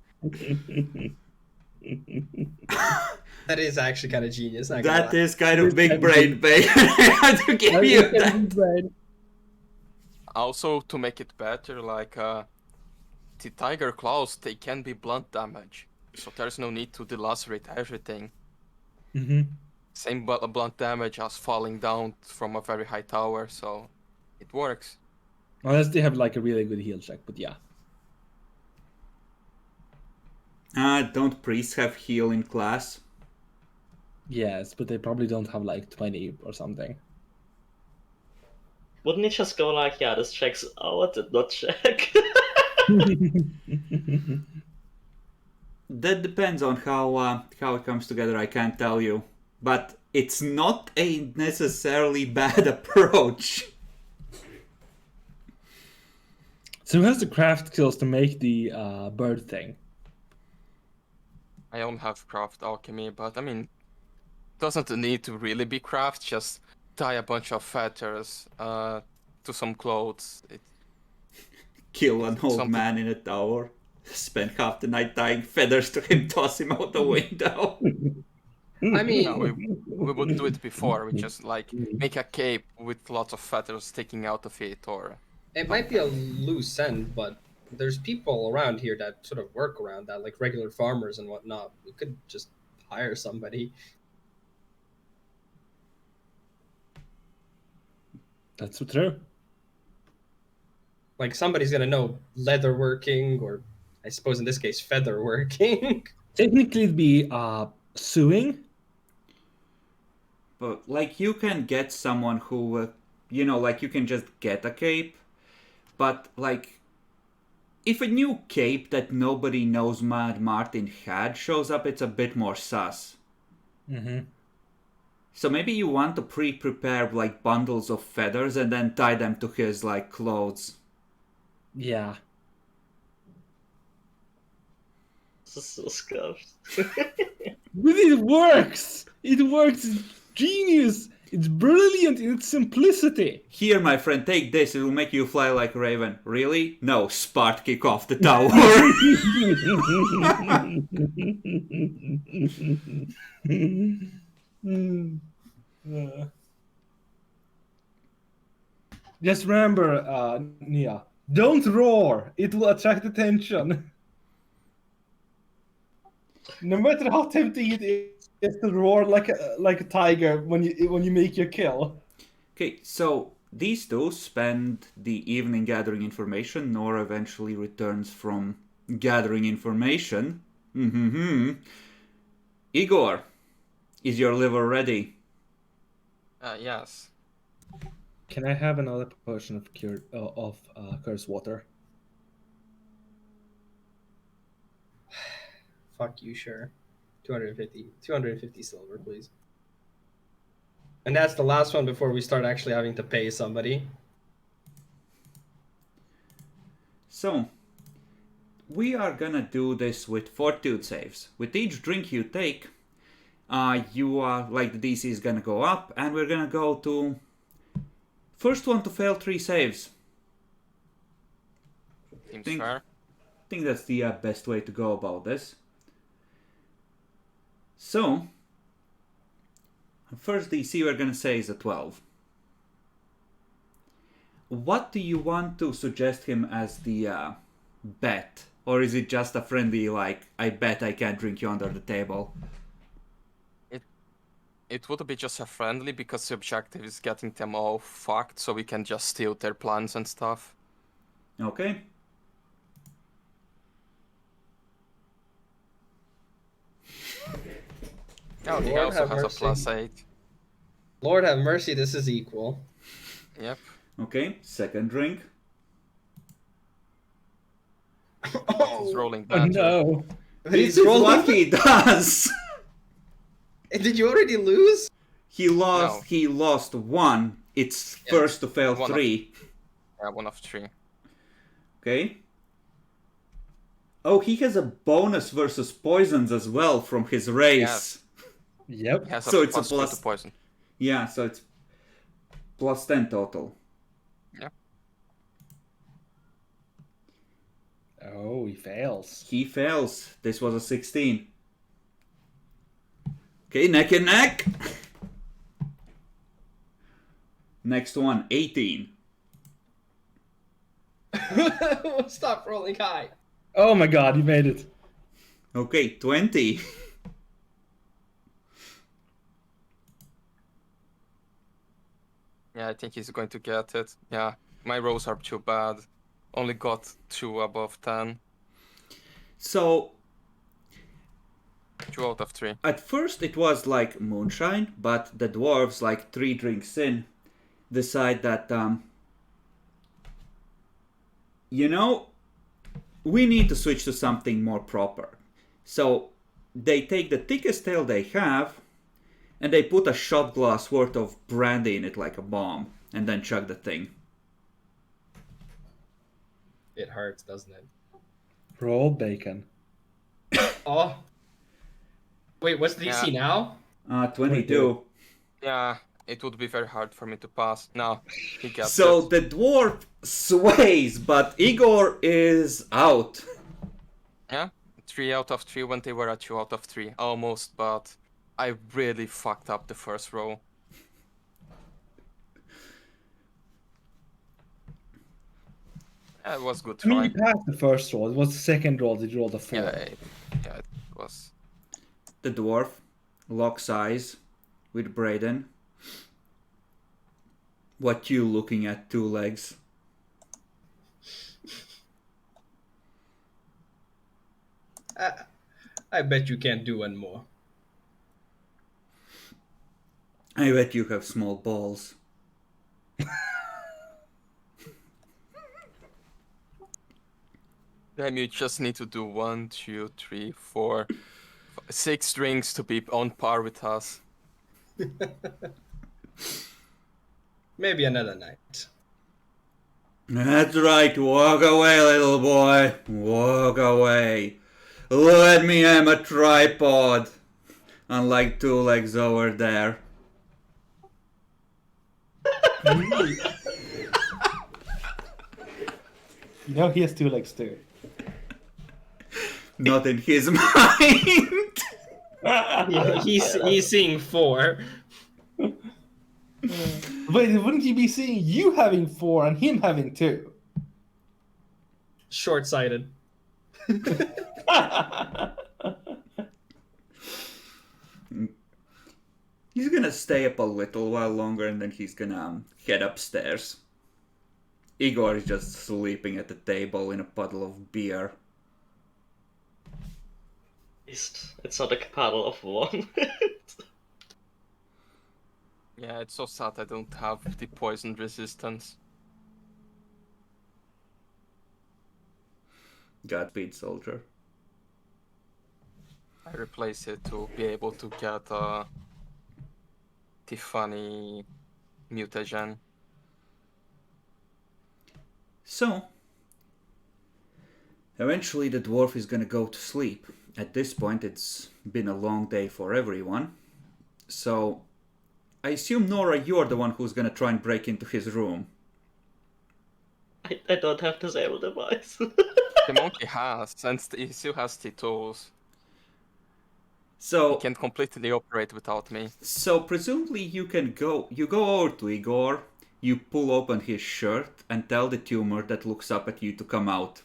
That is actually kind of genius. Not gonna That lie. is kind of big brain, babe. I have to give you that. Also, to make it better, like, the tiger claws, they can be blunt damage. so there's no need to delacerate everything. Mm-hmm. Same blunt damage as falling down from a very high tower, so it works. Unless they have like a really good heal check, but yeah. Don't priests have heal in class? Yes, but they probably don't have like 20 or something. Wouldn't it just go like, yeah, this checks out, did not check? That depends on how it comes together, I can't tell you. But it's not a necessarily bad approach. So who has the craft skills to make the bird thing? I don't have craft alchemy, but I mean, doesn't need to really be craft, just tie a bunch of feathers to some clothes. Kill an old Something- man in a tower. Spend half the night tying feathers to him, toss him out the window. I mean, No, we would do it before. We just like make a cape with lots of feathers sticking out of it, or it might be a loose end, but there's people around here that sort of work around that, like regular farmers and whatnot. We could just hire somebody. That's true. Like somebody's gonna know leather working, or I suppose in this case feather working. Technically, it'd be sewing. But like you can get someone who, like you can just get a cape. But like, if a new cape that nobody knows Mad Martin had shows up, it's a bit more sus. Mm-hmm. So maybe you want to pre-prepare like bundles of feathers and then tie them to his like clothes. Yeah. This is so scuffed. But it works! It works! It's genius! It's brilliant in its simplicity! Here, my friend, take this. It will make you fly like a raven. Really? No, Spart kick off the tower. Just remember, Nia, don't roar. It will attract attention. No matter how tempting it is to roar like a tiger when you make your kill. Okay, so these two spend the evening gathering information. Nora eventually returns from gathering information. Igor, is your liver ready? yes. Can I have another potion of curse water? Fuck you, sure. 250 silver, please. And that's the last one before we start actually having to pay somebody. So, we are gonna do this with fortitude saves. With each drink you take, you are like the DC is gonna go up, and we're gonna go to first one to fail 3 saves. Seems Think- fair. I think that's the best way to go about this. So, first DC we're gonna say is a 12. What do you want to suggest him as the bet? Or is it just a friendly, like, I bet I can't drink you under the table? It would be just a friendly because the objective is getting them all fucked, so we can just steal their plans and stuff. Okay. Oh, he Lord also have has a mercy. +8. Lord have mercy, this is equal. Yep. Okay, second drink. He's rolling Oh better. no! But This he's is rolling. what he does! Did you already lose? He lost. No. He lost 1. It's Yeah, first to fail one of- 3. Yeah, 1 of 3. Okay. Oh, he has a bonus versus poisons as well from his race. Yes. Yep. He has So a it's a +2 to plus- poison. Yeah, so it's plus 10 total. Oh, he fails. He fails. This was a 16. Okay, neck and neck. Next one, 18. Stop rolling high. Oh my god, he made it. Okay, 20. Yeah, I think he's going to get it. Yeah, my rolls are too bad. Only got 2 above 10. So 2 out of 3. at first it was like moonshine, but the dwarves, like 3 drinks in, decide that, you know, we need to switch to something more proper. So they take the thickest ale they have and they put a shot glass worth of brandy in it like a bomb and then chug the thing. It hurts, doesn't it? Roll bacon. Oh. Wait, what's the DC now? 22. Yeah, it would be very hard for me to pass. No, he gets So it. the dwarf sways, but Igor is out. Yeah, 3 out of 3 when they were at 2 out of 3. Almost, but I really fucked up the first row. Yeah, it was good I mean, try. you passed the first roll. It was the second roll that you rolled a 4. Yeah, it was. The dwarf locks eyes with Braden. What you looking at, 2 legs? I bet you can't do one more. I bet you have small balls. Damn, you just need to do 1, 2, 3, 4, 6 drinks to be on par with us. Maybe another night. That's right, walk away, little boy. Walk away. Let me have a tripod. Unlike 2 legs over there. You know he has 2 legs too. Not in his mind. Yeah, he's seeing 4. Wait, wouldn't he be seeing you having 4 and him having 2? Short-sighted. He's gonna stay up a little while longer and then he's gonna head upstairs. Igor is just sleeping at the table in a puddle of beer. It's not a puddle of one. Yeah, it's so sad I don't have the poison resistance. Godspeed, soldier. I replace it to be able to get Tiffany mutagen. So, eventually the dwarf is gonna go to sleep. At this point, it's been a long day for everyone. So, I assume, Nora, you're the one who's gonna try and break into his room. I don't have disable device. The monkey has, and he still has the tools. He So, can completely operate without me. so presumably you go over to Igor, you pull open his shirt and tell the tumor that looks up at you to come out.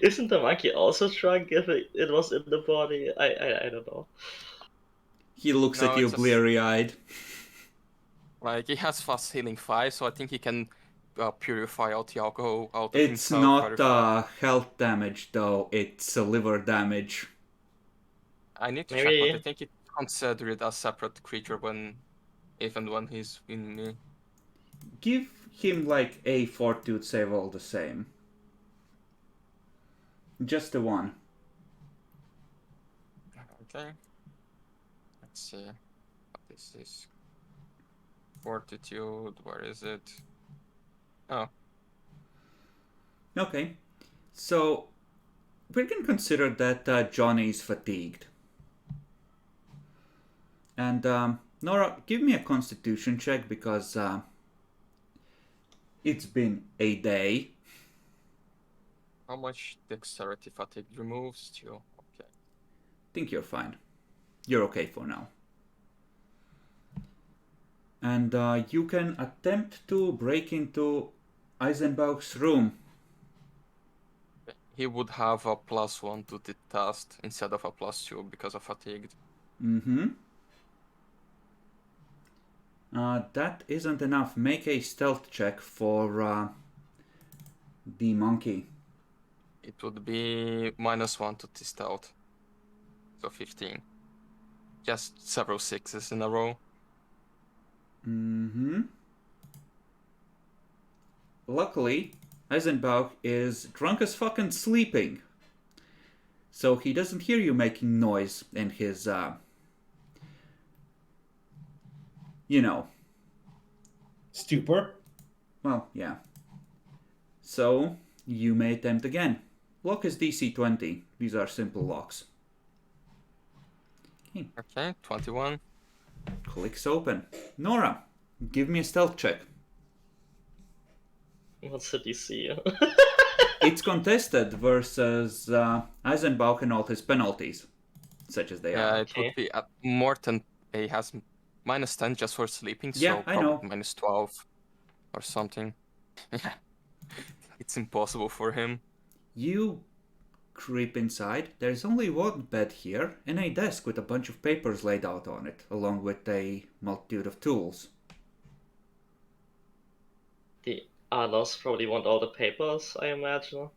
Isn't the monkey also drunk if it was in the body? I don't know. He looks No, at you it's just- bleary-eyed. Like, he has fast healing 5, so I think he can purify out the alcohol out of It's himself. not very fast. health damage though, it's liver damage. I need to Maybe- check, but I think it consider it as separate creature even when he's in me. Give him like a fortitude save all the same. Just the one. Okay. Let's see. This is fortitude. Where is it? Oh, Okay. So, we can consider that Johnny is fatigued. And, Nora, give me a constitution check because it's been a day. how much dexterity fatigue removes? 2. Okay. Think you're fine. You're okay for now. And you can attempt to break into Eisenbach's room. he would have a +1 to the test instead of a +2 because of fatigued. Mm-hmm. That isn't enough. Make a stealth check for the monkey. It would be -1 to the stealth. So 15. Just several 6s in a row. Mm-hmm. Luckily, Eisenbach is drunk as fucking sleeping. So he doesn't hear you making noise in his, you know, Stupor. well, yeah. So, you may attempt again. Lock is DC 20. These are simple locks. Okay, 21. Clicks open. Nora, give me a stealth check. What's the DC? It's contested versus Eisenbach and all his penalties, such as they Yeah, are. it would be at more than he has -10 just for sleeping, Yeah, so I probably know. -12 or something. Yeah, it's impossible for him. You creep inside. There's only one bed here and a desk with a bunch of papers laid out on it, along with a multitude of tools. The others probably want all the papers, I imagine.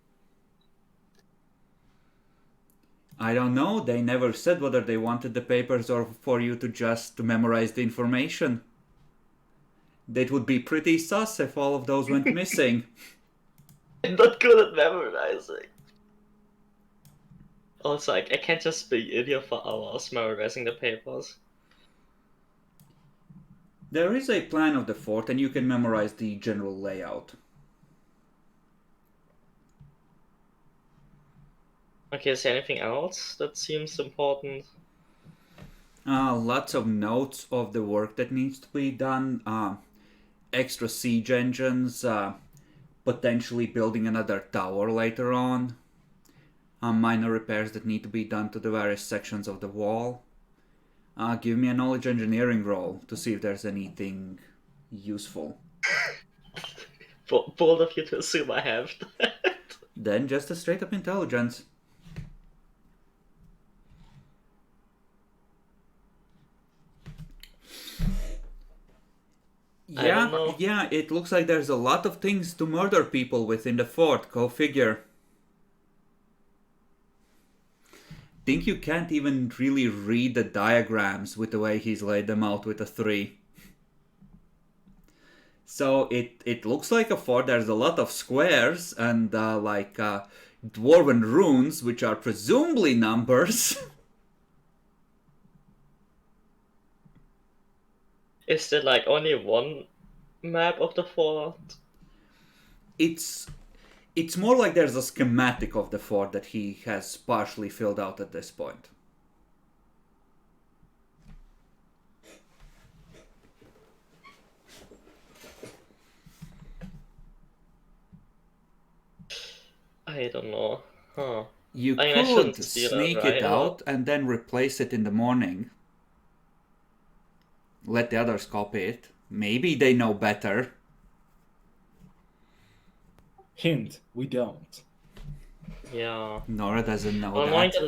I don't know. They never said whether they wanted the papers or for you to just memorize the information. That would be pretty sus if all of those went missing. I'm not good at memorizing. Also, I can't just be in here for hours memorizing the papers. There is a plan of the fort and you can memorize the general layout. Okay, is there anything else that seems important? Lots of notes of the work that needs to be done. Extra siege engines. Potentially building another tower later on. Minor repairs that need to be done to the various sections of the wall. Give me a knowledge engineering roll to see if there's anything useful. Bold of you to assume I have that. Then just a straight up intelligence. I don't know. Yeah, it looks like there's a lot of things to murder people within the fort. Go figure. Think you can't even really read the diagrams with the way he's laid them out with a 3. So it looks like a fort. There's a lot of squares and dwarven runes, which are presumably numbers. Is there like only one map of the fort? It's more like there's a schematic of the fort that he has partially filled out at this point. I don't know. Huh. You I mean, I could shouldn't steal it, sneak right? it out and then replace it in the morning. Let the others copy it. Maybe they know better. Hint: we don't. Yeah. Nora doesn't know Well, knowing that.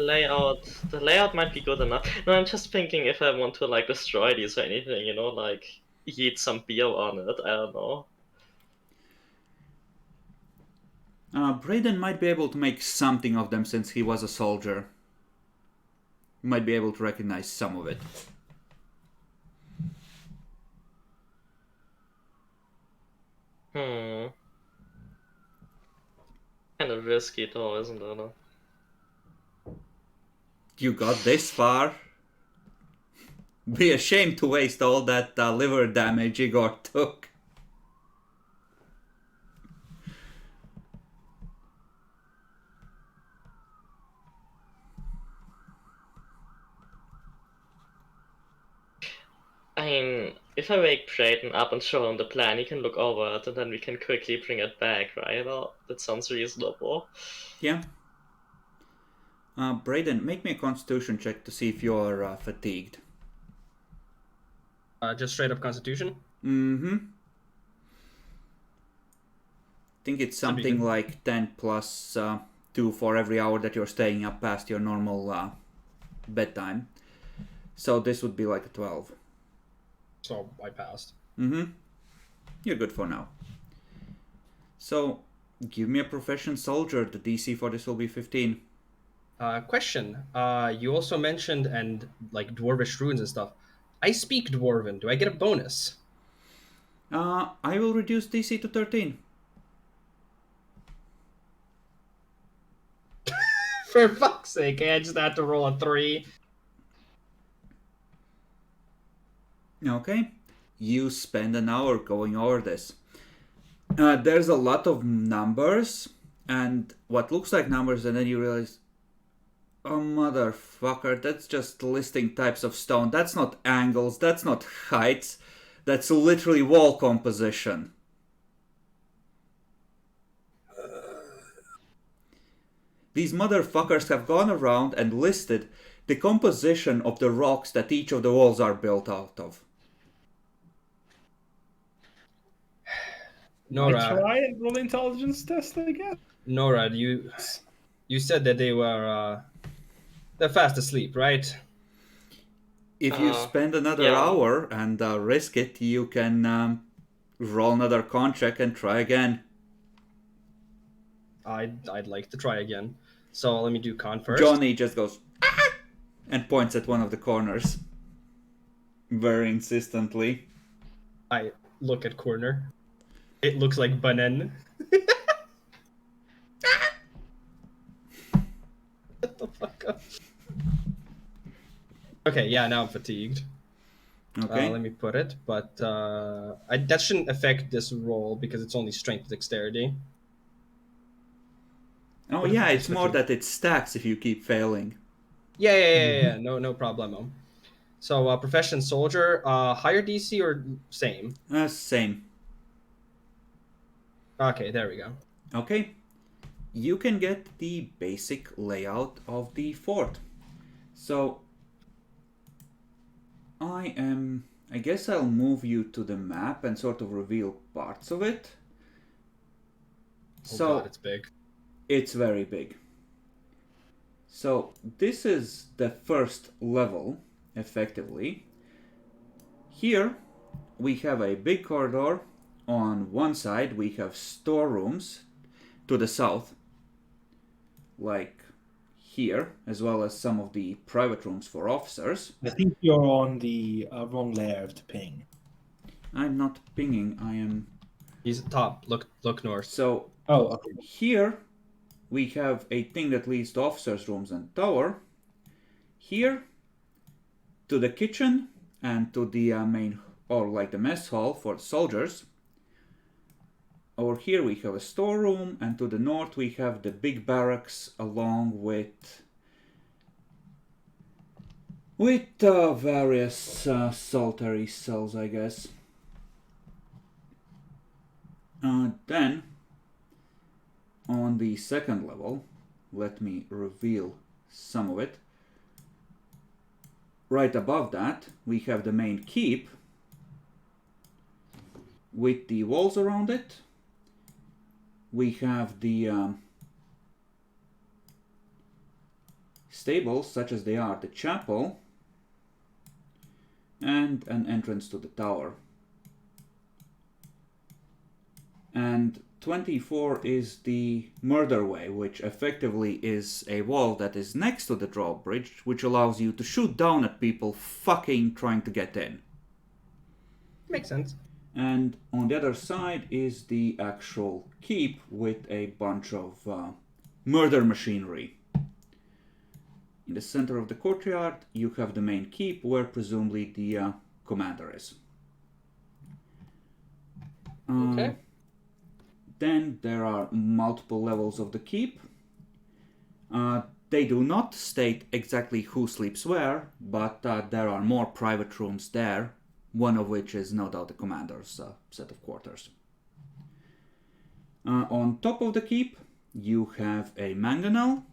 the layout might be good enough. No, I'm just thinking if I want to like destroy these or anything, you know, like yeet some beer on it. I don't know. Braden might be able to make something of them since he was a soldier. He might be able to recognize some of it. Kind of risky though, isn't it? You got this far? Be ashamed to waste all that liver damage Igor took. I mean, if I wake Brayden up and show him the plan, he can look over it and then we can quickly bring it back, right? Well, that sounds reasonable. Yeah. Braden, make me a constitution check to see if you're fatigued. Just straight up Constitution. Mm-hmm. I think it's Should be something good. like 10 plus 2 for every hour that you're staying up past your normal bedtime. So this would be like a 12. So I passed. You're good for now. So, give me a profession soldier. The DC for this will be 15. Question. You also mentioned and like dwarvish runes and stuff. I speak dwarven. Do I get a bonus? I will reduce DC to 13. For fuck's sake, I just had to roll a 3. Okay. You spend an hour going over this. There's a lot of numbers and what looks like numbers, and then you realize, oh motherfucker, that's just listing types of stone. That's not angles, that's not heights. That's literally wall composition. These motherfuckers have gone around and listed the composition of the rocks that each of the walls are built out of. I Nora, try and roll intelligence test, I guess. Nora, you said that they were they're fast asleep, right? If you spend another yeah. hour and risk it, you can roll another con check and try again. I'd like to try again. So let me do con first. Johnny just goes "Ah!" and points at one of the corners very insistently. I look at corner. It looks like banan. Shut the fuck up. Okay, yeah, now I'm fatigued. Okay. Let me put it, but that shouldn't affect this roll because it's only strength dexterity. Oh What if yeah, it it's is more fatigue? that it stacks if you keep failing. Yeah. No problemo. So profession soldier, higher DC or same? Same. Okay, there we go. Okay. You can get the basic layout of the fort. So I guess I'll move you to the map and sort of reveal parts of it. Oh So god, it's big. it's very big. So this is the first level, effectively. Here we have a big corridor. On one side we have storerooms to the south, like here, as well as some of the private rooms for officers. I think you're on the wrong layer to ping. I'm not pinging, I am... He's at top. Look north. So Oh, okay. here we have a thing that leads to officers' rooms and tower. Here to the kitchen and to the main, or like the mess hall for the soldiers. Over here we have a storeroom, and to the north we have the big barracks along with various solitary cells, I guess. Then on the second level, let me reveal some of it. Right above that we have the main keep with the walls around it. We have the stables, such as they are, the chapel, and an entrance to the tower. And 24 is the murder way, which effectively is a wall that is next to the drawbridge, which allows you to shoot down at people fucking trying to get in. Makes sense. And on the other side is the actual keep with a bunch of murder machinery. In the center of the courtyard, you have the main keep, where presumably the commander is. Okay. Then there are multiple levels of the keep. They do not state exactly who sleeps where, but there are more private rooms there, one of which is no doubt the commander's set of quarters. On top of the keep, you have a mangonel.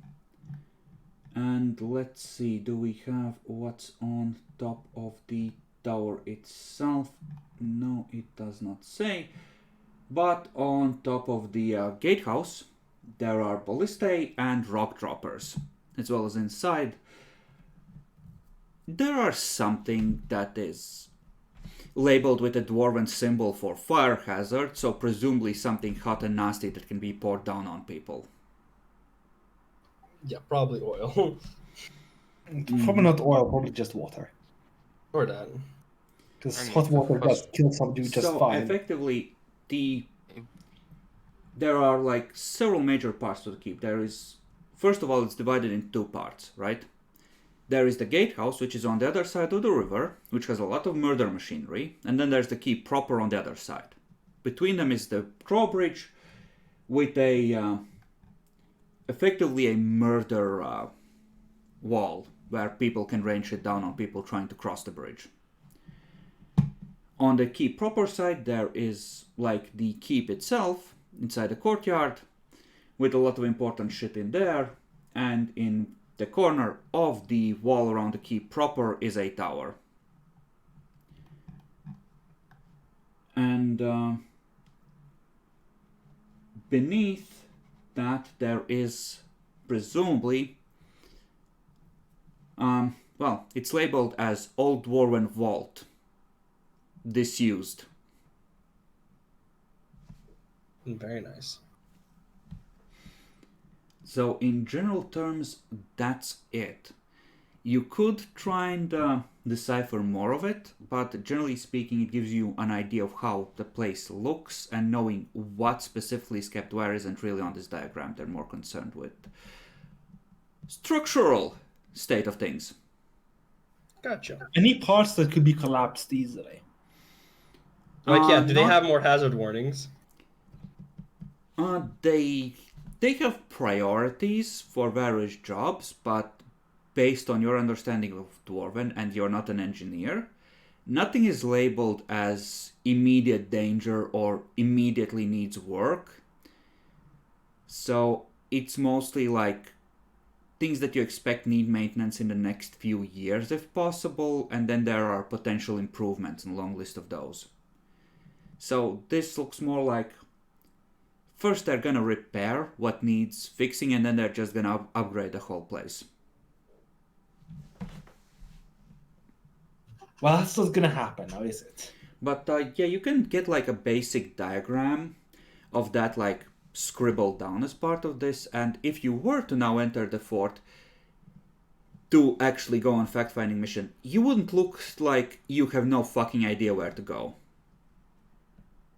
And let's see, do we have what's on top of the tower itself? No, it does not say. But on top of the gatehouse, there are ballistae and rock droppers, as well as inside. There are something that is labeled with a dwarven symbol for fire hazard, so presumably something hot and nasty that can be poured down on people. Yeah, probably oil. Probably not oil, probably just water. Or that. Because I mean, hot water does first- kill some dude just So fine. effectively, there are like several major parts to the keep. There is, first of all, it's divided into two parts, right? There is the gatehouse, which is on the other side of the river, which has a lot of murder machinery, and then there's the keep proper on the other side. Between them is the drawbridge with effectively a murder wall where people can rain shit down on people trying to cross the bridge. On the keep proper side, there is like the keep itself inside the courtyard with a lot of important shit in there, and in the corner of the wall around the keep proper is a tower. And beneath that there is presumably, well, it's labeled as Old Dwarven Vault. Disused. Very nice. So in general terms, that's it. You could try and decipher more of it, but generally speaking, it gives you an idea of how the place looks, and knowing what specifically is kept where isn't really on this diagram. They're more concerned with structural state of things. Gotcha. Any parts that could be collapsed easily. Like, yeah, do they not- have more hazard warnings? They have priorities for various jobs, but based on your understanding of Dwarven, and you're not an engineer, nothing is labeled as immediate danger or immediately needs work. So it's mostly like things that you expect need maintenance in the next few years if possible, and then there are potential improvements and a long list of those. So this looks more like first they're gonna repair what needs fixing, and then they're just gonna upgrade the whole place. Well, that's not gonna happen now, is it? But yeah, you can get like a basic diagram of that, like scribbled down as part of this, and if you were to now enter the fort to actually go on fact-finding mission, you wouldn't look like you have no fucking idea where to go.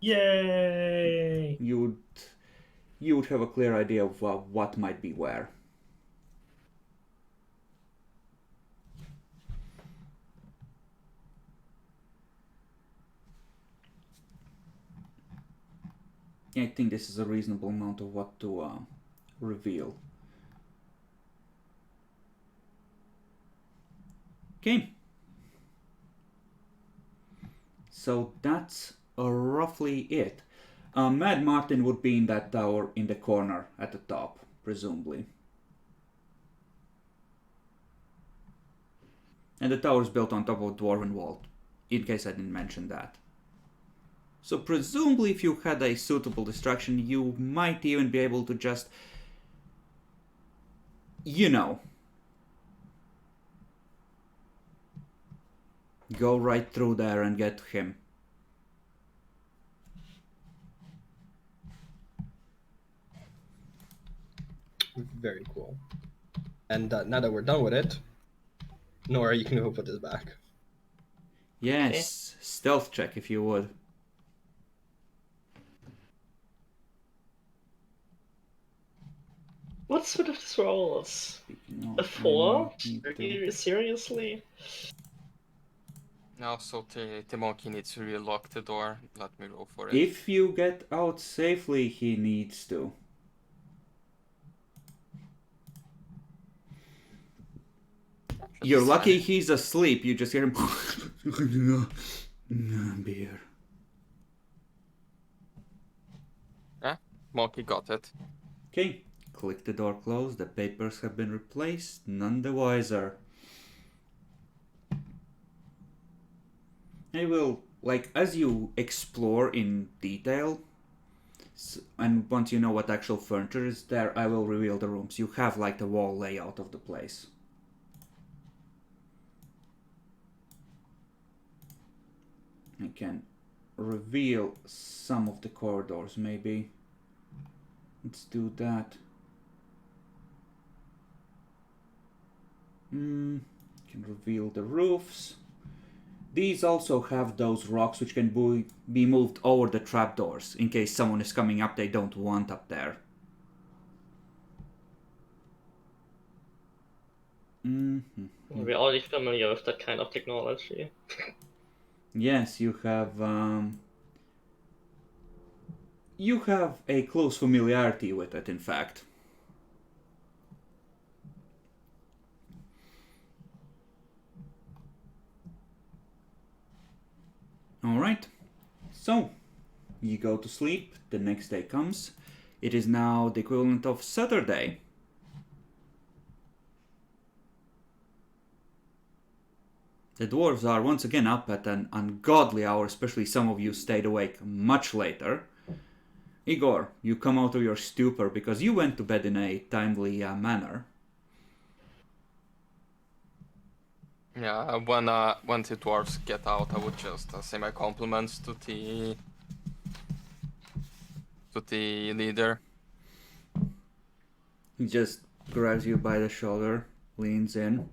Yay! You would have a clear idea of what might be where. I think this is a reasonable amount of what to reveal. Okay. So that's roughly it. Mad Martin would be in that tower in the corner at the top, presumably. And the tower is built on top of a dwarven vault, in case I didn't mention that. So presumably if you had a suitable distraction, you might even be able to just, you know, go right through there and get him. Very cool. And now that we're done with it, Nora, you can go put this back. Yes, stealth check if you would. What's with these rolls? Speaking A of, 4? I need Are to- you seriously? Now, so the monkey needs to relock the door. Let me roll for it. If you get out safely, he needs to. You're lucky he's asleep. You just hear him. Beer. Monkey got it. Okay. Click the door closed. The papers have been replaced. None the wiser. I will, like, as you explore in detail, And once you know what actual furniture is there, I will reveal the rooms. You have like the wall layout of the place. I can reveal some of the corridors maybe. Let's do that. Can reveal the roofs. These also have those rocks which can be moved over the trapdoors in case someone is coming up they don't want up there. We're already familiar with that kind of technology. Yes, you have a close familiarity with it, in fact. Alright, so you go to sleep, the next day comes. It is now the equivalent of Saturday. The dwarves are once again up at an ungodly hour, especially some of you stayed awake much later. Igor, you come out of your stupor because you went to bed in a timely manner. Yeah, when the dwarves get out, I would just say my compliments to the leader. He just grabs you by the shoulder, leans in.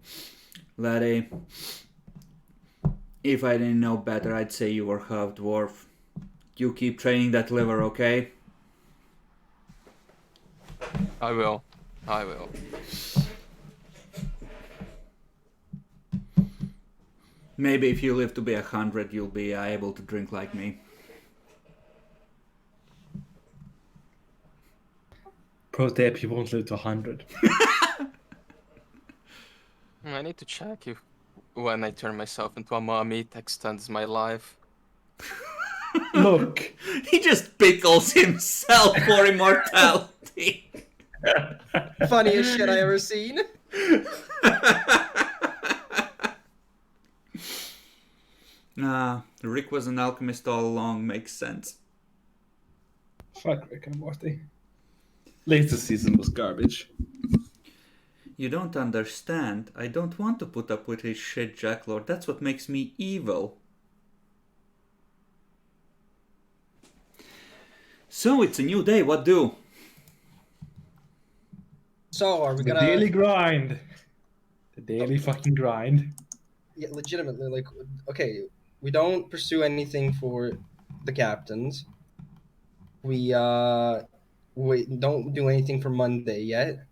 Laddie, if I didn't know better, I'd say you were half dwarf. You keep training that liver, okay? I will. Maybe if you live to be 100, you'll be able to drink like me. Pro tip, you won't live to 100. I need to check if when I turn myself into a mummy, it extends my life. Look. He just pickles himself for immortality. Funniest shit I ever seen. Rick was an alchemist all along, makes sense. Fuck Rick and Morty. Latest season was garbage. You don't understand. I don't want to put up with his shit, Jacklord. That's what makes me evil. So, it's a new day. What do? So, are we The gonna... daily grind. The daily fucking grind. Yeah, legitimately, like, okay, we don't pursue anything for the captains. We don't do anything for Monday yet.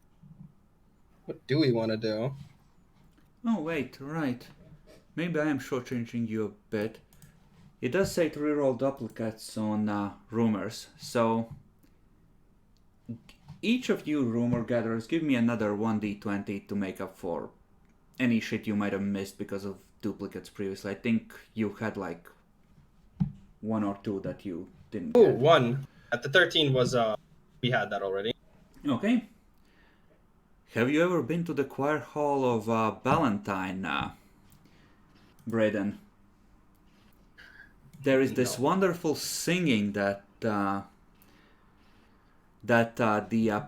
What do we want to do? Oh, wait, right. Maybe I am shortchanging you a bit. It does say to reroll duplicates on rumors, so each of you rumor gatherers give me another 1d20 to make up for any shit you might have missed because of duplicates previously. I think you had like one or two that you didn't Oh, get. one. At the 13 was, we had that already. Okay. Have you ever been to the choir hall of Valentine, Braden? There is this wonderful singing that the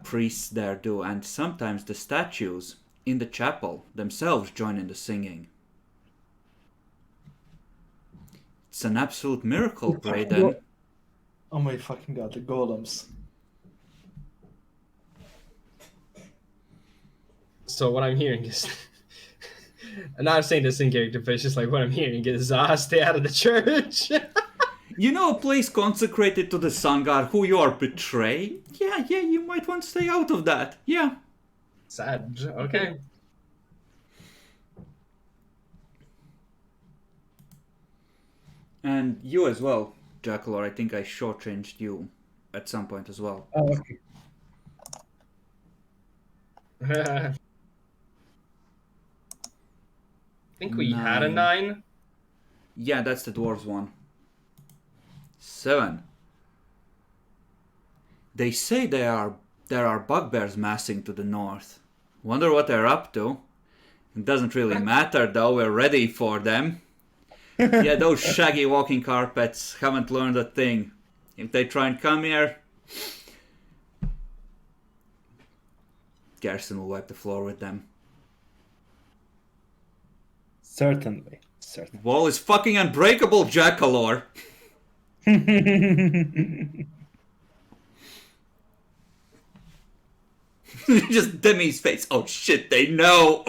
priests there do, and sometimes the statues in the chapel themselves join in the singing. It's an absolute miracle, Braden. Oh my fucking god, the golems. So what I'm hearing is... I'm not saying this in character, but it's just like what I'm hearing is, stay out of the church. You know a place consecrated to the sun god who you are betraying? Yeah, you might want to stay out of that. Yeah. Sad. Okay. And you as well, Jackalor. I think I shortchanged you at some point as well. Oh, okay. I think we had a 9. Yeah, that's the dwarves one. 7. They say there are bugbears massing to the north. Wonder what they're up to. It doesn't really matter though, we're ready for them. Yeah, those shaggy walking carpets haven't learned a thing. If they try and come here, Garrison will wipe the floor with them. Certainly. Wall is fucking unbreakable, Jackalor. Just Demi's face. Oh shit, they know.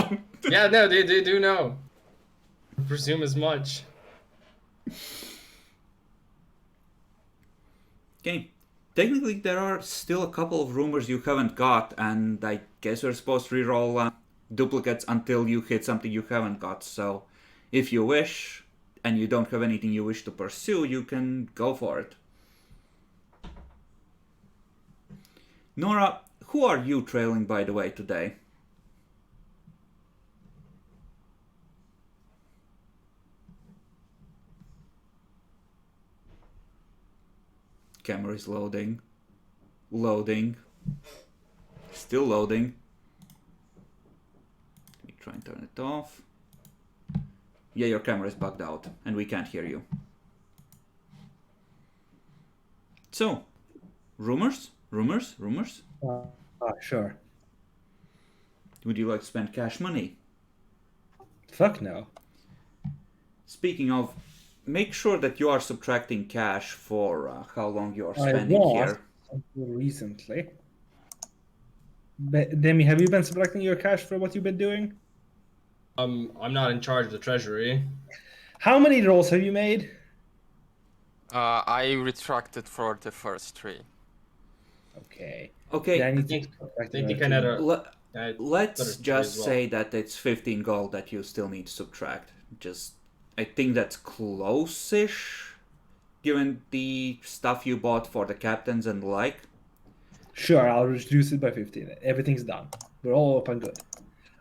Yeah, no, they do know. I presume as much. Okay. Technically, there are still a couple of rumors you haven't got, and I guess you're supposed to reroll duplicates until you hit something you haven't got. So, if you wish, and you don't have anything you wish to pursue, you can go for it. Nora, who are you trailing, by the way, today? Camera is loading. Loading. Still loading. Let me try and turn it off. Yeah, your camera is bugged out, and we can't hear you. So, rumors? Rumors? Rumors? Sure. Would you like to spend cash money? Fuck no. Speaking of, make sure that you are subtracting cash for how long you are I spending was here. until recently. Demi, have you been subtracting your cash for what you've been doing? I'm not in charge of the treasury. How many rolls have you made? I retracted for the first 3. Okay. Okay, Then you think- subtract I think the I had other two. let's better just as well. say that it's 15 gold that you still need to subtract. Just, I think that's close-ish, given the stuff you bought for the captains and the like. Sure, I'll reduce it by 15. Everything's done. We're all up and good.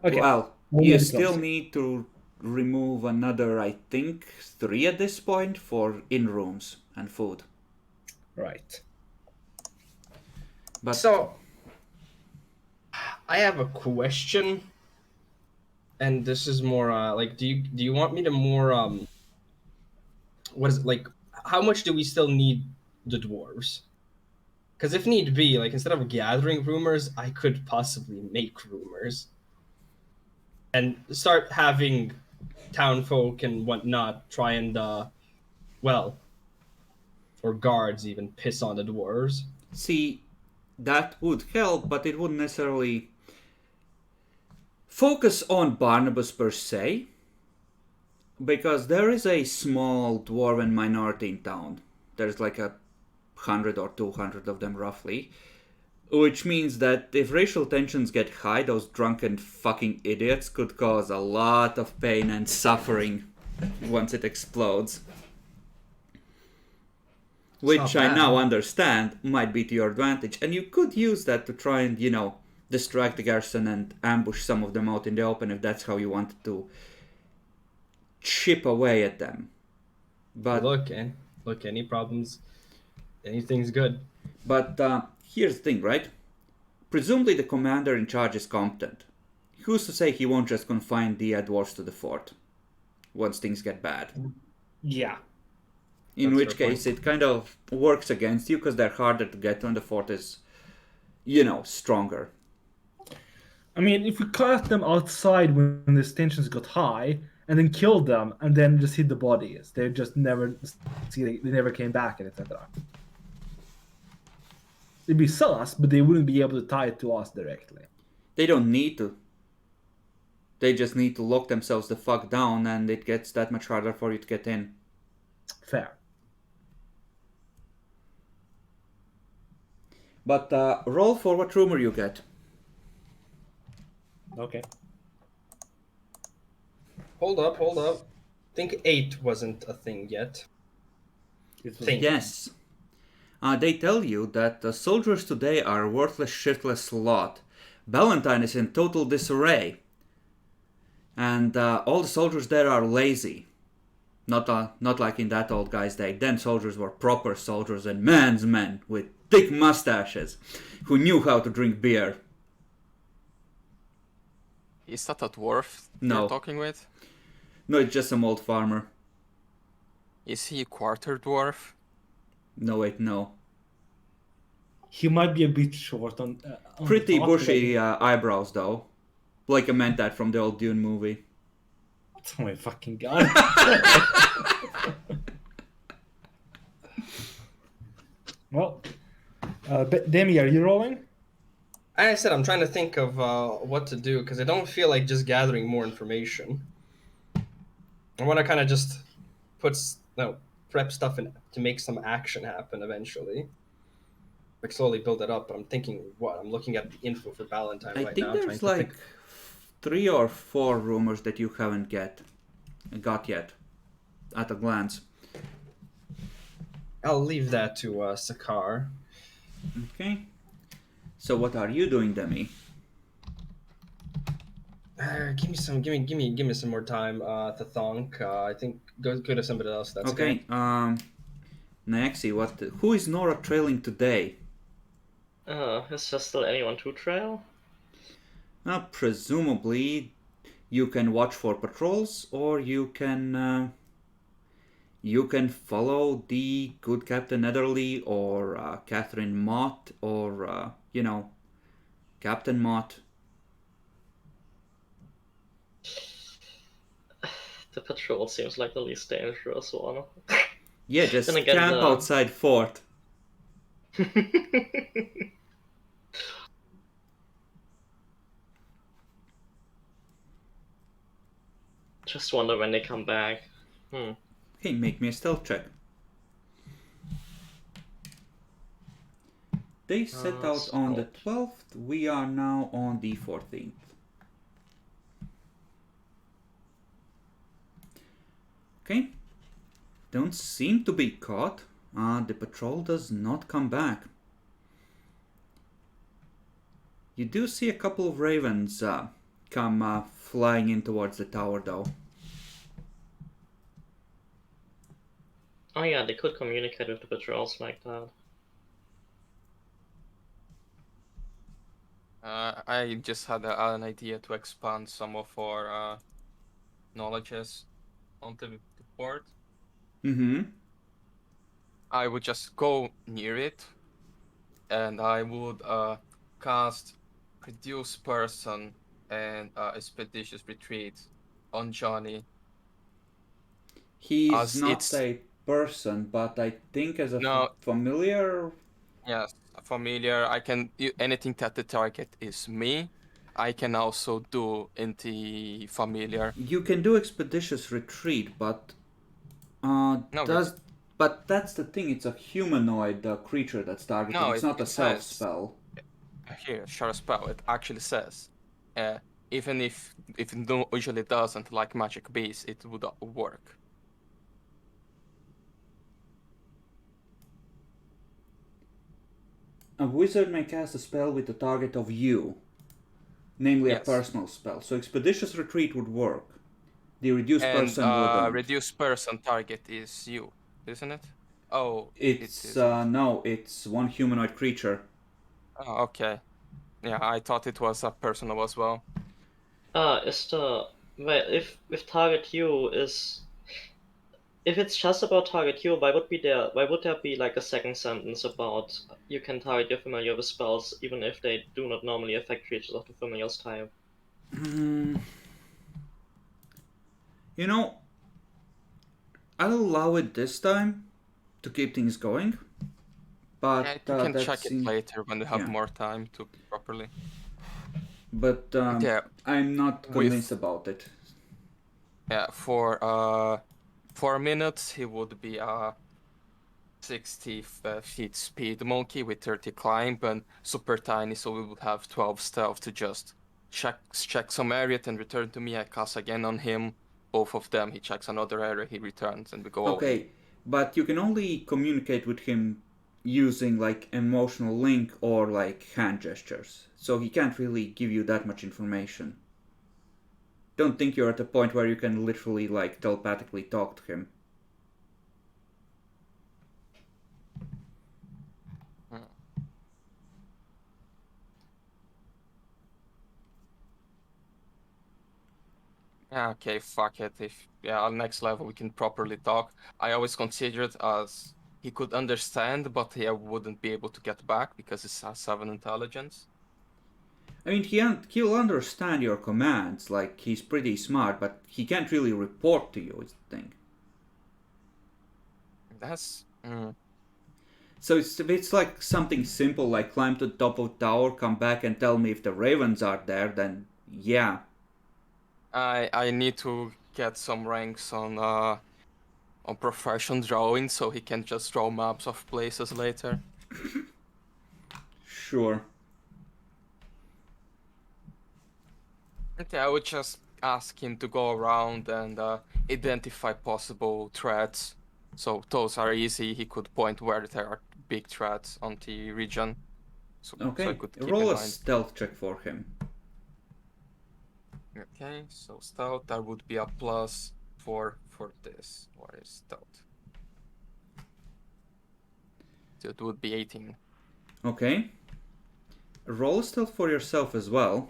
Okay. Well, We'll you get it still closer. need to remove another, I think, 3 at this point for in-rooms and food. Right. But So, I have a question, and this is more like, do you want me to more what is it like? How much do we still need the dwarves? Because if need be, like instead of gathering rumors, I could possibly make rumors and start having townfolk and whatnot try and well, or guards even piss on the dwarves. see, that would help, but it wouldn't necessarily focus on Barnabas per se, because there is a small dwarven minority in town. There's like 100 or 200 of them roughly, which means that if racial tensions get high, those drunken fucking idiots could cause a lot of pain and suffering once it explodes. Which not I bad. now understand might be to your advantage, and you could use that to try and, distract the garrison and ambush some of them out in the open if that's how you wanted to chip away at them. But Look, any problems? Anything's good. But here's the thing, right? Presumably the commander in charge is competent. Who's to say he won't just confine the dwarves to the fort once things get bad? Yeah. In That's which fair case it kind of works against you because they're harder to get to and the fort is, stronger. I mean, if we caught them outside when the tensions got high, and then killed them, and then just hid the bodies, they just never they never came back, and etc. They'd be sus, but they wouldn't be able to tie it to us directly. They don't need to. They just need to lock themselves the fuck down and it gets that much harder for you to get in. Fair. But roll for what rumor you get. Okay. Hold up. I think 8 wasn't a thing yet. Think. Yes. They tell you that the soldiers today are a worthless, shiftless lot. Valentine is in total disarray. And all the soldiers there are lazy. Not like in that old guy's day. Then soldiers were proper soldiers and man's men with thick mustaches who knew how to drink beer. Is that a dwarf No. you're talking with? No, it's just some old farmer. Is he a quarter dwarf? No, wait, no. He might be a bit short on Pretty the thought, but bushy eyebrows, though. Like I meant that from the old Dune movie. oh my fucking god. Well, Demi, are you rolling? I said I'm trying to think of what to do because I don't feel like just gathering more information. I want to kind of just prep stuff in to make some action happen eventually. Like slowly build it up. But I'm thinking, what? I'm looking at the info for Valentine I right think now, trying there's to like think. 3 or 4 rumors that you haven't got yet at a glance. I'll leave that to Sakar. Okay. So what are you doing, Demi? Give me some more time to thonk. I think go to somebody else. That's Okay. Naxi, who is Nora trailing today? Is there still anyone to trail? Presumably, you can watch for patrols, or you can follow the good Captain Ederly or Catherine Mott or Captain Mott. The patrol seems like the least dangerous one. Yeah, just Then again, camp outside fort. Just wonder when they come back. Okay, make me a stealth check. They set out on the 12th. We are now on the 14th. Okay. Don't seem to be caught. The patrol does not come back. You do see a couple of ravens come flying in towards the tower, though. Oh yeah, they could communicate with the patrols like that. I just had an idea to expand some of our knowledges onto the port. Mm-hmm. I would just go near it, and I would cast Reduce Person and Expeditious Retreat on Johnny. He's not a person, but I think as a familiar. Yes, a familiar. I can do anything that the target is me. I can also do in the familiar. You can do Expeditious Retreat, but but that's the thing. It's a humanoid creature that's targeted. No, it's not a self says, spell. Here, share a spell. It actually says, even if it usually doesn't, like Magic Beast, it would work. A wizard may cast a spell with the target of you, namely Yes. a personal spell. So Expeditious Retreat would work. The reduced person wouldn't. Reduced person target is you, isn't it? Oh, it's no, it's one humanoid creature. Oh, okay. Yeah, I thought it was a personal as well. If target you is, if it's just about target you, why would there be like a second sentence about you can target your familiar with spells even if they do not normally affect creatures of the familiar's type? You know, I'll allow it this time to keep things going. But you can check it later when we have more time to properly. But I'm not convinced about it. Yeah, for 4 minutes he would be a 60 feet speed monkey with 30 climb and super tiny, so we would have 12 stealth to just check some area and return to me. I cast again on him. Both of them, he checks another area, he returns, and we go over. Okay, but you can only communicate with him using like emotional link or like hand gestures, so he can't really give you that much information. Don't think you're at a point where you can literally like telepathically talk to him. Okay, fuck it. If on next level we can properly talk. I always considered as he could understand, but he wouldn't be able to get back because he has 7 intelligence. I mean, he'll understand your commands, like, he's pretty smart, but he can't really report to you, is the thing. That's... So it's like something simple, like climb to the top of the tower, come back and tell me if the ravens are there, then yeah. I need to get some ranks on profession drawing, so he can just draw maps of places later. Sure. Okay, I would just ask him to go around and identify possible threats. So those are easy. He could point where there are big threats on the region. So I Okay, could keep roll in a mind. stealth check for him. Okay, so stealth, that would be a +4 for this. What is stealth? So it would be 18. Okay. Roll a stealth for yourself as well.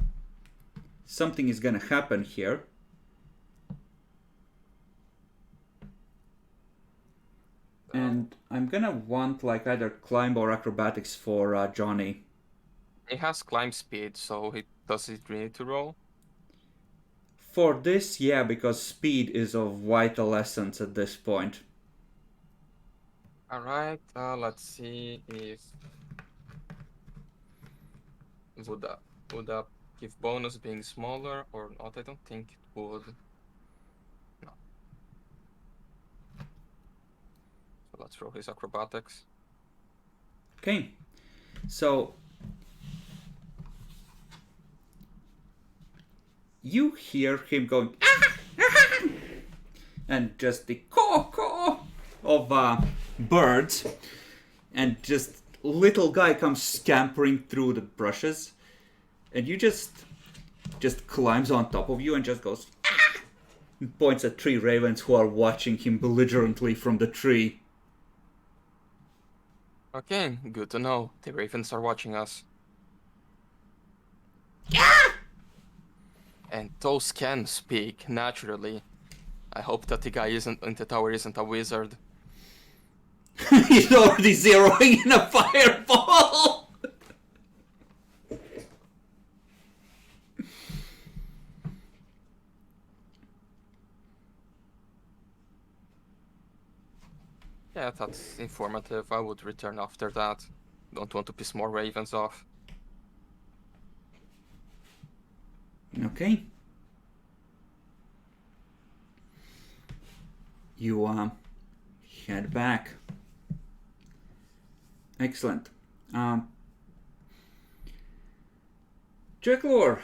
Something is gonna happen here. And I'm gonna want like either climb or acrobatics for Johnny. He has climb speed, so does he need to roll? For this, yeah, because speed is of vital essence at this point. Alright, let's see if... Would that give bonus being smaller or not? I don't think it would. No. So let's roll his acrobatics. Okay. So you hear him going and just the caw of birds, and just little guy comes scampering through the brushes, and you just climbs on top of you and just goes and points at 3 ravens who are watching him belligerently from the tree. Okay, good to know. The ravens are watching us. And those can speak naturally. I hope that the guy in the tower isn't a wizard. He's already zeroing in a fireball. Yeah, that's informative. I would return after that. Don't want to piss more ravens off. Okay. You head back. Excellent. Jacklor,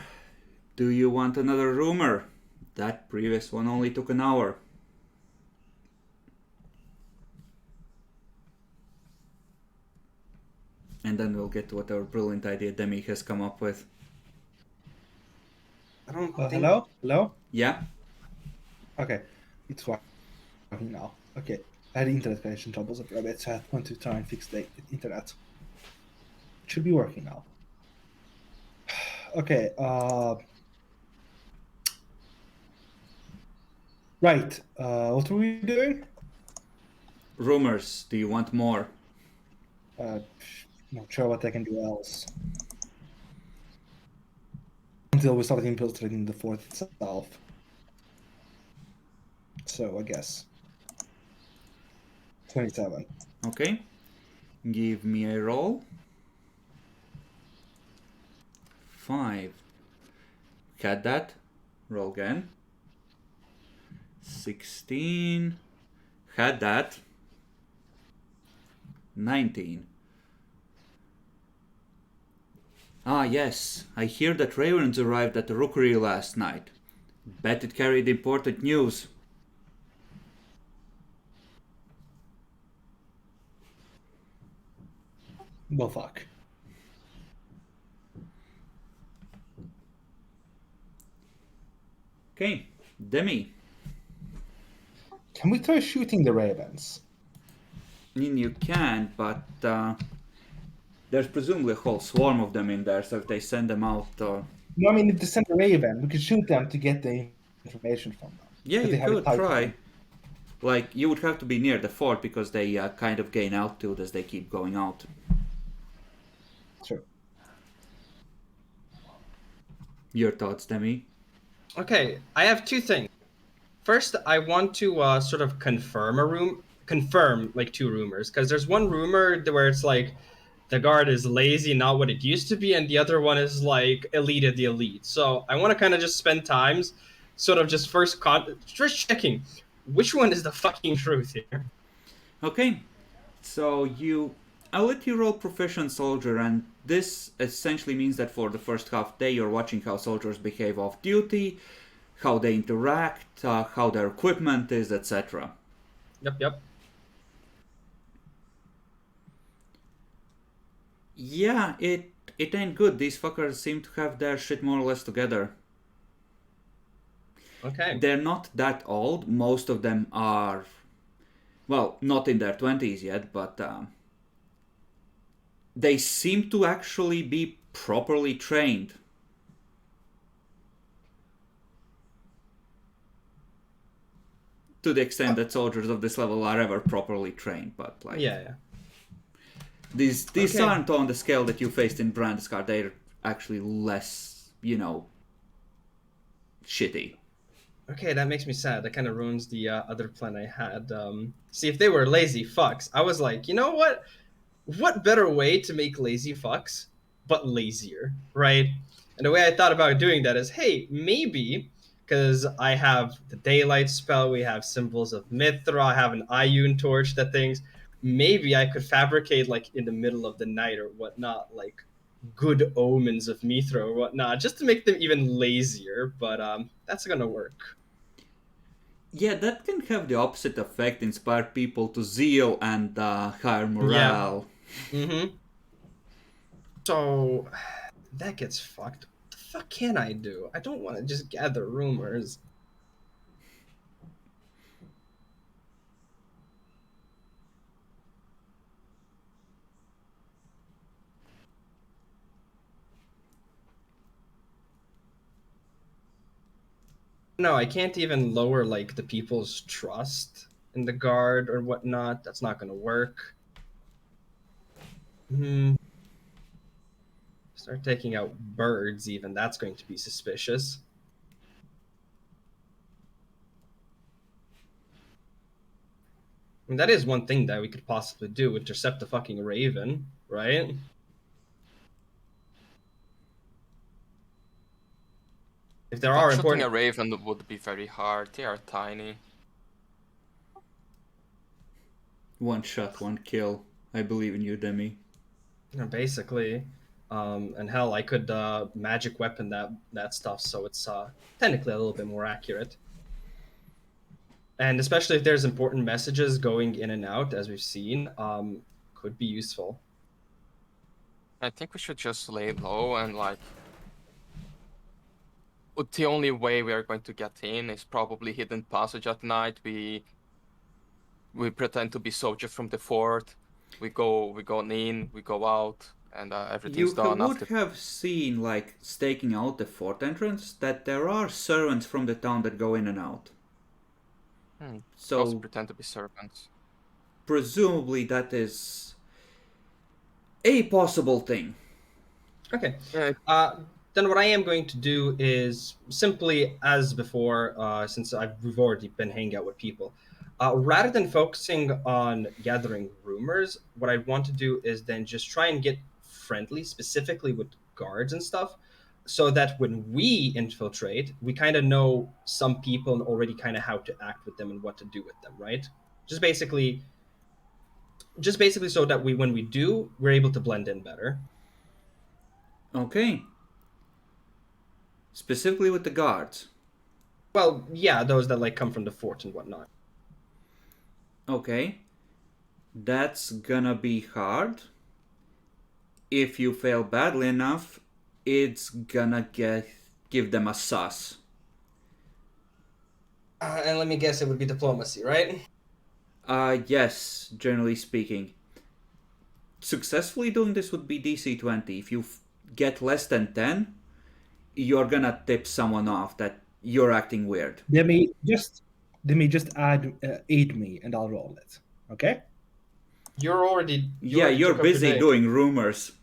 do you want another rumor? That previous one only took an hour. And then we'll get to whatever brilliant idea Demi has come up with. I don't think... Hello? Hello? Yeah? Okay. It's working now. Okay. I had internet connection troubles for a bit, so I went to try and fix the internet. It should be working now. Okay. Right. What were we doing? Rumors. Do you want more? Not sure what I can do else. Until we start infiltrating the fort itself. So I guess 27. Okay. Give me a roll. 5. Had that. Roll again. 16. Had that. 19. Ah, yes. I hear that ravens arrived at the rookery last night. Bet it carried important news. Well, fuck. Okay, Demi. Can we try shooting the ravens? I mean, you can, but there's presumably a whole swarm of them in there, so if they send them out... No, I mean, if they send a raven, we could shoot them to get the information from them. Yeah, But they you have a could tight try. one. Like, you would have to be near the fort because they kind of gain altitude as they keep going out. True. Your thoughts, Demi? Okay, I have two things. First, I want to sort of confirm like two rumors, because there's one rumor where it's like the guard is lazy, not what it used to be, and the other one is like elite of the elite. So I want to kind of just spend times, sort of just first checking which one is the fucking truth here. Okay, so I'll let you roll Proficient Soldier, and this essentially means that for the first half day you're watching how soldiers behave off duty, how they interact, how their equipment is, etc. Yep. Yeah, it ain't good. These fuckers seem to have their shit more or less together. Okay. They're not that old. Most of them are, well, not in their 20s yet, but they seem to actually be properly trained. To the extent that soldiers of this level are ever properly trained, but like Yeah. these Okay. aren't on the scale that you faced in Brandscar. They're actually less, shitty. Okay, that makes me sad. That kind of ruins the other plan I had. See, if they were lazy fucks, I was like, you know what? What better way to make lazy fucks but lazier, right? And the way I thought about doing that is, hey, maybe because I have the daylight spell, we have symbols of Mithra, I have an Ioun torch that things. Maybe I could fabricate like in the middle of the night or whatnot, like good omens of Mithra or whatnot, just to make them even lazier. But that's gonna work. Yeah, that can have the opposite effect, inspire people to zeal and higher morale. Mm-hmm. So that gets fucked. What the fuck can I do? I don't want to just gather rumors. No, I can't even lower like the people's trust in the guard or whatnot. That's not gonna work. Start taking out birds, even that's going to be suspicious. And that is one thing that we could possibly do: intercept the fucking raven, right? If there are Shooting important a raven would be very hard. They are tiny. One shot, one kill. I believe in you, Demi. basically, and hell, I could magic weapon that stuff, so it's technically a little bit more accurate. And especially if there's important messages going in and out, as we've seen, could be useful. I think we should just lay low and like. The only way we are going to get in is probably hidden passage at night. We pretend to be soldiers from the fort. We go in, we go out, and everything's You done would after. have seen, like, staking out the fort entrance, that there are servants from the town that go in and out. So Also pretend to be servants. Presumably that is a possible thing. Okay. Then what I am going to do is simply, as before, since we've already been hanging out with people, rather than focusing on gathering rumors, what I want to do is then just try and get friendly, specifically with guards and stuff, so that when we infiltrate, we kind of know some people and already kind of how to act with them and what to do with them, right? Just basically so that when we do, we're able to blend in better. Okay. Specifically with the guards. Well, yeah, those that like come from the fort and whatnot. Okay. That's gonna be hard. If you fail badly enough, it's gonna give them a sus. And let me guess, it would be diplomacy, right? Yes, generally speaking. Successfully doing this would be DC 20. If you get less than 10, you're gonna tip someone off that you're acting weird. Demi, they may just aid me, and I'll roll it. Okay? You're already. Yeah, already you're took up your busy day. doing rumors.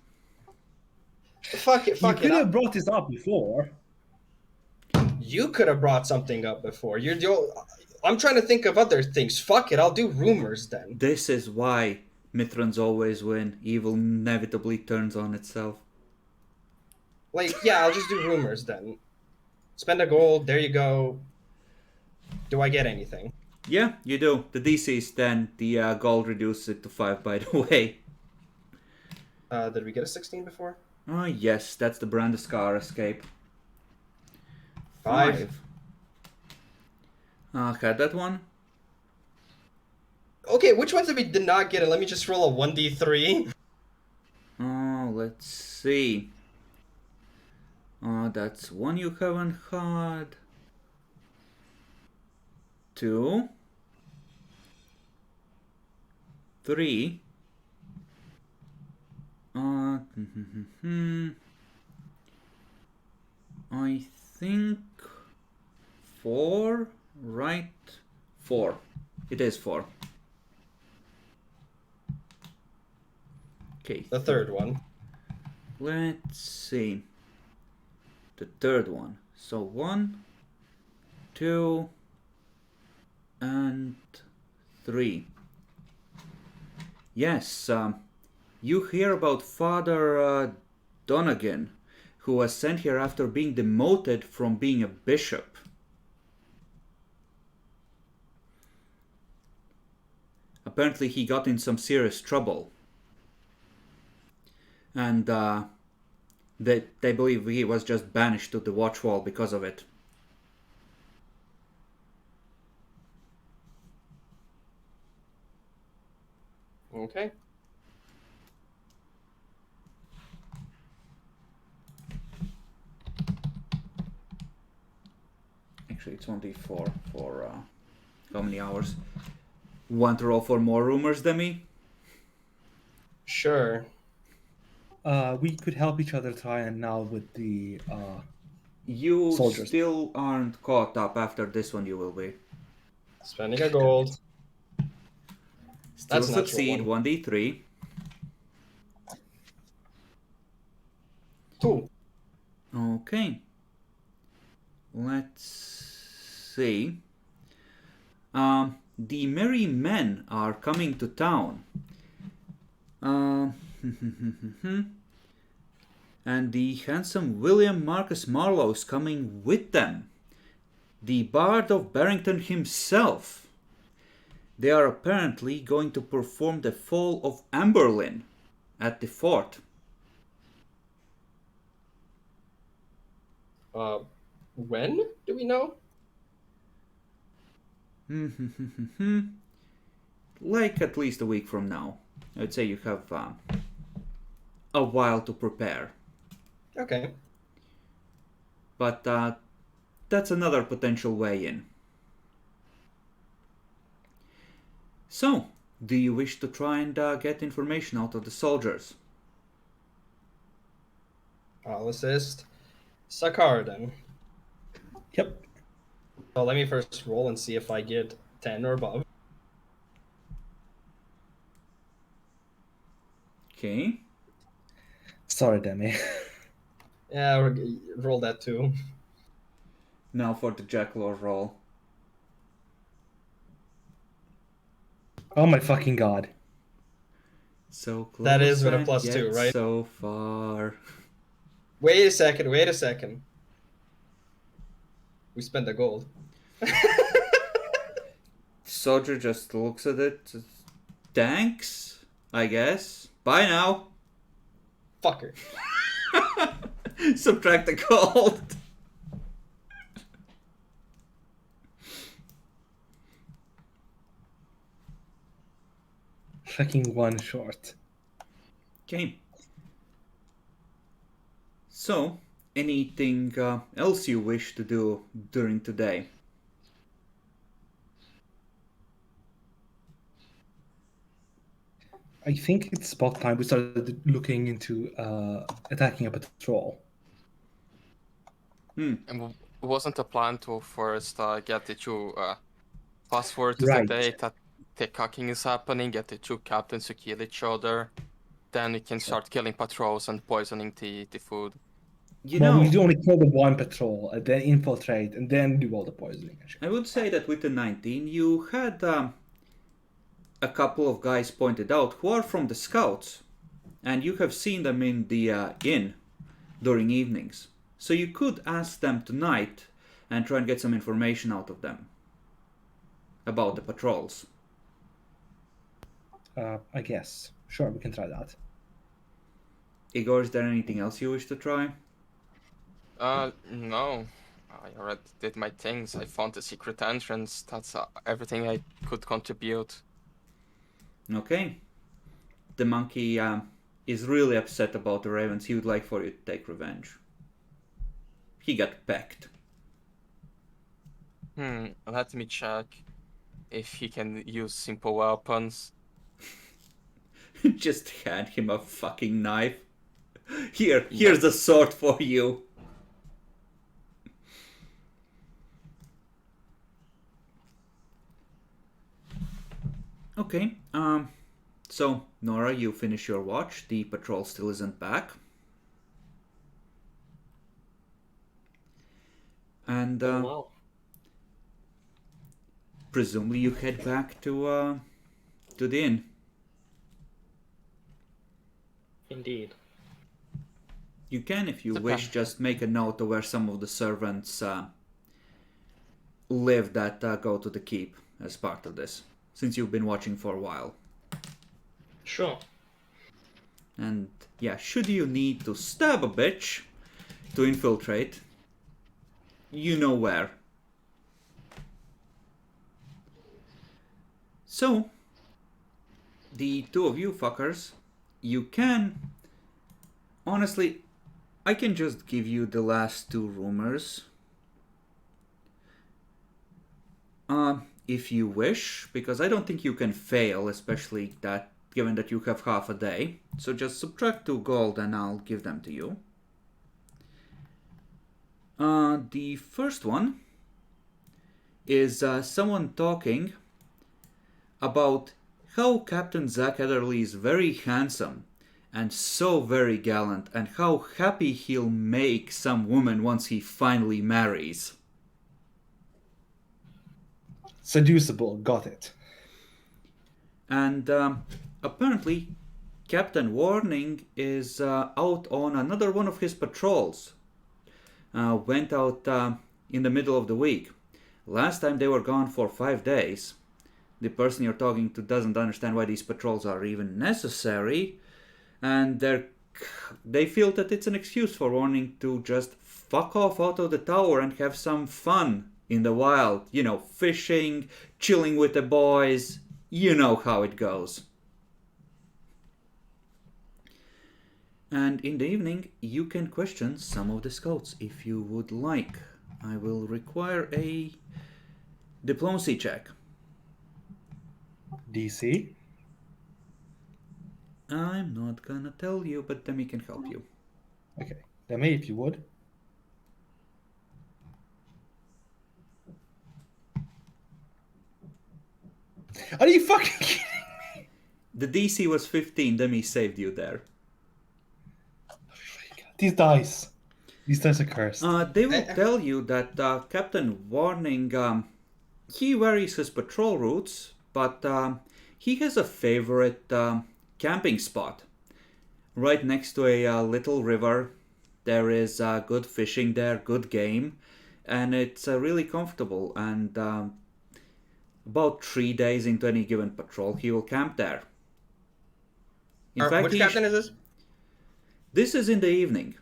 Fuck it. You Fuck could it. have brought this up before. You could have brought something up before. I'm trying to think of other things. Fuck it. I'll do rumors then. This is why Mithrans always win. Evil inevitably turns on itself. Like, yeah, I'll just do rumors then. Spend a gold. There you go. Do I get anything? Yeah, you do. The DC is 10. The gold reduces it to 5, by the way. Did we get a 16 before? Oh, yes, that's the Brandiscar escape. 5. Had that one? Okay, which ones did not get it? Let me just roll a 1d3. Oh, let's see. That's one you haven't had. 2. 3. I think 4, right? 4. It is 4. Okay. The third one. Let's see. The third one. So 1, 2, and 3. Yes, you hear about Father Donegan, who was sent here after being demoted from being a bishop. Apparently he got in some serious trouble. And they believe he was just banished to the Watchwall because of it. Okay. Actually, it's 1d4 for how many hours? Want to roll for more rumors than me? Sure. We could help each other try and now with the You soldiers. still aren't caught up. After this one you will be. Spending a gold. Still That's a natural succeed, one. 1d3. 2. Okay. Let's see. The merry men are coming to town. And the handsome William Marcus Marlowe's coming with them. The Bard of Barrington himself. They are apparently going to perform the Fall of Amberlin at the fort. When do we know? Like at least a week from now. I'd say you have a while to prepare. Okay. But that's another potential way in. So, do you wish to try and get information out of the soldiers? I'll assist. Sakardan. Yep. So let me first roll and see if I get 10 or above. Okay. Sorry, Demi. Yeah, roll that too. Now for the Jackalor roll. Oh my fucking god. So close. That is with a and +2, yet right? So far. Wait a second. We spent the gold. Soldier just looks at it. Thanks, I guess. Bye now. Fucker. Subtract the gold. Fucking one short. Okay. So, anything else you wish to do during today? I think it's about time we started looking into attacking a patrol. And wasn't the plan to first get the two fast forward to the Right. day that the cooking is happening, get the two captains to kill each other. Then we can start killing patrols and poisoning the food. You Well, we know, do only kill the one patrol, and then infiltrate, and then do all the poisoning and shit. I would say that with the 19, you had a couple of guys pointed out who are from the scouts, and you have seen them in the inn during evenings. So you could ask them tonight and try and get some information out of them about the patrols. I guess. Sure, we can try that. Igor, is there anything else you wish to try? No. I already did my things. I found the secret entrance. That's everything I could contribute. Okay. The monkey is really upset about the ravens. He would like for you to take revenge. He got pecked. Let me check if he can use simple weapons. Just hand him a fucking knife. Here's a sword for you. Okay, so Nora, you finish your watch. The patrol still isn't back. And Wow. presumably you head back to the inn. Indeed. You can, if you wish, just make a note of where some of the servants live that go to the keep as part of this, since you've been watching for a while. Sure. And yeah, should you need to stab a bitch to infiltrate, you know where. So, the two of you fuckers, you can... Honestly, I can just give you the last two rumors. If you wish, because I don't think you can fail, especially that given that you have half a day. So just subtract 2 gold and I'll give them to you. The first one is someone talking about how Captain Zack Ederly is very handsome and so very gallant, and how happy he'll make some woman once he finally marries. Seducible, got it. And apparently, Captain Warning is out on another one of his patrols. Went out in the middle of the week. Last time they were gone for 5 days. The person you're talking to doesn't understand why these patrols are even necessary. And they feel that it's an excuse for Warning to just fuck off out of the tower and have some fun in the wild. You know, fishing, chilling with the boys. You know how it goes. And in the evening, you can question some of the scouts if you would like. I will require a diplomacy check. DC? I'm not gonna tell you, but Demi can help you. Okay. Demi, if you would. Are you fucking kidding me? The DC was 15, Demi saved you there. These dice. These dice are cursed. They will tell you that Captain Warning, he varies his patrol routes, but he has a favorite camping spot. Right next to a little river. There is good fishing there, good game, and it's really comfortable. And about 3 days into any given patrol, he will camp there. In fact, which captain is this? This is in the evening.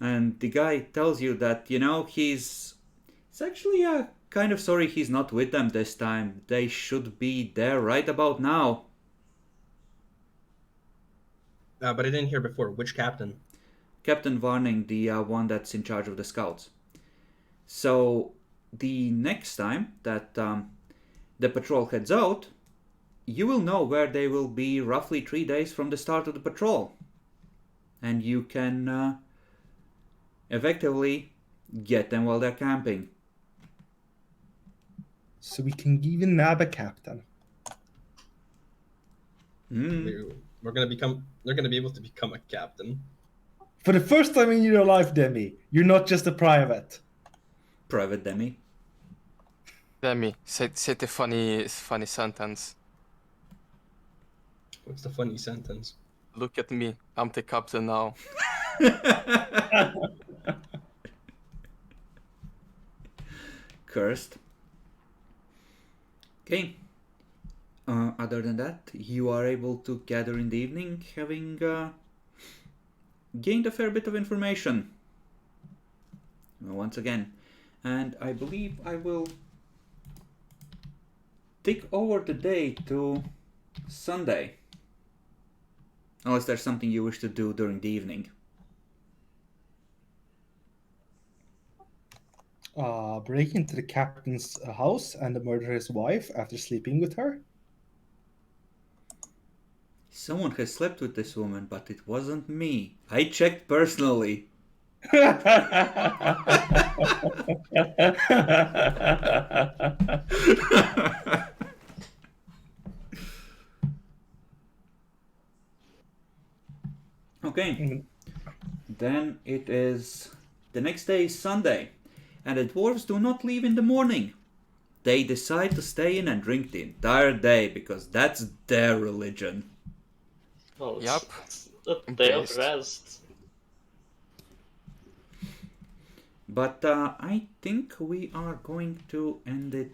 And the guy tells you that, you know, he's actually kind of sorry he's not with them this time. They should be there right about now. But I didn't hear before. Which captain? Captain Warning, the one that's in charge of the scouts. So, the next time that the patrol heads out, you will know where they will be roughly 3 days from the start of the patrol. And you can effectively get them while they're camping. so we can even nab a captain. We're gonna become. They're gonna be able to become a captain. For the first time in your life, Demi, you're not just a private. Private Demi. Demi, say the funny sentence. What's the funny sentence? Look at me, I'm the captain now. Cursed. Okay. Other than that, you are able to gather in the evening, having gained a fair bit of information. Once again. And I believe I will take over the day to Sunday. Unless there's something you wish to do during the evening. Break into the captain's house and murder his wife after sleeping with her. Someone has slept with this woman, but it wasn't me. I checked personally. Okay. Then it is... The next day is Sunday, and the dwarves do not leave in the morning. They decide to stay in and drink the entire day, because that's their religion. Well, Yup. it's a day of Embraced. rest. But I think we are going to end it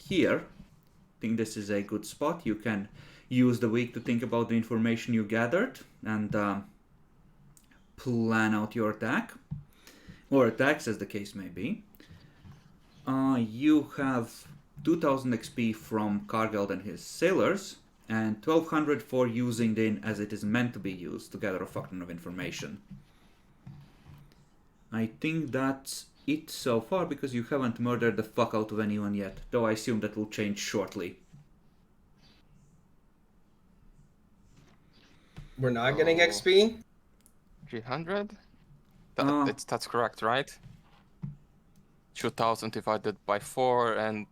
here. I think this is a good spot. You can use the week to think about the information you gathered and plan out your attack. Or attacks, as the case may be. You have 2000 XP from Cargill and his sailors, and 1200 for using the inn as it is meant to be used to gather a fuck ton of information. I think that's it so far, because you haven't murdered the fuck out of anyone yet, though I assume that will change shortly. We're not getting Oh. XP. 300? Uh, That's correct, right? 2000 divided by 4 and...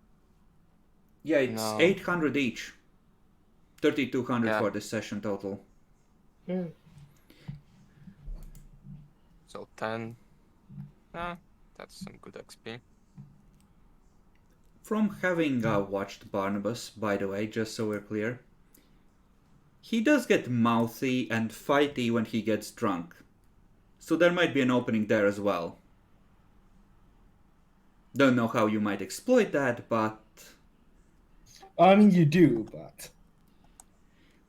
Yeah, it's No. 800 each. 3200 Yeah. for this session total. Hmm. So 10. That's some good XP. From having watched Barnabas, by the way, just so we're clear, he does get mouthy and fighty when he gets drunk. So there might be an opening there as well. Don't know how you might exploit that, but I mean, you do, but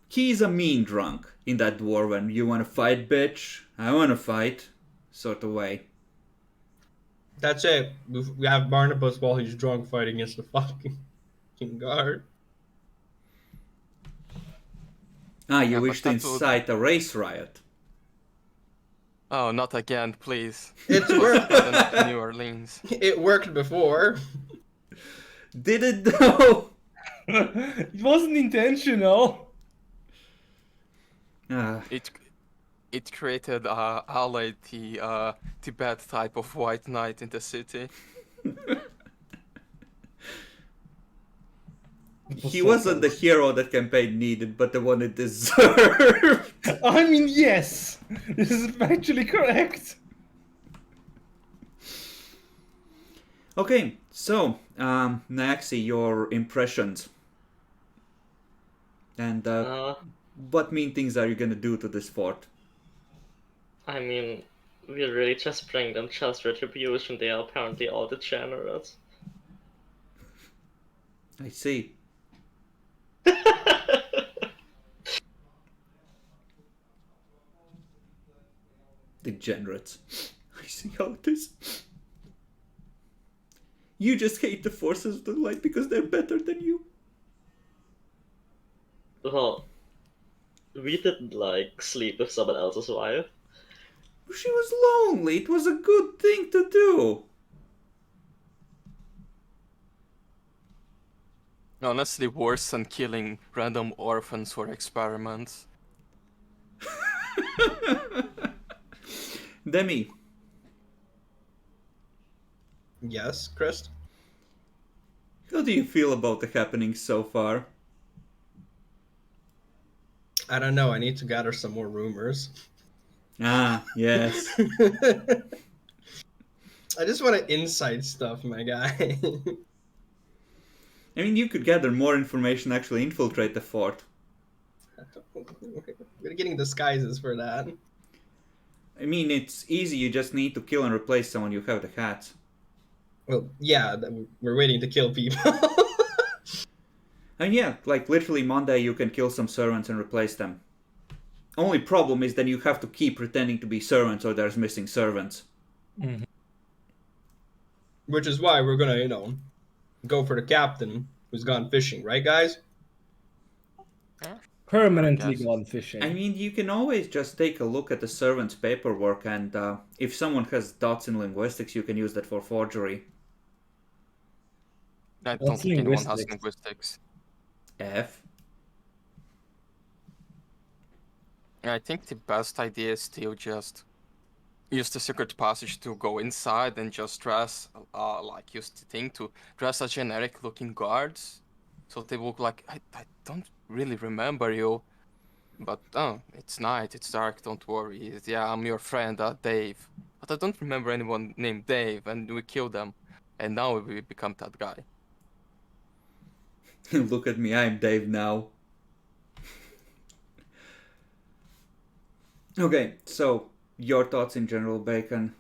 he's a mean drunk in that dwarven, you wanna fight, bitch? I wanna fight sort of way. That's it. We have Barnabas while he's drunk fighting against the fucking guard. You Yeah, wish to but that would- incite a race riot. Oh, not again, please. It's worked. In New Orleans. It worked before. Did it though? it wasn't intentional. It created allied the bad type of white knight in the city. He wasn't the hero that campaign needed, but the one it deserved. I mean, yes, this is factually correct. Okay, so, Naxi, your impressions. And what mean things are you gonna do to this fort? I mean, we really just bring them just retribution. They are apparently all degenerates. I see. Degenerates. I see how it is. You just hate the forces of the light because they're better than you. Well, we didn't like sleep with someone else's wife. She was lonely. It was a good thing to do. Honestly, worse than killing random orphans for experiments. Demi, Yes, Chris. How do you feel about the happenings so far? I don't know. I need to gather some more rumors. Ah, yes. I just want to inside stuff, my guy. I mean, you could gather more information, actually infiltrate the fort. We're getting disguises for that. I mean, it's easy, you just need to kill and replace someone, you have the hats. Well, yeah, we're waiting to kill people. And yeah, like literally Monday you can kill some servants and replace them. Only problem is that you have to keep pretending to be servants or there's missing servants. Which is why we're gonna, go for the captain who's gone fishing, right, guys? Permanently guess. gone fishing. I mean, you can always just take a look at the servant's paperwork and if someone has dots in linguistics, you can use that for forgery. I don't What's think anyone has linguistics? linguistics. F. I think the best idea is still just use the secret passage to go inside and just dress, use the thing to dress as generic looking guards. So they look like, I don't really remember you. But, it's night, it's dark, don't worry. Yeah, I'm your friend, Dave. But I don't remember anyone named Dave, and we killed them. And now we become that guy. Look at me, I'm Dave now. Okay, so your thoughts in general, Bacon?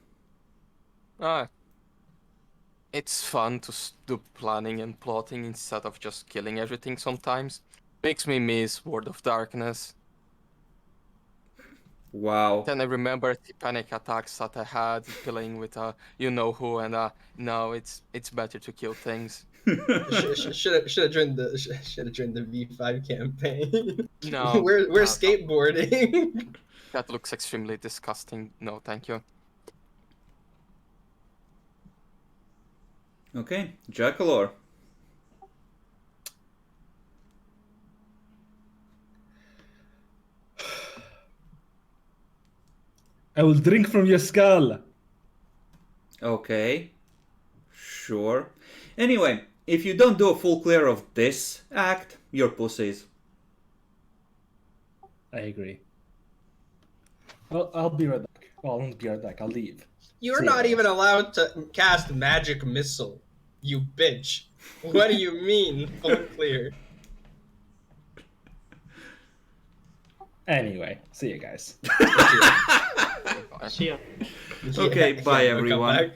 It's fun to do planning and plotting instead of just killing everything sometimes. Makes me miss World of Darkness. Wow. Then I remember the panic attacks that I had playing with you-know-who, and now it's better to kill things. Should have joined the V5 campaign. No. we're no. skateboarding. That looks extremely disgusting. No, thank you. Okay, Jackalor. I will drink from your skull. Okay. Sure. Anyway, if you don't do a full clear of this act, you're pussies. I agree. Well, I'll be right back. Well, I won't be right back. I'll leave. You're See not ya. even allowed to cast magic missile, you bitch. What do you mean, full clear? Anyway, see you guys. See ya. Okay, bye Yeah, come everyone. back.